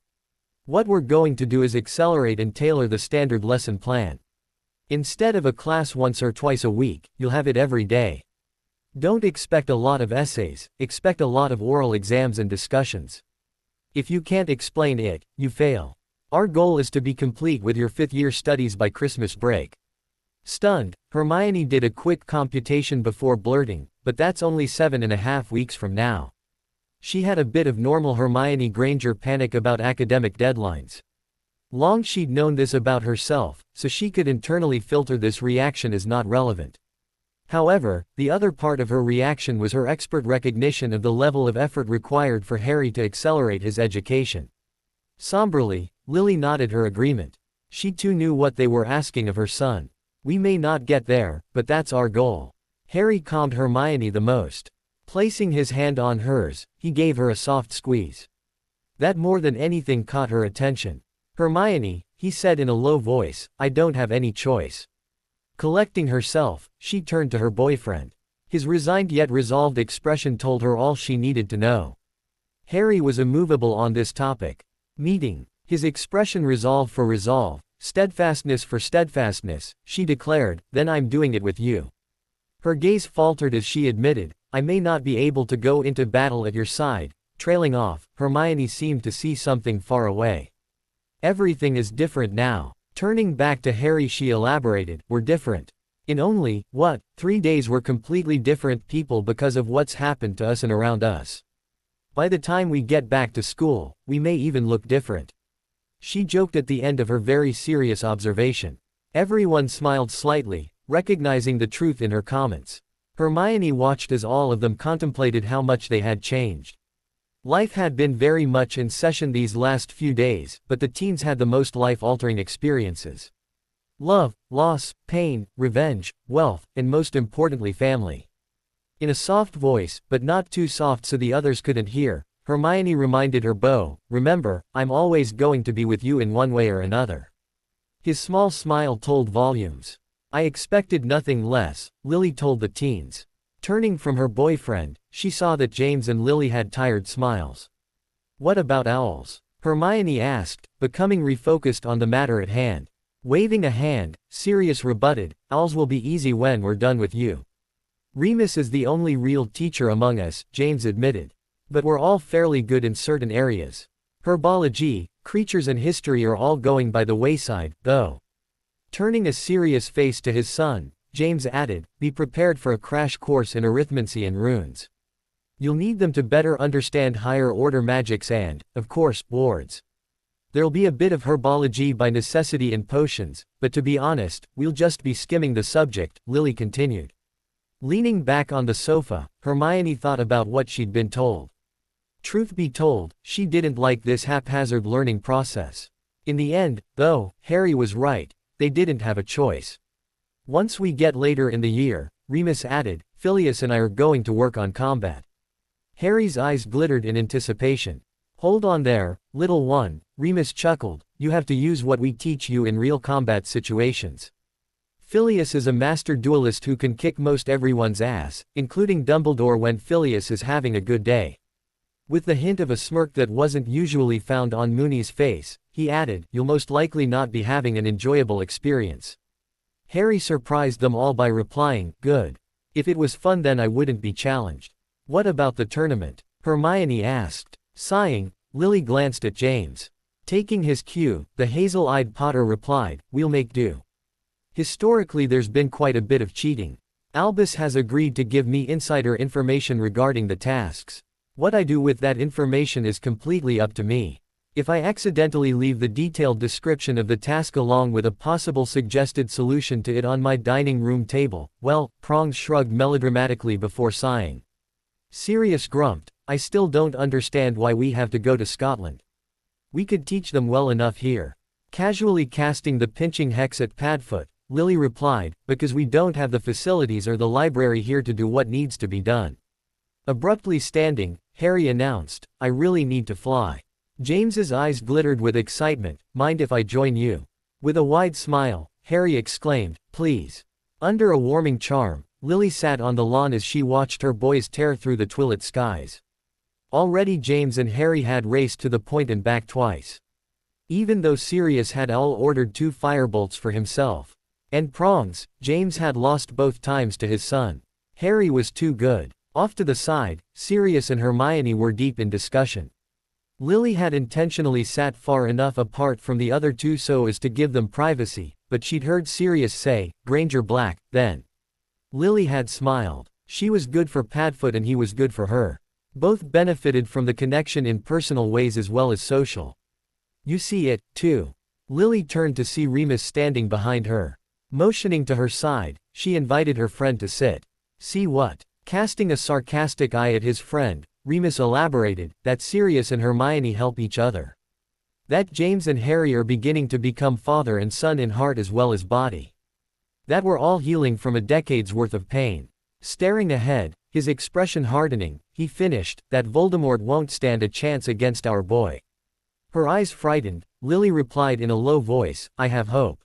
What we're going to do is accelerate and tailor the standard lesson plan. Instead of a class once or twice a week, you'll have it every day. Don't expect a lot of essays, expect a lot of oral exams and discussions. If you can't explain it, you fail. Our goal is to be complete with your fifth-year studies by Christmas break." Stunned, Hermione did a quick computation before blurting, "But that's only 7.5 weeks from now." She had a bit of normal Hermione Granger panic about academic deadlines. Long she'd known this about herself, so she could internally filter this reaction as not relevant. However, the other part of her reaction was her expert recognition of the level of effort required for Harry to accelerate his education. Somberly, Lily nodded her agreement. She too knew what they were asking of her son. "We may not get there, but that's our goal." Harry calmed Hermione the most. Placing his hand on hers, he gave her a soft squeeze. That more than anything caught her attention. "Hermione," he said in a low voice, "I don't have any choice." Collecting herself, she turned to her boyfriend. His resigned yet resolved expression told her all she needed to know. Harry was immovable on this topic. Meeting his expression resolve for resolve, steadfastness for steadfastness, she declared, "Then I'm doing it with you." Her gaze faltered as she admitted, "I may not be able to go into battle at your side." Trailing off, Hermione seemed to see something far away. "Everything is different now." Turning back to Harry, she elaborated, "We're different. In only, 3 days we're completely different people because of what's happened to us and around us. By the time we get back to school, we may even look different." She joked at the end of her very serious observation. Everyone smiled slightly, recognizing the truth in her comments. Hermione watched as all of them contemplated how much they had changed. Life had been very much in session these last few days, but the teens had the most life-altering experiences. Love, loss, pain, revenge, wealth, and most importantly family. In a soft voice, but not too soft so the others couldn't hear, Hermione reminded her beau, "Remember, I'm always going to be with you in one way or another." His small smile told volumes. "I expected nothing less," Lily told the teens. Turning from her boyfriend, she saw that James and Lily had tired smiles. "What about owls?" Hermione asked, becoming refocused on the matter at hand. Waving a hand, Sirius rebutted, "Owls will be easy when we're done with you." "Remus is the only real teacher among us," James admitted. "But we're all fairly good in certain areas. Herbology, creatures and history are all going by the wayside, though." Turning a serious face to his son, James added, "Be prepared for a crash course in arithmancy and runes. You'll need them to better understand higher-order magics and, of course, wards. There'll be a bit of herbology by necessity and potions, but to be honest, we'll just be skimming the subject," Lily continued. Leaning back on the sofa, Hermione thought about what she'd been told. Truth be told, she didn't like this haphazard learning process. In the end, though, Harry was right, they didn't have a choice. "Once we get later in the year," Remus added, "Phileas and I are going to work on combat." Harry's eyes glittered in anticipation. "Hold on there, little one," Remus chuckled, "you have to use what we teach you in real combat situations. Phileas is a master duelist who can kick most everyone's ass, including Dumbledore when Phileas is having a good day." With the hint of a smirk that wasn't usually found on Moony's face, he added, "You'll most likely not be having an enjoyable experience." Harry surprised them all by replying, "Good. If it was fun then I wouldn't be challenged." "What about the tournament?" Hermione asked. Sighing, Lily glanced at James. Taking his cue, the hazel-eyed Potter replied, "We'll make do. Historically there's been quite a bit of cheating. Albus has agreed to give me insider information regarding the tasks. What I do with that information is completely up to me. If I accidentally leave the detailed description of the task along with a possible suggested solution to it on my dining room table, well," Prongs shrugged melodramatically before sighing. Sirius grumped, "I still don't understand why we have to go to Scotland. We could teach them well enough here." Casually casting the pinching hex at Padfoot, Lily replied, "Because we don't have the facilities or the library here to do what needs to be done." Abruptly standing, Harry announced, "I really need to fly." James's eyes glittered with excitement, "Mind if I join you?" With a wide smile, Harry exclaimed, "Please." Under a warming charm, Lily sat on the lawn as she watched her boys tear through the twilit skies. Already James and Harry had raced to the point and back twice. Even though Sirius had all ordered 2 firebolts for himself and Prongs, James had lost both times to his son. Harry was too good. Off to the side, Sirius and Hermione were deep in discussion. Lily had intentionally sat far enough apart from the other two so as to give them privacy, but she'd heard Sirius say, "Granger Black," then. Lily had smiled. She was good for Padfoot and he was good for her. Both benefited from the connection in personal ways as well as social. "You see it, too." Lily turned to see Remus standing behind her. Motioning to her side, she invited her friend to sit. "See what?" Casting a sarcastic eye at his friend, Remus elaborated, "That Sirius and Hermione help each other. That James and Harry are beginning to become father and son in heart as well as body. That we're all healing from a decade's worth of pain." Staring ahead, his expression hardening, he finished, "That Voldemort won't stand a chance against our boy." Her eyes frightened, Lily replied in a low voice, "I have hope."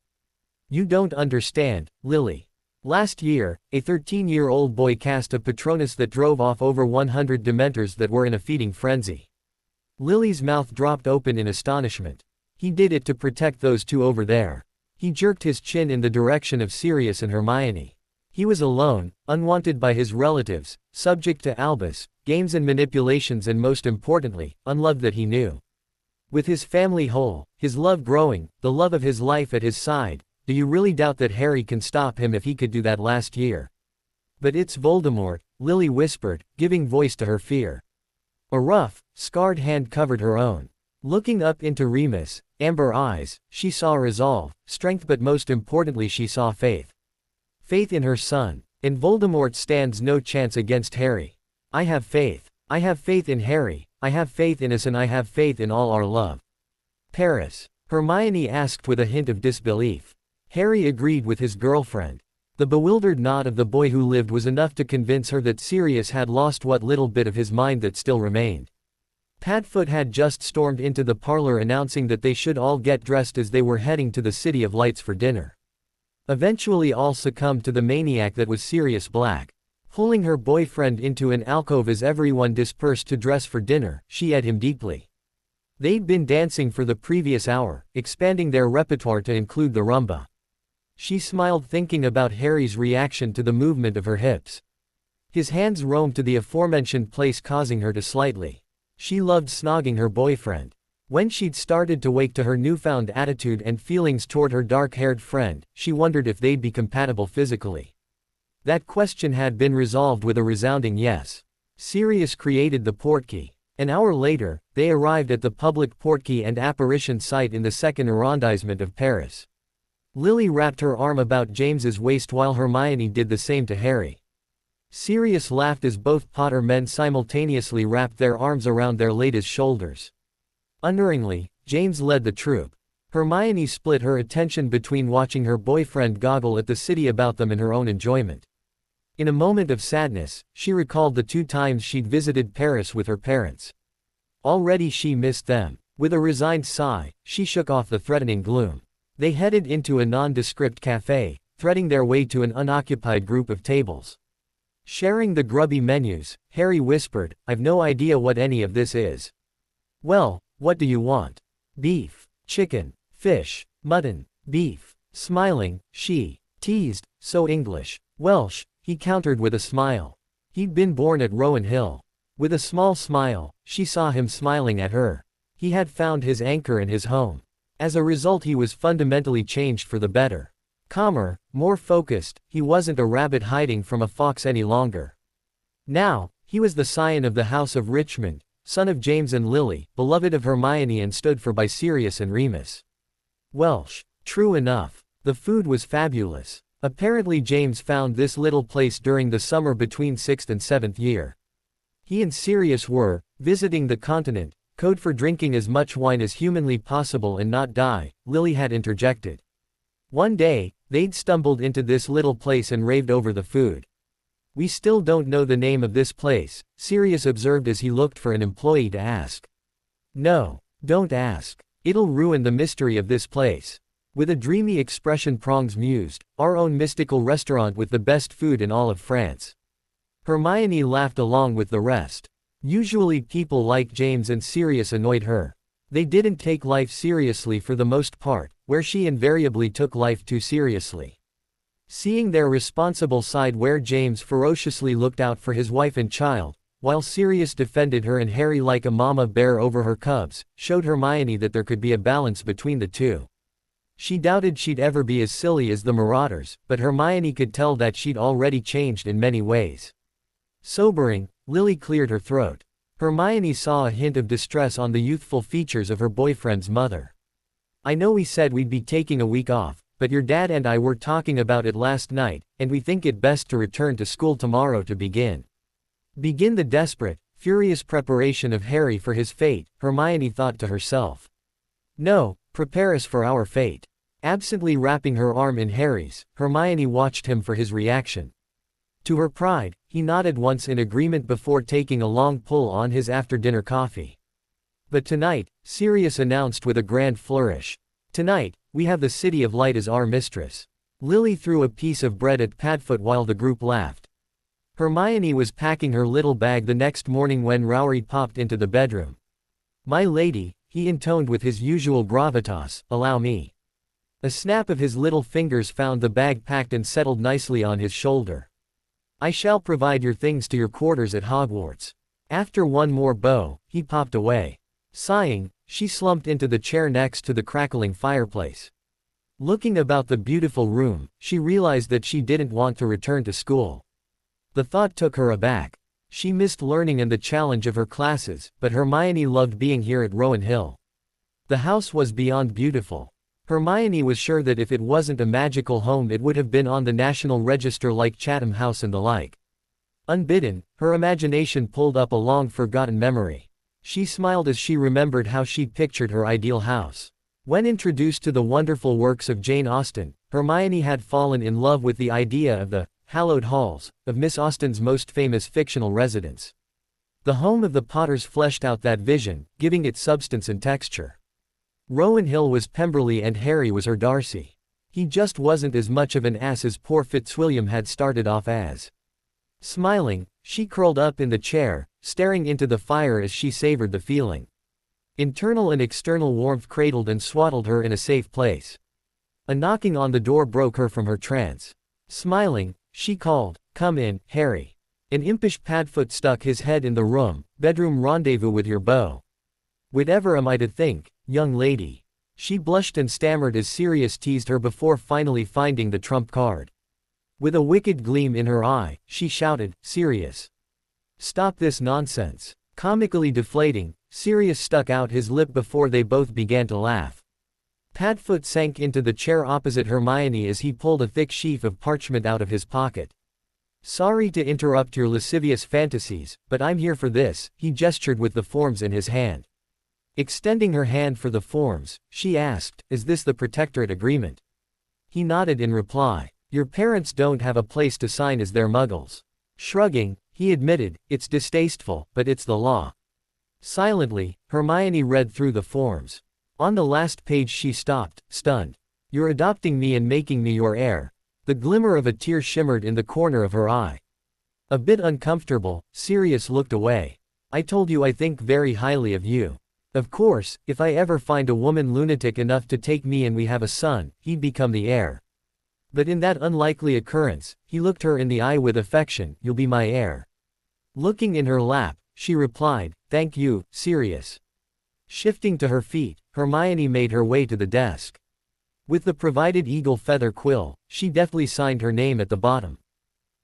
"You don't understand, Lily. Last year, a 13-year-old boy cast a Patronus that drove off over 100 Dementors that were in a feeding frenzy." Lily's mouth dropped open in astonishment. "He did it to protect those two over there." He jerked his chin in the direction of Sirius and Hermione. "He was alone, unwanted by his relatives, subject to Albus, games and manipulations and most importantly, unloved that he knew. With his family whole, his love growing, the love of his life at his side, do you really doubt that Harry can stop him if he could do that last year?" "But it's Voldemort," Lily whispered, giving voice to her fear. A rough, scarred hand covered her own. Looking up into Remus' amber eyes, she saw resolve, strength, but most importantly she saw faith. Faith in her son. In Voldemort stands no chance against Harry. I have faith. I have faith in Harry, I have faith in us, and I have faith in all our love. Paris. Hermione asked with a hint of disbelief. Harry agreed with his girlfriend. The bewildered nod of the boy who lived was enough to convince her that Sirius had lost what little bit of his mind that still remained. Padfoot had just stormed into the parlor announcing that they should all get dressed as they were heading to the City of Lights for dinner. Eventually all succumbed to the maniac that was Sirius Black. Pulling her boyfriend into an alcove as everyone dispersed to dress for dinner, she eyed him deeply. They'd been dancing for the previous hour, expanding their repertoire to include the rumba. She smiled thinking about Harry's reaction to the movement of her hips. His hands roamed to the aforementioned place, causing her to slightly. She loved snogging her boyfriend. When she'd started to wake to her newfound attitude and feelings toward her dark-haired friend, she wondered if they'd be compatible physically. That question had been resolved with a resounding yes. Sirius created the portkey. An hour later, they arrived at the public portkey and apparition site in the second arrondissement of Paris. Lily wrapped her arm about James's waist while Hermione did the same to Harry. Sirius laughed as both Potter men simultaneously wrapped their arms around their latest shoulders. Unerringly, James led the troop. Hermione split her attention between watching her boyfriend goggle at the city about them and her own enjoyment. In a moment of sadness, she recalled the 2 times she'd visited Paris with her parents. Already she missed them. With a resigned sigh, she shook off the threatening gloom. They headed into a nondescript cafe, threading their way to an unoccupied group of tables. Sharing the grubby menus, Harry whispered, "I've no idea what any of this is." "Well, what do you want?" "Beef, chicken, fish, mutton, beef." Smiling, she teased, "So English." "Welsh," he countered with a smile. He'd been born at Rowan Hill. With a small smile, she saw him smiling at her. He had found his anchor and his home. As a result, he was fundamentally changed for the better. Calmer, more focused, he wasn't a rabbit hiding from a fox any longer. Now, he was the scion of the House of Richmond, son of James and Lily, beloved of Hermione, and stood for by Sirius and Remus. Welsh. True enough. The food was fabulous. Apparently James found this little place during the summer between 6th and 7th year. He and Sirius were visiting the continent, code for drinking as much wine as humanly possible and not die, Lily had interjected. One day, they'd stumbled into this little place and raved over the food. "We still don't know the name of this place," Sirius observed as he looked for an employee to ask. "No, don't ask. It'll ruin the mystery of this place." With a dreamy expression, Prongs mused, "Our own mystical restaurant with the best food in all of France." Hermione laughed along with the rest. Usually people like James and Sirius annoyed her. They didn't take life seriously for the most part, where she invariably took life too seriously. Seeing their responsible side where James ferociously looked out for his wife and child, while Sirius defended her and Harry like a mama bear over her cubs, showed Hermione that there could be a balance between the two. She doubted she'd ever be as silly as the Marauders, but Hermione could tell that she'd already changed in many ways. Sobering, Lily cleared her throat. Hermione saw a hint of distress on the youthful features of her boyfriend's mother. "I know we said we'd be taking a week off, but your dad and I were talking about it last night, and we think it best to return to school tomorrow to begin the desperate, furious preparation of Harry for his fate," Hermione thought to herself. "No, prepare us for our fate." Absently wrapping her arm in Harry's, Hermione watched him for his reaction. To her pride, he nodded once in agreement before taking a long pull on his after-dinner coffee. "But tonight," Sirius announced with a grand flourish. "Tonight, we have the City of Light as our mistress." Lily threw a piece of bread at Padfoot while the group laughed. Hermione was packing her little bag the next morning when Rowry popped into the bedroom. "My lady," he intoned with his usual gravitas, "allow me." A snap of his little fingers found the bag packed and settled nicely on his shoulder. "I shall provide your things to your quarters at Hogwarts." After one more bow, he popped away. Sighing, she slumped into the chair next to the crackling fireplace. Looking about the beautiful room, she realized that she didn't want to return to school. The thought took her aback. She missed learning and the challenge of her classes, but Hermione loved being here at Rowan Hill. The house was beyond beautiful. Hermione was sure that if it wasn't a magical home it would have been on the National Register like Chatham House and the like. Unbidden, her imagination pulled up a long-forgotten memory. She smiled as she remembered how she'd pictured her ideal house. When introduced to the wonderful works of Jane Austen, Hermione had fallen in love with the idea of the hallowed halls of Miss Austen's most famous fictional residence. The home of the Potters fleshed out that vision, giving it substance and texture. Rowan Hill was Pemberley and Harry was her Darcy. He just wasn't as much of an ass as poor Fitzwilliam had started off as. Smiling, she curled up in the chair, staring into the fire as she savored the feeling. Internal and external warmth cradled and swaddled her in a safe place. A knocking on the door broke her from her trance. Smiling, she called, "Come in, Harry." An impish Padfoot stuck his head in the room. "Bedroom rendezvous with your beau. Whatever am I to think, young lady?" She blushed and stammered as Sirius teased her before finally finding the trump card. With a wicked gleam in her eye, she shouted, "Sirius! Stop this nonsense." Comically deflating, Sirius stuck out his lip before they both began to laugh. Padfoot sank into the chair opposite Hermione as he pulled a thick sheaf of parchment out of his pocket. "Sorry to interrupt your lascivious fantasies, but I'm here for this," he gestured with the forms in his hand. Extending her hand for the forms, she asked, "Is this the Protectorate Agreement?" He nodded in reply. "Your parents don't have a place to sign as they're muggles." Shrugging, he admitted, "It's distasteful, but it's the law." Silently, Hermione read through the forms. On the last page she stopped, stunned. "You're adopting me and making me your heir." The glimmer of a tear shimmered in the corner of her eye. A bit uncomfortable, Sirius looked away. "I told you I think very highly of you. Of course, if I ever find a woman lunatic enough to take me and we have a son, he'd become the heir. But in that unlikely occurrence," he looked her in the eye with affection, "you'll be my heir." Looking in her lap, she replied, "Thank you, Sirius." Shifting to her feet, Hermione made her way to the desk. With the provided eagle feather quill, she deftly signed her name at the bottom.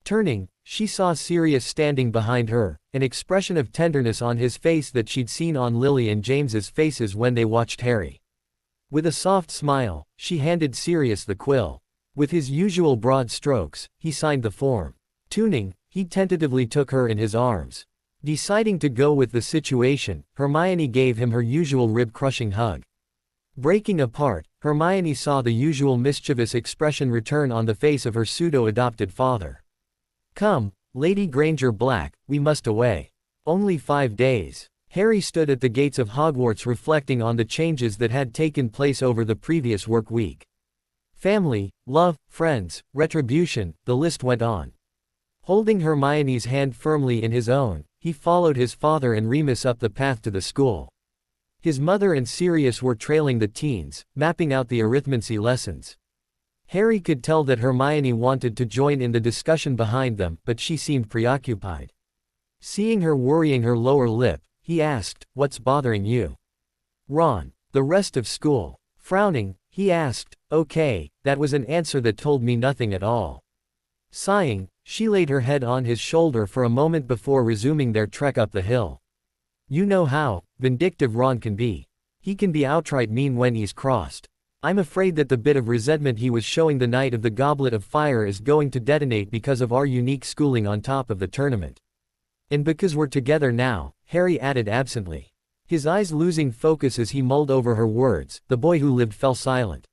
Turning, she saw Sirius standing behind her, an expression of tenderness on his face that she'd seen on Lily and James's faces when they watched Harry. With a soft smile, she handed Sirius the quill. With his usual broad strokes, he signed the form. Tuning, he tentatively took her in his arms. Deciding to go with the situation, Hermione gave him her usual rib-crushing hug. Breaking apart, Hermione saw the usual mischievous expression return on the face of her pseudo-adopted father. "Come, Lady Granger Black, we must away. Only 5 days." Harry stood at the gates of Hogwarts reflecting on the changes that had taken place over the previous work week. Family, love, friends, retribution, the list went on. Holding Hermione's hand firmly in his own, he followed his father and Remus up the path to the school. His mother and Sirius were trailing the teens, mapping out the arithmancy lessons. Harry could tell that Hermione wanted to join in the discussion behind them, but she seemed preoccupied. Seeing her worrying her lower lip, he asked, "What's bothering you?" "Ron. The rest of school." Frowning, he asked, "Okay, that was an answer that told me nothing at all." Sighing, she laid her head on his shoulder for a moment before resuming their trek up the hill. "You know how vindictive Ron can be. He can be outright mean when he's crossed. I'm afraid that the bit of resentment he was showing the night of the Goblet of Fire is going to detonate because of our unique schooling on top of the tournament. And because we're together now," Harry added absently. His eyes losing focus as he mulled over her words, the boy who lived fell silent.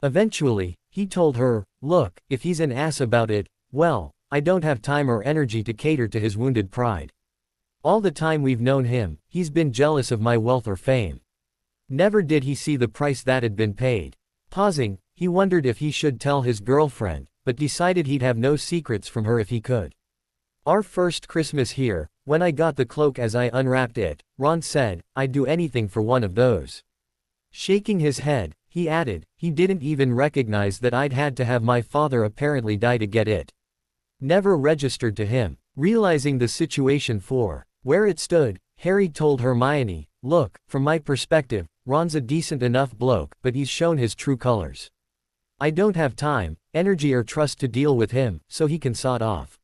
Eventually, he told her, "Look, if he's an ass about it, well, I don't have time or energy to cater to his wounded pride. All the time we've known him, he's been jealous of my wealth or fame. Never did he see the price that had been paid." Pausing, he wondered if he should tell his girlfriend, but decided he'd have no secrets from her if he could. "Our first Christmas here, when I got the cloak as I unwrapped it, Ron said, I'd do anything for one of those." Shaking his head, he added, "He didn't even recognize that I'd had to have my father apparently die to get it. Never registered to him." Realizing the situation for where it stood, Harry told Hermione, "Look, from my perspective, Ron's a decent enough bloke, but he's shown his true colors. I don't have time, energy or trust to deal with him, so he can sod off."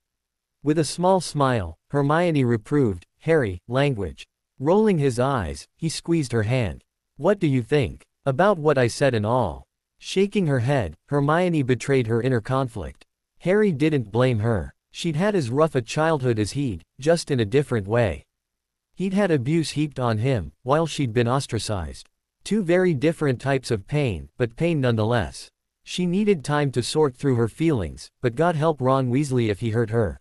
With a small smile, Hermione reproved, "Harry, language." Rolling his eyes, he squeezed her hand. "What do you think? About what I said and all?" Shaking her head, Hermione betrayed her inner conflict. Harry didn't blame her. She'd had as rough a childhood as he'd, just in a different way. He'd had abuse heaped on him, while she'd been ostracized. Two very different types of pain, but pain nonetheless. She needed time to sort through her feelings, but God help Ron Weasley if he hurt her.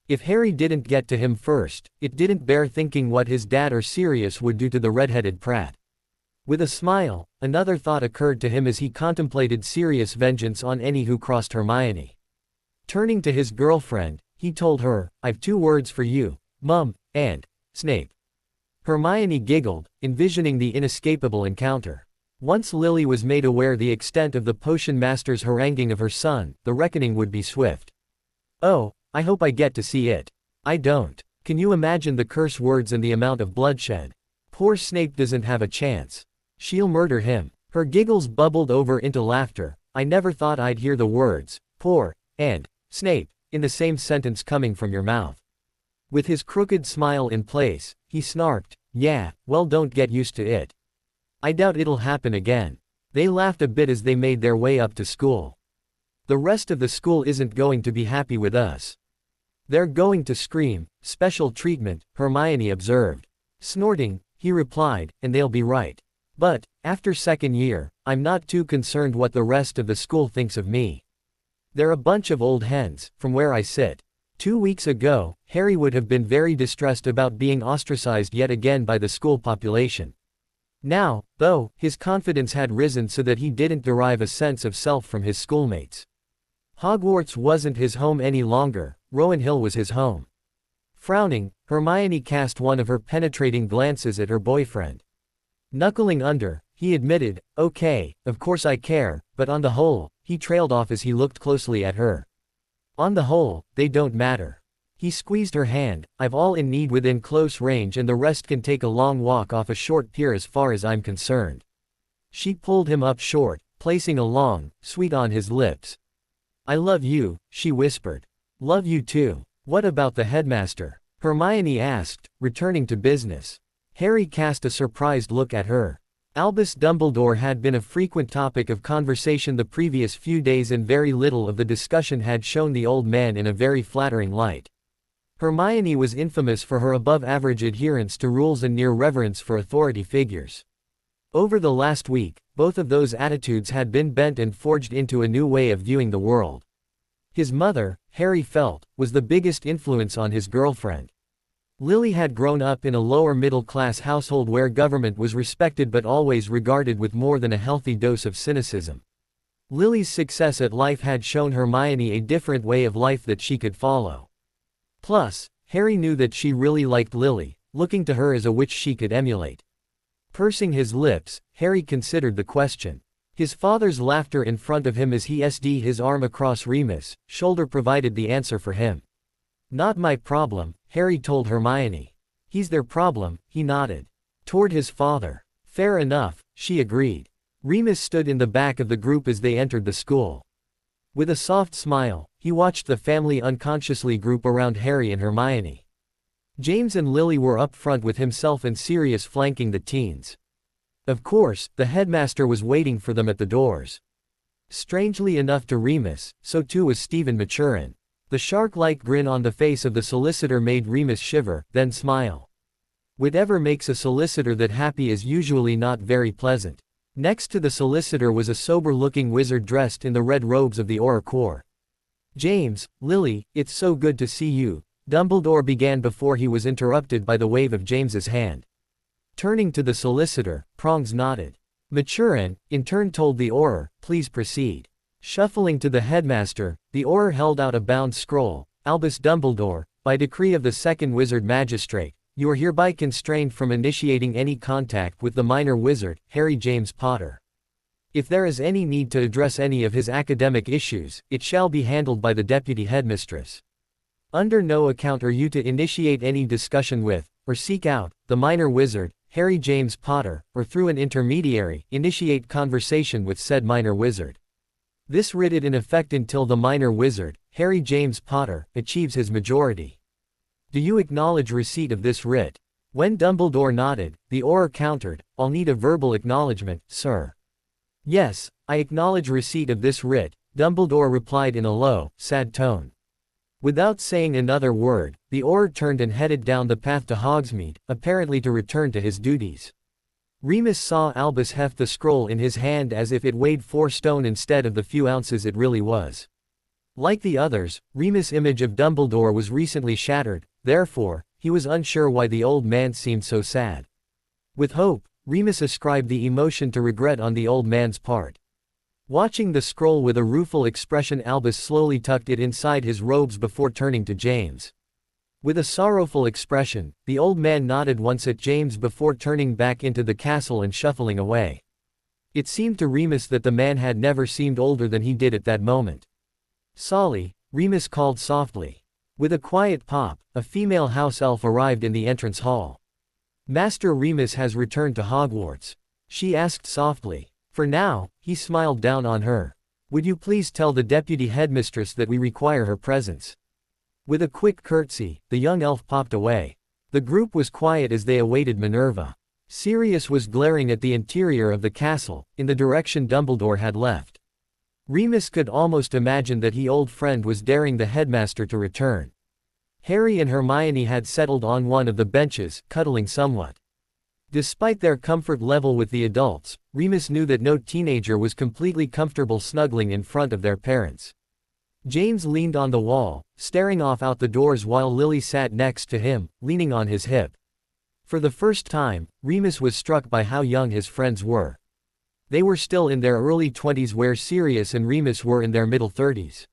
If Harry didn't get to him first, it didn't bear thinking what his dad or Sirius would do to the red-headed prat. With a smile, another thought occurred to him as he contemplated Sirius' vengeance on any who crossed Hermione. Turning to his girlfriend, he told her, "I've two words for you, Mum, and Snape." Hermione giggled, envisioning the inescapable encounter. Once Lily was made aware the extent of the potion master's haranguing of her son, the reckoning would be swift. "Oh, I hope I get to see it. I don't. Can you imagine the curse words and the amount of bloodshed? Poor Snape doesn't have a chance. She'll murder him." Her giggles bubbled over into laughter. "I never thought I'd hear the words, poor, and Snape, in the same sentence coming from your mouth." With his crooked smile in place, he snarked, "Yeah, well, don't get used to it. I doubt it'll happen again." They laughed a bit as they made their way up to school. "The rest of the school isn't going to be happy with us. They're going to scream, 'Special treatment,'" Hermione observed. Snorting, he replied, "and they'll be right. But, after second year, I'm not too concerned what the rest of the school thinks of me. They're a bunch of old hens, from where I sit." 2 weeks ago, Harry would have been very distressed about being ostracized yet again by the school population. Now, though, his confidence had risen so that he didn't derive a sense of self from his schoolmates. Hogwarts wasn't his home any longer, Rowan Hill was his home. Frowning, Hermione cast one of her penetrating glances at her boyfriend. Knuckling under, he admitted, "Okay, of course I care, but on the whole," he trailed off as he looked closely at her. "On the whole, they don't matter." He squeezed her hand, "I've all in need within close range and the rest can take a long walk off a short pier as far as I'm concerned." She pulled him up short, placing a long, sweet on his lips. "I love you," she whispered. "Love you too. What about the headmaster?" Hermione asked, returning to business. Harry cast a surprised look at her. Albus Dumbledore had been a frequent topic of conversation the previous few days and very little of the discussion had shown the old man in a very flattering light. Hermione was infamous for her above-average adherence to rules and near reverence for authority figures. Over the last week, both of those attitudes had been bent and forged into a new way of viewing the world. His mother, Harry felt, was the biggest influence on his girlfriend. Lily had grown up in a lower-middle-class household where government was respected but always regarded with more than a healthy dose of cynicism. Lily's success at life had shown Hermione a different way of life that she could follow. Plus, Harry knew that she really liked Lily, looking to her as a witch she could emulate. Pursing his lips, Harry considered the question. His father's laughter in front of him as he slid his arm across Remus' shoulder provided the answer for him. "Not my problem," Harry told Hermione. "He's their problem," he nodded. Toward his father. "Fair enough," she agreed. Remus stood in the back of the group as they entered the school. With a soft smile, he watched the family unconsciously group around Harry and Hermione. James and Lily were up front with himself and Sirius flanking the teens. Of course, the headmaster was waiting for them at the doors. Strangely enough to Remus, so too was Stephen Maturin. The shark-like grin on the face of the solicitor made Remus shiver, then smile. Whatever makes a solicitor that happy is usually not very pleasant. Next to the solicitor was a sober-looking wizard dressed in the red robes of the Auror Corps. "James, Lily, it's so good to see you," Dumbledore began before he was interrupted by the wave of James's hand. Turning to the solicitor, Prongs nodded. Maturin, in turn told the Auror, "Please proceed." Shuffling to the headmaster, the Auror held out a bound scroll. "Albus Dumbledore, by decree of the second wizard magistrate, you are hereby constrained from initiating any contact with the minor wizard, Harry James Potter. If there is any need to address any of his academic issues, it shall be handled by the deputy headmistress. Under no account are you to initiate any discussion with, or seek out, the minor wizard, Harry James Potter, or through an intermediary, initiate conversation with said minor wizard. This writ is in effect until the minor wizard, Harry James Potter, achieves his majority. Do you acknowledge receipt of this writ? When Dumbledore nodded, the Auror countered, I'll need a verbal acknowledgement, sir. Yes, I acknowledge receipt of this writ, Dumbledore replied in a low, sad tone. Without saying another word, the Auror turned and headed down the path to Hogsmeade, apparently to return to his duties. Remus saw Albus heft the scroll in his hand as if it weighed 4 stone instead of the few ounces it really was. Like the others, Remus' image of Dumbledore was recently shattered, therefore, he was unsure why the old man seemed so sad. With hope, Remus ascribed the emotion to regret on the old man's part. Watching the scroll with a rueful expression, Albus slowly tucked it inside his robes before turning to James. With a sorrowful expression, the old man nodded once at James before turning back into the castle and shuffling away. It seemed to Remus that the man had never seemed older than he did at that moment. Solly, Remus called softly. With a quiet pop, a female house elf arrived in the entrance hall. Master Remus has returned to Hogwarts, she asked softly. For now, he smiled down on her. Would you please tell the deputy headmistress that we require her presence? With a quick curtsy, the young elf popped away. The group was quiet as they awaited Minerva. Sirius was glaring at the interior of the castle, in the direction Dumbledore had left. Remus could almost imagine that his old friend was daring the headmaster to return. Harry and Hermione had settled on one of the benches, cuddling somewhat. Despite their comfort level with the adults, Remus knew that no teenager was completely comfortable snuggling in front of their parents. James leaned on the wall, staring off out the doors while Lily sat next to him, leaning on his hip. For the first time, Remus was struck by how young his friends were. They were still in their early 20s where Sirius and Remus were in their middle 30s.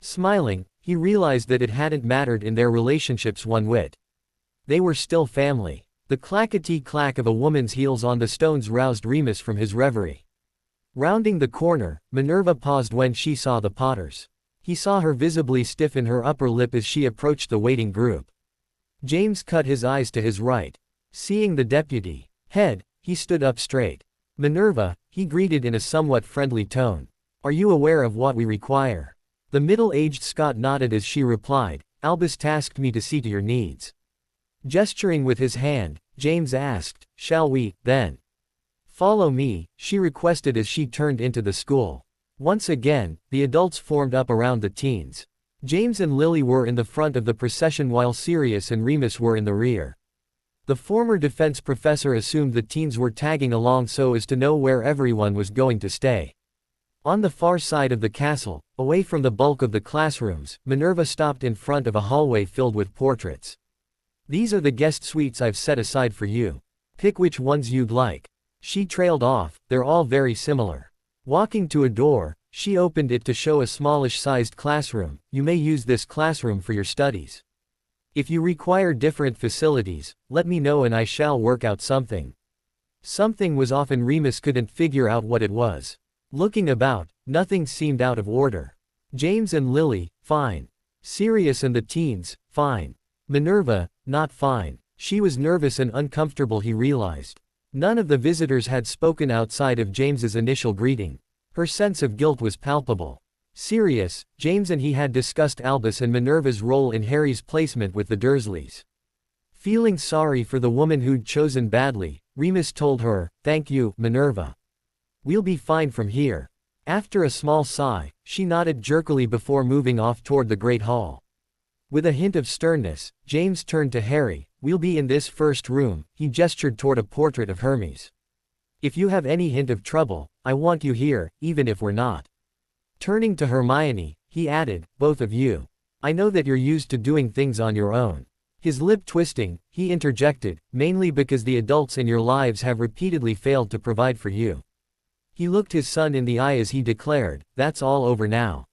Smiling, he realized that it hadn't mattered in their relationships one whit. They were still family. The clackety-clack of a woman's heels on the stones roused Remus from his reverie. Rounding the corner, Minerva paused when she saw the Potters. He saw her visibly stiffen her upper lip as she approached the waiting group. James cut his eyes to his right. Seeing the deputy head, he stood up straight. Minerva, he greeted in a somewhat friendly tone. Are you aware of what we require? The middle-aged Scot nodded as she replied, Albus tasked me to see to your needs. Gesturing with his hand, James asked, shall we, then? Follow me, she requested as she turned into the school. Once again, the adults formed up around the teens. James and Lily were in the front of the procession while Sirius and Remus were in the rear. The former defense professor assumed the teens were tagging along so as to know where everyone was going to stay. On the far side of the castle, away from the bulk of the classrooms, Minerva stopped in front of a hallway filled with portraits. These are the guest suites I've set aside for you. Pick which ones you'd like. She trailed off, they're all very similar. Walking to a door, she opened it to show a smallish-sized classroom. You may use this classroom for your studies. If you require different facilities, let me know and I shall work out something. Something was off and Remus couldn't figure out what it was. Looking about, nothing seemed out of order. James and Lily, fine. Sirius and the teens, fine. Minerva, not fine. She was nervous and uncomfortable, he realized. None of the visitors had spoken outside of James's initial greeting. Her sense of guilt was palpable. Sirius, James and he had discussed Albus and Minerva's role in Harry's placement with the Dursleys. Feeling sorry for the woman who'd chosen badly, Remus told her, thank you, Minerva. We'll be fine from here. After a small sigh, she nodded jerkily before moving off toward the Great Hall. With a hint of sternness, James turned to Harry. We'll be in this first room, he gestured toward a portrait of Hermes. If you have any hint of trouble, I want you here, even if we're not. Turning to Hermione, he added, both of you. I know that you're used to doing things on your own. His lip twisting, he interjected, mainly because the adults in your lives have repeatedly failed to provide for you. He looked his son in the eye as he declared, that's all over now.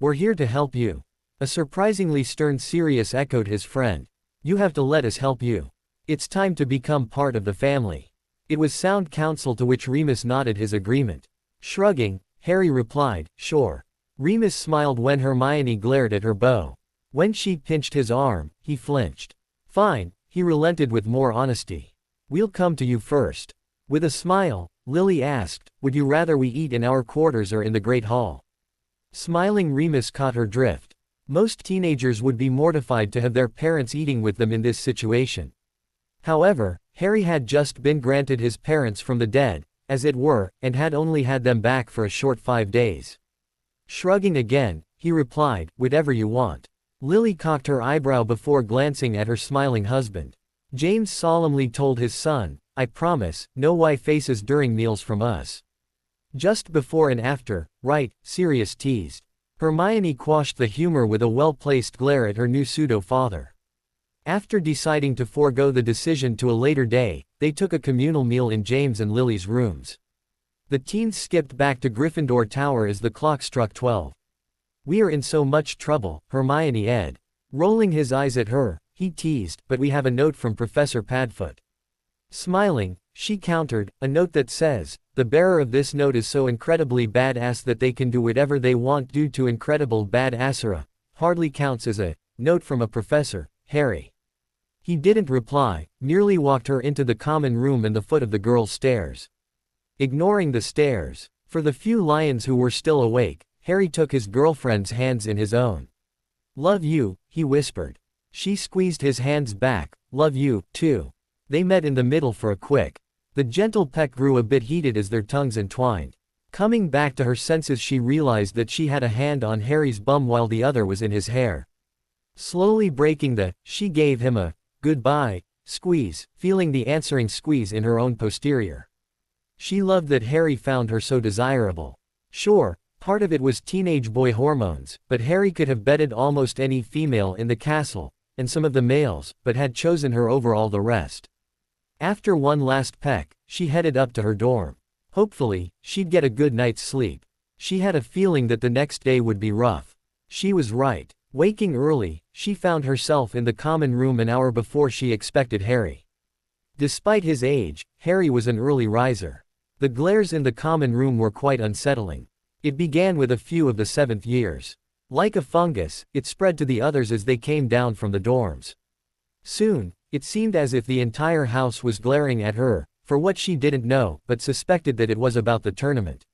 We're here to help you. A surprisingly stern Sirius echoed his friend. You have to let us help you. It's time to become part of the family. It was sound counsel to which Remus nodded his agreement. Shrugging, Harry replied, sure. Remus smiled when Hermione glared at her bow. When she pinched his arm, he flinched. Fine, he relented with more honesty. We'll come to you first. With a smile, Lily asked, would you rather we eat in our quarters or in the Great Hall? Smiling Remus caught her drift. Most teenagers would be mortified to have their parents eating with them in this situation. However, Harry had just been granted his parents from the dead, as it were, and had only had them back for a short 5 days. Shrugging again, he replied, whatever you want. Lily cocked her eyebrow before glancing at her smiling husband. James solemnly told his son, I promise, no why faces during meals from us. Just before and after, right, Sirius teased. Hermione quashed the humor with a well-placed glare at her new pseudo-father. After deciding to forego the decision to a later day, they took a communal meal in James and Lily's rooms. The teens skipped back to Gryffindor Tower as the clock struck 12. We are in so much trouble, Hermione said. Rolling his eyes at her, he teased, but we have a note from Professor Padfoot. Smiling, she countered, a note that says, the bearer of this note is so incredibly badass that they can do whatever they want due to incredible badassera. Hardly counts as a note from a professor, Harry. He didn't reply, merely walked her into the common room and the foot of the girls' stairs. Ignoring the stairs, for the few lions who were still awake, Harry took his girlfriend's hands in his own. Love you, he whispered. She squeezed his hands back, love you, too. They met in the middle for a quick. The gentle peck grew a bit heated as their tongues entwined. Coming back to her senses, she realized that she had a hand on Harry's bum while the other was in his hair. Slowly breaking she gave him a goodbye squeeze, feeling the answering squeeze in her own posterior. She loved that Harry found her so desirable. Sure, part of it was teenage boy hormones, but Harry could have bedded almost any female in the castle, and some of the males, but had chosen her over all the rest. After one last peck, she headed up to her dorm. Hopefully, she'd get a good night's sleep. She had a feeling that the next day would be rough. She was right. Waking early, she found herself in the common room an hour before she expected Harry. Despite his age, Harry was an early riser. The glares in the common room were quite unsettling. It began with a few of the 7th years. Like a fungus, it spread to the others as they came down from the dorms. Soon, it seemed as if the entire house was glaring at her, for what she didn't know, but suspected that it was about the tournament.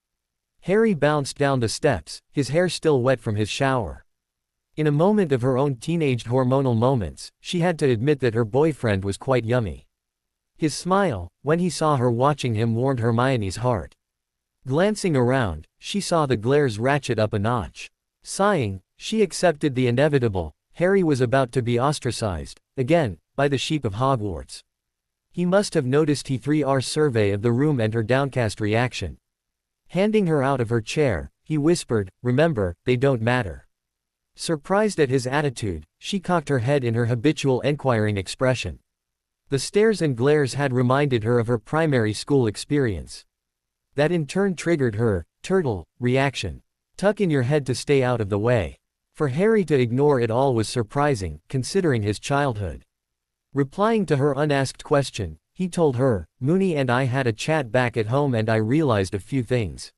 Harry bounced down the steps, his hair still wet from his shower. In a moment of her own teenaged hormonal moments, she had to admit that her boyfriend was quite yummy. His smile, when he saw her watching him, warmed Hermione's heart. Glancing around, she saw the glares ratchet up a notch. Sighing, she accepted the inevitable. Harry was about to be ostracized, again, by the sheep of Hogwarts. He must have noticed his 3R survey of the room and her downcast reaction. Handing her out of her chair, he whispered, remember, they don't matter. Surprised at his attitude, she cocked her head in her habitual enquiring expression. The stares and glares had reminded her of her primary school experience. That in turn triggered her turtle reaction. Tuck in your head to stay out of the way. For Harry to ignore it all was surprising, considering his childhood. Replying to her unasked question, he told her, Moony and I had a chat back at home and I realized a few things.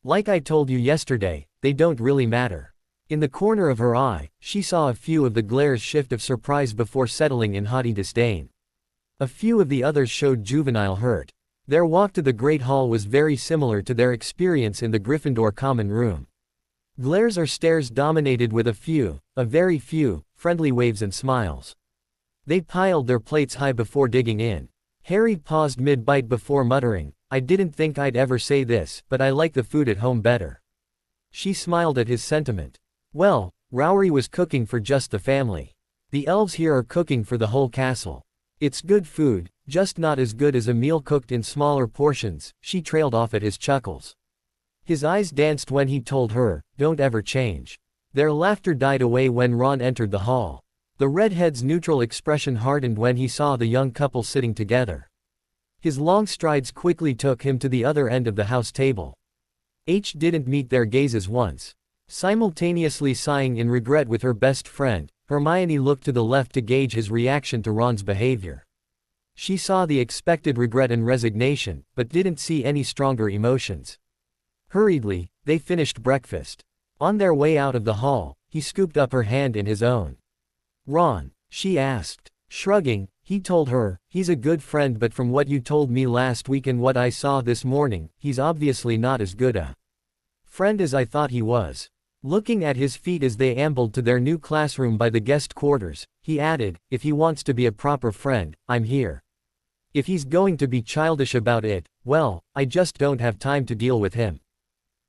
Like I told you yesterday, they don't really matter. In the corner of her eye, she saw a few of the glares shift of surprise before settling in haughty disdain. A few of the others showed juvenile hurt. Their walk to the Great Hall was very similar to their experience in the Gryffindor common room. Glares or stares dominated with a very few, friendly waves and smiles. They piled their plates high before digging in. Harry paused mid-bite before muttering, I didn't think I'd ever say this, but I like the food at home better. She smiled at his sentiment. Well, Rowry was cooking for just the family. The elves here are cooking for the whole castle. It's good food, just not as good as a meal cooked in smaller portions, she trailed off at his chuckles. His eyes danced when he told her, don't ever change. Their laughter died away when Ron entered the hall. The redhead's neutral expression hardened when he saw the young couple sitting together. His long strides quickly took him to the other end of the house table. H didn't meet their gazes once. Simultaneously sighing in regret with her best friend, Hermione looked to the left to gauge his reaction to Ron's behavior. She saw the expected regret and resignation, but didn't see any stronger emotions. Hurriedly, they finished breakfast. On their way out of the hall, he scooped up her hand in his own. Ron, she asked. Shrugging, He told her, "He's a good friend, but from what you told me last week and what I saw this morning, he's obviously not as good a friend as I thought he was." Looking at his feet as they ambled to their new classroom by the guest quarters, he added, "If he wants to be a proper friend, I'm here. If he's going to be childish about it, well, I just don't have time to deal with him."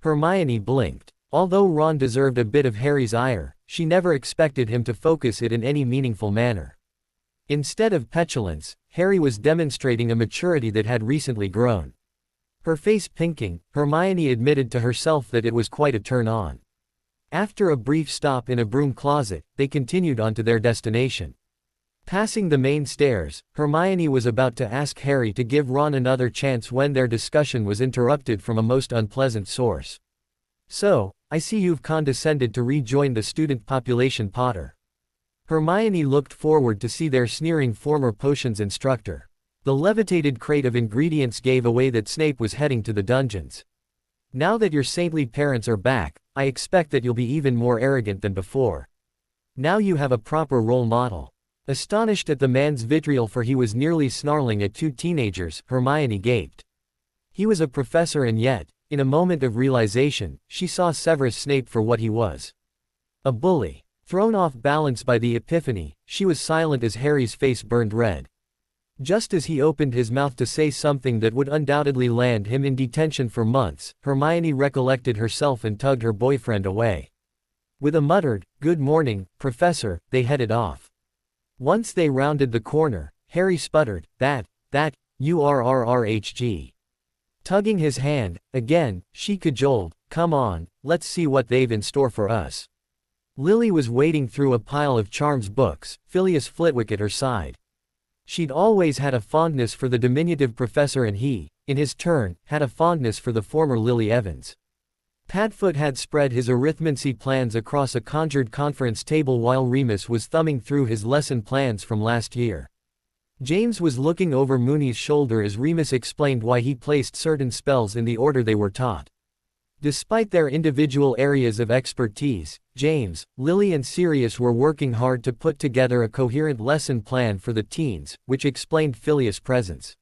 Hermione blinked. Although Ron deserved a bit of Harry's ire, she never expected him to focus it in any meaningful manner. Instead of petulance, Harry was demonstrating a maturity that had recently grown. Her face pinking, Hermione admitted to herself that it was quite a turn-on. After a brief stop in a broom closet, they continued on to their destination. Passing the main stairs, Hermione was about to ask Harry to give Ron another chance when their discussion was interrupted from a most unpleasant source. "So, I see you've condescended to rejoin the student population, Potter." Hermione looked forward to see their sneering former potions instructor. The levitated crate of ingredients gave away that Snape was heading to the dungeons. "Now that your saintly parents are back, I expect that you'll be even more arrogant than before. Now you have a proper role model." Astonished at the man's vitriol, for he was nearly snarling at two teenagers, Hermione gaped. He was a professor, and yet, in a moment of realization, she saw Severus Snape for what he was. A bully. Thrown off balance by the epiphany, she was silent as Harry's face burned red. Just as he opened his mouth to say something that would undoubtedly land him in detention for months, Hermione recollected herself and tugged her boyfriend away. With a muttered, "Good morning, Professor," they headed off. Once they rounded the corner, Harry sputtered, that, URRRHG. Tugging his hand, again, she cajoled, "Come on, let's see what they've in store for us." Lily was wading through a pile of Charms books, Phileas Flitwick at her side. She'd always had a fondness for the diminutive professor, and he, in his turn, had a fondness for the former Lily Evans. Padfoot had spread his arithmancy plans across a conjured conference table while Remus was thumbing through his lesson plans from last year. James was looking over Moony's shoulder as Remus explained why he placed certain spells in the order they were taught. Despite their individual areas of expertise, James, Lily and Sirius were working hard to put together a coherent lesson plan for the teens, which explained Phileas' presence.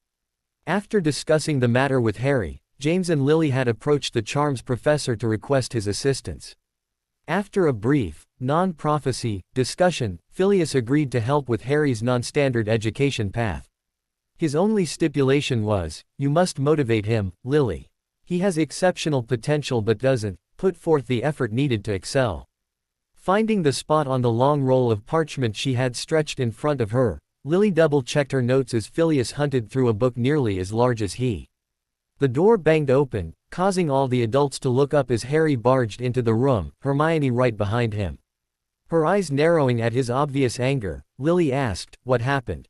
After discussing the matter with Harry, James and Lily had approached the Charms professor to request his assistance. After a brief, non-prophecy, discussion, Phileas agreed to help with Harry's non-standard education path. His only stipulation was, "You must motivate him, Lily. He has exceptional potential but doesn't put forth the effort needed to excel." Finding the spot on the long roll of parchment she had stretched in front of her, Lily double-checked her notes as Phileas hunted through a book nearly as large as he. The door banged open, causing all the adults to look up as Harry barged into the room, Hermione right behind him. Her eyes narrowing at his obvious anger, Lily asked, "What happened?"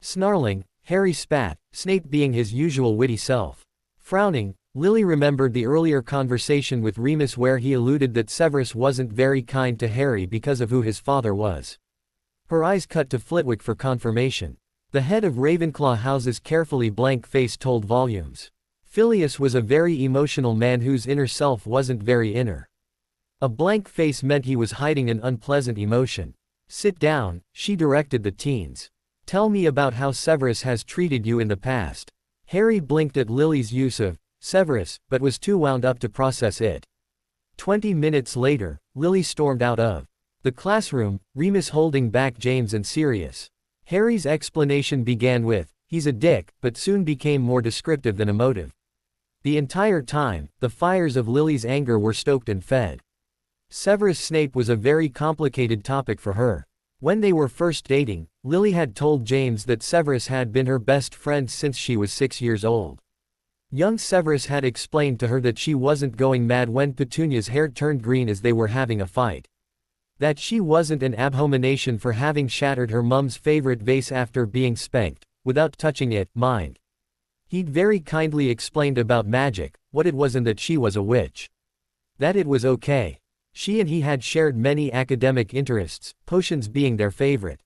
Snarling, Harry spat, Snape being his usual witty self. Frowning, Lily remembered the earlier conversation with Remus where he alluded that Severus wasn't very kind to Harry because of who his father was. Her eyes cut to Flitwick for confirmation. The head of Ravenclaw House's carefully blank face told volumes. Phileas was a very emotional man whose inner self wasn't very inner. A blank face meant he was hiding an unpleasant emotion. "Sit down," she directed the teens. "Tell me about how Severus has treated you in the past." Harry blinked at Lily's use of Severus, but was too wound up to process it. 20 minutes later, Lily stormed out of the classroom, Remus holding back James and Sirius. Harry's explanation began with, "He's a dick," but soon became more descriptive than emotive. The entire time, the fires of Lily's anger were stoked and fed. Severus Snape was a very complicated topic for her. When they were first dating, Lily had told James that Severus had been her best friend since she was 6 years old. Young Severus had explained to her that she wasn't going mad when Petunia's hair turned green as they were having a fight. That she wasn't an abomination for having shattered her mum's favorite vase after being spanked, without touching it, mind. He'd very kindly explained about magic, what it was, and that she was a witch. That it was okay. She and he had shared many academic interests, potions being their favorite.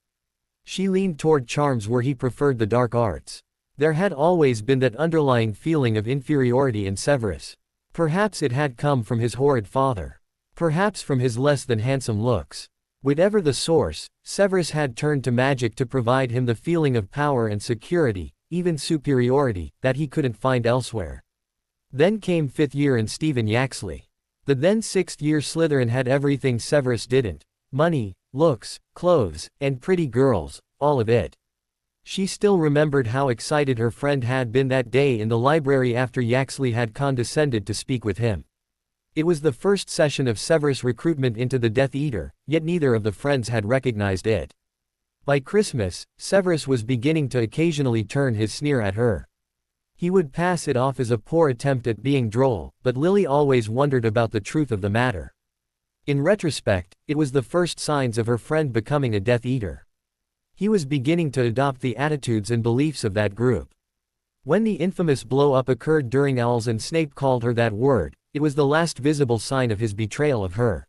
She leaned toward charms where he preferred the dark arts. There had always been that underlying feeling of inferiority in Severus. Perhaps it had come from his horrid father. Perhaps from his less than handsome looks. Whatever the source, Severus had turned to magic to provide him the feeling of power and security, even superiority, that he couldn't find elsewhere. Then came 5th year and Stephen Yaxley. The then 6th year Slytherin had everything Severus didn't. Money, looks, clothes, and pretty girls, all of it. She still remembered how excited her friend had been that day in the library after Yaxley had condescended to speak with him. It was the first session of Severus' recruitment into the Death Eater, yet neither of the friends had recognized it. By Christmas, Severus was beginning to occasionally turn his sneer at her. He would pass it off as a poor attempt at being droll, but Lily always wondered about the truth of the matter. In retrospect, it was the first signs of her friend becoming a Death Eater. He was beginning to adopt the attitudes and beliefs of that group. When the infamous blow-up occurred during Owls and Snape called her that word, it was the last visible sign of his betrayal of her.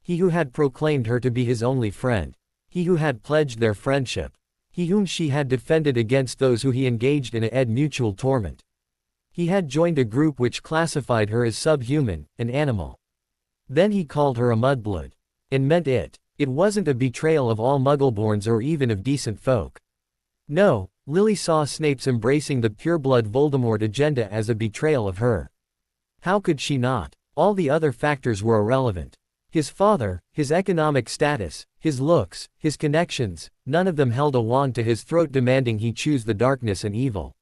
He who had proclaimed her to be his only friend. He who had pledged their friendship. He whom she had defended against those who he engaged in a mutual torment. He had joined a group which classified her as subhuman, an animal. Then he called her a mudblood. And meant it. It wasn't a betrayal of all Muggleborns or even of decent folk. No, Lily saw Snape's embracing the pureblood Voldemort agenda as a betrayal of her. How could she not? All the other factors were irrelevant. His father, his economic status, his looks, his connections, none of them held a wand to his throat demanding he choose the darkness and evil.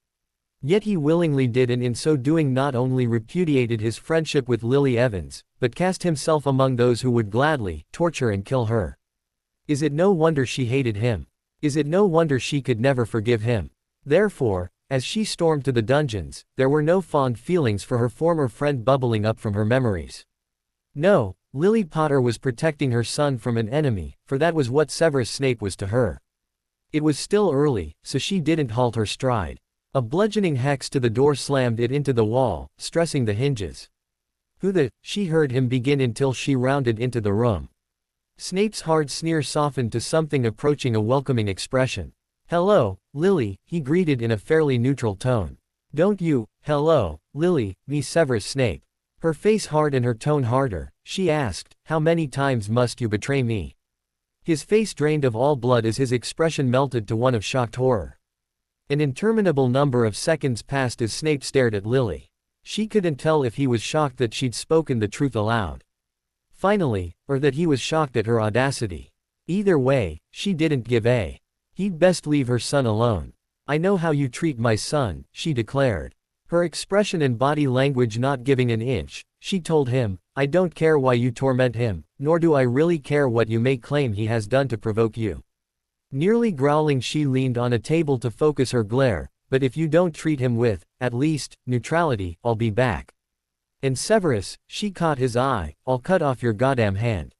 Yet he willingly did, and in so doing not only repudiated his friendship with Lily Evans, but cast himself among those who would gladly torture and kill her. Is it no wonder she hated him? Is it no wonder she could never forgive him? Therefore, as she stormed to the dungeons, there were no fond feelings for her former friend bubbling up from her memories. No, Lily Potter was protecting her son from an enemy, for that was what Severus Snape was to her. It was still early, so she didn't halt her stride. A bludgeoning hex to the door slammed it into the wall, stressing the hinges. She heard him begin until she rounded into the room. Snape's hard sneer softened to something approaching a welcoming expression. "Hello, Lily," he greeted in a fairly neutral tone. "Don't you, hello, Lily, me Severus Snape." Her face hard and her tone harder, she asked, "How many times must you betray me?" His face drained of all blood as his expression melted to one of shocked horror. An interminable number of seconds passed as Snape stared at Lily. She couldn't tell if he was shocked that she'd spoken the truth aloud. Finally, or that he was shocked at her audacity. Either way, she didn't give a. He'd best leave her son alone. "I know how you treat my son," she declared. Her expression and body language not giving an inch, she told him, "I don't care why you torment him, nor do I really care what you may claim he has done to provoke you." Nearly growling, she leaned on a table to focus her glare, "But if you don't treat him with, at least, neutrality, I'll be back. And Severus," she caught his eye, "I'll cut off your goddamn hand.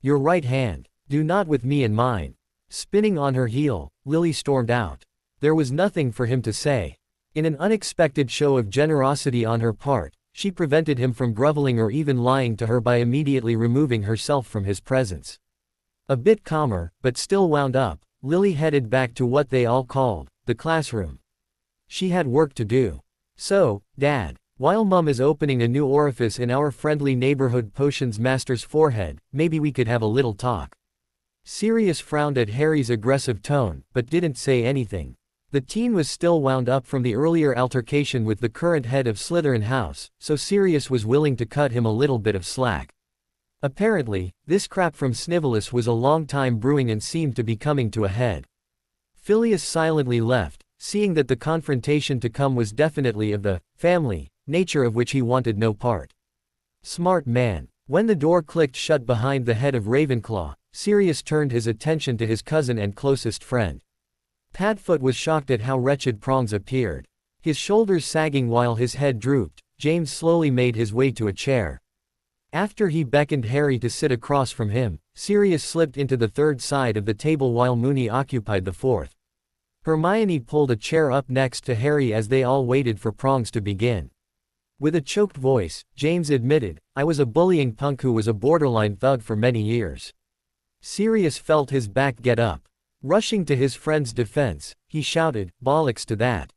Your right hand. Do not with me in mine." Spinning on her heel, Lily stormed out. There was nothing for him to say. In an unexpected show of generosity on her part, she prevented him from groveling or even lying to her by immediately removing herself from his presence. A bit calmer, but still wound up, Lily headed back to what they all called the classroom. She had work to do. "So, Dad, while Mum is opening a new orifice in our friendly neighborhood potions master's forehead, maybe we could have a little talk." Sirius frowned at Harry's aggressive tone, but didn't say anything. The teen was still wound up from the earlier altercation with the current head of Slytherin House, so Sirius was willing to cut him a little bit of slack. Apparently, this crap from Snivellus was a long time brewing and seemed to be coming to a head. Phileas silently left, seeing that the confrontation to come was definitely of the family nature of which he wanted no part. Smart man. When the door clicked shut behind the head of Ravenclaw, Sirius turned his attention to his cousin and closest friend. Padfoot was shocked at how wretched Prongs appeared. His shoulders sagging while his head drooped, James slowly made his way to a chair. After he beckoned Harry to sit across from him, Sirius slipped into the third side of the table while Moony occupied the fourth. Hermione pulled a chair up next to Harry as they all waited for Prongs to begin. With a choked voice, James admitted, "I was a bullying punk who was a borderline thug for many years." Sirius felt his back get up. Rushing to his friend's defense, he shouted, "Bollocks to that."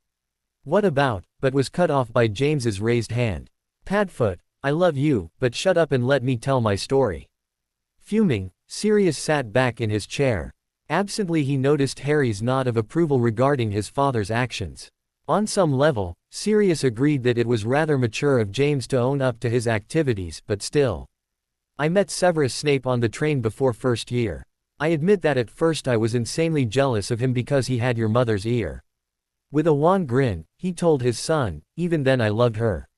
"What about," but was cut off by James's raised hand. "Padfoot, I love you, but shut up and let me tell my story." Fuming, Sirius sat back in his chair. Absently he noticed Harry's nod of approval regarding his father's actions. On some level, Sirius agreed that it was rather mature of James to own up to his activities, but still. I met Severus Snape on the train before first year. I admit that at first I was insanely jealous of him because he had your mother's ear. With a wan grin, he told his son, even then I loved her.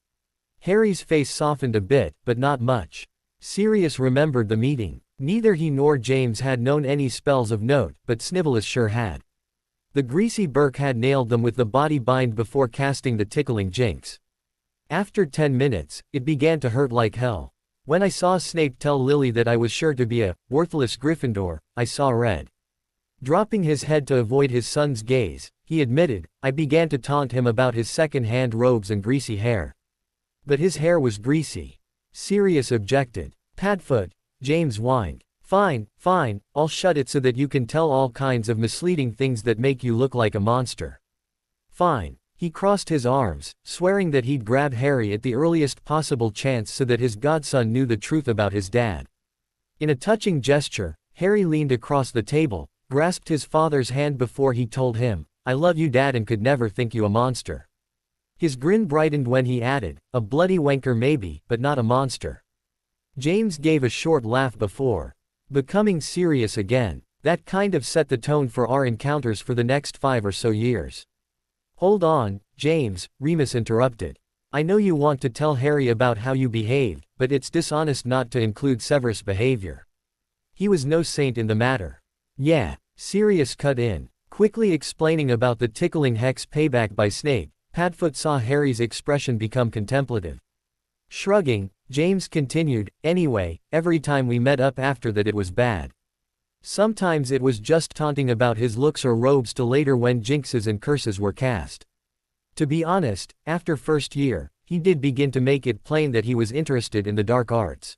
Harry's face softened a bit, but not much. Sirius remembered the meeting. Neither he nor James had known any spells of note, but Snivellus sure had. The greasy Burke had nailed them with the body bind before casting the tickling jinx. After 10 minutes, it began to hurt like hell. When I saw Snape tell Lily that I was sure to be a worthless Gryffindor, I saw red. Dropping his head to avoid his son's gaze, he admitted, I began to taunt him about his second-hand robes and greasy hair. But his hair was greasy. Sirius objected. Padfoot, James whined. Fine, fine, I'll shut it so that you can tell all kinds of misleading things that make you look like a monster. Fine. He crossed his arms, swearing that he'd grab Harry at the earliest possible chance so that his godson knew the truth about his dad. In a touching gesture, Harry leaned across the table, grasped his father's hand before he told him, I love you Dad and could never think you a monster. His grin brightened when he added, a bloody wanker maybe, but not a monster. James gave a short laugh before becoming serious again. That kind of set the tone for our encounters for the next 5 or so years. Hold on, James, Remus interrupted. I know you want to tell Harry about how you behaved, but it's dishonest not to include Severus' behavior. He was no saint in the matter. Yeah, Sirius cut in, quickly explaining about the tickling hex payback by Snape. Padfoot saw Harry's expression become contemplative. Shrugging, James continued, anyway, every time we met up after that it was bad. Sometimes it was just taunting about his looks or robes to later when jinxes and curses were cast. To be honest, after first year, he did begin to make it plain that he was interested in the dark arts.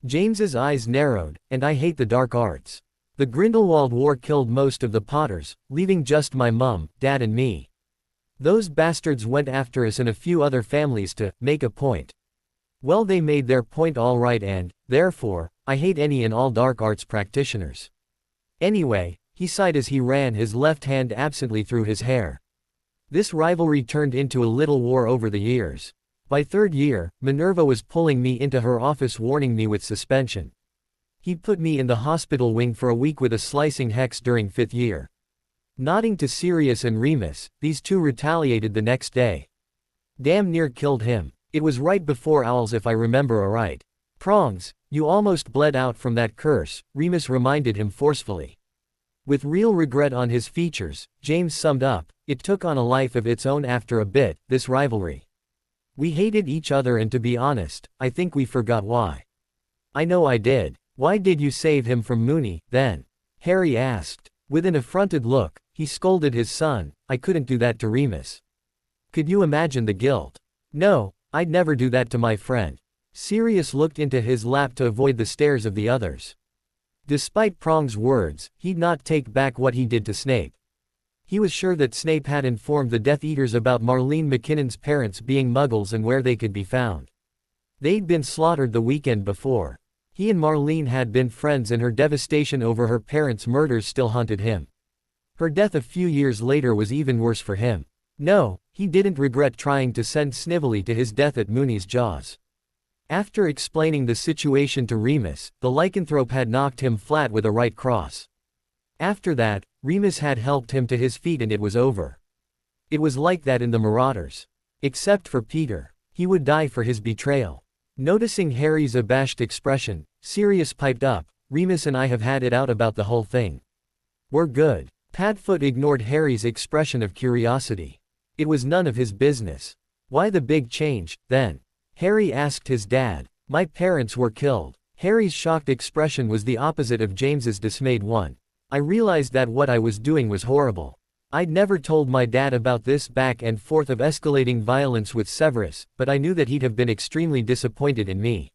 James's eyes narrowed, and I hate the dark arts. The Grindelwald War killed most of the Potters, leaving just my mum, dad and me. Those bastards went after us and a few other families to make a point. Well, they made their point all right and, therefore, I hate any and all dark arts practitioners. Anyway, he sighed as he ran his left hand absently through his hair. This rivalry turned into a little war over the years. By third year, Minerva was pulling me into her office warning me with suspension. He'd put me in the hospital wing for a week with a slicing hex during 5th year. Nodding to Sirius and Remus, these two retaliated the next day. Damn near killed him. It was right before Owls if I remember aright. Prongs, you almost bled out from that curse, Remus reminded him forcefully. With real regret on his features, James summed up, it took on a life of its own after a bit, this rivalry. We hated each other and to be honest, I think we forgot why. I know I did. Why did you save him from Moony, then? Harry asked. With an affronted look, he scolded his son, I couldn't do that to Remus. Could you imagine the guilt? No, I'd never do that to my friend. Sirius looked into his lap to avoid the stares of the others. Despite Prong's words, he'd not take back what he did to Snape. He was sure that Snape had informed the Death Eaters about Marlene McKinnon's parents being Muggles and where they could be found. They'd been slaughtered the weekend before. He and Marlene had been friends and her devastation over her parents' murders still haunted him. Her death a few years later was even worse for him. No, he didn't regret trying to send Snively to his death at Moony's jaws. After explaining the situation to Remus, the lycanthrope had knocked him flat with a right cross. After that, Remus had helped him to his feet and it was over. It was like that in the Marauders. Except for Peter. He would die for his betrayal. Noticing Harry's abashed expression, Sirius piped up, Remus and I have had it out about the whole thing. We're good. Padfoot ignored Harry's expression of curiosity. It was none of his business. Why the big change, then? Harry asked his dad. My parents were killed. Harry's shocked expression was the opposite of James's dismayed one. I realized that what I was doing was horrible. I'd never told my dad about this back and forth of escalating violence with Severus, but I knew that he'd have been extremely disappointed in me.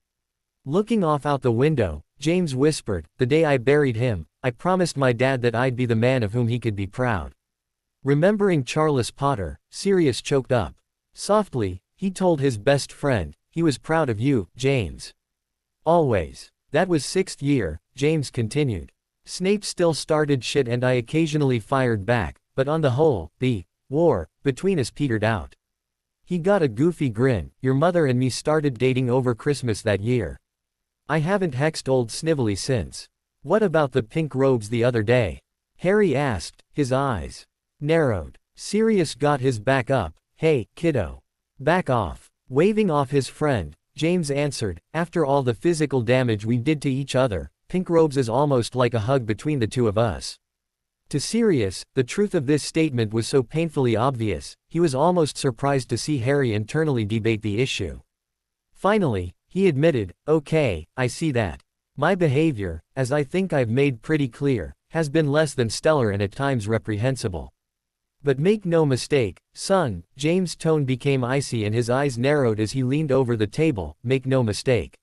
Looking off out the window, James whispered, the day I buried him, I promised my dad that I'd be the man of whom he could be proud. Remembering Charles Potter, Sirius choked up. Softly, he told his best friend, he was proud of you, James. Always. That was 6th year, James continued. Snape still started shit and I occasionally fired back, but on the whole, the war between us petered out. He got a goofy grin. Your mother and me started dating over Christmas that year. I haven't hexed old Snively since. What about the pink robes the other day? Harry asked, his eyes narrowed. Sirius got his back up. Hey, kiddo. Back off. Waving off his friend, James answered, after all the physical damage we did to each other, pink robes is almost like a hug between the two of us. To Sirius, the truth of this statement was so painfully obvious, he was almost surprised to see Harry internally debate the issue. Finally, he admitted, okay, I see that. My behavior, as I think I've made pretty clear, has been less than stellar and at times reprehensible. But make no mistake, son, James' tone became icy and his eyes narrowed as he leaned over the table, make no mistake.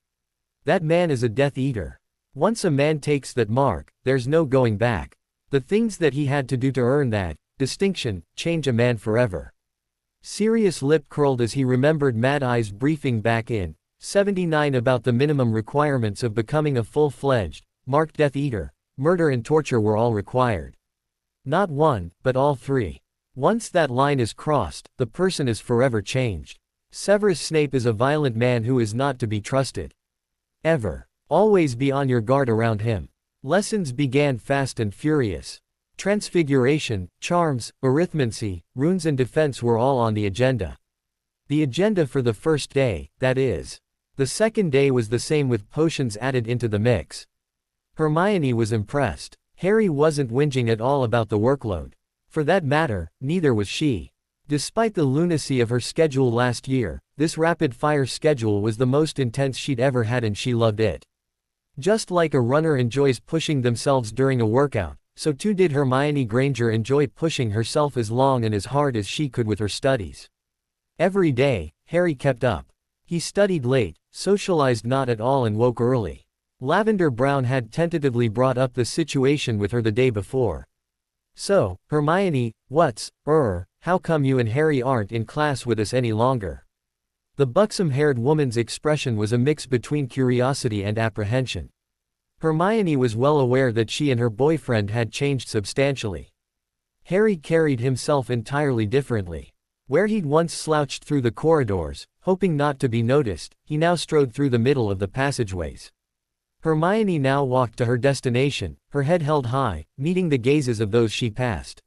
That man is a Death Eater. Once a man takes that mark, there's no going back. The things that he had to do to earn that distinction change a man forever. Sirius' lip curled as he remembered Mad Eye's briefing back in 79 about the minimum requirements of becoming a full-fledged, marked Death Eater. Murder and torture were all required. Not one, but all three. Once that line is crossed, the person is forever changed. Severus Snape is a violent man who is not to be trusted. Ever. Always be on your guard around him. Lessons began fast and furious. Transfiguration, charms, arithmancy, runes and defense were all on the agenda. The agenda for the first day, that is. The second day was the same with potions added into the mix. Hermione was impressed. Harry wasn't whinging at all about the workload. For that matter, neither was she. Despite the lunacy of her schedule last year, this rapid-fire schedule was the most intense she'd ever had and she loved it. Just like a runner enjoys pushing themselves during a workout, so too did Hermione Granger enjoy pushing herself as long and as hard as she could with her studies. Every day, Harry kept up. He studied late, socialized not at all and woke early. Lavender Brown had tentatively brought up the situation with her the day before. So, Hermione, how come you and Harry aren't in class with us any longer? The buxom-haired woman's expression was a mix between curiosity and apprehension. Hermione was well aware that she and her boyfriend had changed substantially. Harry carried himself entirely differently. Where he'd once slouched through the corridors, hoping not to be noticed, he now strode through the middle of the passageways. Hermione now walked to her destination, her head held high, meeting the gazes of those she passed.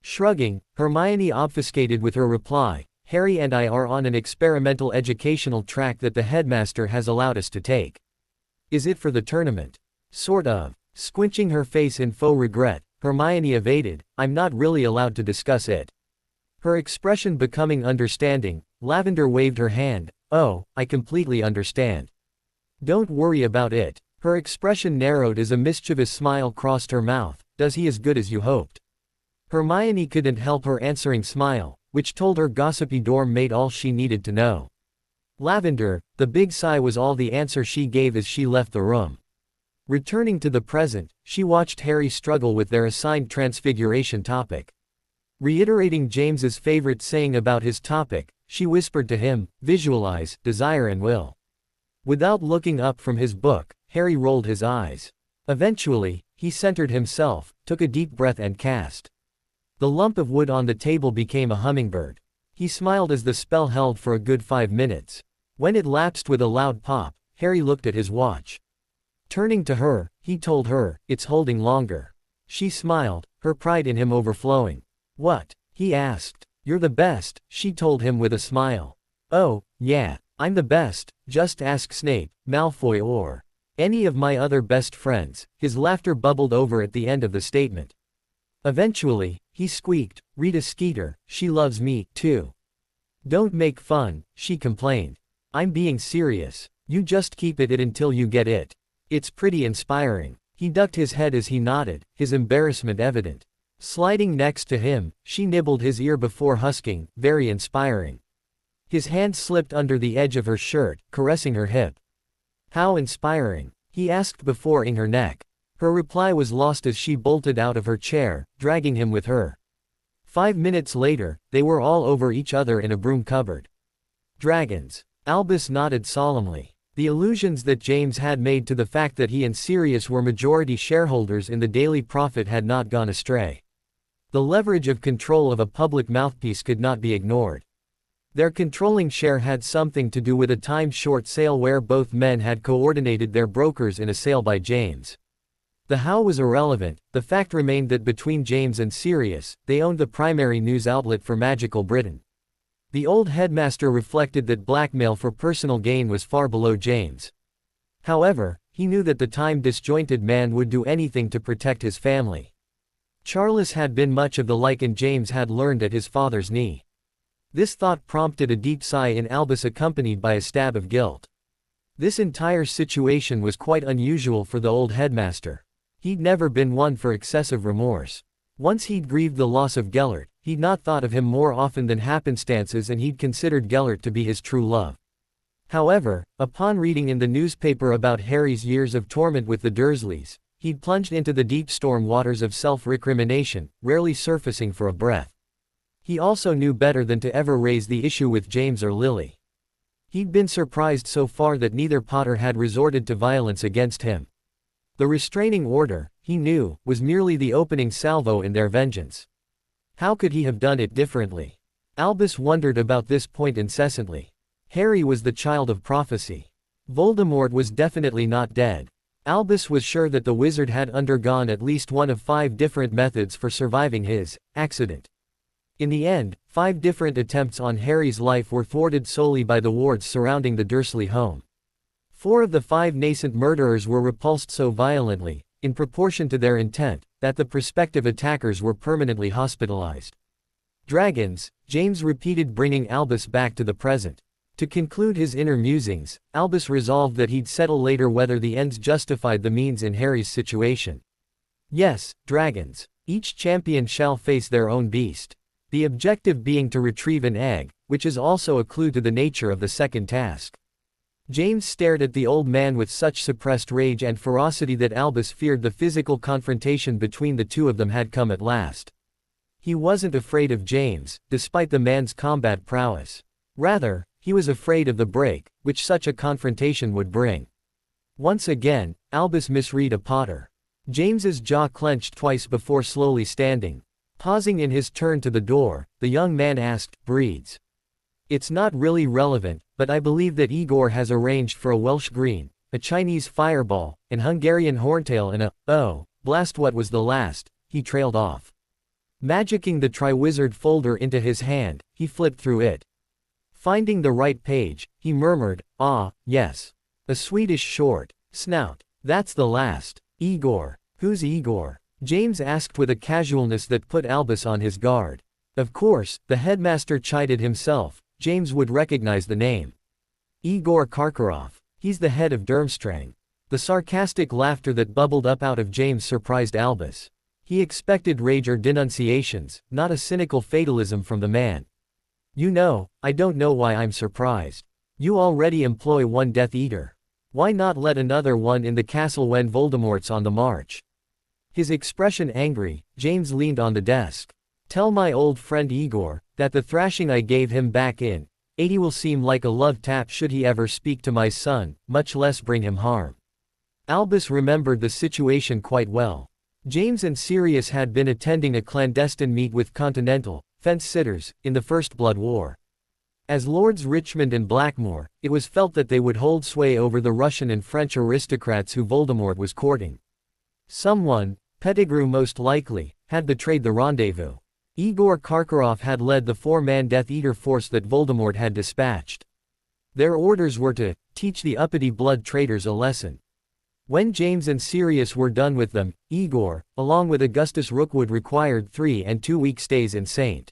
Shrugging, Hermione obfuscated with her reply, Harry and I are on an experimental educational track that the headmaster has allowed us to take. Is it for the tournament? Sort of. Squinching her face in faux regret, Hermione evaded, I'm not really allowed to discuss it. Her expression becoming understanding, Lavender waved her hand, oh, I completely understand. Don't worry about it. Her expression narrowed as a mischievous smile crossed her mouth, does he as good as you hoped? Hermione couldn't help her answering smile, which told her gossipy dorm mate all she needed to know. Lavender, the big sigh was all the answer she gave as she left the room. Returning to the present, she watched Harry struggle with their assigned transfiguration topic. Reiterating James's favorite saying about his topic, she whispered to him, visualize, desire and will. Without looking up from his book, Harry rolled his eyes. Eventually, he centered himself, took a deep breath and cast. The lump of wood on the table became a hummingbird. He smiled as the spell held for a good 5 minutes. When it lapsed with a loud pop, Harry looked at his watch. Turning to her, he told her, it's holding longer. She smiled, her pride in him overflowing. What? He asked. You're the best, she told him with a smile. Oh, yeah, I'm the best, just ask Snape, Malfoy or any of my other best friends. His laughter bubbled over at the end of the statement. Eventually, he squeaked, Rita Skeeter, she loves me, too. Don't make fun, she complained. I'm being serious. You just keep it until you get it. It's pretty inspiring. He ducked his head as he nodded, his embarrassment evident. Sliding next to him, she nibbled his ear before husking, very inspiring. His hand slipped under the edge of her shirt, caressing her hip. How inspiring? He asked before wringing her neck. Her reply was lost as she bolted out of her chair, dragging him with her. 5 minutes later, they were all over each other in a broom cupboard. Dragons. Albus nodded solemnly. The allusions that James had made to the fact that he and Sirius were majority shareholders in the Daily Prophet had not gone astray. The leverage of control of a public mouthpiece could not be ignored. Their controlling share had something to do with a timed short sale where both men had coordinated their brokers in a sale by James. The how was irrelevant, the fact remained that between James and Sirius, they owned the primary news outlet for Magical Britain. The old headmaster reflected that blackmail for personal gain was far below James. However, he knew that the time-disjointed man would do anything to protect his family. Charles had been much of the like and James had learned at his father's knee. This thought prompted a deep sigh in Albus accompanied by a stab of guilt. This entire situation was quite unusual for the old headmaster. He'd never been one for excessive remorse. Once he'd grieved the loss of Gellert, he'd not thought of him more often than happenstances and he'd considered Gellert to be his true love. However, upon reading in the newspaper about Harry's years of torment with the Dursleys, he'd plunged into the deep storm waters of self-recrimination, rarely surfacing for a breath. He also knew better than to ever raise the issue with James or Lily. He'd been surprised so far that neither Potter had resorted to violence against him. The restraining order, he knew, was merely the opening salvo in their vengeance. How could he have done it differently? Albus wondered about this point incessantly. Harry was the child of prophecy. Voldemort was definitely not dead. Albus was sure that the wizard had undergone at least one of 5 different methods for surviving his accident. In the end, 5 different attempts on Harry's life were thwarted solely by the wards surrounding the Dursley home. 4 of the 5 nascent murderers were repulsed so violently, in proportion to their intent, that the prospective attackers were permanently hospitalized. Dragons, James repeated, bringing Albus back to the present. To conclude his inner musings, Albus resolved that he'd settle later whether the ends justified the means in Harry's situation. Yes, dragons. Each champion shall face their own beast. The objective being to retrieve an egg, which is also a clue to the nature of the second task. James stared at the old man with such suppressed rage and ferocity that Albus feared the physical confrontation between the two of them had come at last. He wasn't afraid of James, despite the man's combat prowess. Rather, he was afraid of the break, which such a confrontation would bring. Once again, Albus misread a Potter. James's jaw clenched twice before slowly standing. Pausing in his turn to the door, the young man asked, "Breeds?" "It's not really relevant, but I believe that Igor has arranged for a Welsh green, a Chinese fireball, an Hungarian horntail and oh, blast what was the last," he trailed off. Magicking the Triwizard folder into his hand, he flipped through it. Finding the right page, he murmured, "Ah, yes. A Swedish short snout. That's the last. Igor." "Who's Igor?" James asked with a casualness that put Albus on his guard. Of course, the headmaster chided himself. James would recognize the name. "Igor Karkaroff. He's the head of Durmstrang." The sarcastic laughter that bubbled up out of James surprised Albus. He expected rage or denunciations, not a cynical fatalism from the man. "You know, I don't know why I'm surprised. You already employ one Death Eater. Why not let another one in the castle when Voldemort's on the march?" His expression angry, James leaned on the desk. "Tell my old friend Igor, that the thrashing I gave him back in '80 will seem like a love tap should he ever speak to my son, much less bring him harm." Albus remembered the situation quite well. James and Sirius had been attending a clandestine meet with Continental fence-sitters in the First Blood War. As Lords Richmond and Blackmore, it was felt that they would hold sway over the Russian and French aristocrats who Voldemort was courting. Someone, Pettigrew most likely, had betrayed the rendezvous. Igor Karkaroff had led the 4-man Death Eater force that Voldemort had dispatched. Their orders were to teach the uppity blood traitors a lesson. When James and Sirius were done with them, Igor, along with Augustus Rookwood, required 3 and 2 week stays in St.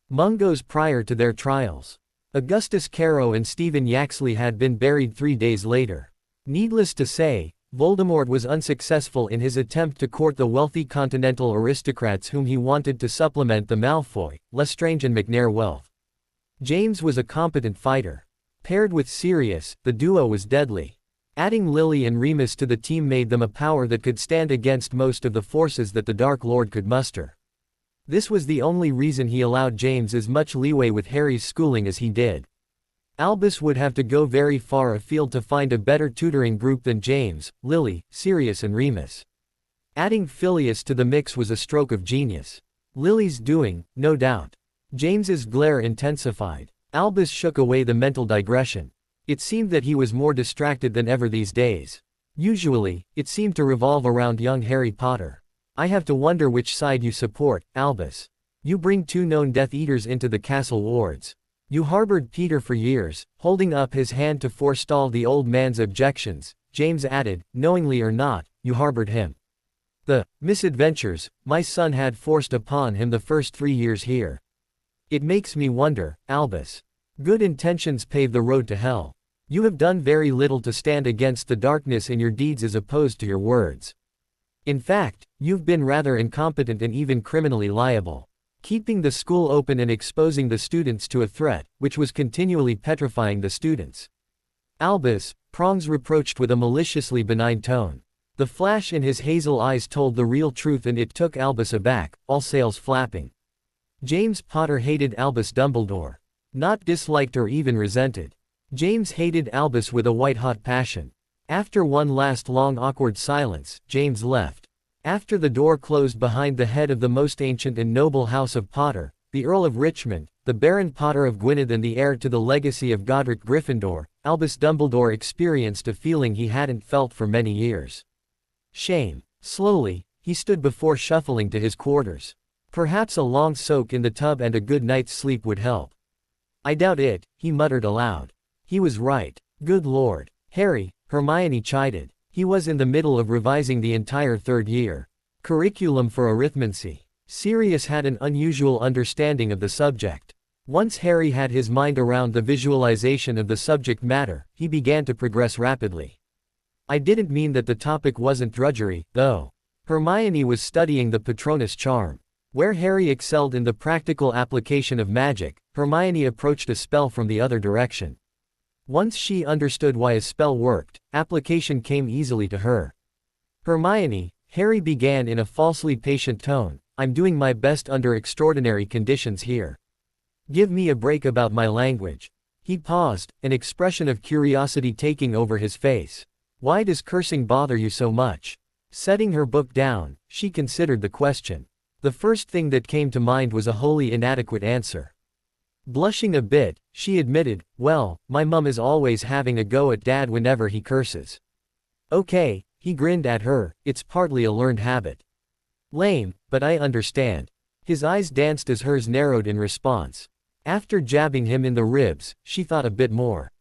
Mungo's prior to their trials. Augustus Caro and Stephen Yaxley had been buried 3 days later. Needless to say, Voldemort was unsuccessful in his attempt to court the wealthy continental aristocrats whom he wanted to supplement the Malfoy, Lestrange and McNair wealth. James was a competent fighter. Paired with Sirius, the duo was deadly. Adding Lily and Remus to the team made them a power that could stand against most of the forces that the Dark Lord could muster. This was the only reason he allowed James as much leeway with Harry's schooling as he did. Albus would have to go very far afield to find a better tutoring group than James, Lily, Sirius and Remus. Adding Phileas to the mix was a stroke of genius. Lily's doing, no doubt. James's glare intensified. Albus shook away the mental digression. It seemed that he was more distracted than ever these days. Usually, it seemed to revolve around young Harry Potter. I have to wonder which side you support, Albus. You bring 2 known Death Eaters into the castle wards. You harbored Peter for years, holding up his hand to forestall the old man's objections. James added, knowingly or not, you harbored him. The misadventures my son had forced upon him the first 3 years here. It makes me wonder, Albus. Good intentions pave the road to hell. You have done very little to stand against the darkness in your deeds as opposed to your words. In fact, you've been rather incompetent and even criminally liable. Keeping the school open and exposing the students to a threat, which was continually petrifying the students. Albus, Prongs reproached with a maliciously benign tone. The flash in his hazel eyes told the real truth and it took Albus aback, all sails flapping. James Potter hated Albus Dumbledore. Not disliked or even resented. James hated Albus with a white-hot passion. After one last long awkward silence, James left. After the door closed behind the head of the most ancient and noble house of Potter, the Earl of Richmond, the Baron Potter of Gwynedd and the heir to the legacy of Godric Gryffindor, Albus Dumbledore experienced a feeling he hadn't felt for many years. Shame. Slowly, he stood before shuffling to his quarters. Perhaps a long soak in the tub and a good night's sleep would help. I doubt it, he muttered aloud. He was right. Good Lord. Harry, Hermione chided. He was in the middle of revising the entire 3rd year curriculum for arithmancy. Sirius had an unusual understanding of the subject. Once Harry had his mind around the visualization of the subject matter, he began to progress rapidly. I didn't mean that the topic wasn't drudgery, though. Hermione was studying the Patronus charm. Where Harry excelled in the practical application of magic, Hermione approached a spell from the other direction. Once she understood why a spell worked, application came easily to her. Hermione, Harry began in a falsely patient tone, I'm doing my best under extraordinary conditions here. Give me a break about my language. He paused, an expression of curiosity taking over his face. Why does cursing bother you so much? Setting her book down, she considered the question. The first thing that came to mind was a wholly inadequate answer. Blushing a bit, she admitted, well, my mum is always having a go at Dad whenever he curses. Okay, he grinned at her, it's partly a learned habit. Lame, but I understand. His eyes danced as hers narrowed in response. After jabbing him in the ribs, she thought a bit more.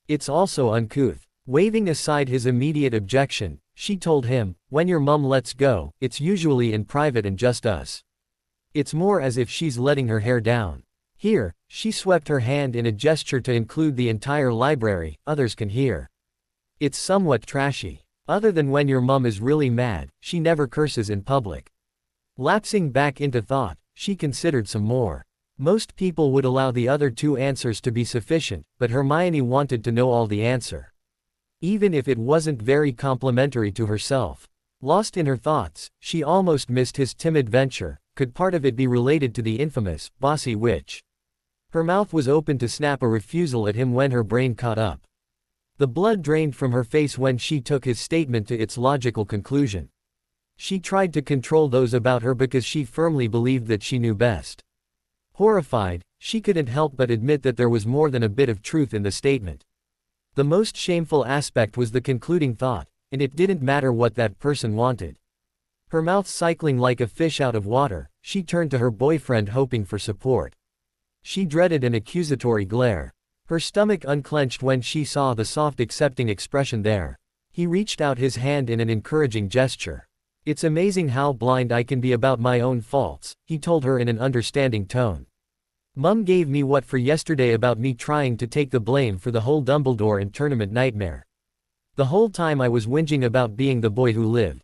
It's also uncouth. Waving aside his immediate objection, she told him, when your mum lets go, it's usually in private and just us. It's more as if she's letting her hair down. Here, she swept her hand in a gesture to include the entire library, others can hear. It's somewhat trashy. Other than when your mum is really mad, she never curses in public. Lapsing back into thought, she considered some more. Most people would allow the other 2 answers to be sufficient, but Hermione wanted to know all the answer. Even if it wasn't very complimentary to herself. Lost in her thoughts, she almost missed his timid venture. Could part of it be related to the infamous, bossy witch? Her mouth was open to snap a refusal at him when her brain caught up. The blood drained from her face when she took his statement to its logical conclusion. She tried to control those about her because she firmly believed that she knew best. Horrified, she couldn't help but admit that there was more than a bit of truth in the statement. The most shameful aspect was the concluding thought, and it didn't matter what that person wanted. Her mouth cycling like a fish out of water, she turned to her boyfriend hoping for support. She dreaded an accusatory glare. Her stomach unclenched when she saw the soft accepting expression there. He reached out his hand in an encouraging gesture. It's amazing how blind I can be about my own faults, he told her in an understanding tone. Mum gave me what for yesterday about me trying to take the blame for the whole Dumbledore and tournament nightmare. The whole time I was whinging about being the boy who lived.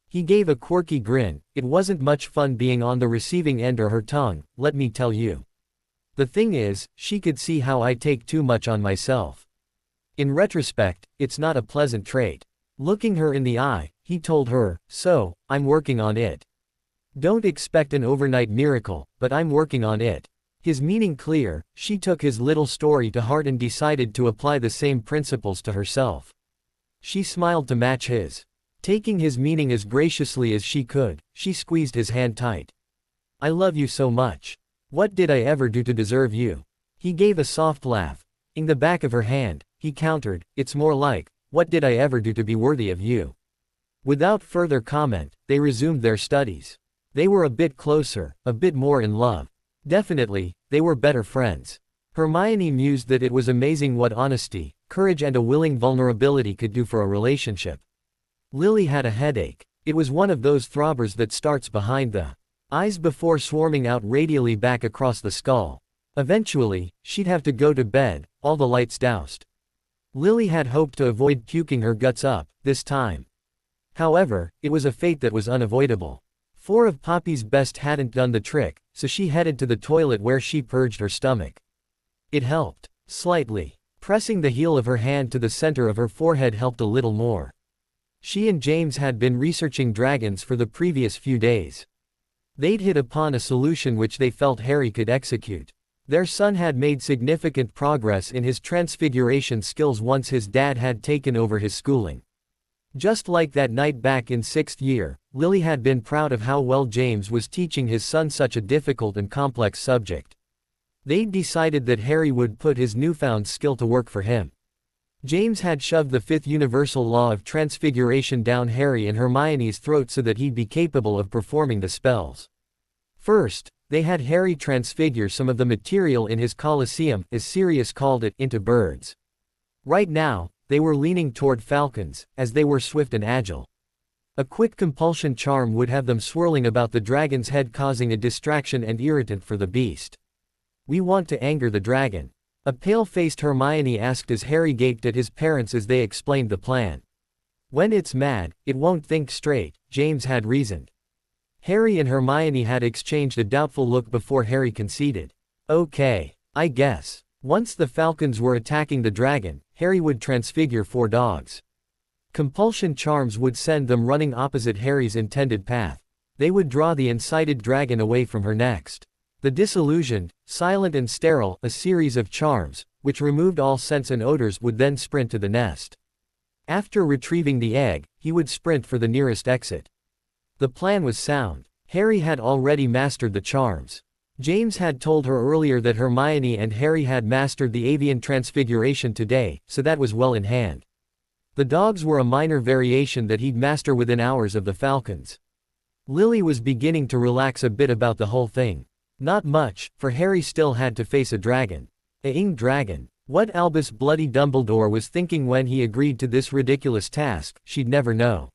He gave a quirky grin. It wasn't much fun being on the receiving end or her tongue, let me tell you. The thing is, she could see how I take too much on myself. In retrospect, it's not a pleasant trait. Looking her in the eye, he told her, so, I'm working on it. Don't expect an overnight miracle, but I'm working on it. His meaning clear, she took his little story to heart and decided to apply the same principles to herself. She smiled to match his. Taking his meaning as graciously as she could, she squeezed his hand tight. I love you so much. What did I ever do to deserve you? He gave a soft laugh. In the back of her hand, he countered, it's more like, what did I ever do to be worthy of you? Without further comment, they resumed their studies. They were a bit closer, a bit more in love. Definitely, they were better friends. Hermione mused that it was amazing what honesty, courage and a willing vulnerability could do for a relationship. Lily had a headache. It was one of those throbbers that starts behind the eyes before swarming out radially back across the skull. Eventually, she'd have to go to bed, all the lights doused. Lily had hoped to avoid puking her guts up, this time. However, it was a fate that was unavoidable. 4 of Poppy's best hadn't done the trick, so she headed to the toilet where she purged her stomach. It helped. Slightly. Pressing the heel of her hand to the center of her forehead helped a little more. She and James had been researching dragons for the previous few days. They'd hit upon a solution which they felt Harry could execute. Their son had made significant progress in his transfiguration skills once his dad had taken over his schooling. Just like that night back in 6th year, Lily had been proud of how well James was teaching his son such a difficult and complex subject. They'd decided that Harry would put his newfound skill to work for him. James had shoved the 5th universal law of transfiguration down Harry and Hermione's throat so that he'd be capable of performing the spells. First, they had Harry transfigure some of the material in his Colosseum, as Sirius called it, into birds. Right now, they were leaning toward falcons, as they were swift and agile. A quick compulsion charm would have them swirling about the dragon's head, causing a distraction and irritant for the beast. We want to anger the dragon. A pale-faced Hermione asked as Harry gaped at his parents as they explained the plan. When it's mad, it won't think straight, James had reasoned. Harry and Hermione had exchanged a doubtful look before Harry conceded. Okay, I guess. Once the falcons were attacking the dragon, Harry would transfigure 4 dogs. Compulsion charms would send them running opposite Harry's intended path. They would draw the incited dragon away from her next. The disillusioned, silent and sterile, a series of charms, which removed all scents and odors, would then sprint to the nest. After retrieving the egg, he would sprint for the nearest exit. The plan was sound. Harry had already mastered the charms. James had told her earlier that Hermione and Harry had mastered the avian transfiguration today, so that was well in hand. The dogs were a minor variation that he'd master within hours of the falcons. Lily was beginning to relax a bit about the whole thing. Not much, for Harry still had to face a dragon. A dragon. What Albus bloody Dumbledore was thinking when he agreed to this ridiculous task, she'd never know.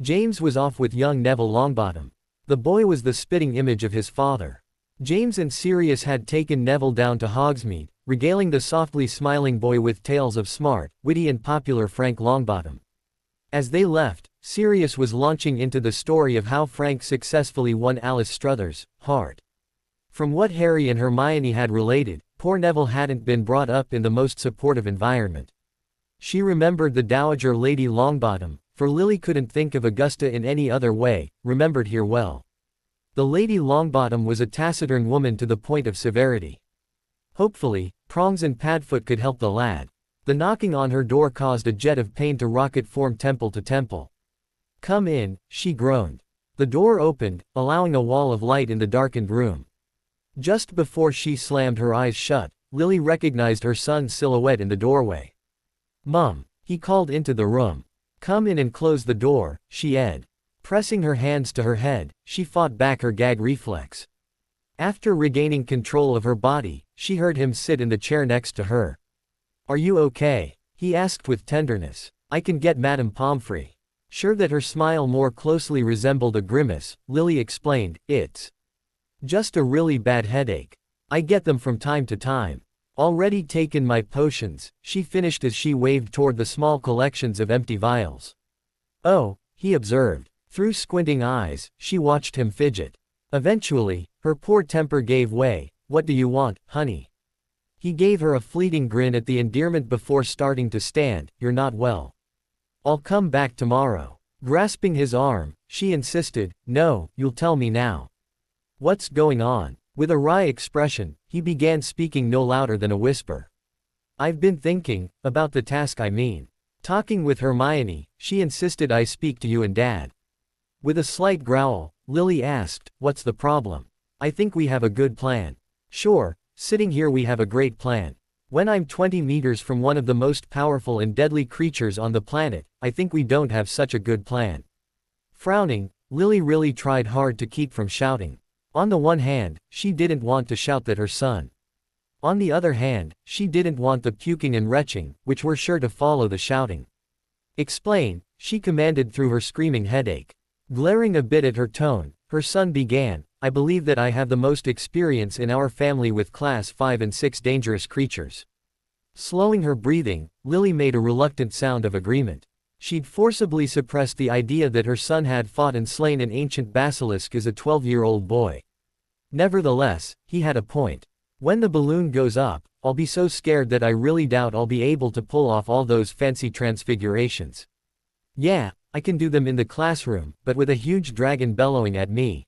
James was off with young Neville Longbottom. The boy was the spitting image of his father. James and Sirius had taken Neville down to Hogsmeade, regaling the softly smiling boy with tales of smart, witty and popular Frank Longbottom. As they left, Sirius was launching into the story of how Frank successfully won Alice Struthers' heart. From what Harry and Hermione had related, poor Neville hadn't been brought up in the most supportive environment. She remembered the Dowager Lady Longbottom, for Lily couldn't think of Augusta in any other way, remembered here well. The Lady Longbottom was a taciturn woman to the point of severity. Hopefully, Prongs and Padfoot could help the lad. The knocking on her door caused a jet of pain to rocket from temple to temple. Come in, she groaned. The door opened, allowing a wall of light in the darkened room. Just before she slammed her eyes shut, Lily recognized her son's silhouette in the doorway. Mum, he called into the room. Come in and close the door, she said. Pressing her hands to her head, she fought back her gag reflex. After regaining control of her body, she heard him sit in the chair next to her. Are you okay? He asked with tenderness. I can get Madame Pomfrey. Sure that her smile more closely resembled a grimace, Lily explained, it's just a really bad headache. I get them from time to time. Already taken my potions, she finished as she waved toward the small collections of empty vials. Oh, he observed. Through squinting eyes, she watched him fidget. Eventually, her poor temper gave way. What do you want, honey? He gave her a fleeting grin at the endearment before starting to stand. You're not well. I'll come back tomorrow. Grasping his arm, she insisted, no, you'll tell me now. What's going on? With a wry expression, he began speaking no louder than a whisper. I've been thinking, about the task I mean. Talking with Hermione, she insisted I speak to you and Dad. With a slight growl, Lily asked, what's the problem? I think we have a good plan. Sure, sitting here we have a great plan. When I'm 20 meters from one of the most powerful and deadly creatures on the planet, I think we don't have such a good plan. Frowning, Lily really tried hard to keep from shouting. On the one hand, she didn't want to shout that her son. On the other hand, she didn't want the puking and retching, which were sure to follow the shouting. Explain, she commanded through her screaming headache. Glaring a bit at her tone, her son began, I believe that I have the most experience in our family with class 5 and 6 dangerous creatures. Slowing her breathing, Lily made a reluctant sound of agreement. She'd forcibly suppressed the idea that her son had fought and slain an ancient basilisk as a 12-year-old boy. Nevertheless, he had a point. When the balloon goes up, I'll be so scared that I really doubt I'll be able to pull off all those fancy transfigurations. Yeah, I can do them in the classroom, but with a huge dragon bellowing at me.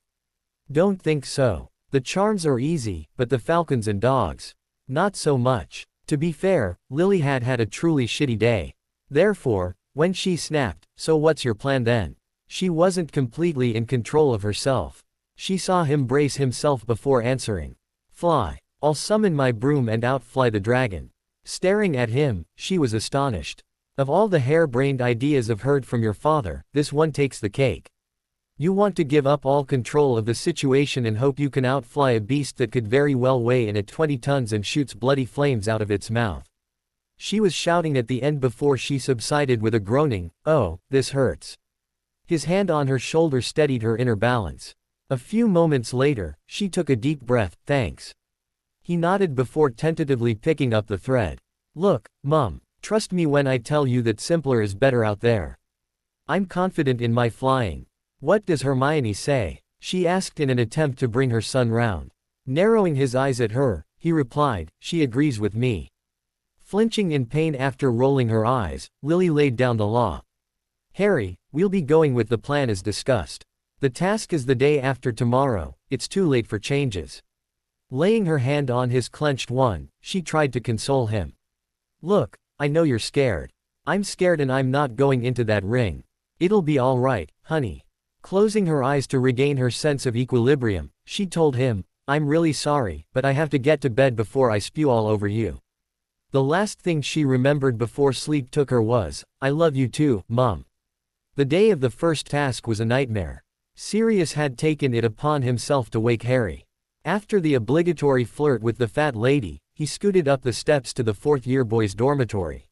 Don't think so. The charms are easy, but the falcons and dogs. Not so much. To be fair, Lily had had a truly shitty day. Therefore, when she snapped, so what's your plan then? She wasn't completely in control of herself. She saw him brace himself before answering. Fly. I'll summon my broom and out fly the dragon. Staring at him, she was astonished. Of all the harebrained ideas I've heard from your father, this one takes the cake. You want to give up all control of the situation and hope you can outfly a beast that could very well weigh in at 20 tons and shoots bloody flames out of its mouth. She was shouting at the end before she subsided with a groaning, oh, this hurts. His hand on her shoulder steadied her inner balance. A few moments later, she took a deep breath, thanks. He nodded before tentatively picking up the thread. Look, Mum, trust me when I tell you that simpler is better out there. I'm confident in my flying. What does Hermione say? She asked in an attempt to bring her son round. Narrowing his eyes at her, he replied, she agrees with me. Flinching in pain after rolling her eyes, Lily laid down the law. Harry, we'll be going with the plan as discussed. The task is the day after tomorrow, it's too late for changes. Laying her hand on his clenched one, she tried to console him. Look, I know you're scared. I'm scared and I'm not going into that ring. It'll be all right, honey. Closing her eyes to regain her sense of equilibrium, she told him, I'm really sorry, but I have to get to bed before I spew all over you. The last thing she remembered before sleep took her was, I love you too, Mum. The day of the first task was a nightmare. Sirius had taken it upon himself to wake Harry. After the obligatory flirt with the fat lady, he scooted up the steps to the fourth-year boys' dormitory.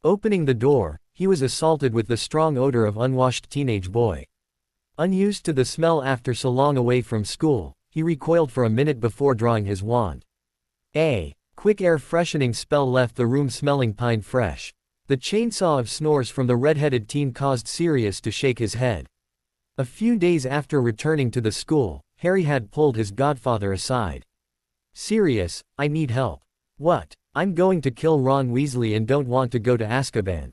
Opening the door, he was assaulted with the strong odor of unwashed teenage boy. Unused to the smell after so long away from school, he recoiled for a minute before drawing his wand. A quick air freshening spell left the room smelling pine fresh. The chainsaw of snores from the red-headed teen caused Sirius to shake his head. A few days after returning to the school, Harry had pulled his godfather aside. Sirius, I need help. What? I'm going to kill Ron Weasley and don't want to go to Azkaban.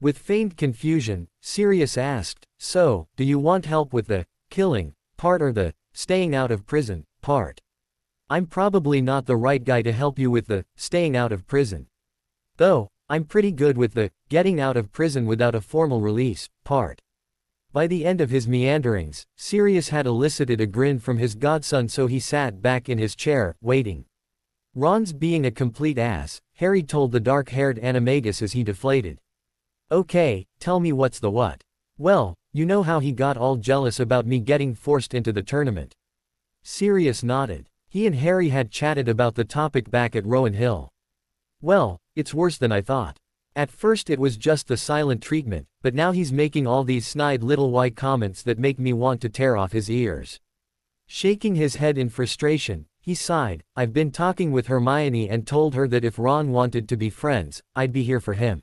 With feigned confusion, Sirius asked, so, do you want help with the killing part or the staying out of prison part? I'm probably not the right guy to help you with the staying out of prison. Though, I'm pretty good with the getting out of prison without a formal release part. By the end of his meanderings, Sirius had elicited a grin from his godson, so he sat back in his chair, waiting. Ron's being a complete ass, Harry told the dark-haired animagus as he deflated. Okay, tell me what's the what. Well, you know how he got all jealous about me getting forced into the tournament. Sirius nodded. He and Harry had chatted about the topic back at Rowan Hill. Well, it's worse than I thought. At first it was just the silent treatment, but now he's making all these snide little why comments that make me want to tear off his ears. Shaking his head in frustration, he sighed, I've been talking with Hermione and told her that if Ron wanted to be friends, I'd be here for him.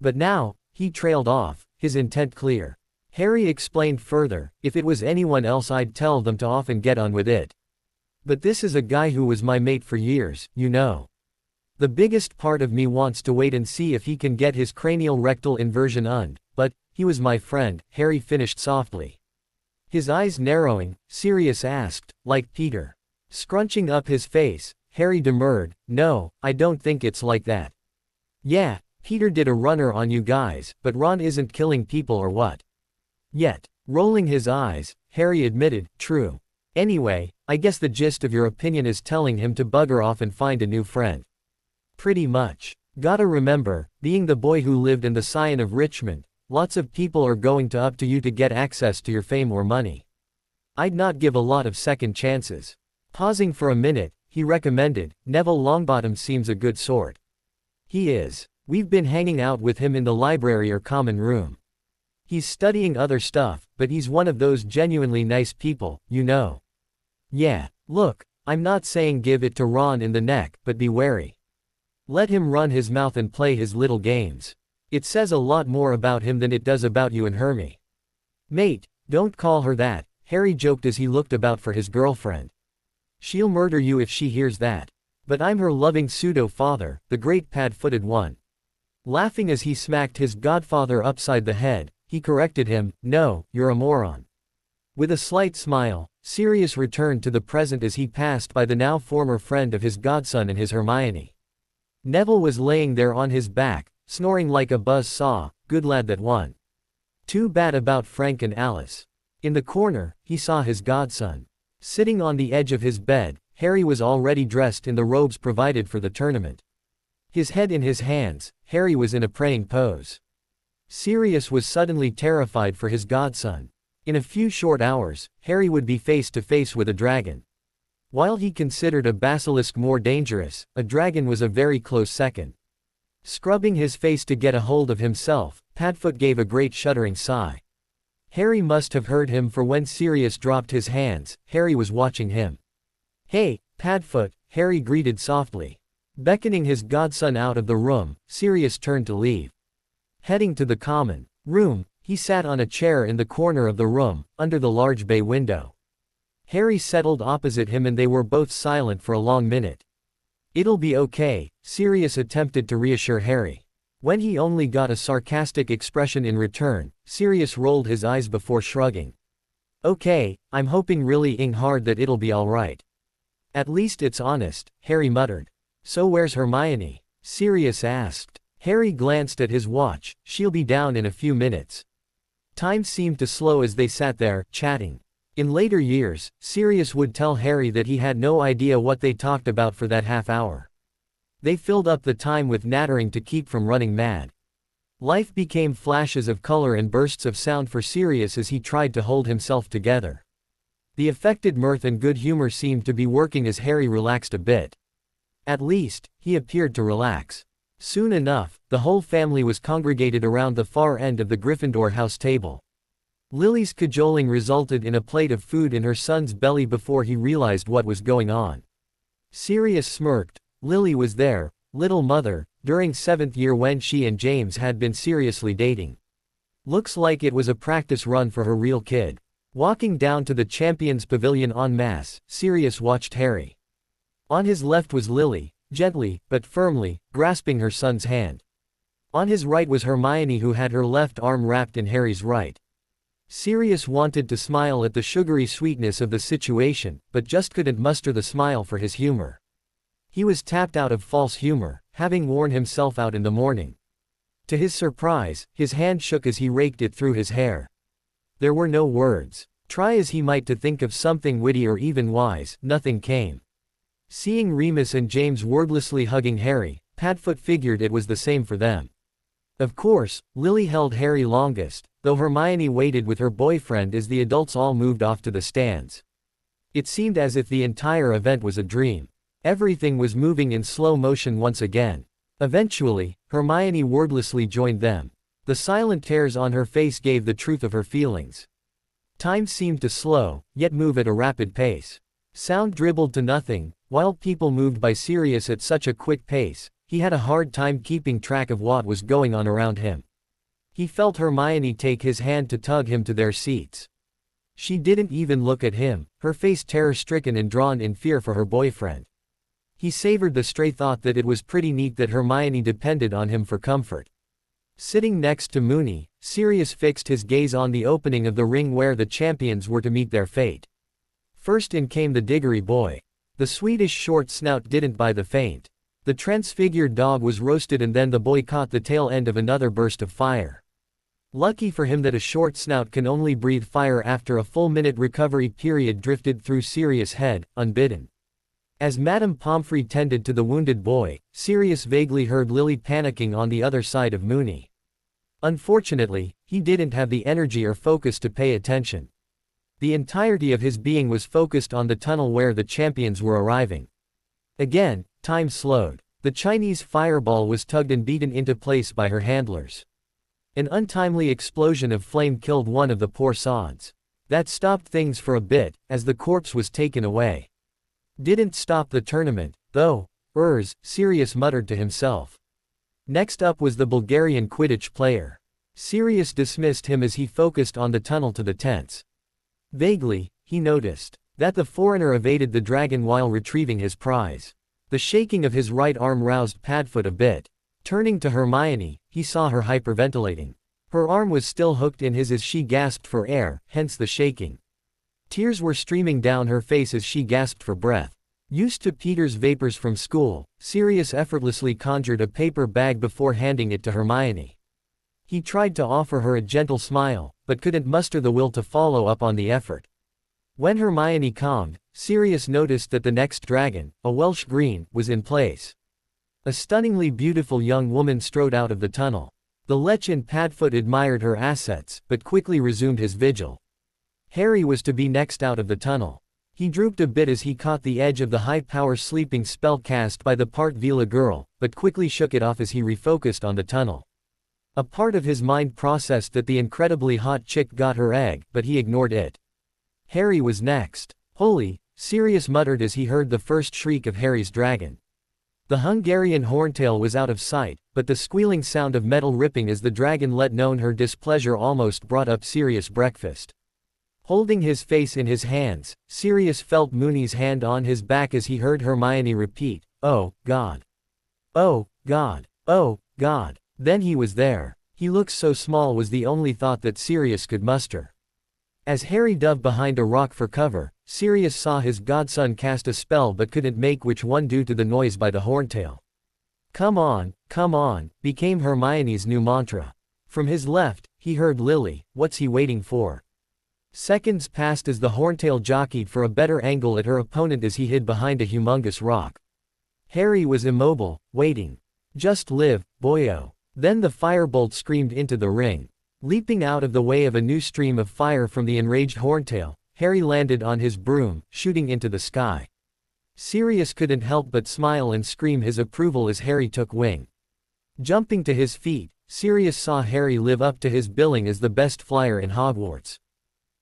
But now, he trailed off, his intent clear. Harry explained further, if it was anyone else I'd tell them to off and get on with it. But this is a guy who was my mate for years, you know. The biggest part of me wants to wait and see if he can get his cranial rectal inversion but he was my friend, Harry finished softly. His eyes narrowing, Sirius asked, like Peter. Scrunching up his face, Harry demurred, "No, I don't think it's like that." "Yeah, Peter did a runner on you guys, but Ron isn't killing people or what?" "Yet." Rolling his eyes, Harry admitted, "True. Anyway, I guess the gist of your opinion is telling him to bugger off and find a new friend." "Pretty much. Gotta remember, being the boy who lived in the Scion of Richmond, lots of people are going to up to you to get access to your fame or money. I'd not give a lot of second chances." Pausing for a minute, he recommended, "Neville Longbottom seems a good sort." "He is. We've been hanging out with him in the library or common room. He's studying other stuff, but he's one of those genuinely nice people, you know." "Yeah, look, I'm not saying give it to Ron in the neck, but be wary. Let him run his mouth and play his little games. It says a lot more about him than it does about you and Hermie." "Mate, don't call her that," Harry joked as he looked about for his girlfriend. "She'll murder you if she hears that. But I'm her loving pseudo-father, the great pad-footed one." Laughing as he smacked his godfather upside the head, he corrected him, "No, you're a moron." With a slight smile, Sirius returned to the present as he passed by the now former friend of his godson and his Hermione. Neville was laying there on his back, snoring like a buzz saw, good lad that one. Too bad about Frank and Alice. In the corner, he saw his godson. Sitting on the edge of his bed, Harry was already dressed in the robes provided for the tournament. His head in his hands, Harry was in a praying pose. Sirius was suddenly terrified for his godson. In a few short hours, Harry would be face to face with a dragon. While he considered a basilisk more dangerous, a dragon was a very close second. Scrubbing his face to get a hold of himself, Padfoot gave a great shuddering sigh. Harry must have heard him, for when Sirius dropped his hands, Harry was watching him. "Hey, Padfoot," Harry greeted softly. Beckoning his godson out of the room, Sirius turned to leave. Heading to the common room, he sat on a chair in the corner of the room, under the large bay window. Harry settled opposite him and they were both silent for a long minute. "It'll be okay," Sirius attempted to reassure Harry. When he only got a sarcastic expression in return, Sirius rolled his eyes before shrugging. "Okay, I'm hoping really hard that it'll be alright." "At least it's honest," Harry muttered. "So where's Hermione?" Sirius asked. Harry glanced at his watch. "She'll be down in a few minutes." Time seemed to slow as they sat there, chatting. In later years, Sirius would tell Harry that he had no idea what they talked about for that half hour. They filled up the time with nattering to keep from running mad. Life became flashes of color and bursts of sound for Sirius as he tried to hold himself together. The affected mirth and good humor seemed to be working as Harry relaxed a bit. At least, he appeared to relax. Soon enough, the whole family was congregated around the far end of the Gryffindor house table. Lily's cajoling resulted in a plate of food in her son's belly before he realized what was going on. Sirius smirked. Lily was there, little mother, during 7th year when she and James had been seriously dating. Looks like it was a practice run for her real kid. Walking down to the Champions Pavilion en masse, Sirius watched Harry. On his left was Lily, gently, but firmly, grasping her son's hand. On his right was Hermione, who had her left arm wrapped in Harry's right. Sirius wanted to smile at the sugary sweetness of the situation, but just couldn't muster the smile for his humor. He was tapped out of false humor, having worn himself out in the morning. To his surprise, his hand shook as he raked it through his hair. There were no words. Try as he might to think of something witty or even wise, nothing came. Seeing Remus and James wordlessly hugging Harry, Padfoot figured it was the same for them. Of course, Lily held Harry longest, though Hermione waited with her boyfriend as the adults all moved off to the stands. It seemed as if the entire event was a dream. Everything was moving in slow motion once again. Eventually, Hermione wordlessly joined them. The silent tears on her face gave the truth of her feelings. Time seemed to slow, yet move at a rapid pace. Sound dribbled to nothing. While people moved by Sirius at such a quick pace, he had a hard time keeping track of what was going on around him. He felt Hermione take his hand to tug him to their seats. She didn't even look at him, her face terror-stricken and drawn in fear for her boyfriend. He savored the stray thought that it was pretty neat that Hermione depended on him for comfort. Sitting next to Moony, Sirius fixed his gaze on the opening of the ring where the champions were to meet their fate. First in came the Diggory boy. The Swedish short snout didn't buy the feint. The transfigured dog was roasted and then the boy caught the tail end of another burst of fire. Lucky for him that a short snout can only breathe fire after a full minute recovery period drifted through Sirius' head, unbidden. As Madame Pomfrey tended to the wounded boy, Sirius vaguely heard Lily panicking on the other side of Moony. Unfortunately, he didn't have the energy or focus to pay attention. The entirety of his being was focused on the tunnel where the champions were arriving. Again, time slowed. The Chinese fireball was tugged and beaten into place by her handlers. An untimely explosion of flame killed one of the poor sods. That stopped things for a bit, as the corpse was taken away. Didn't stop the tournament, though. Sirius muttered to himself. Next up was the Bulgarian Quidditch player. Sirius dismissed him as he focused on the tunnel to the tents. Vaguely, he noticed that the foreigner evaded the dragon while retrieving his prize. The shaking of his right arm roused Padfoot a bit. Turning to Hermione, he saw her hyperventilating. Her arm was still hooked in his as she gasped for air, hence the shaking. Tears were streaming down her face as she gasped for breath. Used to Peter's vapors from school, Sirius effortlessly conjured a paper bag before handing it to Hermione. He tried to offer her a gentle smile, but couldn't muster the will to follow up on the effort. When Hermione calmed, Sirius noticed that the next dragon, a Welsh green, was in place. A stunningly beautiful young woman strode out of the tunnel. The lech in Padfoot admired her assets, but quickly resumed his vigil. Harry was to be next out of the tunnel. He drooped a bit as he caught the edge of the high-power sleeping spell cast by the Part-Vila girl, but quickly shook it off as he refocused on the tunnel. A part of his mind processed that the incredibly hot chick got her egg, but he ignored it. Harry was next. Holy, Sirius muttered as he heard the first shriek of Harry's dragon. The Hungarian horntail was out of sight, but the squealing sound of metal ripping as the dragon let known her displeasure almost brought up Sirius' breakfast. Holding his face in his hands, Sirius felt Moony's hand on his back as he heard Hermione repeat, "Oh, God. Oh, God. Oh, God." Then he was there. He looked so small was the only thought that Sirius could muster. As Harry dove behind a rock for cover, Sirius saw his godson cast a spell but couldn't make which one due to the noise by the horntail. Come on, became Hermione's new mantra. From his left, he heard Lily, what's he waiting for? Seconds passed as the horntail jockeyed for a better angle at her opponent as he hid behind a humongous rock. Harry was immobile, waiting. Just live, boyo. Then the firebolt screamed into the ring. Leaping out of the way of a new stream of fire from the enraged horntail, Harry landed on his broom, shooting into the sky. Sirius couldn't help but smile and scream his approval as Harry took wing. Jumping to his feet, Sirius saw Harry live up to his billing as the best flyer in Hogwarts.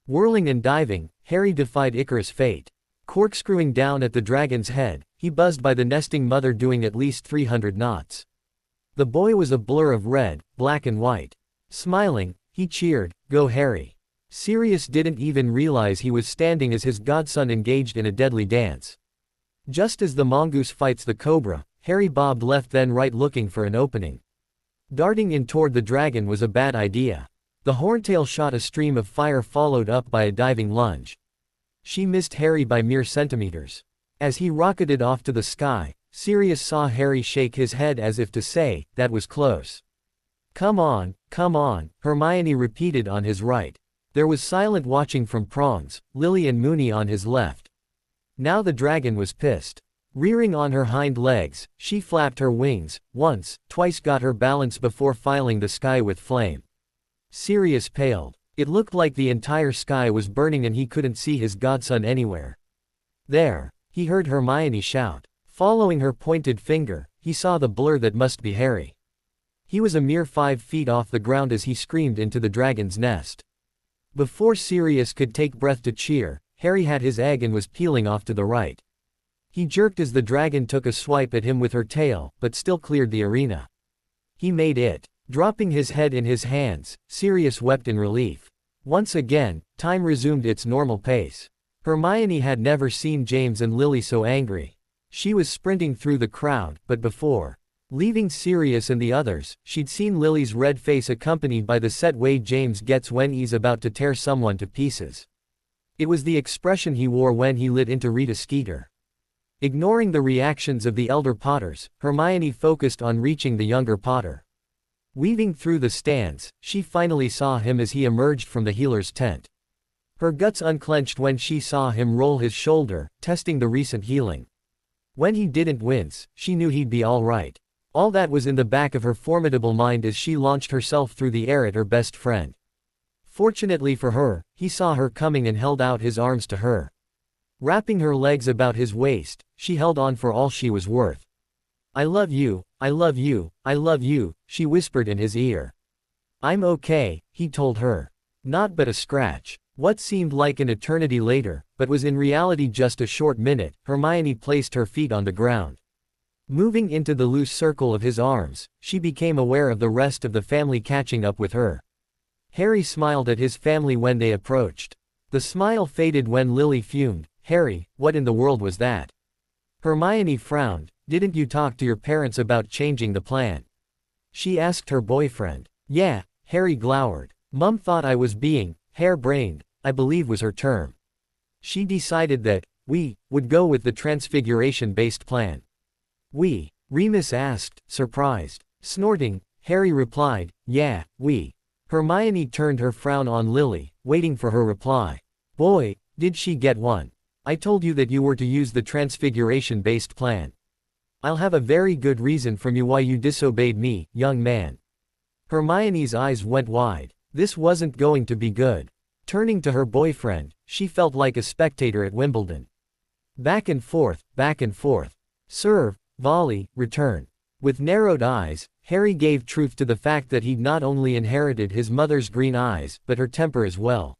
Whirling and diving, Harry defied Icarus' fate. Corkscrewing down at the dragon's head, he buzzed by the nesting mother doing at least 300 knots. The boy was a blur of red, black and white. Smiling, he cheered, "Go Harry." Sirius didn't even realize he was standing as his godson engaged in a deadly dance. Just as the mongoose fights the cobra, Harry bobbed left then right looking for an opening. Darting in toward the dragon was a bad idea. The horntail shot a stream of fire followed up by a diving lunge. She missed Harry by mere centimeters. As he rocketed off to the sky, Sirius saw Harry shake his head as if to say, "That was close." Come on, Hermione repeated on his right. There was silent watching from prongs, Lily and Moony on his left. Now the dragon was pissed. Rearing on her hind legs, she flapped her wings, once, twice got her balance before filing the sky with flame. Sirius paled. It looked like the entire sky was burning and he couldn't see his godson anywhere. There, he heard Hermione shout. Following her pointed finger, he saw the blur that must be Harry. He was a mere 5 feet off the ground as he screamed into the dragon's nest. Before Sirius could take breath to cheer, Harry had his egg and was peeling off to the right. He jerked as the dragon took a swipe at him with her tail, but still cleared the arena. He made it. Dropping his head in his hands, Sirius wept in relief. Once again, time resumed its normal pace. Hermione had never seen James and Lily so angry. She was sprinting through the crowd, but before leaving Sirius and the others, she'd seen Lily's red face accompanied by the set way James gets when he's about to tear someone to pieces. It was the expression he wore when he lit into Rita Skeeter. Ignoring the reactions of the elder Potters, Hermione focused on reaching the younger Potter. Weaving through the stands, she finally saw him as he emerged from the healer's tent. Her guts unclenched when she saw him roll his shoulder, testing the recent healing. When he didn't wince, she knew he'd be all right. All that was in the back of her formidable mind as she launched herself through the air at her best friend. Fortunately for her, he saw her coming and held out his arms to her. Wrapping her legs about his waist, she held on for all she was worth. "I love you, I love you, I love you," she whispered in his ear. "I'm okay," he told her. Not but a scratch. What seemed like an eternity later, but was in reality just a short minute, Hermione placed her feet on the ground. Moving into the loose circle of his arms, she became aware of the rest of the family catching up with her. Harry smiled at his family when they approached. The smile faded when Lily fumed. "Harry, what in the world was that?" Hermione frowned. "Didn't you talk to your parents about changing the plan?" she asked her boyfriend. "Yeah," Harry glowered. "Mum thought I was being hair-brained, I believe was her term. She decided that we would go with the transfiguration-based plan." "We?" Remus asked, surprised. Snorting, Harry replied, "Yeah, we." Hermione turned her frown on Lily, waiting for her reply. "Boy, did she get one. I told you that you were to use the transfiguration-based plan. I'll have a very good reason from you why you disobeyed me, young man." Hermione's eyes went wide. This wasn't going to be good. Turning to her boyfriend, she felt like a spectator at Wimbledon. Back and forth, serve, volley, return. With narrowed eyes, Harry gave truth to the fact that he'd not only inherited his mother's green eyes, but her temper as well.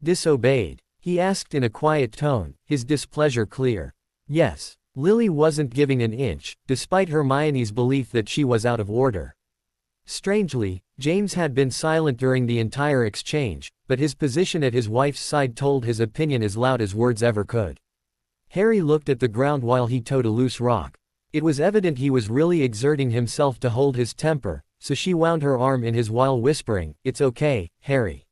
"Disobeyed?" he asked in a quiet tone, his displeasure clear. "Yes." Lily wasn't giving an inch, despite Hermione's belief that she was out of order. Strangely, James had been silent during the entire exchange, but his position at his wife's side told his opinion as loud as words ever could. Harry looked at the ground while he towed a loose rock. It was evident he was really exerting himself to hold his temper, so she wound her arm in his while whispering, "It's okay, Harry.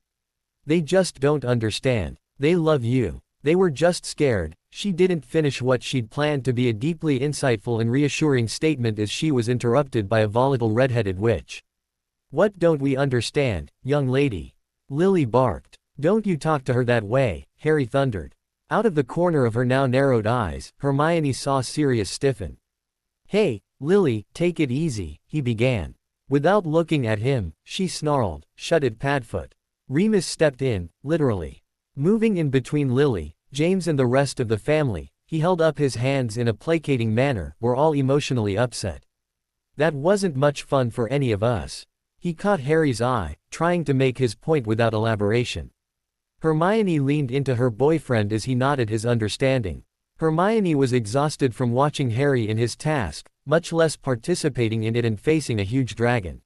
They just don't understand. They love you. They were just scared." She didn't finish what she'd planned to be a deeply insightful and reassuring statement as she was interrupted by a volatile red-headed witch. "What don't we understand, young lady?" Lily barked. "Don't you talk to her that way," Harry thundered. Out of the corner of her now narrowed eyes, Hermione saw Sirius stiffen. "Hey, Lily, take it easy," he began. Without looking at him, she snarled, "Shut it, Padfoot." Remus stepped in, literally. Moving in between Lily, James and the rest of the family, he held up his hands in a placating manner. "We're all emotionally upset. That wasn't much fun for any of us." He caught Harry's eye, trying to make his point without elaboration. Hermione leaned into her boyfriend as he nodded his understanding. Hermione was exhausted from watching Harry in his task, much less participating in it and facing a huge dragon.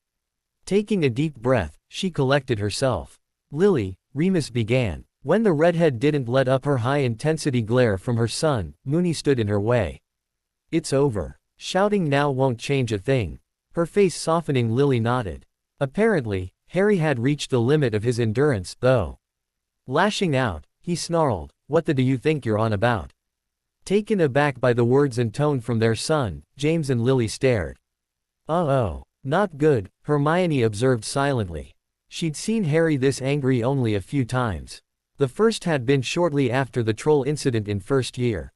Taking a deep breath, she collected herself. "Lily," Remus began. When the redhead didn't let up her high-intensity glare from her son, Moony stood in her way. "It's over. Shouting now won't change a thing." Her face softening, Lily nodded. Apparently, Harry had reached the limit of his endurance, though. Lashing out, he snarled, "What the do you think you're on about?" Taken aback by the words and tone from their son, James and Lily stared. "Oh, not good," Hermione observed silently. She'd seen Harry this angry only a few times. The first had been shortly after the troll incident in first year.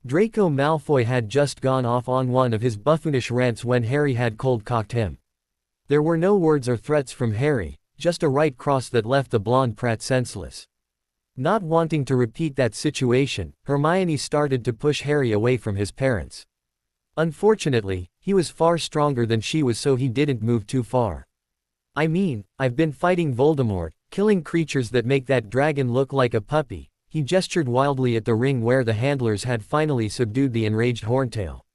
Draco Malfoy had just gone off on one of his buffoonish rants when Harry had cold-cocked him. There were no words or threats from Harry, just a right cross that left the blonde prat senseless. Not wanting to repeat that situation, Hermione started to push Harry away from his parents. Unfortunately, he was far stronger than she was, so he didn't move too far. "I mean, I've been fighting Voldemort, killing creatures that make that dragon look like a puppy." He gestured wildly at the ring where the handlers had finally subdued the enraged Horntail.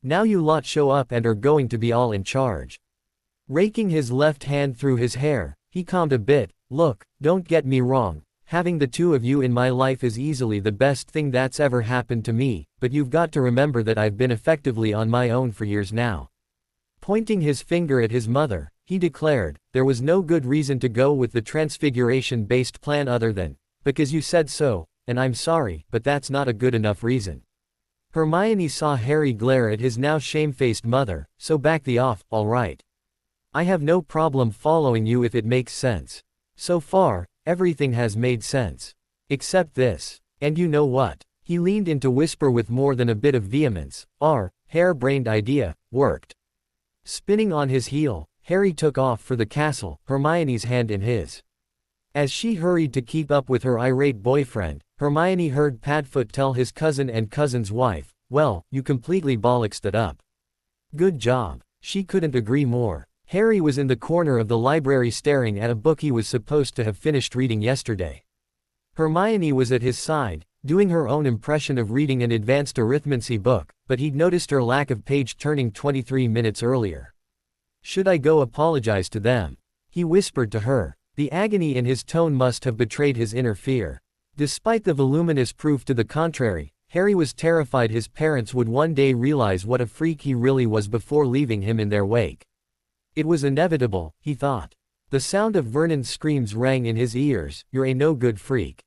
"Now you lot show up and are going to be all in charge." Raking his left hand through his hair, he calmed a bit. "Look, don't get me wrong, having the two of you in my life is easily the best thing that's ever happened to me, but you've got to remember that I've been effectively on my own for years now." Pointing his finger at his mother, he declared, "There was no good reason to go with the transfiguration-based plan other than, because you said so, and I'm sorry, but that's not a good enough reason." Hermione saw Harry glare at his now shamefaced mother, so back the off, all right. I have no problem following you if it makes sense. So far, everything has made sense. Except this. And you know what? He leaned in to whisper with more than a bit of vehemence. Our hair-brained idea worked. Spinning on his heel, Harry took off for the castle, Hermione's hand in his. As she hurried to keep up with her irate boyfriend, Hermione heard Padfoot tell his cousin and cousin's wife, "Well, you completely bollocksed it up. Good job." She couldn't agree more. Harry was in the corner of the library staring at a book he was supposed to have finished reading yesterday. Hermione was at his side, doing her own impression of reading an advanced arithmancy book, but he'd noticed her lack of page turning 23 minutes earlier. "Should I go apologize to them?" he whispered to her. The agony in his tone must have betrayed his inner fear. Despite the voluminous proof to the contrary, Harry was terrified his parents would one day realize what a freak he really was before leaving him in their wake. It was inevitable, he thought. The sound of Vernon's screams rang in his ears, "You're a no-good freak."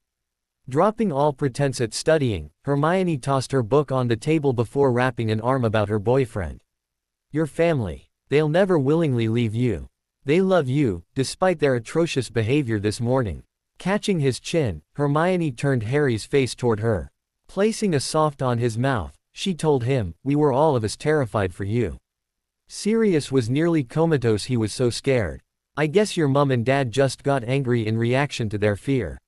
Dropping all pretense at studying, Hermione tossed her book on the table before wrapping an arm about her boyfriend. "Your family. They'll never willingly leave you. They love you, despite their atrocious behavior this morning." Catching his chin, Hermione turned Harry's face toward her. Placing a soft on his mouth, she told him, "We were all of us terrified for you." Sirius was nearly comatose, he was so scared. "I guess your mum and dad just got angry in reaction to their fear.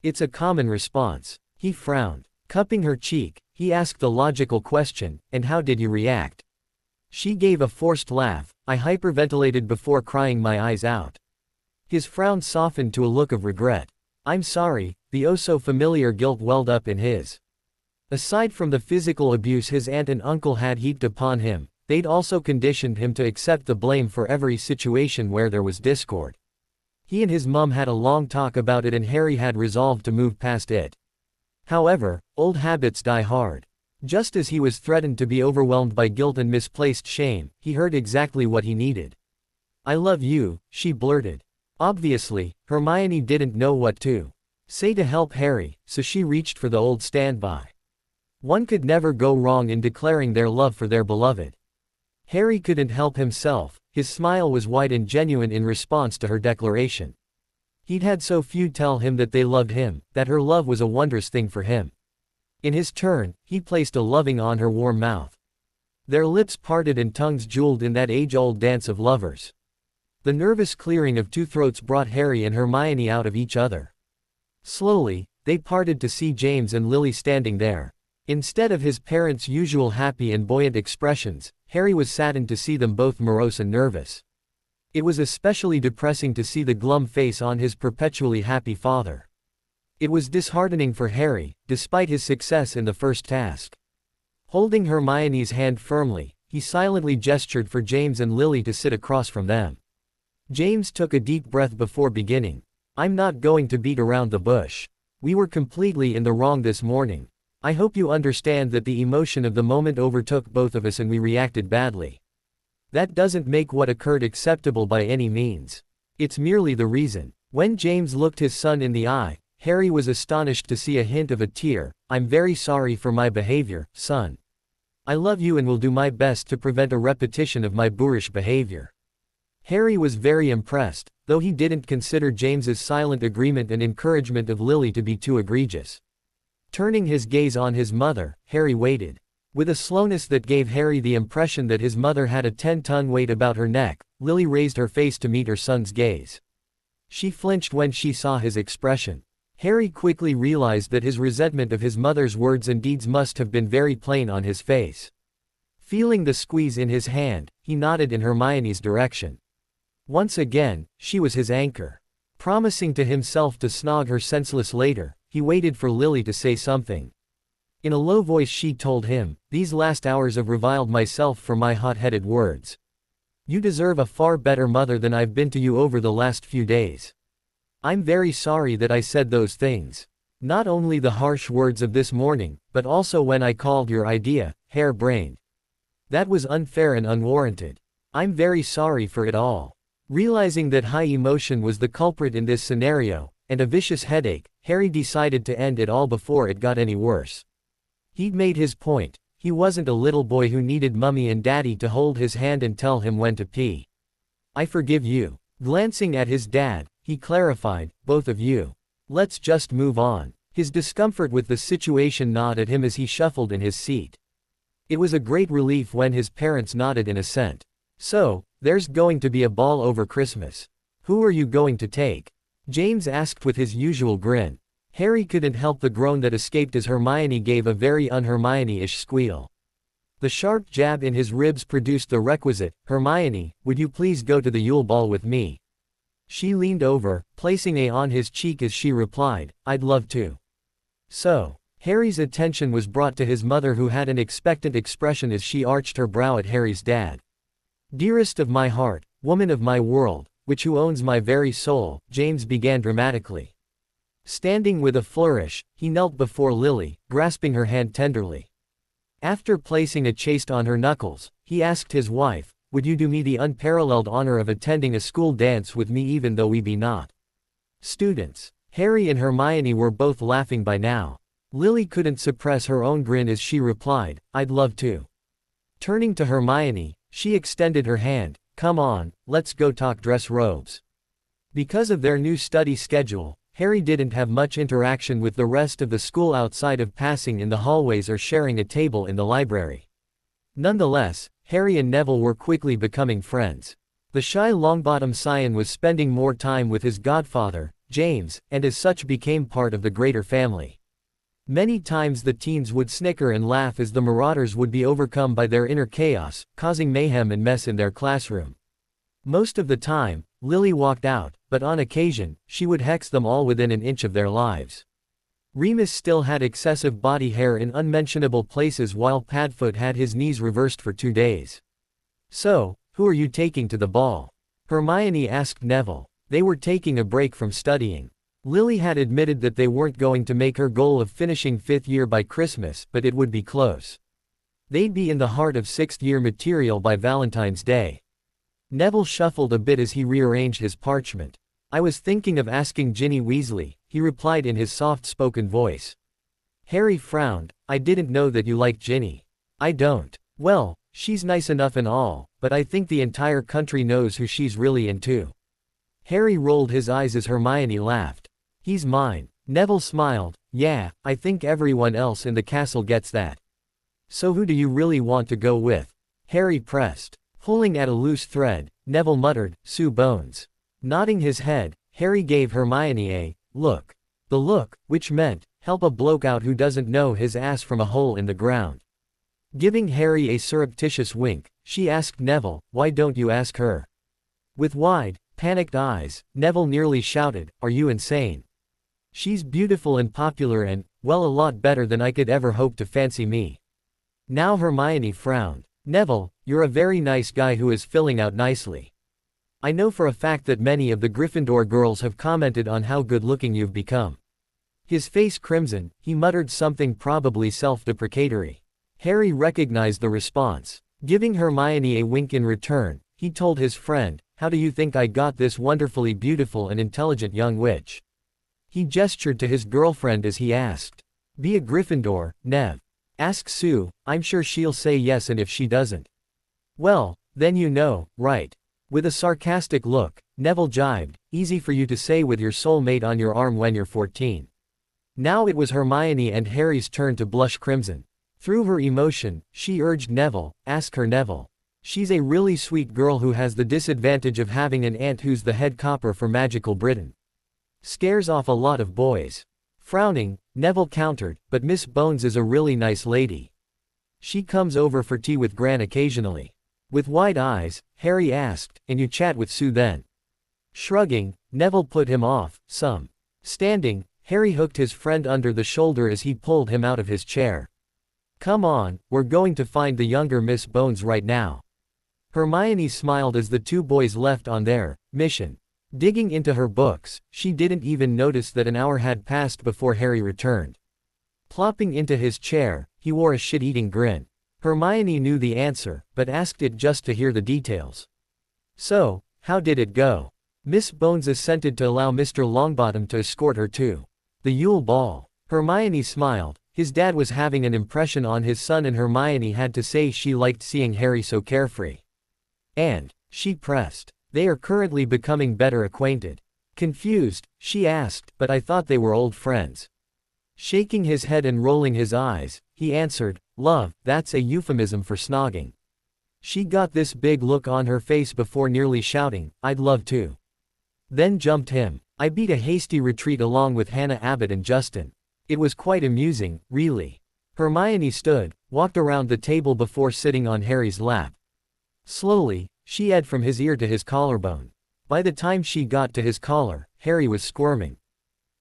It's a common response." He frowned. Cupping her cheek, he asked the logical question, "And how did you react?" She gave a forced laugh. "I hyperventilated before crying my eyes out." His frown softened to a look of regret. "I'm sorry." The oh-so-familiar guilt welled up in his. Aside from the physical abuse his aunt and uncle had heaped upon him, they'd also conditioned him to accept the blame for every situation where there was discord. He and his mum had a long talk about it and Harry had resolved to move past it. However, old habits die hard. Just as he was threatened to be overwhelmed by guilt and misplaced shame, he heard exactly what he needed. "I love you," she blurted. Obviously, Hermione didn't know what to say to help Harry, so she reached for the old standby. One could never go wrong in declaring their love for their beloved. Harry couldn't help himself, his smile was wide and genuine in response to her declaration. He'd had so few tell him that they loved him, that her love was a wondrous thing for him. In his turn, he placed a loving on her warm mouth. Their lips parted and tongues jeweled in that age-old dance of lovers. The nervous clearing of two throats brought Harry and Hermione out of each other. Slowly, they parted to see James and Lily standing there. Instead of his parents' usual happy and buoyant expressions, Harry was saddened to see them both morose and nervous. It was especially depressing to see the glum face on his perpetually happy father. It was disheartening for Harry, despite his success in the first task. Holding Hermione's hand firmly, he silently gestured for James and Lily to sit across from them. James took a deep breath before beginning. "I'm not going to beat around the bush. We were completely in the wrong this morning. I hope you understand that the emotion of the moment overtook both of us and we reacted badly. That doesn't make what occurred acceptable by any means. It's merely the reason." When James looked his son in the eye, Harry was astonished to see a hint of a tear. "I'm very sorry for my behavior, son. I love you and will do my best to prevent a repetition of my boorish behavior." Harry was very impressed, though he didn't consider James's silent agreement and encouragement of Lily to be too egregious. Turning his gaze on his mother, Harry waited. With a slowness that gave Harry the impression that his mother had a 10-ton weight about her neck, Lily raised her face to meet her son's gaze. She flinched when she saw his expression. Harry quickly realized that his resentment of his mother's words and deeds must have been very plain on his face. Feeling the squeeze in his hand, he nodded in Hermione's direction. Once again, she was his anchor. Promising to himself to snog her senseless later, he waited for Lily to say something. In a low voice she told him, "These last hours have reviled myself for my hot-headed words. You deserve a far better mother than I've been to you over the last few days. I'm very sorry that I said those things. Not only the harsh words of this morning, but also when I called your idea hair-brained. That was unfair and unwarranted. I'm very sorry for it all." Realizing that high emotion was the culprit in this scenario, and a vicious headache, Harry decided to end it all before it got any worse. He'd made his point, He wasn't a little boy who needed Mummy and Daddy to hold his hand and tell him when to pee. I forgive you. Glancing at his dad, he clarified, both of you. Let's just move on. His discomfort with the situation gnawed at him as he shuffled in his seat. It was a great relief when his parents nodded in assent. So, there's going to be a ball over Christmas. Who are you going to take? James asked with his usual grin. Harry couldn't help the groan that escaped as Hermione gave a very un-Hermione-ish squeal. The sharp jab in his ribs produced the requisite, "Hermione, would you please go to the Yule Ball with me?" She leaned over, placing a on his cheek as she replied, "I'd love to." So, Harry's attention was brought to his mother, who had an expectant expression as she arched her brow at Harry's dad. "Dearest of my heart, woman of my world, which who owns my very soul," James began dramatically. Standing with a flourish, he knelt before Lily, grasping her hand tenderly. After placing a chaste on her knuckles, he asked his wife, "Would you do me the unparalleled honor of attending a school dance with me even though we be not students?" Harry and Hermione were both laughing by now. Lily couldn't suppress her own grin as she replied, "I'd love to." Turning to Hermione, she extended her hand, "Come on, let's go talk dress robes." Because of their new study schedule, Harry didn't have much interaction with the rest of the school outside of passing in the hallways or sharing a table in the library. Nonetheless, Harry and Neville were quickly becoming friends. The shy Longbottom scion was spending more time with his godfather, James, and as such became part of the greater family. Many times the teens would snicker and laugh as the marauders would be overcome by their inner chaos, causing mayhem and mess in their classroom. Most of the time, Lily walked out, but on occasion, she would hex them all within an inch of their lives. Remus still had excessive body hair in unmentionable places, while Padfoot had his knees reversed for 2 days. "So, who are you taking to the ball?" Hermione asked Neville. They were taking a break from studying. Lily had admitted that they weren't going to make her goal of finishing 5th year by Christmas, but it would be close. They'd be in the heart of 6th year material by Valentine's Day. Neville shuffled a bit as he rearranged his parchment. "I was thinking of asking Ginny Weasley," he replied in his soft-spoken voice. Harry frowned. "I didn't know that you liked Ginny." "I don't. Well, she's nice enough and all, but I think the entire country knows who she's really into." Harry rolled his eyes as Hermione laughed. "He's mine." Neville smiled. "Yeah, I think everyone else in the castle gets that." "So who do you really want to go with?" Harry pressed. Pulling at a loose thread, Neville muttered, "Sue Bones." Nodding his head, Harry gave Hermione a look. The look, which meant, help a bloke out who doesn't know his ass from a hole in the ground. Giving Harry a surreptitious wink, she asked Neville, "Why don't you ask her?" With wide, panicked eyes, Neville nearly shouted, "Are you insane? She's beautiful and popular and, well, a lot better than I could ever hope to fancy me." Now Hermione frowned. "Neville, you're a very nice guy who is filling out nicely. I know for a fact that many of the Gryffindor girls have commented on how good-looking you've become." His face crimsoned, he muttered something probably self-deprecatory. Harry recognized the response. Giving Hermione a wink in return, he told his friend, "How do you think I got this wonderfully beautiful and intelligent young witch?" He gestured to his girlfriend as he asked, "Be a Gryffindor, Nev. Ask Sue, I'm sure she'll say yes, and if she doesn't, well, then you know, right?" With a sarcastic look, Neville jibed, "Easy for you to say with your soulmate on your arm when you're 14. Now it was Hermione and Harry's turn to blush crimson. Through her emotion, she urged Neville, "Ask her, Neville. She's a really sweet girl who has the disadvantage of having an aunt who's the head copper for Magical Britain. Scares off a lot of boys." Frowning, Neville countered, "But Miss Bones is a really nice lady. She comes over for tea with Gran occasionally." With wide eyes, Harry asked, "And you chat with Sue then?" Shrugging, Neville put him off, some. Standing, Harry hooked his friend under the shoulder as he pulled him out of his chair. "Come on, we're going to find the younger Miss Bones right now." Hermione smiled as the two boys left on their mission. Digging into her books, she didn't even notice that an hour had passed before Harry returned. Plopping into his chair, he wore a shit-eating grin. Hermione knew the answer, but asked it just to hear the details. "So, how did it go?" Miss Bones assented to allow Mr. Longbottom to escort her to the Yule Ball. Hermione smiled. His dad was having an impression on his son and Hermione had to say she liked seeing Harry so carefree. And, she pressed, they are currently becoming better acquainted. Confused, she asked, but I thought they were old friends. Shaking his head and rolling his eyes, he answered, love, that's a euphemism for snogging. She got this big look on her face before nearly shouting, I'd love to. Then jumped him. I beat a hasty retreat along with Hannah Abbott and Justin. It was quite amusing, really. Hermione stood, walked around the table before sitting on Harry's lap. Slowly, she edged from his ear to his collarbone. By the time she got to his collar, Harry was squirming.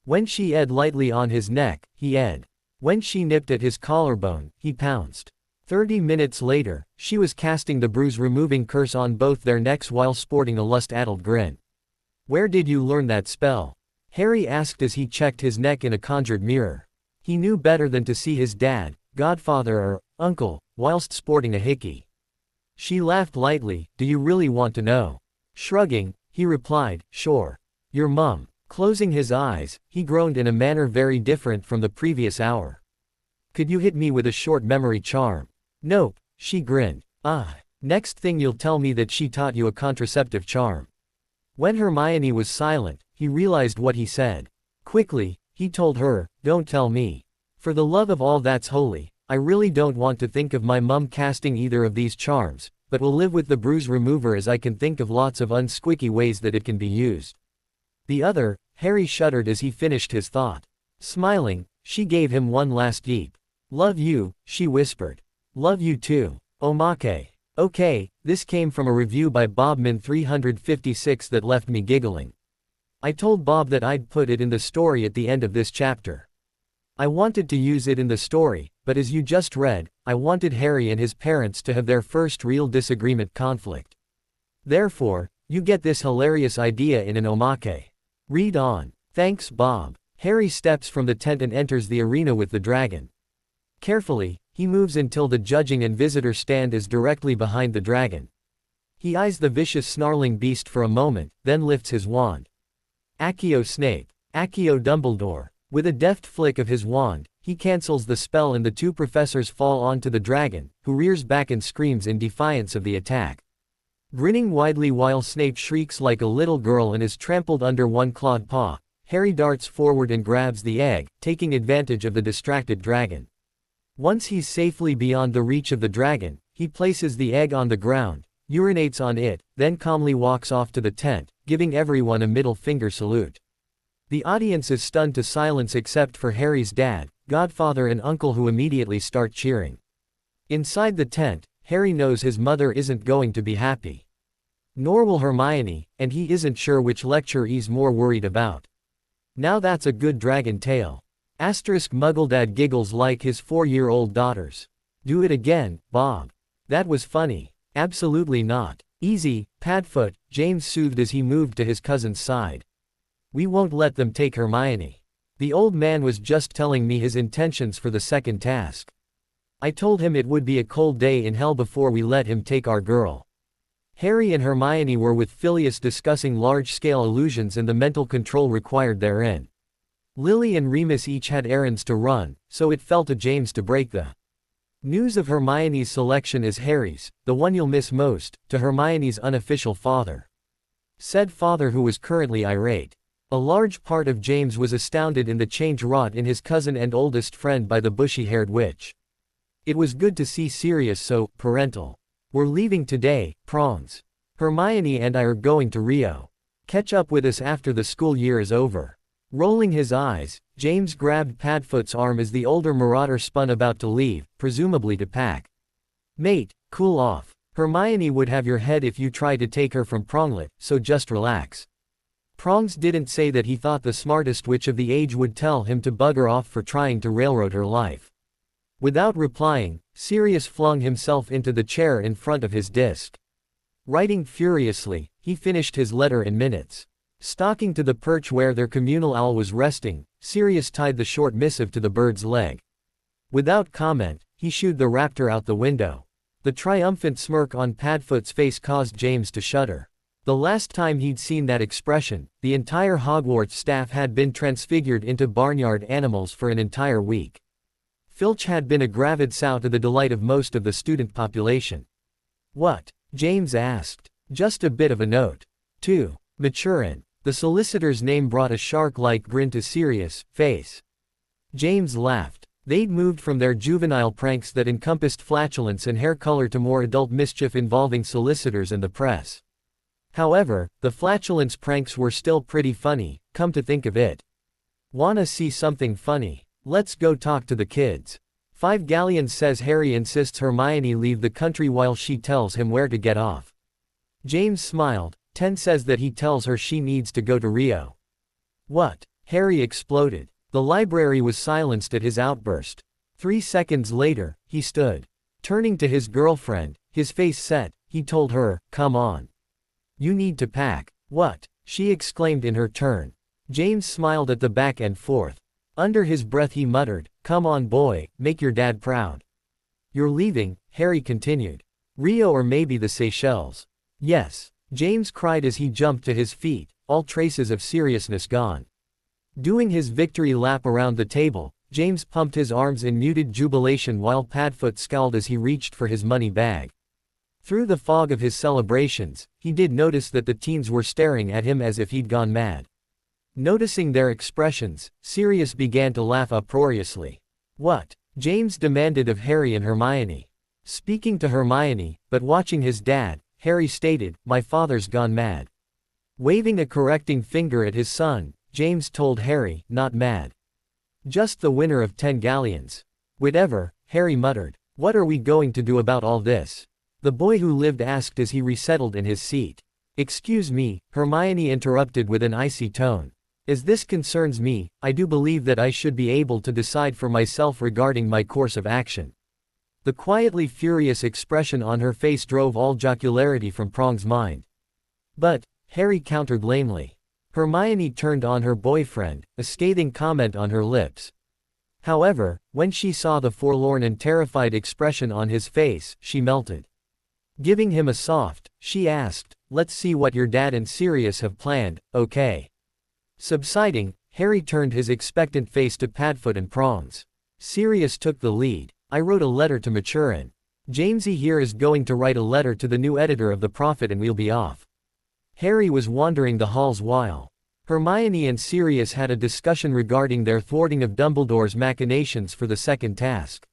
When she edged lightly on his neck, he edged. When she nipped at his collarbone, he pounced. 30 minutes later, she was casting the bruise-removing curse on both their necks while sporting a lust-addled grin. Where did you learn that spell? Harry asked as he checked his neck in a conjured mirror. He knew better than to see his dad, godfather or uncle, whilst sporting a hickey. She laughed lightly, do you really want to know? Shrugging, he replied, sure. Your mum. Closing his eyes, he groaned in a manner very different from the previous hour. Could you hit me with a short memory charm? Nope, she grinned. Ah, next thing you'll tell me that she taught you a contraceptive charm. When Hermione was silent, he realized what he said. Quickly, he told her, don't tell me. For the love of all that's holy, I really don't want to think of my mum casting either of these charms, but will live with the bruise remover as I can think of lots of unsquicky ways that it can be used. The other, Harry shuddered as he finished his thought. Smiling, she gave him one last deep. Love you, she whispered. Love you too. Omake. Okay, this came from a review by Bobman356 that left me giggling. I told Bob that I'd put it in the story at the end of this chapter. I wanted to use it in the story, but as you just read, I wanted Harry and his parents to have their first real disagreement conflict. Therefore, you get this hilarious idea in an omake. Read on. Thanks, Bob. Harry steps from the tent and enters the arena with the dragon. Carefully, he moves until the judging and visitor stand is directly behind the dragon. He eyes the vicious snarling beast for a moment, then lifts his wand. Accio Snape. Accio Dumbledore. With a deft flick of his wand, he cancels the spell and the two professors fall onto the dragon, who rears back and screams in defiance of the attack. Grinning widely while Snape shrieks like a little girl and is trampled under one clawed paw, Harry darts forward and grabs the egg, taking advantage of the distracted dragon. Once he's safely beyond the reach of the dragon, he places the egg on the ground, urinates on it, then calmly walks off to the tent, giving everyone a middle finger salute. The audience is stunned to silence except for Harry's dad, godfather and uncle who immediately start cheering. Inside the tent, Harry knows his mother isn't going to be happy. Nor will Hermione, and he isn't sure which lecture he's more worried about. Now that's a good dragon tale. Muggledad giggles like his 4-year-old daughters. Do it again, Bob. That was funny. Absolutely not. Easy, Padfoot, James soothed as he moved to his cousin's side. We won't let them take Hermione. The old man was just telling me his intentions for the second task. I told him it would be a cold day in hell before we let him take our girl. Harry and Hermione were with Phileas discussing large-scale illusions and the mental control required therein. Lily and Remus each had errands to run, so it fell to James to break the news of Hermione's selection as Harry's, the one you'll miss most, to Hermione's unofficial father. Said father who was currently irate. A large part of James was astounded in the change wrought in his cousin and oldest friend by the bushy-haired witch. It was good to see Sirius so parental. We're leaving today, Prongs. Hermione and I are going to Rio. Catch up with us after the school year is over. Rolling his eyes, James grabbed Padfoot's arm as the older marauder spun about to leave, presumably to pack. Mate, cool off. Hermione would have your head if you tried to take her from Pronglet, so just relax. Prongs didn't say that he thought the smartest witch of the age would tell him to bugger off for trying to railroad her life. Without replying, Sirius flung himself into the chair in front of his desk. Writing furiously, he finished his letter in minutes. Stalking to the perch where their communal owl was resting, Sirius tied the short missive to the bird's leg. Without comment, he shooed the raptor out the window. The triumphant smirk on Padfoot's face caused James to shudder. The last time he'd seen that expression, the entire Hogwarts staff had been transfigured into barnyard animals for an entire week. Filch had been a gravid sow to the delight of most of the student population. What? James asked. Just a bit of a note. 2. Maturin. The solicitor's name brought a shark-like grin to Sirius' face. James laughed. They'd moved from their juvenile pranks that encompassed flatulence and hair color to more adult mischief involving solicitors and the press. However, the flatulence pranks were still pretty funny, come to think of it. Wanna see something funny? Let's go talk to the kids. 5 Galleons says Harry insists Hermione leave the country while she tells him where to get off. James smiled. 10 says that he tells her she needs to go to Rio. What? Harry exploded. The library was silenced at his outburst. 3 seconds later, he stood. Turning to his girlfriend, his face set, he told her, "Come on. You need to pack." "What?" she exclaimed in her turn. James smiled at the back and forth. Under his breath he muttered, "Come on boy, make your dad proud." "You're leaving," Harry continued. "Rio or maybe the Seychelles." "Yes," James cried as he jumped to his feet, all traces of seriousness gone. Doing his victory lap around the table, James pumped his arms in muted jubilation while Padfoot scowled as he reached for his money bag. Through the fog of his celebrations, he did notice that the teens were staring at him as if he'd gone mad. Noticing their expressions, Sirius began to laugh uproariously. "What?" James demanded of Harry and Hermione. Speaking to Hermione, but watching his dad, Harry stated, "My father's gone mad." Waving a correcting finger at his son, James told Harry, "Not mad. Just the winner of 10 galleons." "Whatever," Harry muttered. "What are we going to do about all this?" The boy who lived asked as he resettled in his seat. "Excuse me," Hermione interrupted with an icy tone. "As this concerns me, I do believe that I should be able to decide for myself regarding my course of action." The quietly furious expression on her face drove all jocularity from Prong's mind. "But," Harry countered lamely. Hermione turned on her boyfriend, a scathing comment on her lips. However, when she saw the forlorn and terrified expression on his face, she melted. Giving him a soft, she asked, "Let's see what your dad and Sirius have planned, okay?" Subsiding, Harry turned his expectant face to Padfoot and Prongs. Sirius took the lead. "I wrote a letter to Maturin. Jamesy here is going to write a letter to the new editor of the Prophet and we'll be off." Harry was wandering the halls while Hermione and Sirius had a discussion regarding their thwarting of Dumbledore's machinations for the second task.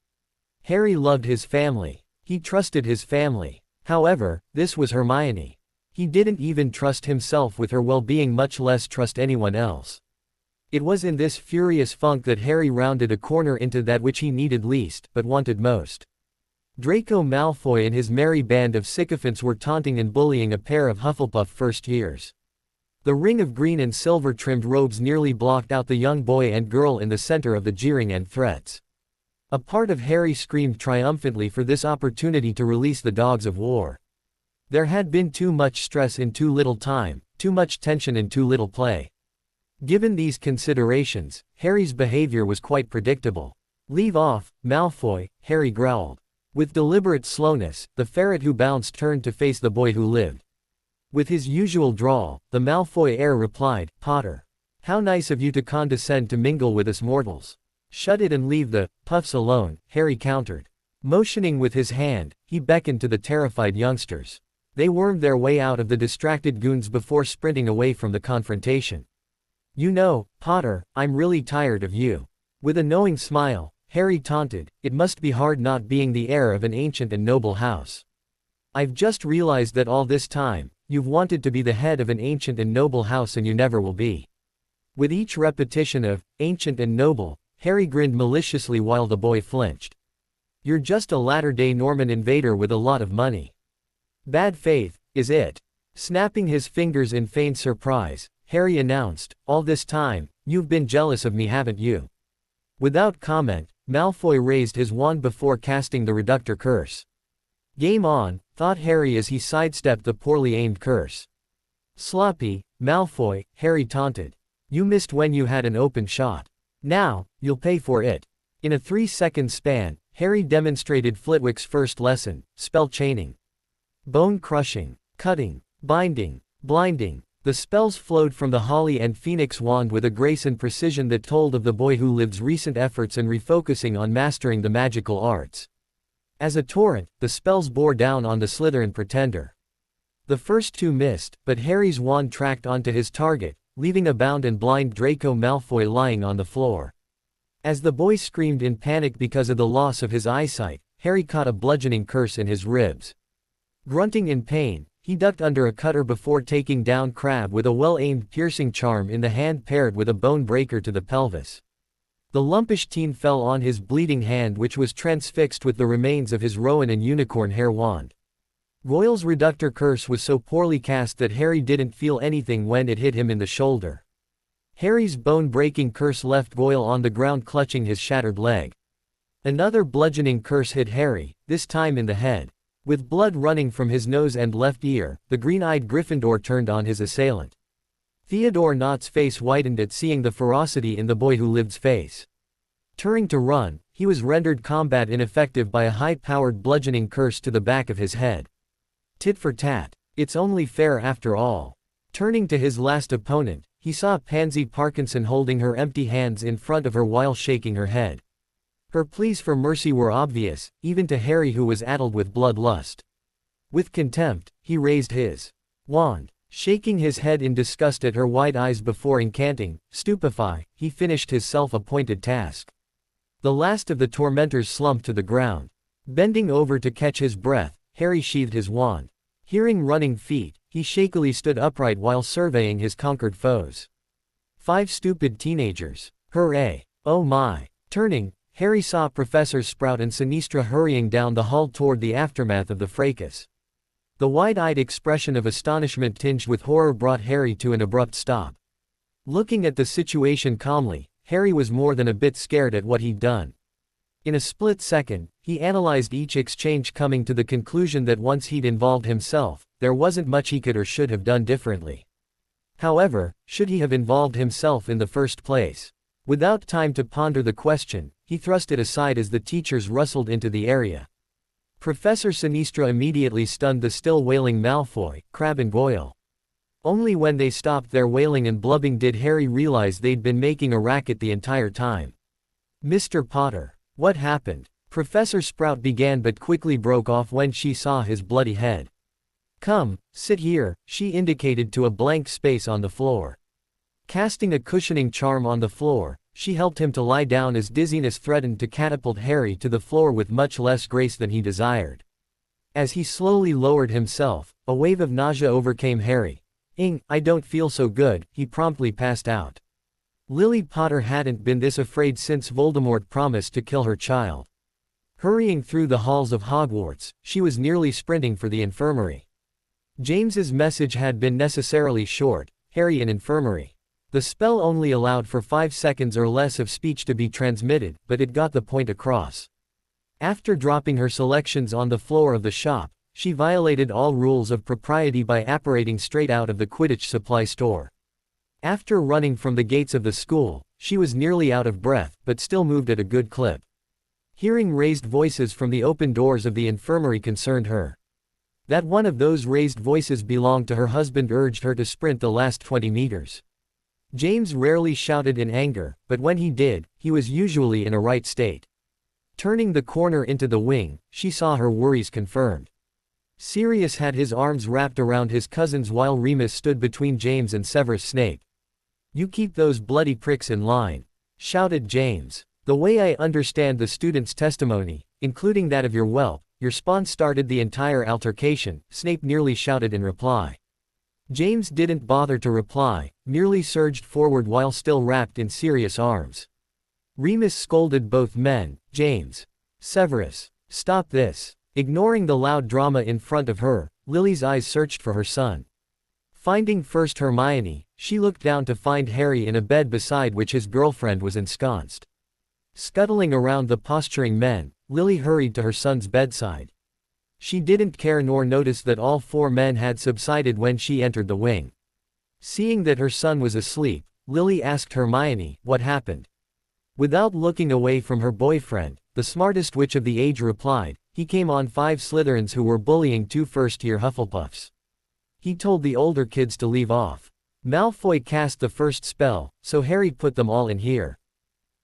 Harry loved his family. He trusted his family. However, this was Hermione. He didn't even trust himself with her well-being, much less trust anyone else. It was in this furious funk that Harry rounded a corner into that which he needed least, but wanted most. Draco Malfoy and his merry band of sycophants were taunting and bullying a pair of Hufflepuff first years. The ring of green and silver-trimmed robes nearly blocked out the young boy and girl in the center of the jeering and threats. A part of Harry screamed triumphantly for this opportunity to release the dogs of war. There had been too much stress in too little time, too much tension in too little play. Given these considerations, Harry's behavior was quite predictable. "Leave off, Malfoy," Harry growled. With deliberate slowness, the ferret who bounced turned to face the boy who lived. With his usual drawl, the Malfoy heir replied, "Potter. How nice of you to condescend to mingle with us mortals." "Shut it and leave the puffs alone," Harry countered. Motioning with his hand, he beckoned to the terrified youngsters. They wormed their way out of the distracted goons before sprinting away from the confrontation. "You know, Potter, I'm really tired of you." With a knowing smile, Harry taunted, "It must be hard not being the heir of an ancient and noble house. I've just realized that all this time, you've wanted to be the head of an ancient and noble house and you never will be." With each repetition of ancient and noble, Harry grinned maliciously while the boy flinched. "You're just a latter-day Norman invader with a lot of money. Bad faith, is it?" Snapping his fingers in feigned surprise, Harry announced, "All this time, you've been jealous of me, haven't you?" Without comment, Malfoy raised his wand before casting the reductor curse. "Game on," thought Harry as he sidestepped the poorly aimed curse. "Sloppy, Malfoy," Harry taunted. "You missed when you had an open shot. Now, you'll pay for it." In a 3-second span, Harry demonstrated Flitwick's first lesson, spell chaining. Bone crushing, cutting, binding, blinding, The spells flowed from the Holly and Phoenix wand with a grace and precision that told of the boy who lived's recent efforts and refocusing on mastering the magical arts. As a torrent, the spells bore down on the Slytherin pretender. The first two missed, but Harry's wand tracked onto his target, leaving a bound and blind Draco Malfoy lying on the floor. As the boy screamed in panic because of the loss of his eyesight, Harry caught a bludgeoning curse in his ribs. Grunting in pain, he ducked under a cutter before taking down Crabbe with a well-aimed piercing charm in the hand paired with a bone breaker to the pelvis. The lumpish teen fell on his bleeding hand, which was transfixed with the remains of his Rowan and unicorn hair wand. Goyle's reductor curse was so poorly cast that Harry didn't feel anything when it hit him in the shoulder. Harry's bone-breaking curse left Goyle on the ground clutching his shattered leg. Another bludgeoning curse hit Harry, this time in the head. With blood running from his nose and left ear, the green-eyed Gryffindor turned on his assailant. Theodore Knott's face whitened at seeing the ferocity in the boy who lived's face. Turning to run, he was rendered combat ineffective by a high-powered bludgeoning curse to the back of his head. Tit for tat. It's only fair after all. Turning to his last opponent, he saw Pansy Parkinson holding her empty hands in front of her while shaking her head. Her pleas for mercy were obvious, even to Harry who was addled with bloodlust. With contempt, he raised his wand. Shaking his head in disgust at her wide eyes before incanting, "Stupefy," he finished his self-appointed task. The last of the tormentors slumped to the ground. Bending over to catch his breath, Harry sheathed his wand. Hearing running feet, he shakily stood upright while surveying his conquered foes. 5 stupid teenagers. Hooray. Oh my. Turning, Harry saw Professors Sprout and Sinistra hurrying down the hall toward the aftermath of the fracas. The wide-eyed expression of astonishment tinged with horror brought Harry to an abrupt stop. Looking at the situation calmly, Harry was more than a bit scared at what he'd done. In a split second, he analyzed each exchange, coming to the conclusion that once he'd involved himself, there wasn't much he could or should have done differently. However, should he have involved himself in the first place? Without time to ponder the question, he thrust it aside as the teachers rustled into the area. Professor Sinistra immediately stunned the still wailing Malfoy, Crabbe and Goyle. Only when they stopped their wailing and blubbing did Harry realize they'd been making a racket the entire time. "Mr. Potter, what happened?" Professor Sprout began but quickly broke off when she saw his bloody head. "Come, sit here," she indicated to a blank space on the floor. Casting a cushioning charm on the floor, she helped him to lie down as dizziness threatened to catapult Harry to the floor with much less grace than he desired. As he slowly lowered himself, a wave of nausea overcame Harry. I don't feel so good," he promptly passed out. Lily Potter hadn't been this afraid since Voldemort promised to kill her child. Hurrying through the halls of Hogwarts, she was nearly sprinting for the infirmary. James's message had been necessarily short: "Harry in infirmary." The spell only allowed for 5 seconds or less of speech to be transmitted, but it got the point across. After dropping her selections on the floor of the shop, she violated all rules of propriety by apparating straight out of the Quidditch supply store. After running from the gates of the school, she was nearly out of breath, but still moved at a good clip. Hearing raised voices from the open doors of the infirmary concerned her. That one of those raised voices belonged to her husband urged her to sprint the last 20 meters. James rarely shouted in anger, but when he did, he was usually in a right state. Turning the corner into the wing, she saw her worries confirmed. Sirius had his arms wrapped around his cousins while Remus stood between James and Severus Snape. "You keep those bloody pricks in line," shouted James. "The way I understand the student's testimony, including that of your whelp, your spawn started the entire altercation," Snape nearly shouted in reply. James didn't bother to reply, merely surged forward while still wrapped in Sirius' arms. Remus scolded both men. "James. Severus. Stop this." Ignoring the loud drama in front of her, Lily's eyes searched for her son. Finding first Hermione, she looked down to find Harry in a bed beside which his girlfriend was ensconced. Scuttling around the posturing men, Lily hurried to her son's bedside. She didn't care nor notice that all 4 men had subsided when she entered the wing. Seeing that her son was asleep, Lily asked Hermione, "What happened?" Without looking away from her boyfriend, the smartest witch of the age replied, "He came on 5 Slytherins who were bullying 2 first-year Hufflepuffs. He told the older kids to leave off. Malfoy cast the first spell, so Harry put them all in here.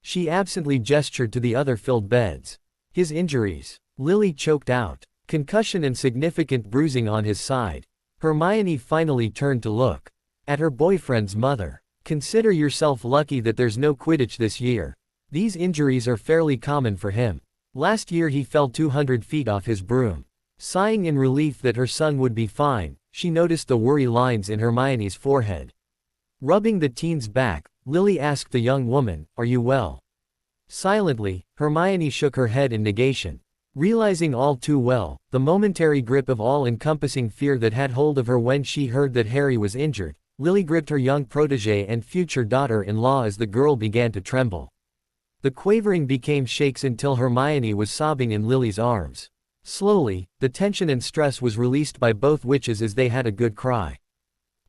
She absently gestured to the other filled beds. His injuries. Lily choked out. Concussion and significant bruising on his side. Hermione finally turned to look at her boyfriend's mother. Consider yourself lucky that there's no Quidditch this year. These injuries are fairly common for him. Last year he fell 200 feet off his broom. Sighing in relief that her son would be fine, she noticed the worry lines in Hermione's forehead. Rubbing the teen's back, Lily asked the young woman, "Are you well?" Silently, Hermione shook her head in negation. Realizing all too well, the momentary grip of all-encompassing fear that had hold of her when she heard that Harry was injured, Lily gripped her young protégé and future daughter-in-law as the girl began to tremble. The quavering became shakes until Hermione was sobbing in Lily's arms. Slowly, the tension and stress was released by both witches as they had a good cry.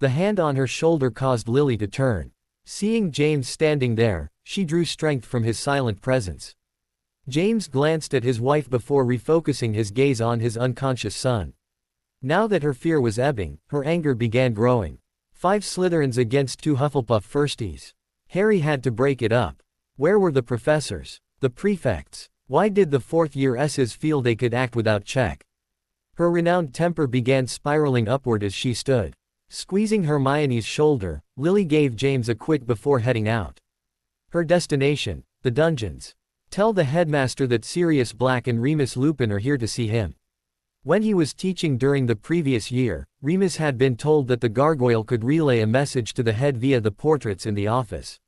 The hand on her shoulder caused Lily to turn. Seeing James standing there, she drew strength from his silent presence. James glanced at his wife before refocusing his gaze on his unconscious son. Now that her fear was ebbing, her anger began growing. 5 Slytherins against 2 Hufflepuff firsties. Harry had to break it up. Where were the professors? The prefects? Why did the 4th-year S's feel they could act without check? Her renowned temper began spiraling upward as she stood. Squeezing Hermione's shoulder, Lily gave James a quick before heading out. Her destination, the dungeons. Tell the headmaster that Sirius Black and Remus Lupin are here to see him. When he was teaching during the previous year, Remus had been told that the gargoyle could relay a message to the head via the portraits in the office.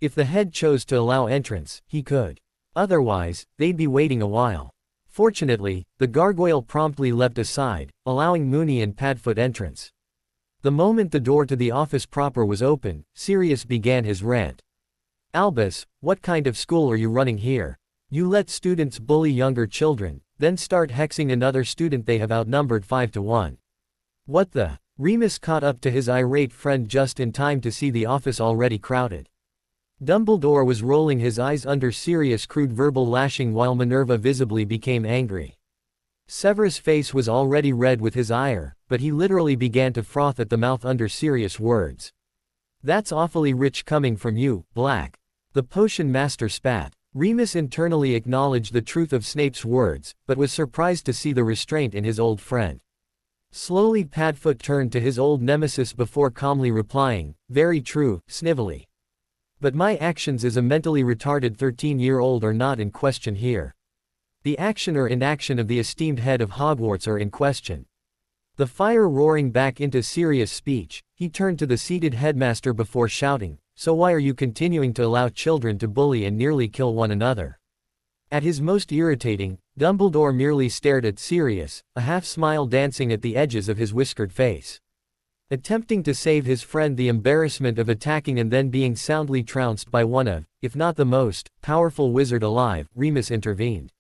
If the head chose to allow entrance, he could. Otherwise, they'd be waiting a while. Fortunately, the gargoyle promptly leapt aside, allowing Moony and Padfoot entrance. The moment the door to the office proper was open, Sirius began his rant. "Albus, what kind of school are you running here? You let students bully younger children, then start hexing another student they have outnumbered 5 to 1. What the?" Remus caught up to his irate friend just in time to see the office already crowded. Dumbledore was rolling his eyes under Sirius' crude verbal lashing while Minerva visibly became angry. Severus' face was already red with his ire, but he literally began to froth at the mouth under Sirius' words. "That's awfully rich coming from you, Black." The potion master spat. Remus internally acknowledged the truth of Snape's words, but was surprised to see the restraint in his old friend. Slowly Padfoot turned to his old nemesis before calmly replying, "Very true, Snively. But my actions as a mentally retarded 13-year-old are not in question here. The action or inaction of the esteemed head of Hogwarts are in question." The fire roaring back into Sirius' speech, he turned to the seated headmaster before shouting, "So why are you continuing to allow children to bully and nearly kill one another?" At his most irritating, Dumbledore merely stared at Sirius, a half-smile dancing at the edges of his whiskered face. Attempting to save his friend the embarrassment of attacking and then being soundly trounced by one of, if not the most, powerful wizard alive, Remus intervened.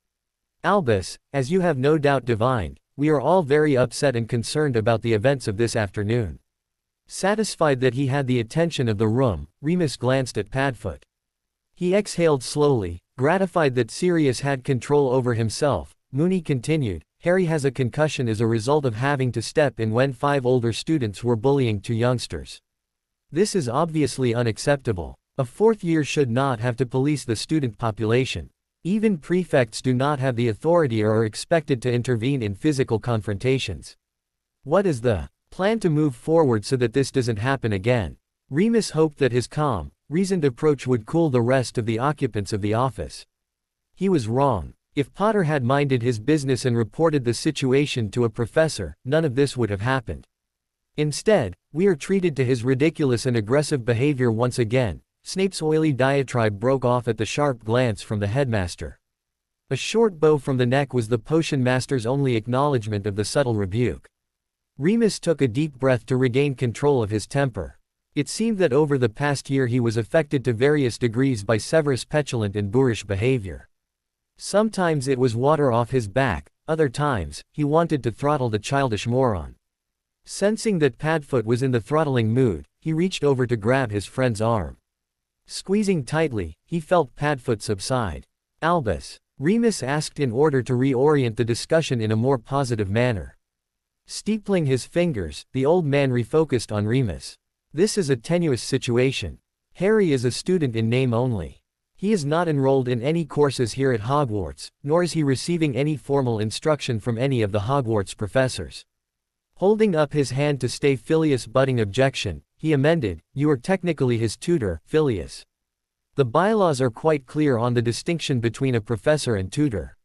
"Albus, as you have no doubt divined, we are all very upset and concerned about the events of this afternoon." Satisfied that he had the attention of the room, Remus glanced at Padfoot. He exhaled slowly, gratified that Sirius had control over himself. Moony continued, "Harry has a concussion as a result of having to step in when 5 older students were bullying 2 youngsters. This is obviously unacceptable. A 4th year should not have to police the student population. Even prefects do not have the authority or are expected to intervene in physical confrontations. What is the plan to move forward so that this doesn't happen again?" Remus hoped that his calm, reasoned approach would cool the rest of the occupants of the office. He was wrong. If Potter had minded his business and reported the situation to a professor, none of this would have happened. Instead, we are treated to his ridiculous and aggressive behavior once again. Snape's oily diatribe broke off at the sharp glance from the headmaster. A short bow from the neck was the potion master's only acknowledgement of the subtle rebuke. Remus took a deep breath to regain control of his temper. It seemed that over the past year he was affected to various degrees by Severus' petulant and boorish behavior. Sometimes it was water off his back, other times, he wanted to throttle the childish moron. Sensing that Padfoot was in the throttling mood, he reached over to grab his friend's arm. Squeezing tightly, he felt Padfoot subside. "Albus?" Remus asked in order to reorient the discussion in a more positive manner. Steepling his fingers, the old man refocused on Remus. This is a tenuous situation. Harry is a student in name only. He is not enrolled in any courses here at Hogwarts, nor is he receiving any formal instruction from any of the Hogwarts professors. Holding up his hand to stay Phileas' budding objection, he amended, "You are technically his tutor, Phileas. The bylaws are quite clear on the distinction between a professor and tutor."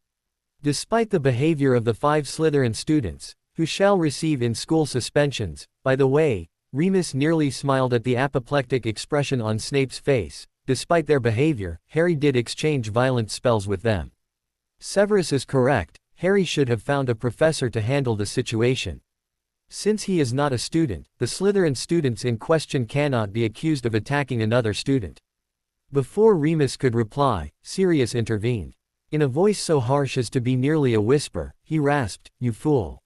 Despite the behavior of the 5 Slytherin students, who shall receive in-school suspensions, by the way, Remus nearly smiled at the apoplectic expression on Snape's face. Despite their behavior, Harry did exchange violent spells with them. Severus is correct, Harry should have found a professor to handle the situation. Since he is not a student, the Slytherin students in question cannot be accused of attacking another student. Before Remus could reply, Sirius intervened. In a voice so harsh as to be nearly a whisper, he rasped, "You fool.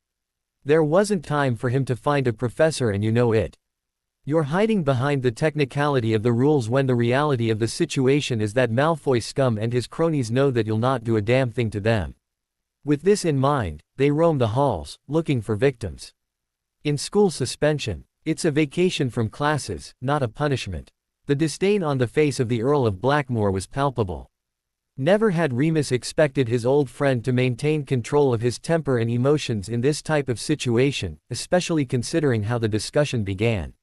There wasn't time for him to find a professor and you know it. You're hiding behind the technicality of the rules when the reality of the situation is that Malfoy scum and his cronies know that you'll not do a damn thing to them." With this in mind, they roam the halls, looking for victims. In school suspension, it's a vacation from classes, not a punishment. The disdain on the face of the Earl of Blackmore was palpable. Never had Remus expected his old friend to maintain control of his temper and emotions in this type of situation, especially considering how the discussion began.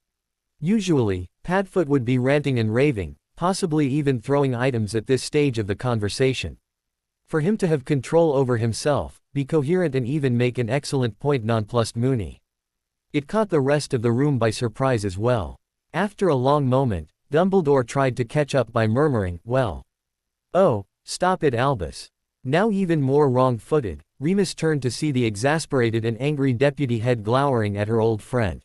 Usually, Padfoot would be ranting and raving, possibly even throwing items at this stage of the conversation. For him to have control over himself, be coherent and even make an excellent point nonplussed Moony. It caught the rest of the room by surprise as well. After a long moment, Dumbledore tried to catch up by murmuring, "Well. Oh, stop it, Albus." Now even more wrong-footed, Remus turned to see the exasperated and angry deputy head glowering at her old friend.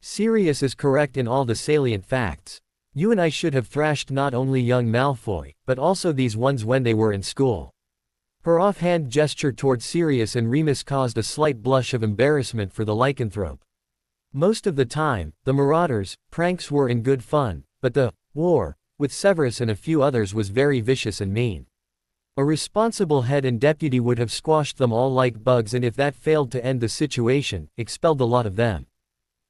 "Sirius is correct in all the salient facts. You and I should have thrashed not only young Malfoy, but also these ones when they were in school." Her offhand gesture toward Sirius and Remus caused a slight blush of embarrassment for the lycanthrope. Most of the time, the Marauders' pranks were in good fun, but the war with Severus and a few others was very vicious and mean. A responsible head and deputy would have squashed them all like bugs, and if that failed to end the situation, expelled the lot of them.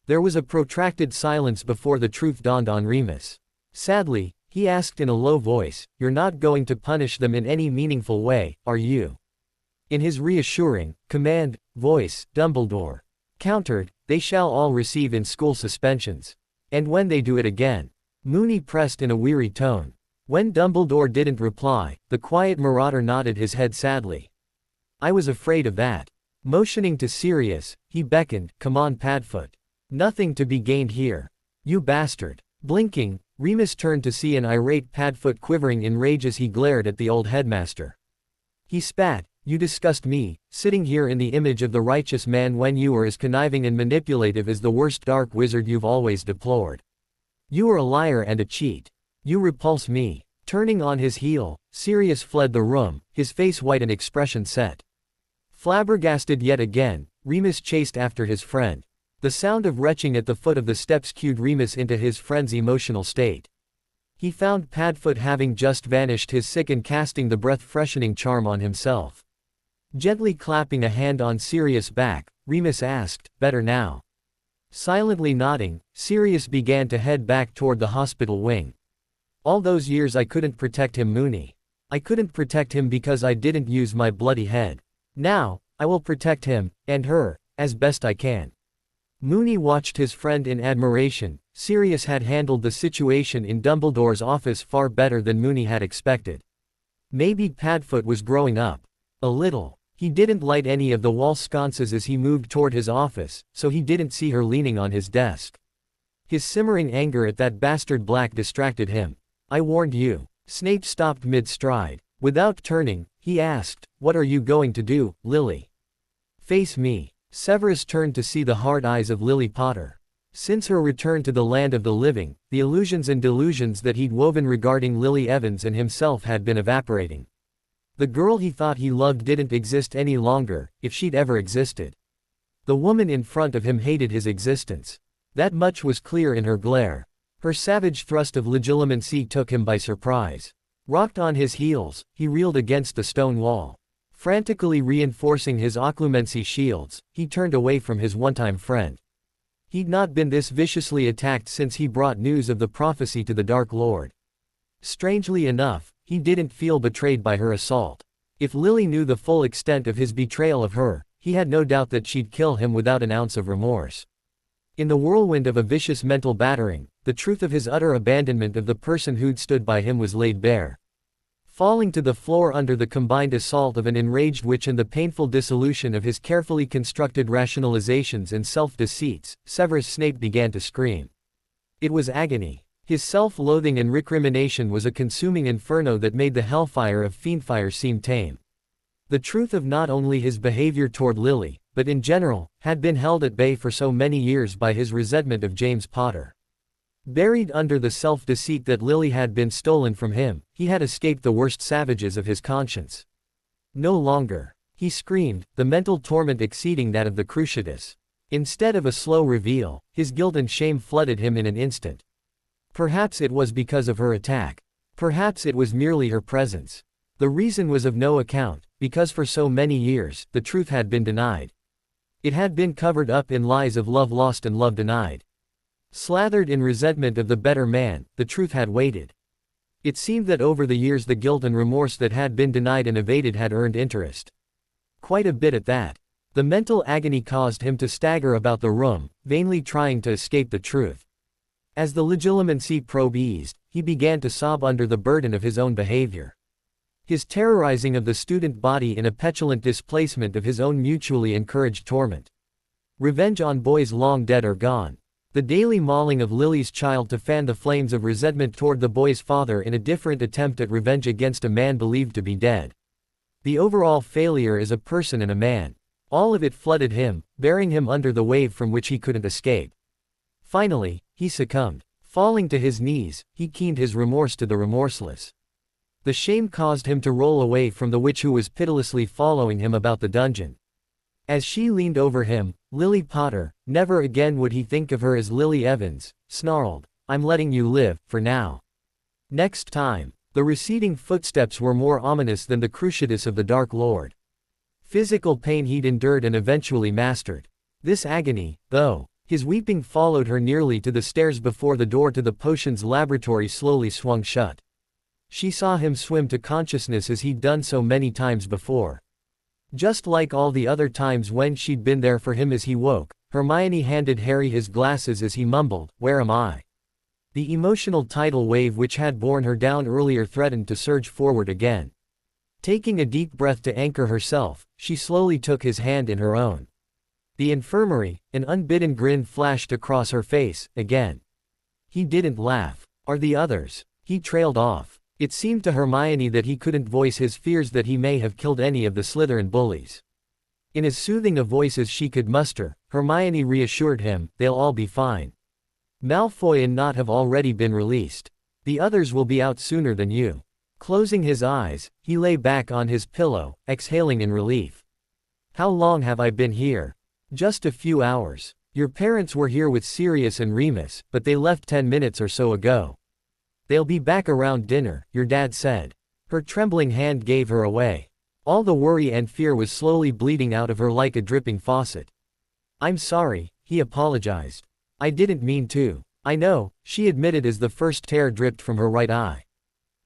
There was a protracted silence before the truth dawned on Remus. Sadly, he asked in a low voice, "You're not going to punish them in any meaningful way, are you?" In his reassuring, command voice, Dumbledore countered, "They shall all receive in-school suspensions. And when they do it again." Moony pressed in a weary tone. When Dumbledore didn't reply, the quiet marauder nodded his head sadly. "I was afraid of that." Motioning to Sirius, he beckoned, "Come on, Padfoot. Nothing to be gained here. You bastard." Blinking, Remus turned to see an irate Padfoot quivering in rage as he glared at the old headmaster. He spat, "You disgust me, sitting here in the image of the righteous man when you are as conniving and manipulative as the worst dark wizard you've always deplored. You are a liar and a cheat. You repulse me." Turning on his heel, Sirius fled the room, his face white and expression set. Flabbergasted yet again, Remus chased after his friend. The sound of retching at the foot of the steps cued Remus into his friend's emotional state. He found Padfoot having just vanished, his sick and casting the breath-freshening charm on himself. Gently clapping a hand on Sirius' back, Remus asked, "Better now?" Silently nodding, Sirius began to head back toward the hospital wing. "All those years I couldn't protect him, Moony. I couldn't protect him because I didn't use my bloody head. Now, I will protect him, and her, as best I can." Moony watched his friend in admiration. Sirius had handled the situation in Dumbledore's office far better than Moony had expected. Maybe Padfoot was growing up. A little. He didn't light any of the wall sconces as he moved toward his office, so he didn't see her leaning on his desk. His simmering anger at that bastard Black distracted him. "I warned you." Snape stopped mid-stride. Without turning, he asked, "What are you going to do, Lily?" "Face me." Severus turned to see the hard eyes of Lily Potter. Since her return to the land of the living, the illusions and delusions that he'd woven regarding Lily Evans and himself had been evaporating. The girl he thought he loved didn't exist any longer, if she'd ever existed. The woman in front of him hated his existence. That much was clear in her glare. Her savage thrust of legilimency took him by surprise. Rocked on his heels, he reeled against the stone wall. Frantically reinforcing his occlumency shields, he turned away from his one-time friend. He'd not been this viciously attacked since he brought news of the prophecy to the Dark Lord. Strangely enough, he didn't feel betrayed by her assault. If Lily knew the full extent of his betrayal of her, he had no doubt that she'd kill him without an ounce of remorse. In the whirlwind of a vicious mental battering, the truth of his utter abandonment of the person who'd stood by him was laid bare. Falling to the floor under the combined assault of an enraged witch and the painful dissolution of his carefully constructed rationalizations and self-deceits, Severus Snape began to scream. It was agony. His self-loathing and recrimination was a consuming inferno that made the hellfire of fiendfire seem tame. The truth of not only his behavior toward Lily, but in general, had been held at bay for so many years by his resentment of James Potter. Buried under the self-deceit that Lily had been stolen from him, he had escaped the worst savages of his conscience. No longer. He screamed, the mental torment exceeding that of the Cruciatus. Instead of a slow reveal, his guilt and shame flooded him in an instant. Perhaps it was because of her attack. Perhaps it was merely her presence. The reason was of no account, because for so many years, the truth had been denied. It had been covered up in lies of love lost and love denied. Slathered in resentment of the better man, the truth had waited. It seemed that over the years the guilt and remorse that had been denied and evaded had earned interest. Quite a bit at that. The mental agony caused him to stagger about the room, vainly trying to escape the truth. As the legilimency probe eased, he began to sob under the burden of his own behavior. His terrorizing of the student body in a petulant displacement of his own mutually encouraged torment. Revenge on boys long dead or gone. The daily mauling of Lily's child to fan the flames of resentment toward the boy's father in a different attempt at revenge against a man believed to be dead. The overall failure as a person and a man. All of it flooded him, bearing him under the wave from which he couldn't escape. Finally, he succumbed. Falling to his knees, he keened his remorse to the remorseless. The shame caused him to roll away from the witch who was pitilessly following him about the dungeon. As she leaned over him, Lily Potter, never again would he think of her as Lily Evans, snarled, "I'm letting you live, for now." Next time. The receding footsteps were more ominous than the Cruciatus of the Dark Lord. Physical pain he'd endured and eventually mastered. This agony, though. His weeping followed her nearly to the stairs before the door to the potions laboratory slowly swung shut. She saw him swim to consciousness as he'd done so many times before. Just like all the other times when she'd been there for him as he woke, Hermione handed Harry his glasses as he mumbled, "Where am I?" The emotional tidal wave which had borne her down earlier threatened to surge forward again. Taking a deep breath to anchor herself, she slowly took his hand in her own. The infirmary, an unbidden grin flashed across her face, again. He didn't laugh. Are the others? He trailed off. It seemed to Hermione that he couldn't voice his fears that he may have killed any of the Slytherin bullies. In as soothing a voice as she could muster, Hermione reassured him, "They'll all be fine. Malfoy and Nott have already been released. The others will be out sooner than you." Closing his eyes, he lay back on his pillow, exhaling in relief. "How long have I been here?" "Just a few hours. Your parents were here with Sirius and Remus, but they left 10 minutes or so ago. They'll be back around dinner, your dad said." Her trembling hand gave her away. All the worry and fear was slowly bleeding out of her like a dripping faucet. "I'm sorry," he apologized. "I didn't mean to." "I know," she admitted as the first tear dripped from her right eye.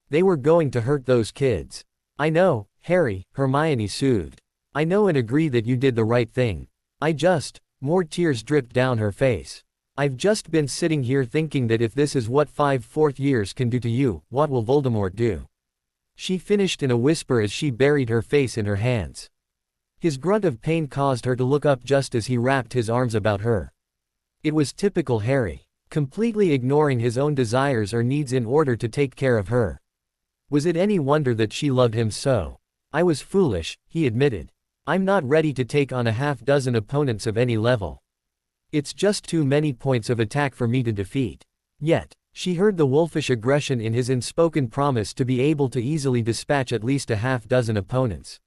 "They were going to hurt those kids." "I know, Harry," Hermione soothed. "I know and agree that you did the right thing. More tears dripped down her face. "I've just been sitting here thinking that if this is what 5 fourth years can do to you, what will Voldemort do?" She finished in a whisper as she buried her face in her hands. His grunt of pain caused her to look up just as he wrapped his arms about her. It was typical Harry, completely ignoring his own desires or needs in order to take care of her. Was it any wonder that she loved him so? "I was foolish," he admitted. "I'm not ready to take on a half-dozen opponents of any level. It's just too many points of attack for me to defeat." Yet, she heard the wolfish aggression in his unspoken promise to be able to easily dispatch at least a half-dozen opponents.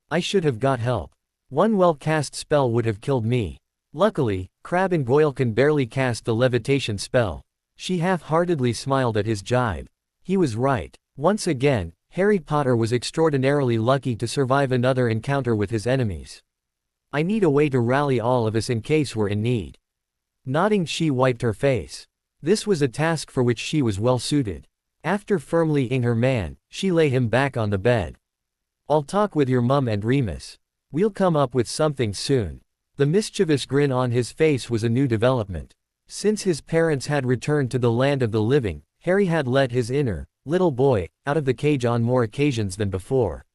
"I should have got help. One well-cast spell would have killed me. Luckily, Crabbe and Goyle can barely cast the levitation spell." She half-heartedly smiled at his jibe. He was right. Once again, Harry Potter was extraordinarily lucky to survive another encounter with his enemies. I need a way to rally all of us in case we're in need. Nodding, she wiped her face. This was a task for which she was well suited. After firmly ing her man, she lay him back on the bed. I'll talk with your mum and Remus. We'll come up with something soon. The mischievous grin on his face was a new development. Since his parents had returned to the land of the living, Harry had let his inner, little boy, out of the cage on more occasions than before.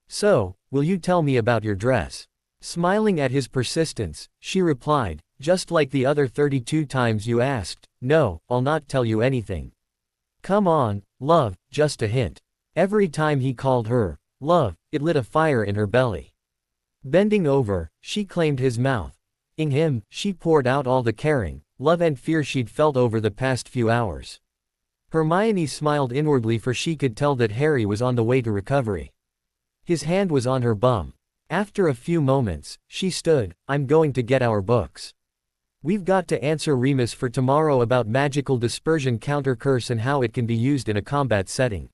So, will you tell me about your dress? Smiling at his persistence, she replied, just like the other 32 times you asked, no, I'll not tell you anything. Come on, love, just a hint. Every time he called her, love, it lit a fire in her belly. Bending over, she claimed his mouth. In him, she poured out all the caring, love and fear she'd felt over the past few hours. Hermione smiled inwardly, for she could tell that Harry was on the way to recovery. His hand was on her bum. After a few moments, she stood. I'm going to get our books. We've got to answer Remus for tomorrow about magical dispersion counter curse and how it can be used in a combat setting.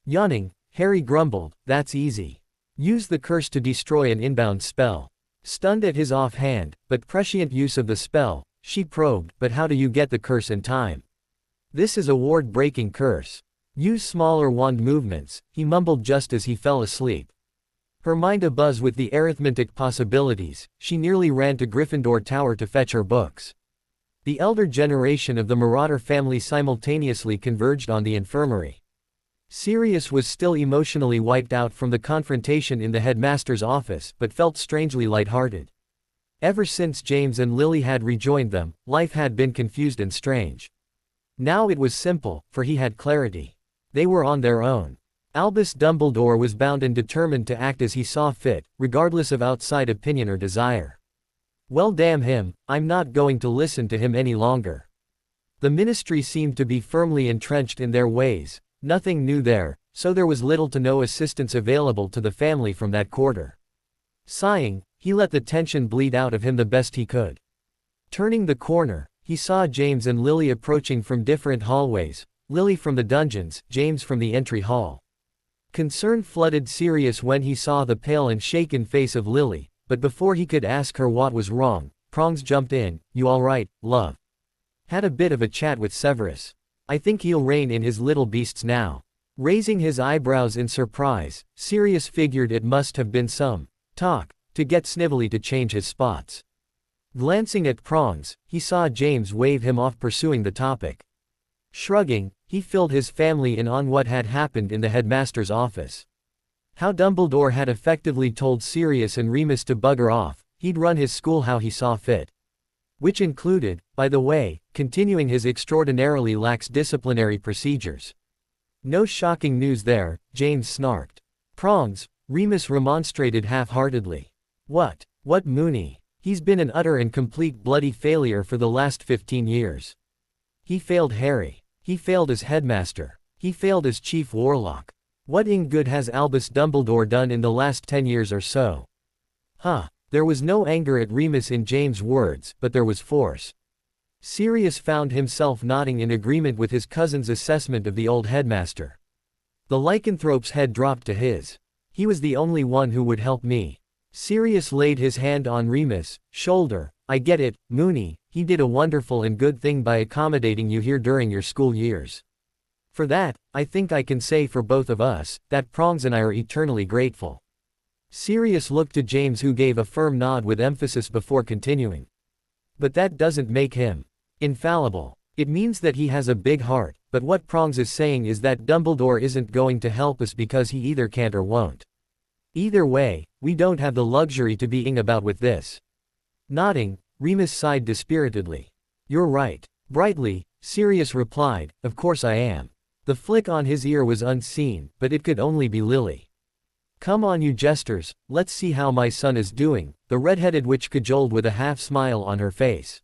Yawning, Harry grumbled, that's easy. Use the curse to destroy an inbound spell. Stunned at his offhand, but prescient use of the spell, she probed, but how do you get the curse in time? This is a ward-breaking curse. Use smaller wand movements, he mumbled just as he fell asleep. Her mind abuzz with the arithmetic possibilities, she nearly ran to Gryffindor Tower to fetch her books. The elder generation of the Marauder family simultaneously converged on the infirmary. Sirius was still emotionally wiped out from the confrontation in the headmaster's office, but felt strangely lighthearted. Ever since James and Lily had rejoined them, life had been confused and strange. Now it was simple, for he had clarity. They were on their own. Albus Dumbledore was bound and determined to act as he saw fit, regardless of outside opinion or desire. Well, damn him, I'm not going to listen to him any longer. The ministry seemed to be firmly entrenched in their ways. Nothing new there, so there was little to no assistance available to the family from that quarter. Sighing, he let the tension bleed out of him the best he could. Turning the corner, he saw James and Lily approaching from different hallways, Lily from the dungeons, James from the entry hall. Concern flooded Sirius when he saw the pale and shaken face of Lily, but before he could ask her what was wrong, Prongs jumped in. You alright, love? Had a bit of a chat with Severus. I think he'll rein in his little beasts now. Raising his eyebrows in surprise, Sirius figured it must have been some talk to get Snively to change his spots. Glancing at Prongs, he saw James wave him off, pursuing the topic. Shrugging, he filled his family in on what had happened in the headmaster's office. How Dumbledore had effectively told Sirius and Remus to bugger off, he'd run his school how he saw fit. Which included, by the way, continuing his extraordinarily lax disciplinary procedures. No shocking news there, James snarked. Prongs, Remus remonstrated half-heartedly. What Mooney? He's been an utter and complete bloody failure for the last 15 years. He failed Harry. He failed as headmaster. He failed as chief warlock. What good has Albus Dumbledore done in the last 10 years or so? There was no anger at Remus in James' words, but there was force. Sirius found himself nodding in agreement with his cousin's assessment of the old headmaster. The lycanthrope's head dropped to his. He was the only one who would help me. Sirius laid his hand on Remus' shoulder. I get it, Mooney, he did a wonderful and good thing by accommodating you here during your school years. For that, I think I can say for both of us, that Prongs and I are eternally grateful. Sirius looked to James, who gave a firm nod with emphasis before continuing. But that doesn't make him infallible. It means that he has a big heart, but what Prongs is saying is that Dumbledore isn't going to help us because he either can't or won't. Either way, we don't have the luxury to be ing about with this. Nodding, Remus sighed dispiritedly. You're right. Brightly, Sirius replied, of course I am. The flick on his ear was unseen, but it could only be Lily. Come on you jesters, let's see how my son is doing, the red-headed witch cajoled with a half-smile on her face.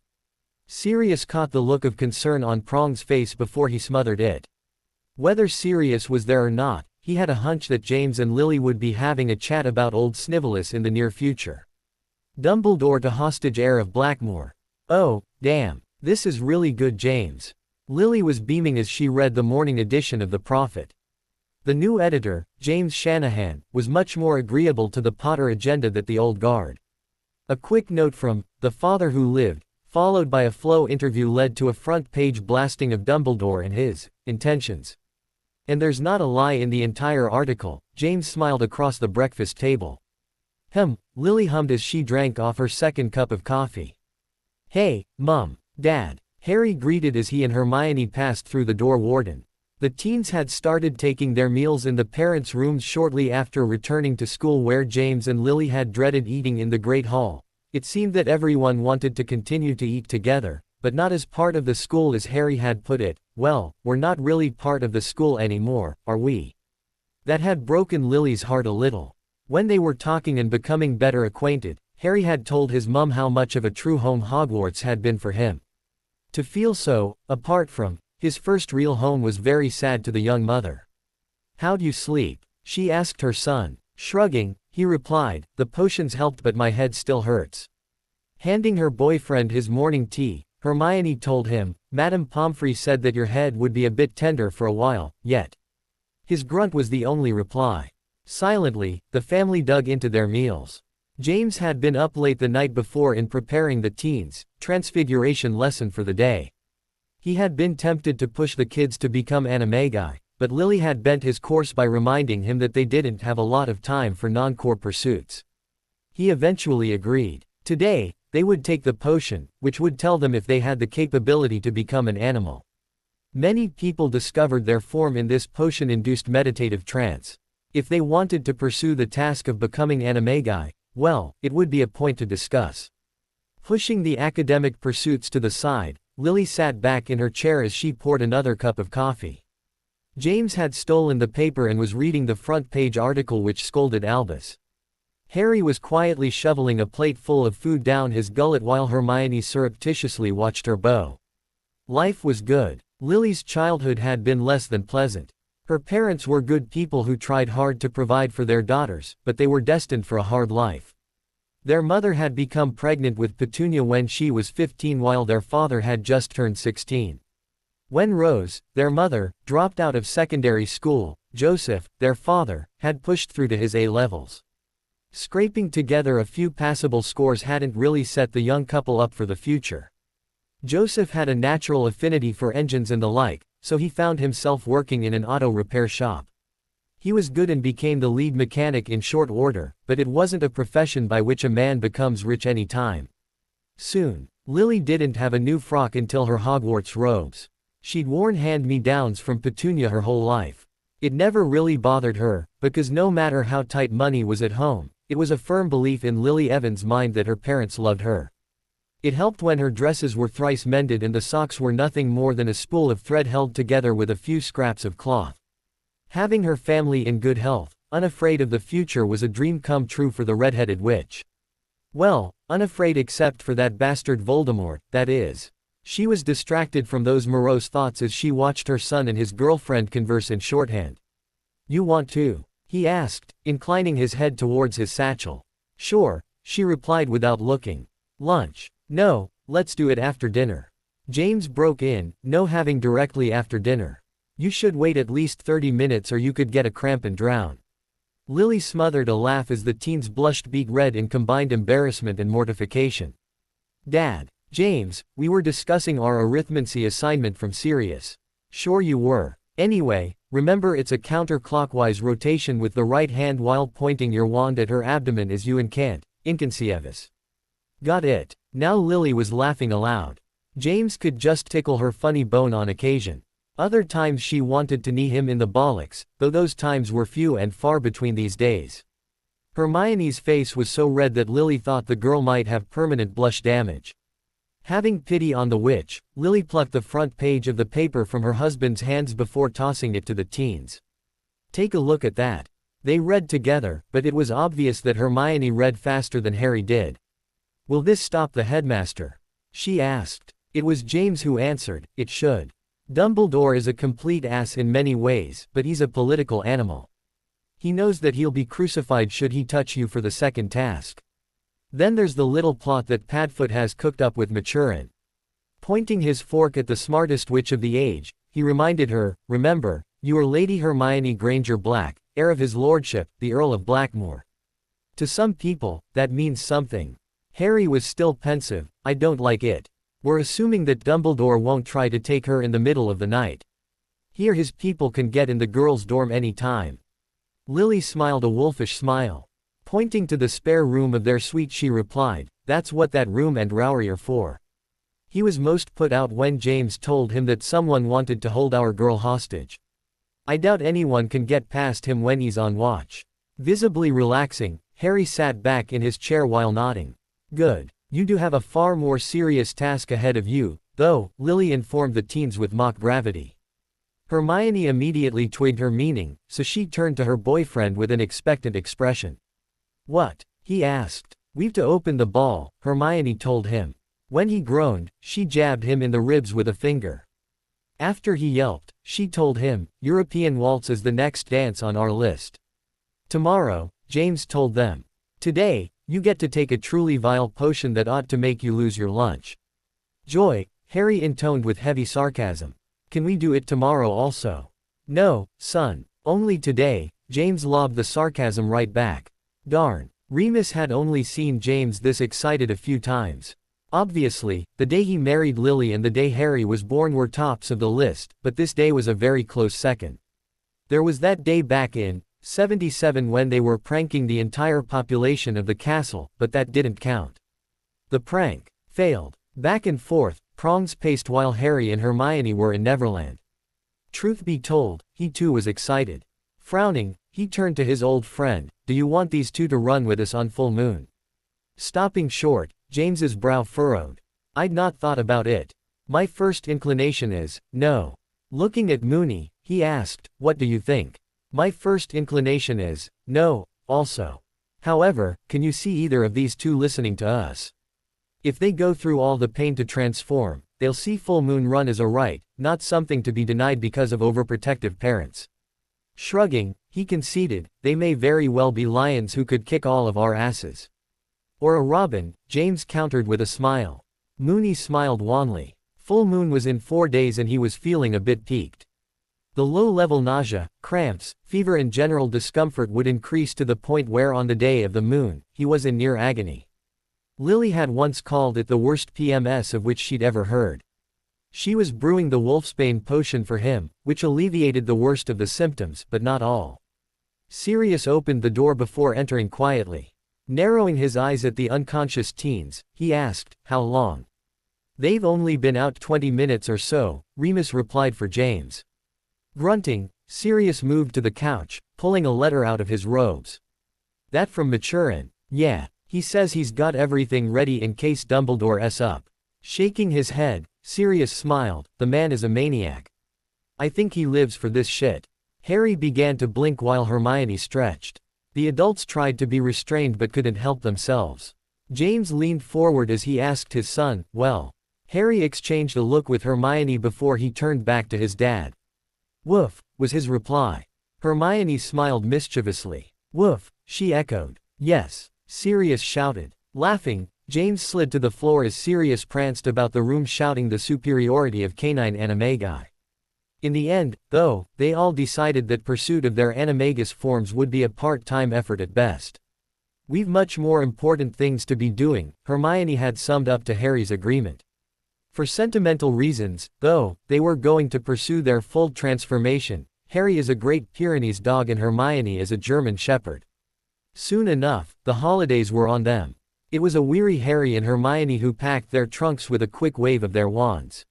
Sirius caught the look of concern on Prong's face before he smothered it. Whether Sirius was there or not, he had a hunch that James and Lily would be having a chat about old Snivelus in the near future. Dumbledore to hostage heir of Blackmore. Oh, damn, this is really good, James. Lily was beaming as she read the morning edition of the Prophet. The new editor, James Shanahan, was much more agreeable to the Potter agenda than the old guard. A quick note from The Father Who Lived, followed by a Flow interview led to a front-page blasting of Dumbledore and his intentions. And there's not a lie in the entire article, James smiled across the breakfast table. Lily hummed as she drank off her second cup of coffee. Hey, Mum, Dad, Harry greeted as he and Hermione passed through the door warden. The teens had started taking their meals in the parents' rooms shortly after returning to school where James and Lily had dreaded eating in the Great Hall. It seemed that everyone wanted to continue to eat together, but not as part of the school as Harry had put it. Well, we're not really part of the school anymore, are we? That had broken Lily's heart a little. When they were talking and becoming better acquainted, Harry had told his mum how much of a true home Hogwarts had been for him. To feel so, apart from his first real home was very sad to the young mother. How'd you sleep? She asked her son. Shrugging, he replied, the potions helped but my head still hurts. Handing her boyfriend his morning tea, Hermione told him, Madame Pomfrey said that your head would be a bit tender for a while, yet. His grunt was the only reply. Silently, the family dug into their meals. James had been up late the night before in preparing the teens' transfiguration lesson for the day. He had been tempted to push the kids to become animagi, but Lily had bent his course by reminding him that they didn't have a lot of time for non-core pursuits. He eventually agreed. Today, they would take the potion, which would tell them if they had the capability to become an animal. Many people discovered their form in this potion-induced meditative trance. If they wanted to pursue the task of becoming animagi, well, it would be a point to discuss. Pushing the academic pursuits to the side, Lily sat back in her chair as she poured another cup of coffee. James had stolen the paper and was reading the front-page article which scolded Albus. Harry was quietly shoveling a plate full of food down his gullet while Hermione surreptitiously watched her bow. Life was good. Lily's childhood had been less than pleasant. Her parents were good people who tried hard to provide for their daughters, but they were destined for a hard life. Their mother had become pregnant with Petunia when she was 15 while their father had just turned 16. When Rose, their mother, dropped out of secondary school, Joseph, their father, had pushed through to his A-levels. Scraping together a few passable scores hadn't really set the young couple up for the future. Joseph had a natural affinity for engines and the like, so he found himself working in an auto repair shop. He was good and became the lead mechanic in short order, but it wasn't a profession by which a man becomes rich any time. Soon, Lily didn't have a new frock until her Hogwarts robes. She'd worn hand-me-downs from Petunia her whole life. It never really bothered her, because no matter how tight money was at home, it was a firm belief in Lily Evans' mind that her parents loved her. It helped when her dresses were thrice mended and the socks were nothing more than a spool of thread held together with a few scraps of cloth. Having her family in good health, unafraid of the future was a dream come true for the red-headed witch. Well, unafraid except for that bastard Voldemort, that is. She was distracted from those morose thoughts as she watched her son and his girlfriend converse in shorthand. You want to? He asked, inclining his head towards his satchel. Sure, she replied without looking. Lunch? No, let's do it after dinner. James broke in, no having directly after dinner. You should wait at least 30 minutes or you could get a cramp and drown. Lily smothered a laugh as the teens blushed beet red in combined embarrassment and mortification. Dad, James, we were discussing our arithmancy assignment from Sirius. Sure you were. Anyway, remember it's a counterclockwise rotation with the right hand while pointing your wand at her abdomen as you incant, inconceives. Got it. Now Lily was laughing aloud. James could just tickle her funny bone on occasion. Other times she wanted to knee him in the bollocks, though those times were few and far between these days. Hermione's face was so red that Lily thought the girl might have permanent blush damage. Having pity on the witch, Lily plucked the front page of the paper from her husband's hands before tossing it to the teens. Take a look at that. They read together, but it was obvious that Hermione read faster than Harry did. Will this stop the headmaster? She asked. It was James who answered, it should. Dumbledore is a complete ass in many ways, but he's a political animal. He knows that he'll be crucified should he touch you for the second task. Then there's the little plot that Padfoot has cooked up with Maturin. Pointing his fork at the smartest witch of the age, he reminded her, remember, you are Lady Hermione Granger Black, heir of his lordship, the Earl of Blackmore. To some people, that means something. Harry was still pensive. I don't like it. We're assuming that Dumbledore won't try to take her in the middle of the night. Here his people can get in the girls' dorm any time. Lily smiled a wolfish smile. Pointing to the spare room of their suite she replied, that's what that room and Rowery are for. He was most put out when James told him that someone wanted to hold our girl hostage. I doubt anyone can get past him when he's on watch. Visibly relaxing, Harry sat back in his chair while nodding. Good. You do have a far more serious task ahead of you, though, Lily informed the teens with mock gravity. Hermione immediately twigged her meaning, so she turned to her boyfriend with an expectant expression. What? He asked. We've to open the ball, Hermione told him. When he groaned, she jabbed him in the ribs with a finger. After he yelped, she told him, European waltz is the next dance on our list. Tomorrow, James told them. Today, you get to take a truly vile potion that ought to make you lose your lunch. Joy, Harry intoned with heavy sarcasm. Can we do it tomorrow also? No, son, only today, James lobbed the sarcasm right back. Darn. Remus had only seen James this excited a few times. Obviously, the day he married Lily and the day Harry was born were tops of the list, but this day was a very close second. There was that day back in '77 when they were pranking the entire population of the castle, but that didn't count. The prank failed. Back and forth, prongs paced while Harry and Hermione were in Neverland. Truth be told, he too was excited. Frowning, he turned to his old friend, do you want these two to run with us on full moon? Stopping short, James's brow furrowed. I'd not thought about it. My first inclination is, no. Looking at Moony, he asked, what do you think? My first inclination is, no, also. However, can you see either of these two listening to us? If they go through all the pain to transform, they'll see full moon run as a right, not something to be denied because of overprotective parents. Shrugging, he conceded, they may very well be lions who could kick all of our asses. Or a robin, James countered with a smile. Moony smiled wanly. Full moon was in 4 days and he was feeling a bit peaked. The low-level nausea, cramps, fever and general discomfort would increase to the point where on the day of the moon, he was in near agony. Lily had once called it the worst PMS of which she'd ever heard. She was brewing the wolfsbane potion for him, which alleviated the worst of the symptoms, but not all. Sirius opened the door before entering quietly. Narrowing his eyes at the unconscious teens, he asked, how long? They've only been out 20 minutes or so, Remus replied for James. Grunting, Sirius moved to the couch, pulling a letter out of his robes. That from Maturin. Yeah, he says he's got everything ready in case Dumbledore s up. Shaking his head, Sirius smiled, the man is a maniac. I think he lives for this shit. Harry began to blink while Hermione stretched. The adults tried to be restrained but couldn't help themselves. James leaned forward as he asked his son, well. Harry exchanged a look with Hermione before he turned back to his dad. Woof, was his reply. Hermione smiled mischievously. Woof, she echoed. Yes, Sirius shouted. Laughing, James slid to the floor as Sirius pranced about the room shouting the superiority of canine animagi. In the end, though, they all decided that pursuit of their animagus forms would be a part-time effort at best. We've much more important things to be doing, Hermione had summed up to Harry's agreement. For sentimental reasons, though, they were going to pursue their full transformation. Harry is a Great Pyrenees dog and Hermione is a German shepherd. Soon enough, the holidays were on them. It was a weary Harry and Hermione who packed their trunks with a quick wave of their wands.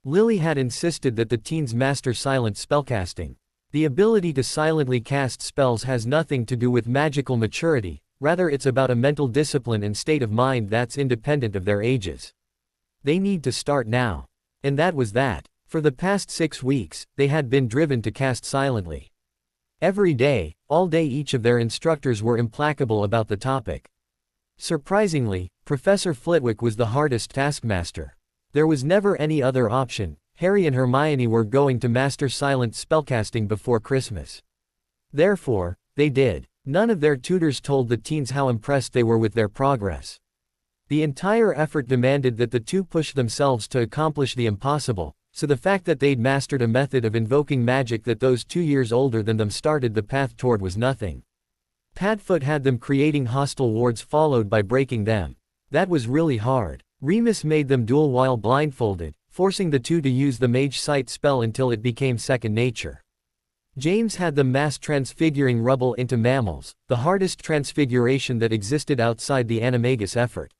Lily had insisted that the teens master silent spellcasting. The ability to silently cast spells has nothing to do with magical maturity, rather it's about a mental discipline and state of mind that's independent of their ages. They need to start now. And that was that. For the past 6 weeks, they had been driven to cast silently. Every day, all day each of their instructors were implacable about the topic. Surprisingly, Professor Flitwick was the hardest taskmaster. There was never any other option. Harry and Hermione were going to master silent spellcasting before Christmas. Therefore, they did. None of their tutors told the teens how impressed they were with their progress. The entire effort demanded that the two push themselves to accomplish the impossible, so the fact that they'd mastered a method of invoking magic that those 2 years older than them started the path toward was nothing. Padfoot had them creating hostile wards followed by breaking them. That was really hard. Remus made them duel while blindfolded, forcing the two to use the Mage Sight spell until it became second nature. James had them mass transfiguring rubble into mammals, the hardest transfiguration that existed outside the animagus effort.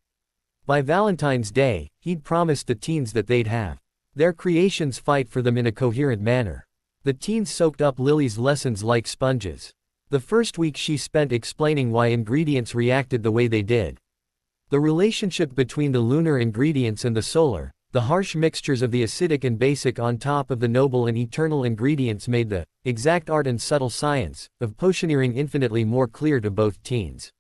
By Valentine's Day, he'd promised the teens that they'd have their creations fight for them in a coherent manner. The teens soaked up Lily's lessons like sponges. The first week she spent explaining why ingredients reacted the way they did. The relationship between the lunar ingredients and the solar, the harsh mixtures of the acidic and basic on top of the noble and eternal ingredients made the exact art and subtle science of potioneering infinitely more clear to both teens.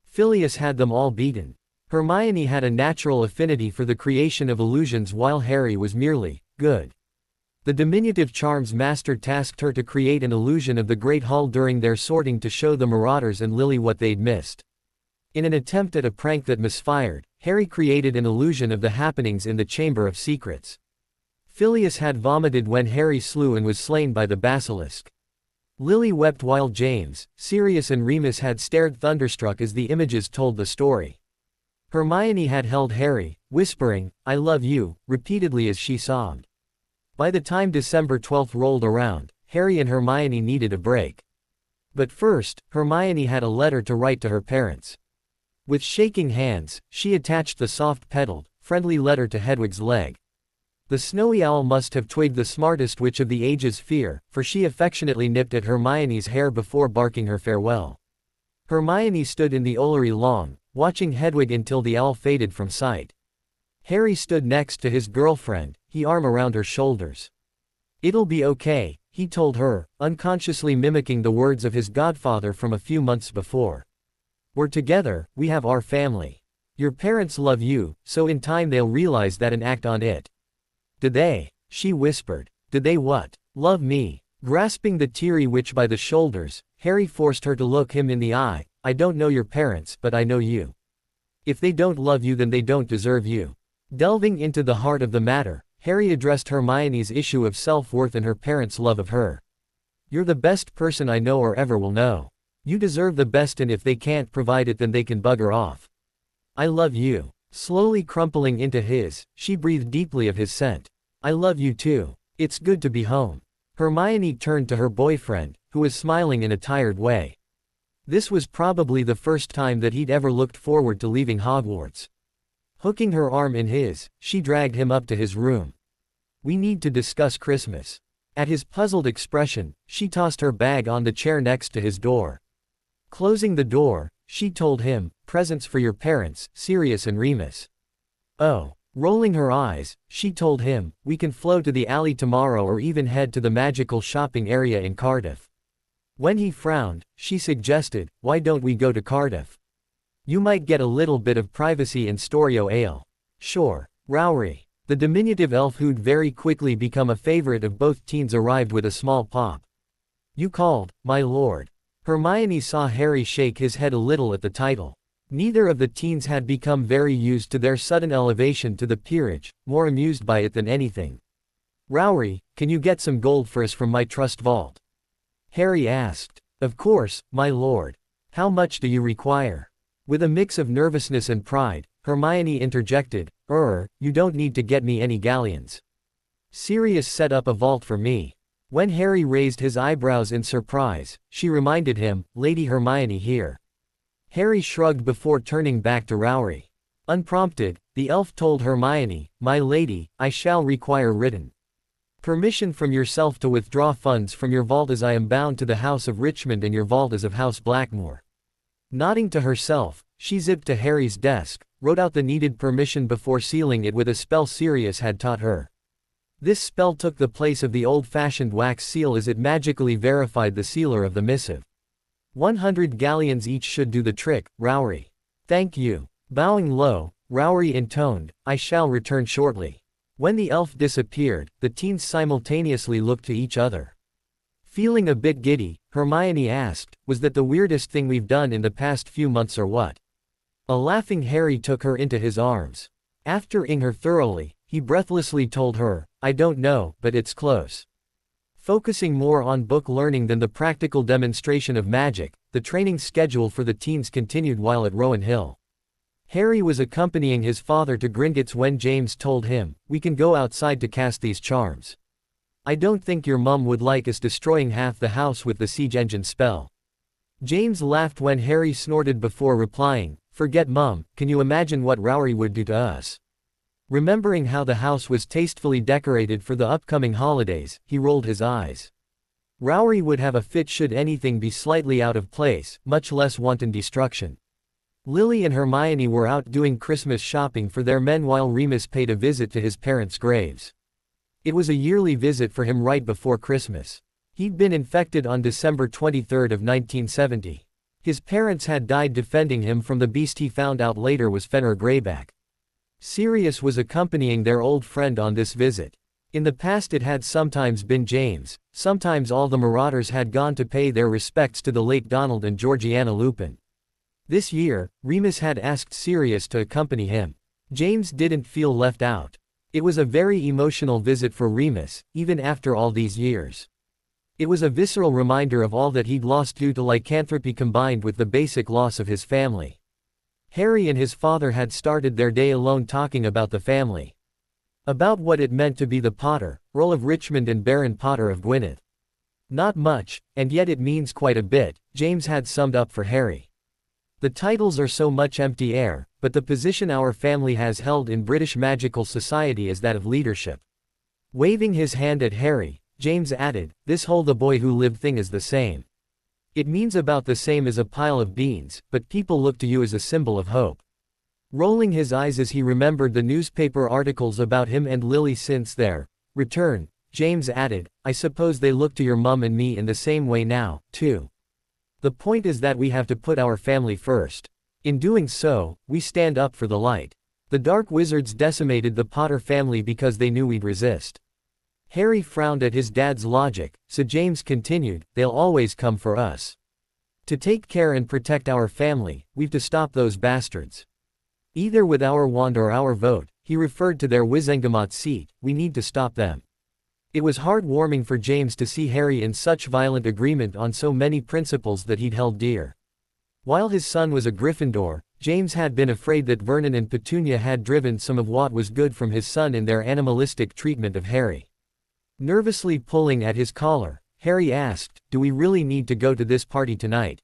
Phileas had them all beaten. Hermione had a natural affinity for the creation of illusions while Harry was merely good. The diminutive charms master tasked her to create an illusion of the Great Hall during their sorting to show the Marauders and Lily what they'd missed. In an attempt at a prank that misfired, Harry created an illusion of the happenings in the Chamber of Secrets. Phileas had vomited when Harry slew and was slain by the basilisk. Lily wept while James, Sirius and Remus had stared thunderstruck as the images told the story. Hermione had held Harry, whispering, "I love you," repeatedly as she sobbed. By the time December 12th rolled around, Harry and Hermione needed a break. But first, Hermione had a letter to write to her parents. With shaking hands, she attached the soft-petaled, friendly letter to Hedwig's leg. The snowy owl must have twigged the smartest witch of the age's fear, for she affectionately nipped at Hermione's hair before barking her farewell. Hermione stood in the Ollery long, watching Hedwig until the owl faded from sight. Harry stood next to his girlfriend, his arm around her shoulders. "It'll be okay," he told her, unconsciously mimicking the words of his godfather from a few months before. "We're together, we have our family. Your parents love you, so in time they'll realize that and act on it." "Did they?" she whispered. "Did they what? Love me?" Grasping the teary witch by the shoulders, Harry forced her to look him in the eye. "I don't know your parents, but I know you. If they don't love you then they don't deserve you." Delving into the heart of the matter, Harry addressed Hermione's issue of self-worth and her parents' love of her. "You're the best person I know or ever will know. You deserve the best and if they can't provide it then they can bugger off. I love you." Slowly crumpling into his, she breathed deeply of his scent. "I love you too. It's good to be home." Hermione turned to her boyfriend, who was smiling in a tired way. This was probably the first time that he'd ever looked forward to leaving Hogwarts. Hooking her arm in his, she dragged him up to his room. "We need to discuss Christmas." At his puzzled expression, she tossed her bag on the chair next to his door. Closing the door, she told him, "Presents for your parents, Sirius and Remus." "Oh." Rolling her eyes, she told him, "We can flow to the alley tomorrow or even head to the magical shopping area in Cardiff." When he frowned, she suggested, "Why don't we go to Cardiff? You might get a little bit of privacy in Storio Ale." "Sure." Rowry, the diminutive elf who'd very quickly become a favorite of both teens, arrived with a small pop. "You called, my lord." Hermione saw Harry shake his head a little at the title. Neither of the teens had become very used to their sudden elevation to the peerage, more amused by it than anything. "Rowry, can you get some gold for us from my trust vault?" Harry asked. "Of course, my lord. How much do you require?" With a mix of nervousness and pride, Hermione interjected, You don't need to get me any galleons. Sirius set up a vault for me." When Harry raised his eyebrows in surprise, she reminded him, "Lady Hermione here." Harry shrugged before turning back to Rowry. Unprompted, the elf told Hermione, "My lady, I shall require written permission from yourself to withdraw funds from your vault, as I am bound to the House of Richmond and your vault is of House Blackmore." Nodding to herself, she zipped to Harry's desk, wrote out the needed permission before sealing it with a spell Sirius had taught her. This spell took the place of the old-fashioned wax seal as it magically verified the sealer of the missive. 100 galleons each should do the trick, Rowry. "Thank you." Bowing low, Rowry intoned, "I shall return shortly." When the elf disappeared, the teens simultaneously looked to each other. Feeling a bit giddy, Hermione asked, "Was that the weirdest thing we've done in the past few months or what?" A laughing Harry took her into his arms. After ing her thoroughly, he breathlessly told her. I don't know, but it's close. Focusing more on book learning than the practical demonstration of magic, the training schedule for the teens continued while at Rowan Hill. Harry was accompanying his father to Gringotts when James told him, "We can go outside to cast these charms. I don't think your mum would like us destroying half the house with the siege engine spell." James laughed when Harry snorted before replying, "Forget mum, can you imagine what Rory would do to us?" Remembering how the house was tastefully decorated for the upcoming holidays, he rolled his eyes. Rory would have a fit should anything be slightly out of place, much less wanton destruction. Lily and Hermione were out doing Christmas shopping for their men while Remus paid a visit to his parents' graves. It was a yearly visit for him right before Christmas. He'd been infected on December 23 of 1970. His parents had died defending him from the beast he found out later was Fenrir Greyback. Sirius was accompanying their old friend on this visit. In the past it had sometimes been James, sometimes all the Marauders had gone to pay their respects to the late Donald and Georgiana Lupin. This year, Remus had asked Sirius to accompany him. James didn't feel left out. It was a very emotional visit for Remus, even after all these years. It was a visceral reminder of all that he'd lost due to lycanthropy combined with the basic loss of his family. Harry and his father had started their day alone talking about the family. About what it meant to be the Potter, Earl of Richmond and Baron Potter of Gwynedd. Not much, and yet it means quite a bit, James had summed up for Harry. The titles are so much empty air, but the position our family has held in British magical society is that of leadership. Waving his hand at Harry, James added, "This whole the boy who lived thing is the same. It means about the same as a pile of beans, but people look to you as a symbol of hope." Rolling his eyes as he remembered the newspaper articles about him and Lily since their return, James added, "I suppose they look to your mum and me in the same way now, too. The point is that we have to put our family first. In doing so, we stand up for the light. The dark wizards decimated the Potter family because they knew we'd resist." Harry frowned at his dad's logic, so James continued, "They'll always come for us. To take care and protect our family, we've to stop those bastards. Either with our wand or our vote," he referred to their Wizengamot seat, "we need to stop them." It was heartwarming for James to see Harry in such violent agreement on so many principles that he'd held dear. While his son was a Gryffindor, James had been afraid that Vernon and Petunia had driven some of what was good from his son in their animalistic treatment of Harry. Nervously pulling at his collar, Harry asked, "Do we really need to go to this party tonight?"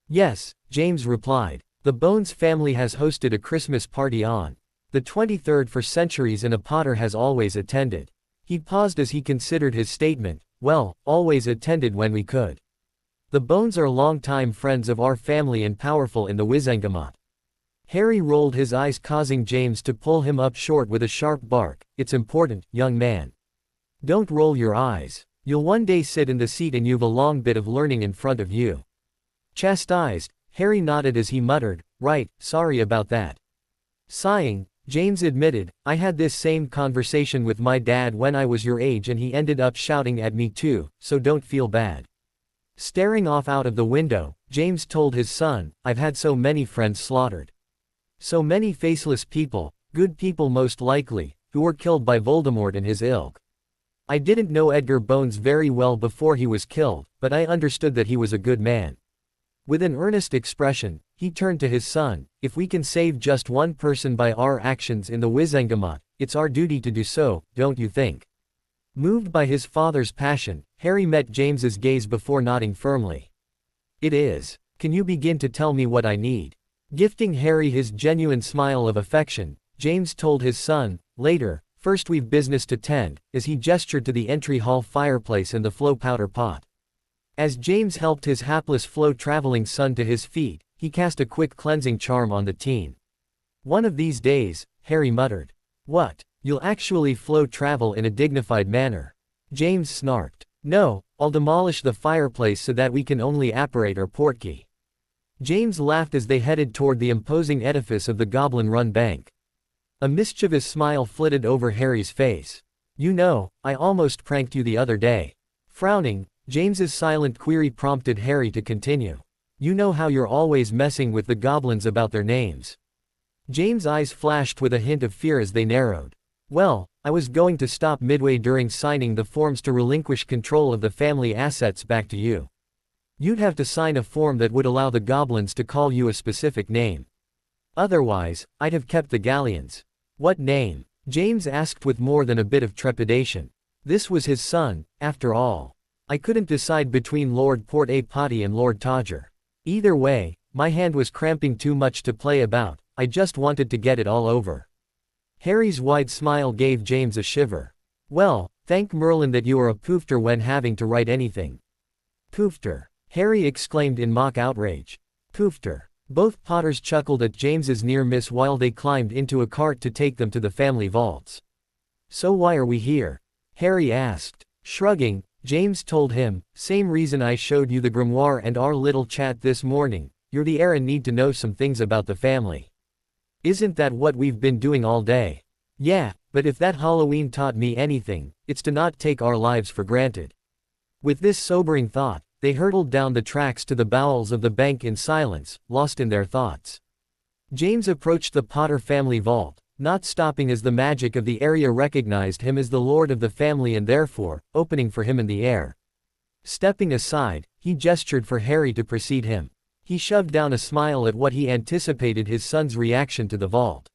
"Yes," James replied. "The Bones family has hosted a Christmas party on the 23rd for centuries and a Potter has always attended." He paused as he considered his statement, "Well, always attended when we could. The Bones are long-time friends of our family and powerful in the Wizengamot." Harry rolled his eyes, causing James to pull him up short with a sharp bark, "It's important, young man. Don't roll your eyes. You'll one day sit in the seat and you've a long bit of learning in front of you." Chastised, Harry nodded as he muttered, "Right, sorry about that." Sighing, James admitted, "I had this same conversation with my dad when I was your age and he ended up shouting at me too, so don't feel bad." Staring off out of the window, James told his son, "I've had so many friends slaughtered. So many faceless people, good people most likely, who were killed by Voldemort and his ilk. I didn't know Edgar Bones very well before he was killed, but I understood that he was a good man." With an earnest expression, he turned to his son, "If we can save just one person by our actions in the Wizengamot, it's our duty to do so, don't you think?" Moved by his father's passion, Harry met James's gaze before nodding firmly. "It is. Can you begin to tell me what I need?" Gifting Harry his genuine smile of affection, James told his son, "Later, first we've business to tend," as he gestured to the entry hall fireplace and the flow powder pot. As James helped his hapless flow-traveling son to his feet, he cast a quick cleansing charm on the teen. "One of these days," Harry muttered. "What, you'll actually flow travel in a dignified manner?" James snarked. "No, I'll demolish the fireplace so that we can only apparate our portkey." James laughed as they headed toward the imposing edifice of the Goblin-run bank. A mischievous smile flitted over Harry's face. "You know, I almost pranked you the other day." Frowning, James's silent query prompted Harry to continue. "You know how you're always messing with the goblins about their names." James' eyes flashed with a hint of fear as they narrowed. Well, I was going to stop midway during signing the forms to relinquish control of the family assets back to you. You'd have to sign a form that would allow the goblins to call you a specific name. Otherwise, I'd have kept the galleons. What name? James asked with more than a bit of trepidation. This was his son, after all. I couldn't decide between Lord Port-a-Potty and Lord Todger. Either way, my hand was cramping too much to play about. I just wanted to get it all over. Harry's wide smile gave James a shiver. Well, thank Merlin that you are a poofter when having to write anything. Poofter! Harry exclaimed in mock outrage. Poofter! Both Potters chuckled at James's near miss while they climbed into a cart to take them to the family vaults. So why are we here? Harry asked. Shrugging, James told him, same reason I showed you the grimoire and our little chat this morning. You're the heir and need to know some things about the family. Isn't that what we've been doing all day? Yeah, but if that Halloween taught me anything, it's to not take our lives for granted. With this sobering thought, they hurtled down the tracks to the bowels of the bank in silence, lost in their thoughts. James approached the Potter family vault, not stopping as the magic of the area recognized him as the lord of the family and therefore, opening for him in the air. Stepping aside, he gestured for Harry to precede him. He shoved down a smile at what he anticipated his son's reaction to the vault.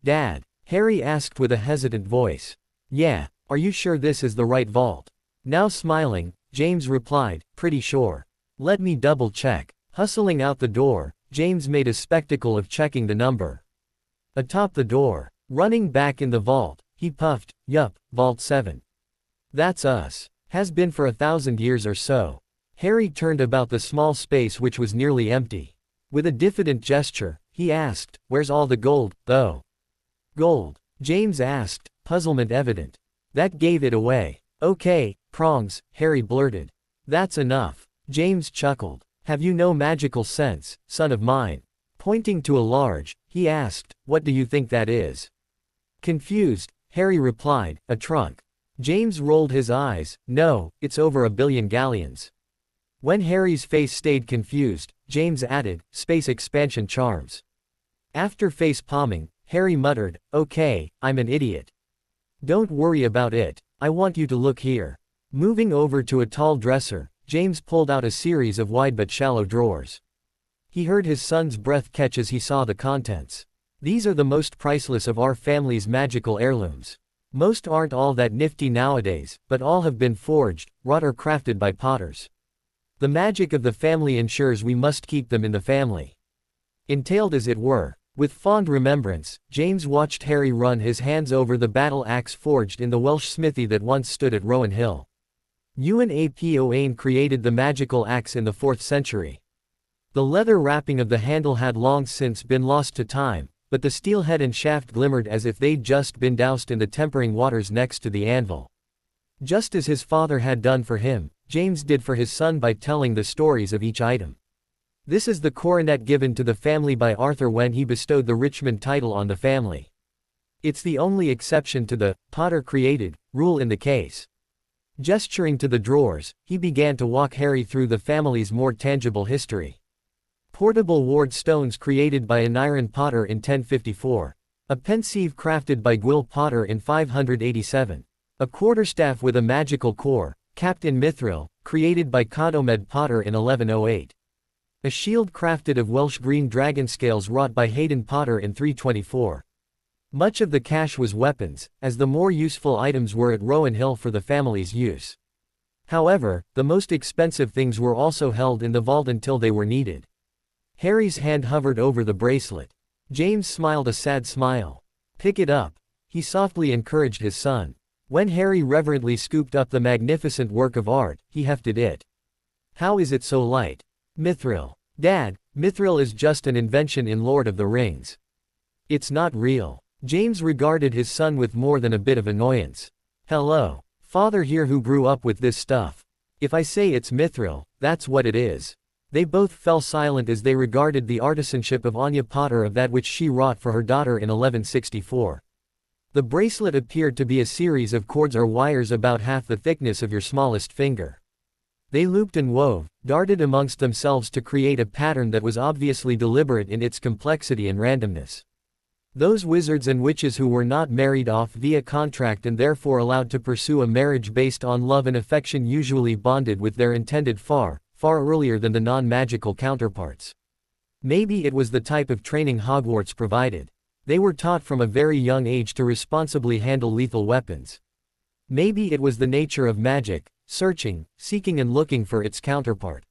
Dad? Harry asked with a hesitant voice. Yeah, are you sure this is the right vault? Now smiling, James replied, pretty sure. Let me double check. Hustling out the door, James made a spectacle of checking the number. Atop the door, running back in the vault, he puffed, yup, Vault 7. That's us. Has been for 1,000 years or so. Harry turned about the small space which was nearly empty. With a diffident gesture, he asked, where's all the gold, though? Gold? James asked, puzzlement evident. That gave it away. Okay, prongs, Harry blurted. That's enough. James chuckled. Have you no magical sense, son of mine? Pointing to a large, he asked, what do you think that is? Confused, Harry replied, a trunk. James rolled his eyes, no, it's over 1 billion galleons. When Harry's face stayed confused, James added, space expansion charms. After face-palming, Harry muttered, okay, I'm an idiot. Don't worry about it, I want you to look here. Moving over to a tall dresser, James pulled out a series of wide but shallow drawers. He heard his son's breath catch as he saw the contents. These are the most priceless of our family's magical heirlooms. Most aren't all that nifty nowadays, but all have been forged, wrought or crafted by potters. The magic of the family ensures we must keep them in the family. Entailed as it were, with fond remembrance, James watched Harry run his hands over the battle axe forged in the Welsh smithy that once stood at Rowan Hill. Ewan ap Owain created the magical axe in the 4th century. The leather wrapping of the handle had long since been lost to time, but the steel head and shaft glimmered as if they'd just been doused in the tempering waters next to the anvil. Just as his father had done for him, James did for his son by telling the stories of each item. This is the coronet given to the family by Arthur when he bestowed the Richmond title on the family. It's the only exception to the Potter created rule in the case. Gesturing to the drawers, he began to walk Harry through the family's more tangible history. Portable ward stones created by Aneurin Potter in 1054. A pensieve crafted by Gwyll Potter in 587. A quarterstaff with a magical core, capped in mithril, created by Codomed Potter in 1108. A shield crafted of Welsh green dragon scales wrought by Hayden Potter in 324. Much of the cash was weapons, as the more useful items were at Rowan Hill for the family's use. However, the most expensive things were also held in the vault until they were needed. Harry's hand hovered over the bracelet. James smiled a sad smile. Pick it up. He softly encouraged his son. When Harry reverently scooped up the magnificent work of art, he hefted it. How is it so light? Mithril. Dad, mithril is just an invention in Lord of the Rings. It's not real. James regarded his son with more than a bit of annoyance. Hello. Father here who grew up with this stuff. If I say it's mithril, that's what it is. They both fell silent as they regarded the artisanship of Anya Potter of that which she wrought for her daughter in 1164. The bracelet appeared to be a series of cords or wires about half the thickness of your smallest finger. They looped and wove, darted amongst themselves to create a pattern that was obviously deliberate in its complexity and randomness. Those wizards and witches who were not married off via contract and therefore allowed to pursue a marriage based on love and affection usually bonded with their intended far earlier than the non-magical counterparts. Maybe it was the type of training Hogwarts provided. They were taught from a very young age to responsibly handle lethal weapons. Maybe it was the nature of magic, searching, seeking and looking for its counterpart.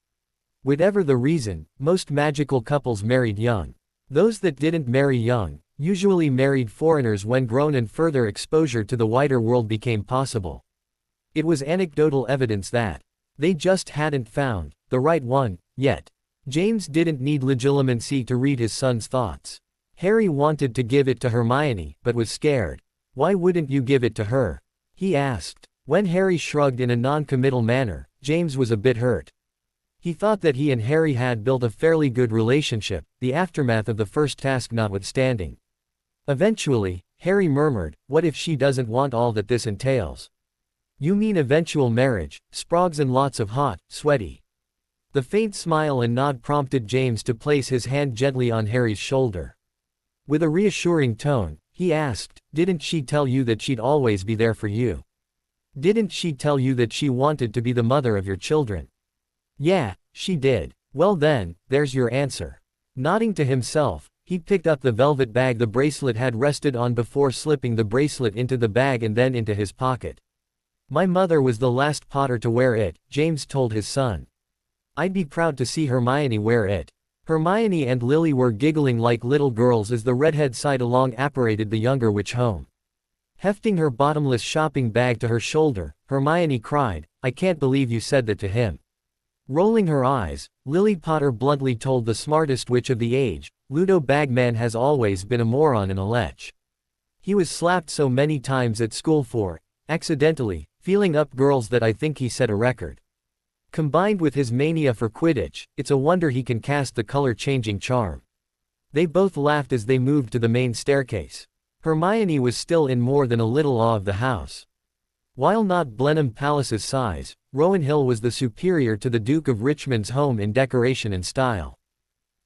Whatever the reason, most magical couples married young. Those that didn't marry young, usually married foreigners when grown and further exposure to the wider world became possible. It was anecdotal evidence that they just hadn't found the right one yet. James didn't need legilimency to read his son's thoughts. Harry wanted to give it to Hermione, but was scared. Why wouldn't you give it to her? He asked. When Harry shrugged in a non-committal manner, James was a bit hurt. He thought that he and Harry had built a fairly good relationship, the aftermath of the first task notwithstanding. Eventually, Harry murmured, "What if she doesn't want all that this entails?" "You mean eventual marriage, sprogs and lots of hot, sweaty." The faint smile and nod prompted James to place his hand gently on Harry's shoulder. With a reassuring tone, he asked, "Didn't she tell you that she'd always be there for you? Didn't she tell you that she wanted to be the mother of your children?" "Yeah, she did." "Well then, there's your answer." Nodding to himself, he picked up the velvet bag the bracelet had rested on before slipping the bracelet into the bag and then into his pocket. "My mother was the last Potter to wear it," James told his son. "I'd be proud to see Hermione wear it." Hermione and Lily were giggling like little girls as the redhead side-along apparated the younger witch home. Hefting her bottomless shopping bag to her shoulder, Hermione cried, "I can't believe you said that to him." Rolling her eyes, Lily Potter bluntly told the smartest witch of the age, "Ludo Bagman has always been a moron and a lech. He was slapped so many times at school for, accidentally, feeling up girls that I think he set a record. Combined with his mania for Quidditch, it's a wonder he can cast the color-changing charm." They both laughed as they moved to the main staircase. Hermione was still in more than a little awe of the house. While not Blenheim Palace's size, Rowan Hill was the superior to the Duke of Richmond's home in decoration and style.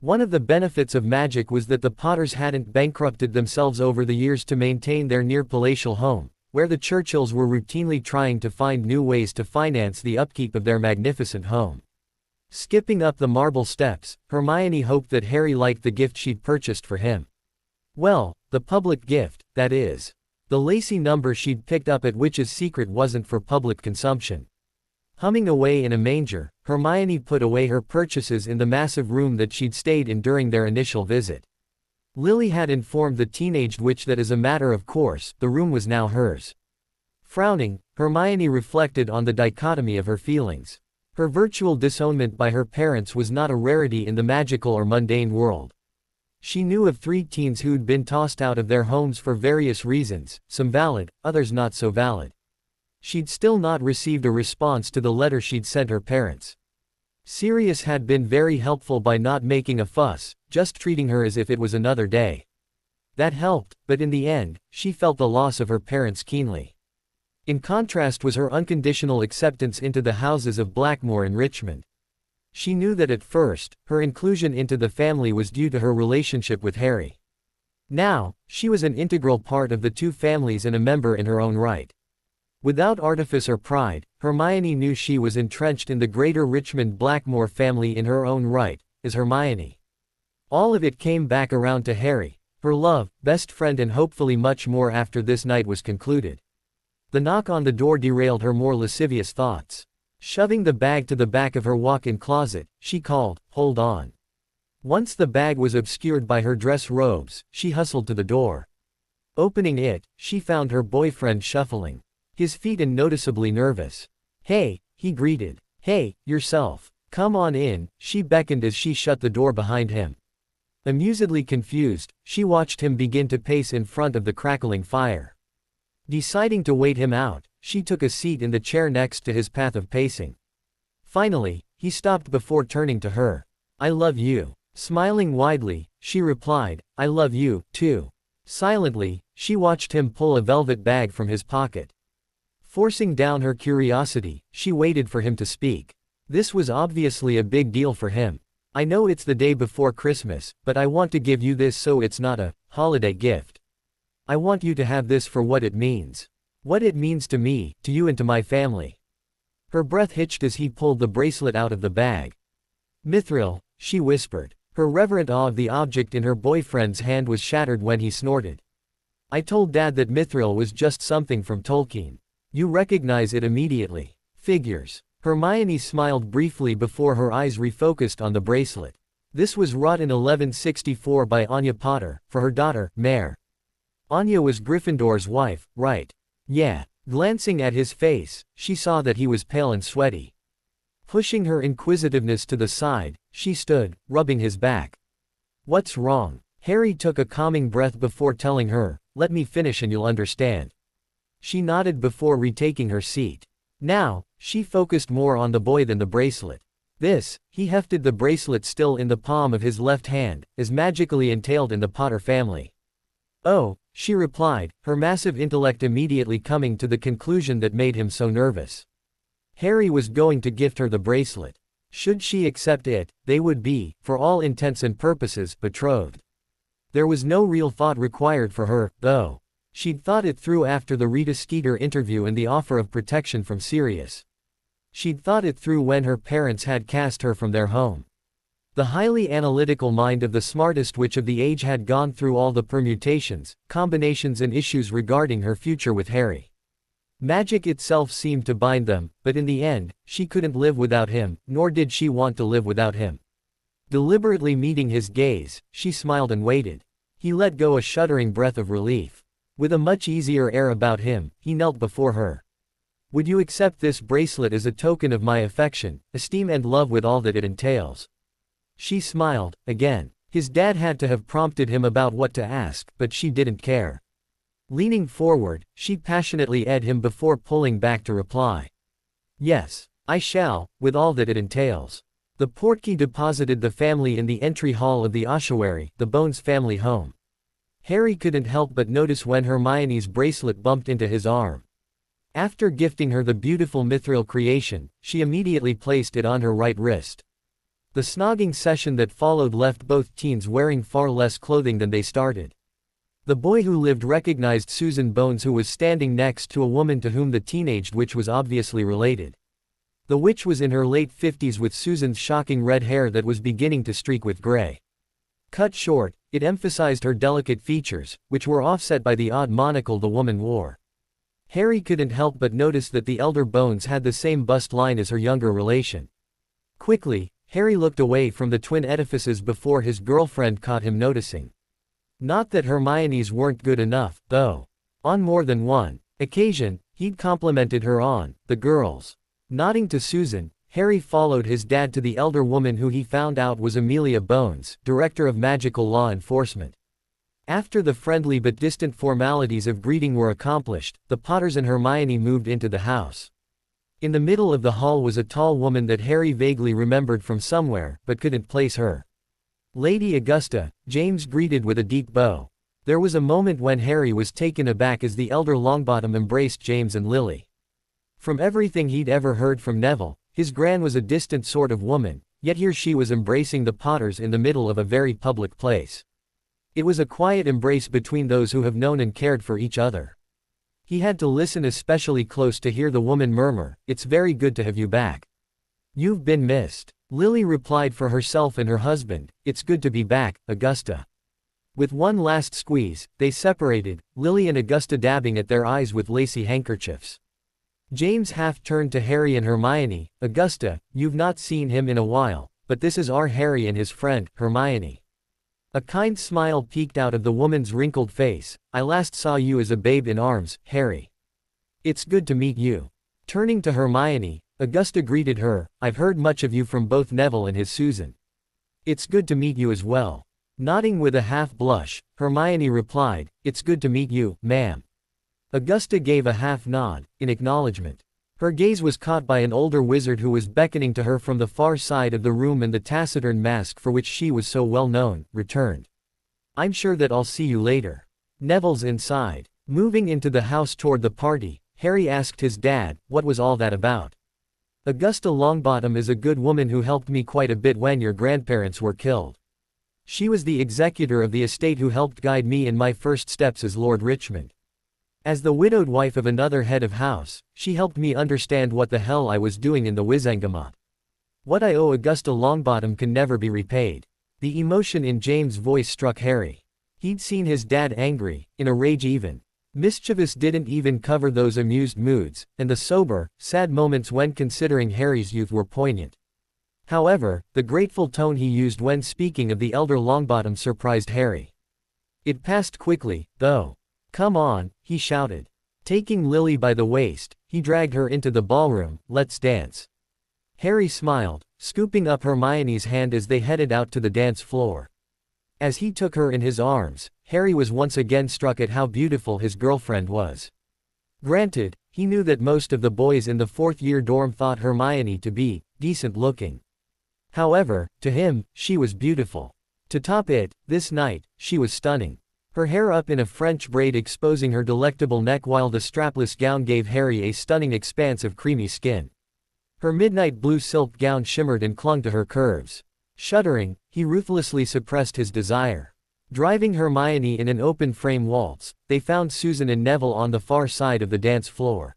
One of the benefits of magic was that the Potters hadn't bankrupted themselves over the years to maintain their near-palatial home, where the Churchills were routinely trying to find new ways to finance the upkeep of their magnificent home. Skipping up the marble steps, Hermione hoped that Harry liked the gift she'd purchased for him. Well, the public gift, that is. The lacy number she'd picked up at Witch's Secret wasn't for public consumption. Humming away in a manger, Hermione put away her purchases in the massive room that she'd stayed in during their initial visit. Lily had informed the teenaged witch that as a matter of course, the room was now hers. Frowning, Hermione reflected on the dichotomy of her feelings. Her virtual disownment by her parents was not a rarity in the magical or mundane world. She knew of 3 teens who'd been tossed out of their homes for various reasons, some valid, others not so valid. She'd still not received a response to the letter she'd sent her parents. Sirius had been very helpful by not making a fuss, just treating her as if it was another day. That helped, but in the end, she felt the loss of her parents keenly. In contrast was her unconditional acceptance into the houses of Blackmore and Richmond. She knew that at first, her inclusion into the family was due to her relationship with Harry. Now, she was an integral part of the 2 families and a member in her own right. Without artifice or pride, Hermione knew she was entrenched in the greater Richmond Blackmore family in her own right, as Hermione. All of it came back around to Harry, her love, best friend and hopefully much more after this night was concluded. The knock on the door derailed her more lascivious thoughts. Shoving the bag to the back of her walk-in closet, she called, "Hold on." Once the bag was obscured by her dress robes, she hustled to the door. Opening it, she found her boyfriend shuffling, his feet and noticeably nervous. "Hey," he greeted. "Hey, yourself. Come on in," she beckoned as she shut the door behind him. Amusedly confused, she watched him begin to pace in front of the crackling fire. Deciding to wait him out, she took a seat in the chair next to his path of pacing. Finally, he stopped before turning to her. "I love you." Smiling widely, she replied, "I love you, too." Silently, she watched him pull a velvet bag from his pocket. Forcing down her curiosity, she waited for him to speak. This was obviously a big deal for him. I know it's the day before Christmas, but I want to give you this so it's not a holiday gift. I want you to have this for what it means. What it means to me, to you and to my family. Her breath hitched as he pulled the bracelet out of the bag. Mithril, she whispered. Her reverent awe of the object in her boyfriend's hand was shattered when he snorted. I told Dad that Mithril was just something from Tolkien. You recognize it immediately. Figures. Hermione smiled briefly before her eyes refocused on the bracelet. This was wrought in 1164 by Anya Potter, for her daughter, Mare. Anya was Gryffindor's wife, right? Yeah. Glancing at his face, she saw that he was pale and sweaty. Pushing her inquisitiveness to the side, she stood, rubbing his back. What's wrong? Harry took a calming breath before telling her, let me finish and you'll understand. She nodded before retaking her seat. Now, she focused more on the boy than the bracelet. He hefted the bracelet still in the palm of his left hand, is magically entailed in the Potter family. Oh, she replied, her massive intellect immediately coming to the conclusion that made him so nervous. Harry was going to gift her the bracelet. Should she accept it, they would be, for all intents and purposes, betrothed. There was no real thought required for her, though. She'd thought it through after the Rita Skeeter interview and the offer of protection from Sirius. She'd thought it through when her parents had cast her from their home. The highly analytical mind of the smartest witch of the age had gone through all the permutations, combinations and issues regarding her future with Harry. Magic itself seemed to bind them, but in the end, she couldn't live without him, nor did she want to live without him. Deliberately meeting his gaze, she smiled and waited. He let go a shuddering breath of relief. With a much easier air about him, he knelt before her. Would you accept this bracelet as a token of my affection, esteem and love with all that it entails? She smiled, again. His dad had to have prompted him about what to ask, but she didn't care. Leaning forward, she passionately eyed him before pulling back to reply. Yes, I shall, with all that it entails. The portkey deposited the family in the entry hall of the ossuary, the Bones family home. Harry couldn't help but notice when Hermione's bracelet bumped into his arm. After gifting her the beautiful mithril creation, she immediately placed it on her right wrist. The snogging session that followed left both teens wearing far less clothing than they started. The boy who lived recognized Susan Bones, who was standing next to a woman to whom the teenaged witch was obviously related. The witch was in her late 50s with Susan's shocking red hair that was beginning to streak with gray. Cut short, it emphasized her delicate features, which were offset by the odd monocle the woman wore. Harry couldn't help but notice that the elder Bones had the same bust line as her younger relation. Quickly, Harry looked away from the twin edifices before his girlfriend caught him noticing. Not that Hermione's weren't good enough, though. On more than one occasion, he'd complimented her on the girls. Nodding to Susan, Harry followed his dad to the elder woman who he found out was Amelia Bones, Director of Magical Law Enforcement. After the friendly but distant formalities of greeting were accomplished, the Potters and Hermione moved into the house. In the middle of the hall was a tall woman that Harry vaguely remembered from somewhere, but couldn't place her. Lady Augusta, James greeted with a deep bow. There was a moment when Harry was taken aback as the elder Longbottom embraced James and Lily. From everything he'd ever heard from Neville, his gran was a distant sort of woman, yet here she was embracing the Potters in the middle of a very public place. It was a quiet embrace between those who have known and cared for each other. He had to listen especially close to hear the woman murmur, "It's very good to have you back. You've been missed." Lily replied for herself and her husband, "It's good to be back, Augusta." With one last squeeze, they separated, Lily and Augusta dabbing at their eyes with lacy handkerchiefs. James half turned to Harry and Hermione, "Augusta, you've not seen him in a while, but this is our Harry and his friend, Hermione." A kind smile peeked out of the woman's wrinkled face. "I last saw you as a babe in arms, Harry. It's good to meet you." Turning to Hermione, Augusta greeted her, "I've heard much of you from both Neville and his Susan. It's good to meet you as well." Nodding with a half blush, Hermione replied, "It's good to meet you, ma'am." Augusta gave a half nod, in acknowledgement. Her gaze was caught by an older wizard who was beckoning to her from the far side of the room, and the taciturn mask for which she was so well known, returned. "I'm sure that I'll see you later." Neville's inside. Moving into the house toward the party, Harry asked his dad, what was all that about? Augusta Longbottom is a good woman who helped me quite a bit when your grandparents were killed. She was the executor of the estate who helped guide me in my first steps as Lord Richmond. As the widowed wife of another head of house, she helped me understand what the hell I was doing in the Wizengamot. What I owe Augusta Longbottom can never be repaid. The emotion in James' voice struck Harry. He'd seen his dad angry, in a rage even. Mischievous didn't even cover those amused moods, and the sober, sad moments when considering Harry's youth were poignant. However, the grateful tone he used when speaking of the elder Longbottom surprised Harry. It passed quickly, though. "Come on," he shouted. Taking Lily by the waist, he dragged her into the ballroom. "Let's dance." Harry smiled, scooping up Hermione's hand as they headed out to the dance floor. As he took her in his arms, Harry was once again struck at how beautiful his girlfriend was. Granted, he knew that most of the boys in the fourth-year dorm thought Hermione to be decent looking. However, to him, she was beautiful. To top it, this night, she was stunning. Her hair up in a French braid exposing her delectable neck while the strapless gown gave Harry a stunning expanse of creamy skin. Her midnight blue silk gown shimmered and clung to her curves. Shuddering, he ruthlessly suppressed his desire. Driving Hermione in an open-frame waltz, they found Susan and Neville on the far side of the dance floor.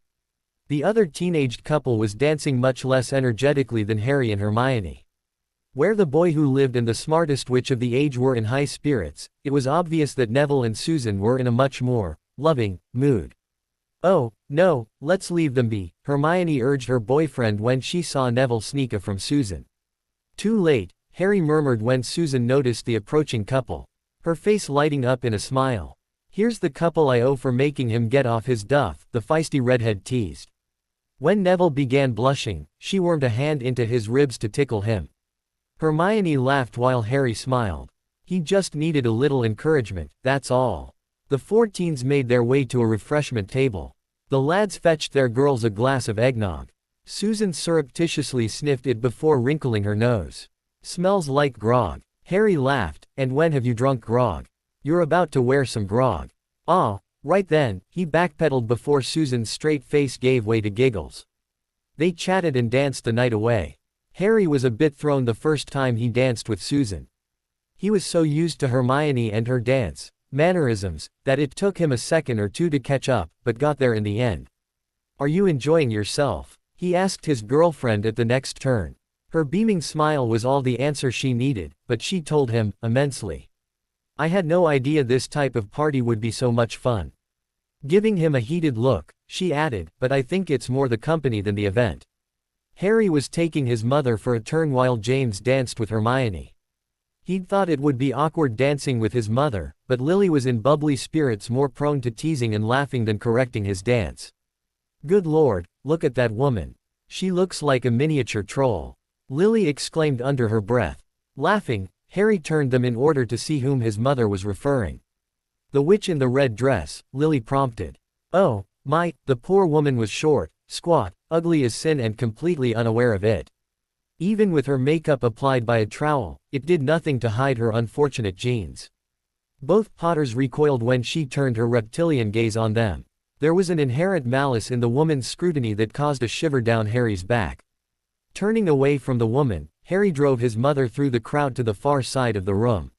The other teenaged couple was dancing much less energetically than Harry and Hermione. Where the boy who lived and the smartest witch of the age were in high spirits, it was obvious that Neville and Susan were in a much more loving mood. "Oh, no, let's leave them be," Hermione urged her boyfriend when she saw Neville sneak up from Susan. "Too late," Harry murmured when Susan noticed the approaching couple. Her face lighting up in a smile. "Here's the couple I owe for making him get off his duff," the feisty redhead teased. When Neville began blushing, she wormed a hand into his ribs to tickle him. Hermione laughed while Harry smiled. He just needed a little encouragement, that's all. The four teens made their way to a refreshment table. The lads fetched their girls a glass of eggnog. Susan surreptitiously sniffed it before wrinkling her nose. "Smells like grog." Harry laughed. "And when have you drunk grog? You're about to wear some grog." "Ah, right then," he backpedaled before Susan's straight face gave way to giggles. They chatted and danced the night away. Harry was a bit thrown the first time he danced with Susan. He was so used to Hermione and her dance mannerisms that it took him a second or two to catch up, but got there in the end. "Are you enjoying yourself?" he asked his girlfriend at the next turn. Her beaming smile was all the answer she needed, but she told him, immensely. "I had no idea this type of party would be so much fun." Giving him a heated look, she added, "But I think it's more the company than the event." Harry was taking his mother for a turn while James danced with Hermione. He'd thought it would be awkward dancing with his mother, but Lily was in bubbly spirits, more prone to teasing and laughing than correcting his dance. "Good Lord, look at that woman. She looks like a miniature troll," Lily exclaimed under her breath. Laughing, Harry turned them in order to see whom his mother was referring. "The witch in the red dress," Lily prompted. "Oh, my," the poor woman was short, squat, ugly as sin and completely unaware of it. Even with her makeup applied by a trowel, it did nothing to hide her unfortunate genes. Both Potters recoiled when she turned her reptilian gaze on them. There was an inherent malice in the woman's scrutiny that caused a shiver down Harry's back. Turning away from the woman, Harry drove his mother through the crowd to the far side of the room.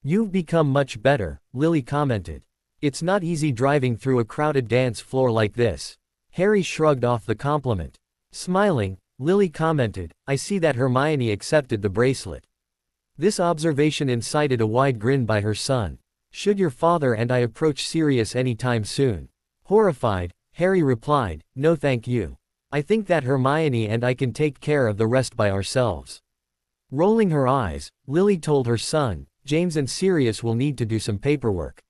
"You've become much better," Lily commented. "It's not easy driving through a crowded dance floor like this." Harry shrugged off the compliment. Smiling, Lily commented, "I see that Hermione accepted the bracelet." This observation incited a wide grin by her son. "Should your father and I approach Sirius any time soon?" Horrified, Harry replied, "No thank you. I think that Hermione and I can take care of the rest by ourselves." Rolling her eyes, Lily told her son, "James and Sirius will need to do some paperwork.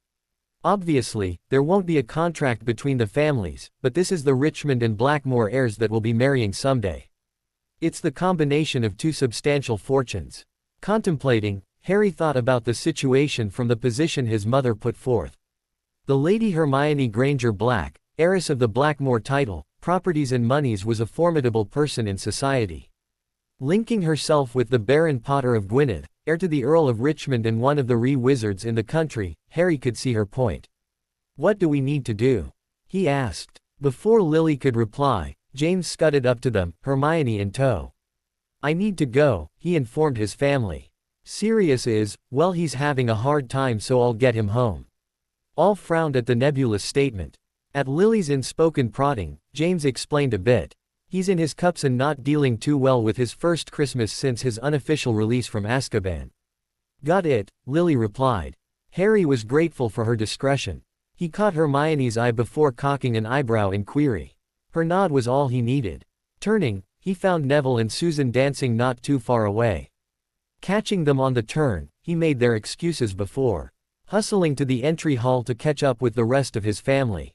Obviously, there won't be a contract between the families, but this is the Richmond and Blackmore heirs that will be marrying someday. It's the combination of two substantial fortunes." Contemplating, Harry thought about the situation from the position his mother put forth. The Lady Hermione Granger Black, heiress of the Blackmore title, properties and monies, was a formidable person in society. Linking herself with the Baron Potter of Gwynedd, heir to the Earl of Richmond and one of the wizards in the country, Harry could see her point. "What do we need to do?" he asked. Before Lily could reply, James scudded up to them, Hermione in tow. "I need to go," he informed his family. "Sirius is, well, he's having a hard time, so I'll get him home." All frowned at the nebulous statement. At Lily's inspoken prodding, James explained a bit. He's in his cups and not dealing too well with his first Christmas since his unofficial release from Azkaban. "Got it," Lily replied. Harry was grateful for her discretion. He caught Hermione's eye before cocking an eyebrow in query. Her nod was all he needed. Turning, he found Neville and Susan dancing not too far away. Catching them on the turn, he made their excuses before hustling to the entry hall to catch up with the rest of his family.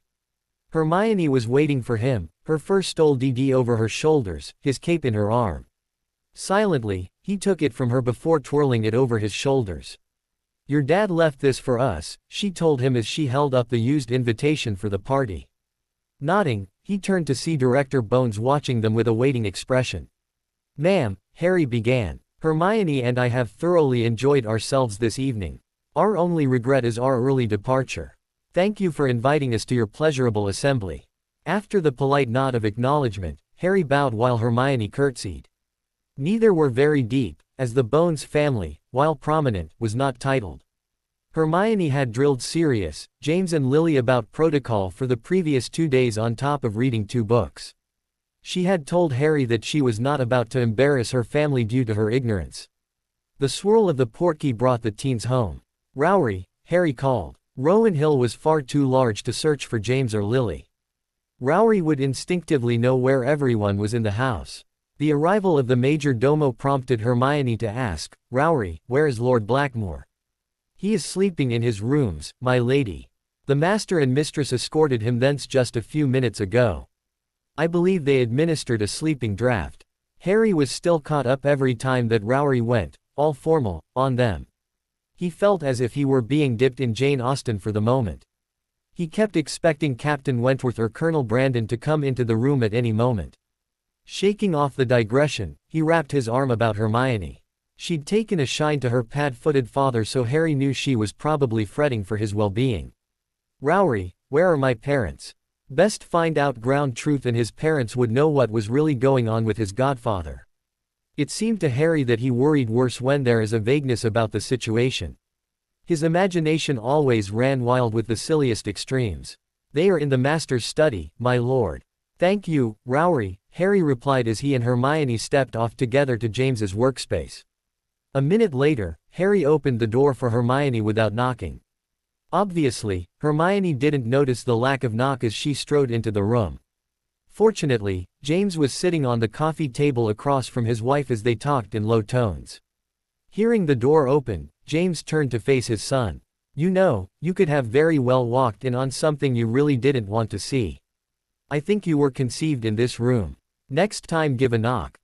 Hermione was waiting for him, her fur stole DD over her shoulders, his cape in her arm. Silently, he took it from her before twirling it over his shoulders. "Your dad left this for us," she told him as she held up the used invitation for the party. Nodding, he turned to see Director Bones watching them with a waiting expression. "Ma'am," Harry began, "Hermione and I have thoroughly enjoyed ourselves this evening. Our only regret is our early departure. Thank you for inviting us to your pleasurable assembly." After the polite nod of acknowledgement, Harry bowed while Hermione curtsied. Neither were very deep, as the Bones family, while prominent, was not titled. Hermione had drilled Sirius, James and Lily about protocol for the previous 2 days on top of reading 2 books. She had told Harry that she was not about to embarrass her family due to her ignorance. The swirl of the portkey brought the teens home. "Rowry," Harry called. Rowan Hill was far too large to search for James or Lily. Rowry would instinctively know where everyone was in the house. The arrival of the major domo prompted Hermione to ask, "Rowry, where is Lord Blackmore?" "He is sleeping in his rooms, my lady. The master and mistress escorted him thence just a few minutes ago. I believe they administered a sleeping draught." Harry was still caught up every time that Rowry went, all formal, on them. He felt as if he were being dipped in Jane Austen for the moment. He kept expecting Captain Wentworth or Colonel Brandon to come into the room at any moment. Shaking off the digression, he wrapped his arm about Hermione. She'd taken a shine to her pad-footed father, so Harry knew she was probably fretting for his well-being. "Rowry, where are my parents?" Best find out ground truth, and his parents would know what was really going on with his godfather. It seemed to Harry that he worried worse when there is a vagueness about the situation. His imagination always ran wild with the silliest extremes. "They are in the master's study, my lord." "Thank you, Rowry," Harry replied as he and Hermione stepped off together to James's workspace. A minute later, Harry opened the door for Hermione without knocking. Obviously, Hermione didn't notice the lack of knock as she strode into the room. Fortunately, James was sitting on the coffee table across from his wife as they talked in low tones. Hearing the door open, James turned to face his son. "You know, you could have very well walked in on something you really didn't want to see. I think you were conceived in this room. Next time give a knock."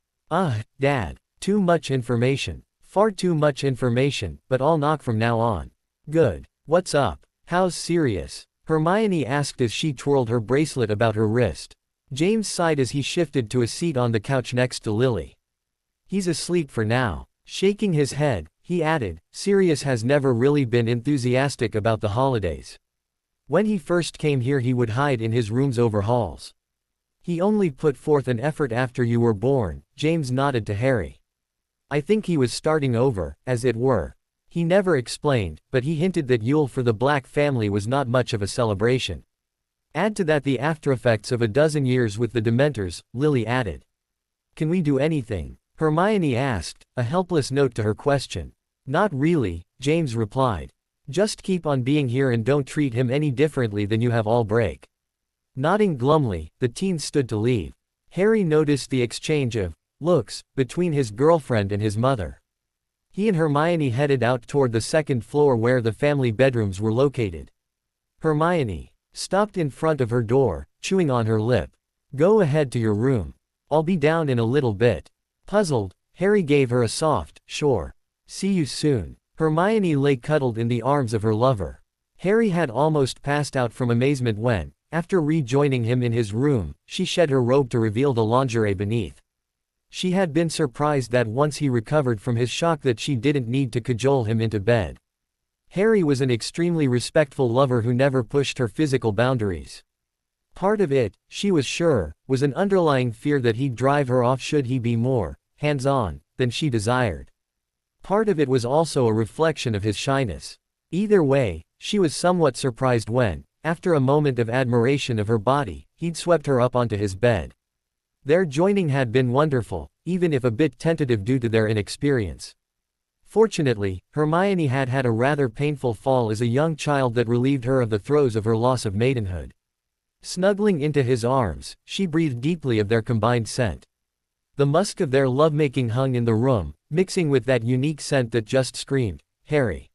Dad. Too much information. Far too much information, but I'll knock from now on." "Good. What's up? How's Sirius?" Hermione asked as she twirled her bracelet about her wrist. James sighed as he shifted to a seat on the couch next to Lily. "He's asleep for now." Shaking his head, he added, "Sirius has never really been enthusiastic about the holidays. When he first came here he would hide in his room's overhalls. He only put forth an effort after you were born." James nodded to Harry. "I think he was starting over, as it were." He never explained, but he hinted that Yule for the Black family was not much of a celebration. Add to that the aftereffects of a dozen years with the Dementors, Lily added. "Can we do anything?" Hermione asked, a helpless note to her question. "Not really," James replied. "Just keep on being here and don't treat him any differently than you have all break." Nodding glumly, the teens stood to leave. Harry noticed the exchange of looks between his girlfriend and his mother. He and Hermione headed out toward the second floor where the family bedrooms were located. Hermione stopped in front of her door, chewing on her lip. "Go ahead to your room. I'll be down in a little bit." Puzzled, Harry gave her a soft, "Sure. See you soon." Hermione lay cuddled in the arms of her lover. Harry had almost passed out from amazement when, after rejoining him in his room, she shed her robe to reveal the lingerie beneath. She had been surprised that once he recovered from his shock that she didn't need to cajole him into bed. Harry was an extremely respectful lover who never pushed her physical boundaries. Part of it, she was sure, was an underlying fear that he'd drive her off should he be more hands-on than she desired. Part of it was also a reflection of his shyness. Either way, she was somewhat surprised when, after a moment of admiration of her body, he'd swept her up onto his bed. Their joining had been wonderful, even if a bit tentative due to their inexperience. Fortunately, Hermione had had a rather painful fall as a young child that relieved her of the throes of her loss of maidenhood. Snuggling into his arms, she breathed deeply of their combined scent. The musk of their lovemaking hung in the room, mixing with that unique scent that just screamed, Harry.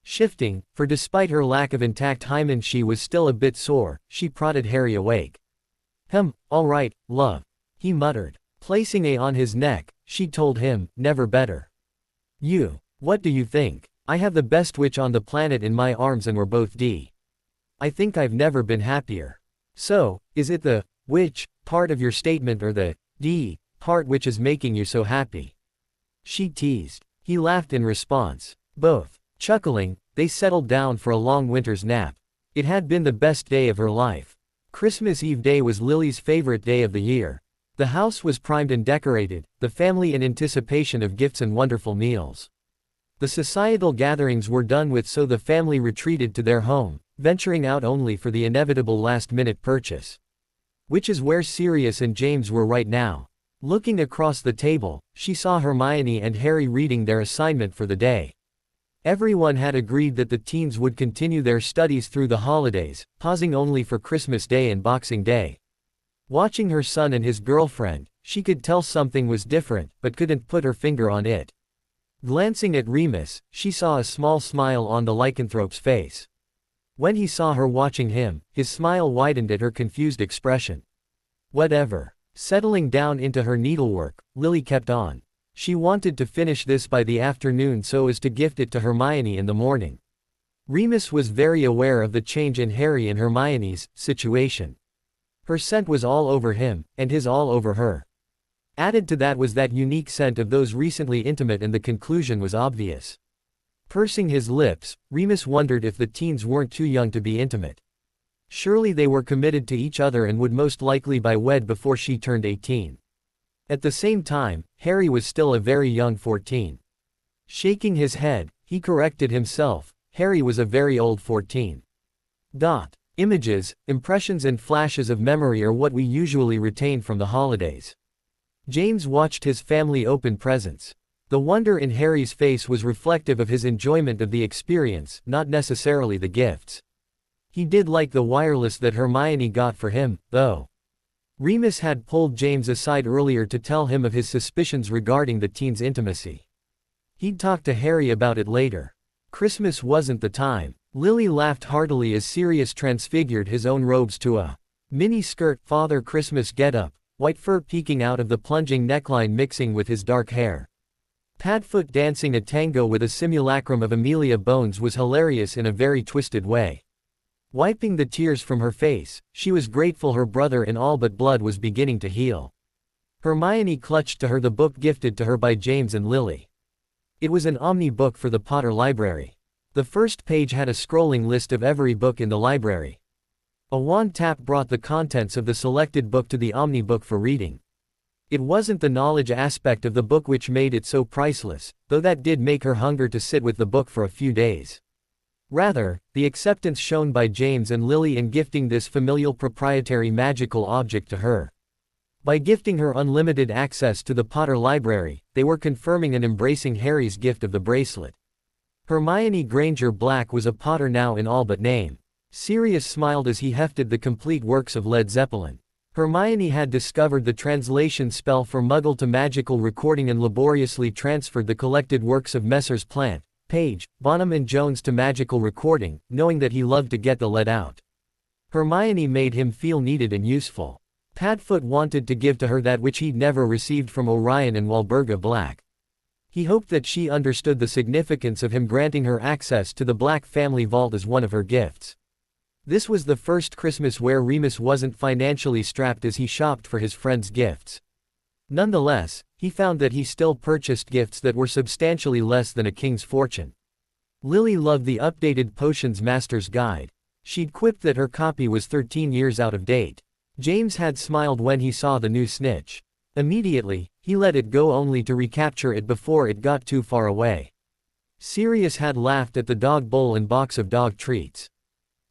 Shifting, for despite her lack of intact hymen she was still a bit sore, she prodded Harry awake. All right, love. He muttered. Placing a on his neck, she told him, never better. What do you think? I have the best witch on the planet in my arms and we're both D. I think I've never been happier. So, is it the witch part of your statement or the D part which is making you so happy? She teased. He laughed in response. Both. Chuckling, they settled down for a long winter's nap. It had been the best day of her life. Christmas Eve day was Lily's favorite day of the year. The house was primed and decorated, the family in anticipation of gifts and wonderful meals. The societal gatherings were done with, so the family retreated to their home, venturing out only for the inevitable last-minute purchase. Which is where Sirius and James were right now. Looking across the table, she saw Hermione and Harry reading their assignment for the day. Everyone had agreed that the teens would continue their studies through the holidays, pausing only for Christmas Day and Boxing Day. Watching her son and his girlfriend, she could tell something was different, but couldn't put her finger on it. Glancing at Remus, she saw a small smile on the lycanthrope's face. When he saw her watching him, his smile widened at her confused expression. Whatever. Settling down into her needlework, Lily kept on. She wanted to finish this by the afternoon so as to gift it to Hermione in the morning. Remus was very aware of the change in Harry and Hermione's situation. Her scent was all over him, and his all over her. Added to that was that unique scent of those recently intimate, and the conclusion was obvious. Pursing his lips, Remus wondered if the teens weren't too young to be intimate. Surely they were committed to each other and would most likely be wed before she turned 18. At the same time, Harry was still a very young 14. Shaking his head, he corrected himself, Harry was a very old 14. Images, impressions and flashes of memory are what we usually retain from the holidays. James watched his family open presents. The wonder in Harry's face was reflective of his enjoyment of the experience, not necessarily the gifts. He did like the wireless that Hermione got for him, though. Remus had pulled James aside earlier to tell him of his suspicions regarding the teens' intimacy. He'd talk to Harry about it later. Christmas wasn't the time. Lily laughed heartily as Sirius transfigured his own robes to a mini-skirt Father Christmas get-up, white fur peeking out of the plunging neckline mixing with his dark hair. Padfoot dancing a tango with a simulacrum of Amelia Bones was hilarious in a very twisted way. Wiping the tears from her face, she was grateful her brother in all but blood was beginning to heal. Hermione clutched to her the book gifted to her by James and Lily. It was an omni-book for the Potter Library. The first page had a scrolling list of every book in the library. A wand tap brought the contents of the selected book to the omni-book for reading. It wasn't the knowledge aspect of the book which made it so priceless, though that did make her hunger to sit with the book for a few days. Rather, the acceptance shown by James and Lily in gifting this familial proprietary magical object to her. By gifting her unlimited access to the Potter Library, they were confirming and embracing Harry's gift of the bracelet. Hermione Granger Black was a Potter now in all but name. Sirius smiled as he hefted the complete works of Led Zeppelin. Hermione had discovered the translation spell for Muggle to magical recording and laboriously transferred the collected works of Messrs. Plant, Page, Bonham and Jones to magical recording, knowing that he loved to get the lead out. Hermione made him feel needed and useful. Padfoot wanted to give to her that which he'd never received from Orion and Walburga Black. He hoped that she understood the significance of him granting her access to the Black family vault as one of her gifts. This was the first Christmas where Remus wasn't financially strapped as he shopped for his friends' gifts. Nonetheless, he found that he still purchased gifts that were substantially less than a king's fortune. Lily loved the updated Potions Master's Guide. She'd quipped that her copy was 13 years out of date. James had smiled when he saw the new snitch. Immediately, he let it go only to recapture it before it got too far away. Sirius had laughed at the dog bowl and box of dog treats.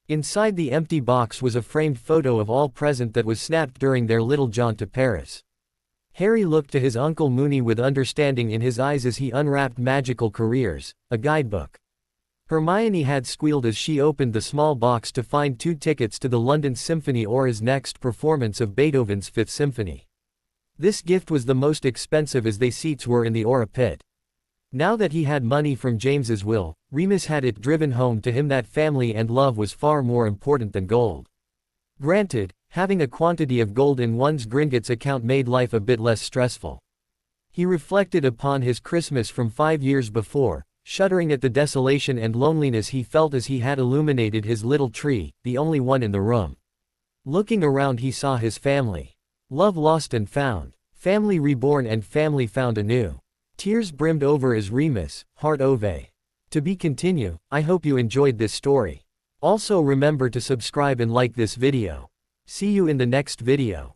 Inside the empty box was a framed photo of all present that was snapped during their little jaunt to Paris. Harry looked to his Uncle Moony with understanding in his eyes as he unwrapped Magical Careers, a guidebook. Hermione had squealed as she opened the small box to find 2 tickets to the London Symphony Or's next performance of Beethoven's Fifth Symphony. This gift was the most expensive as they seats were in the Aura pit. Now that he had money from James's will, Remus had it driven home to him that family and love was far more important than gold. Granted, having a quantity of gold in one's Gringotts account made life a bit less stressful. He reflected upon his Christmas from 5 years before, shuddering at the desolation and loneliness he felt as he had illuminated his little tree, the only one in the room. Looking around he saw his family. Love lost and found. Family reborn and family found anew. Tears brimmed over as Remus, heart ove. To be continue. I hope you enjoyed this story. Also remember to subscribe and like this video. See you in the next video.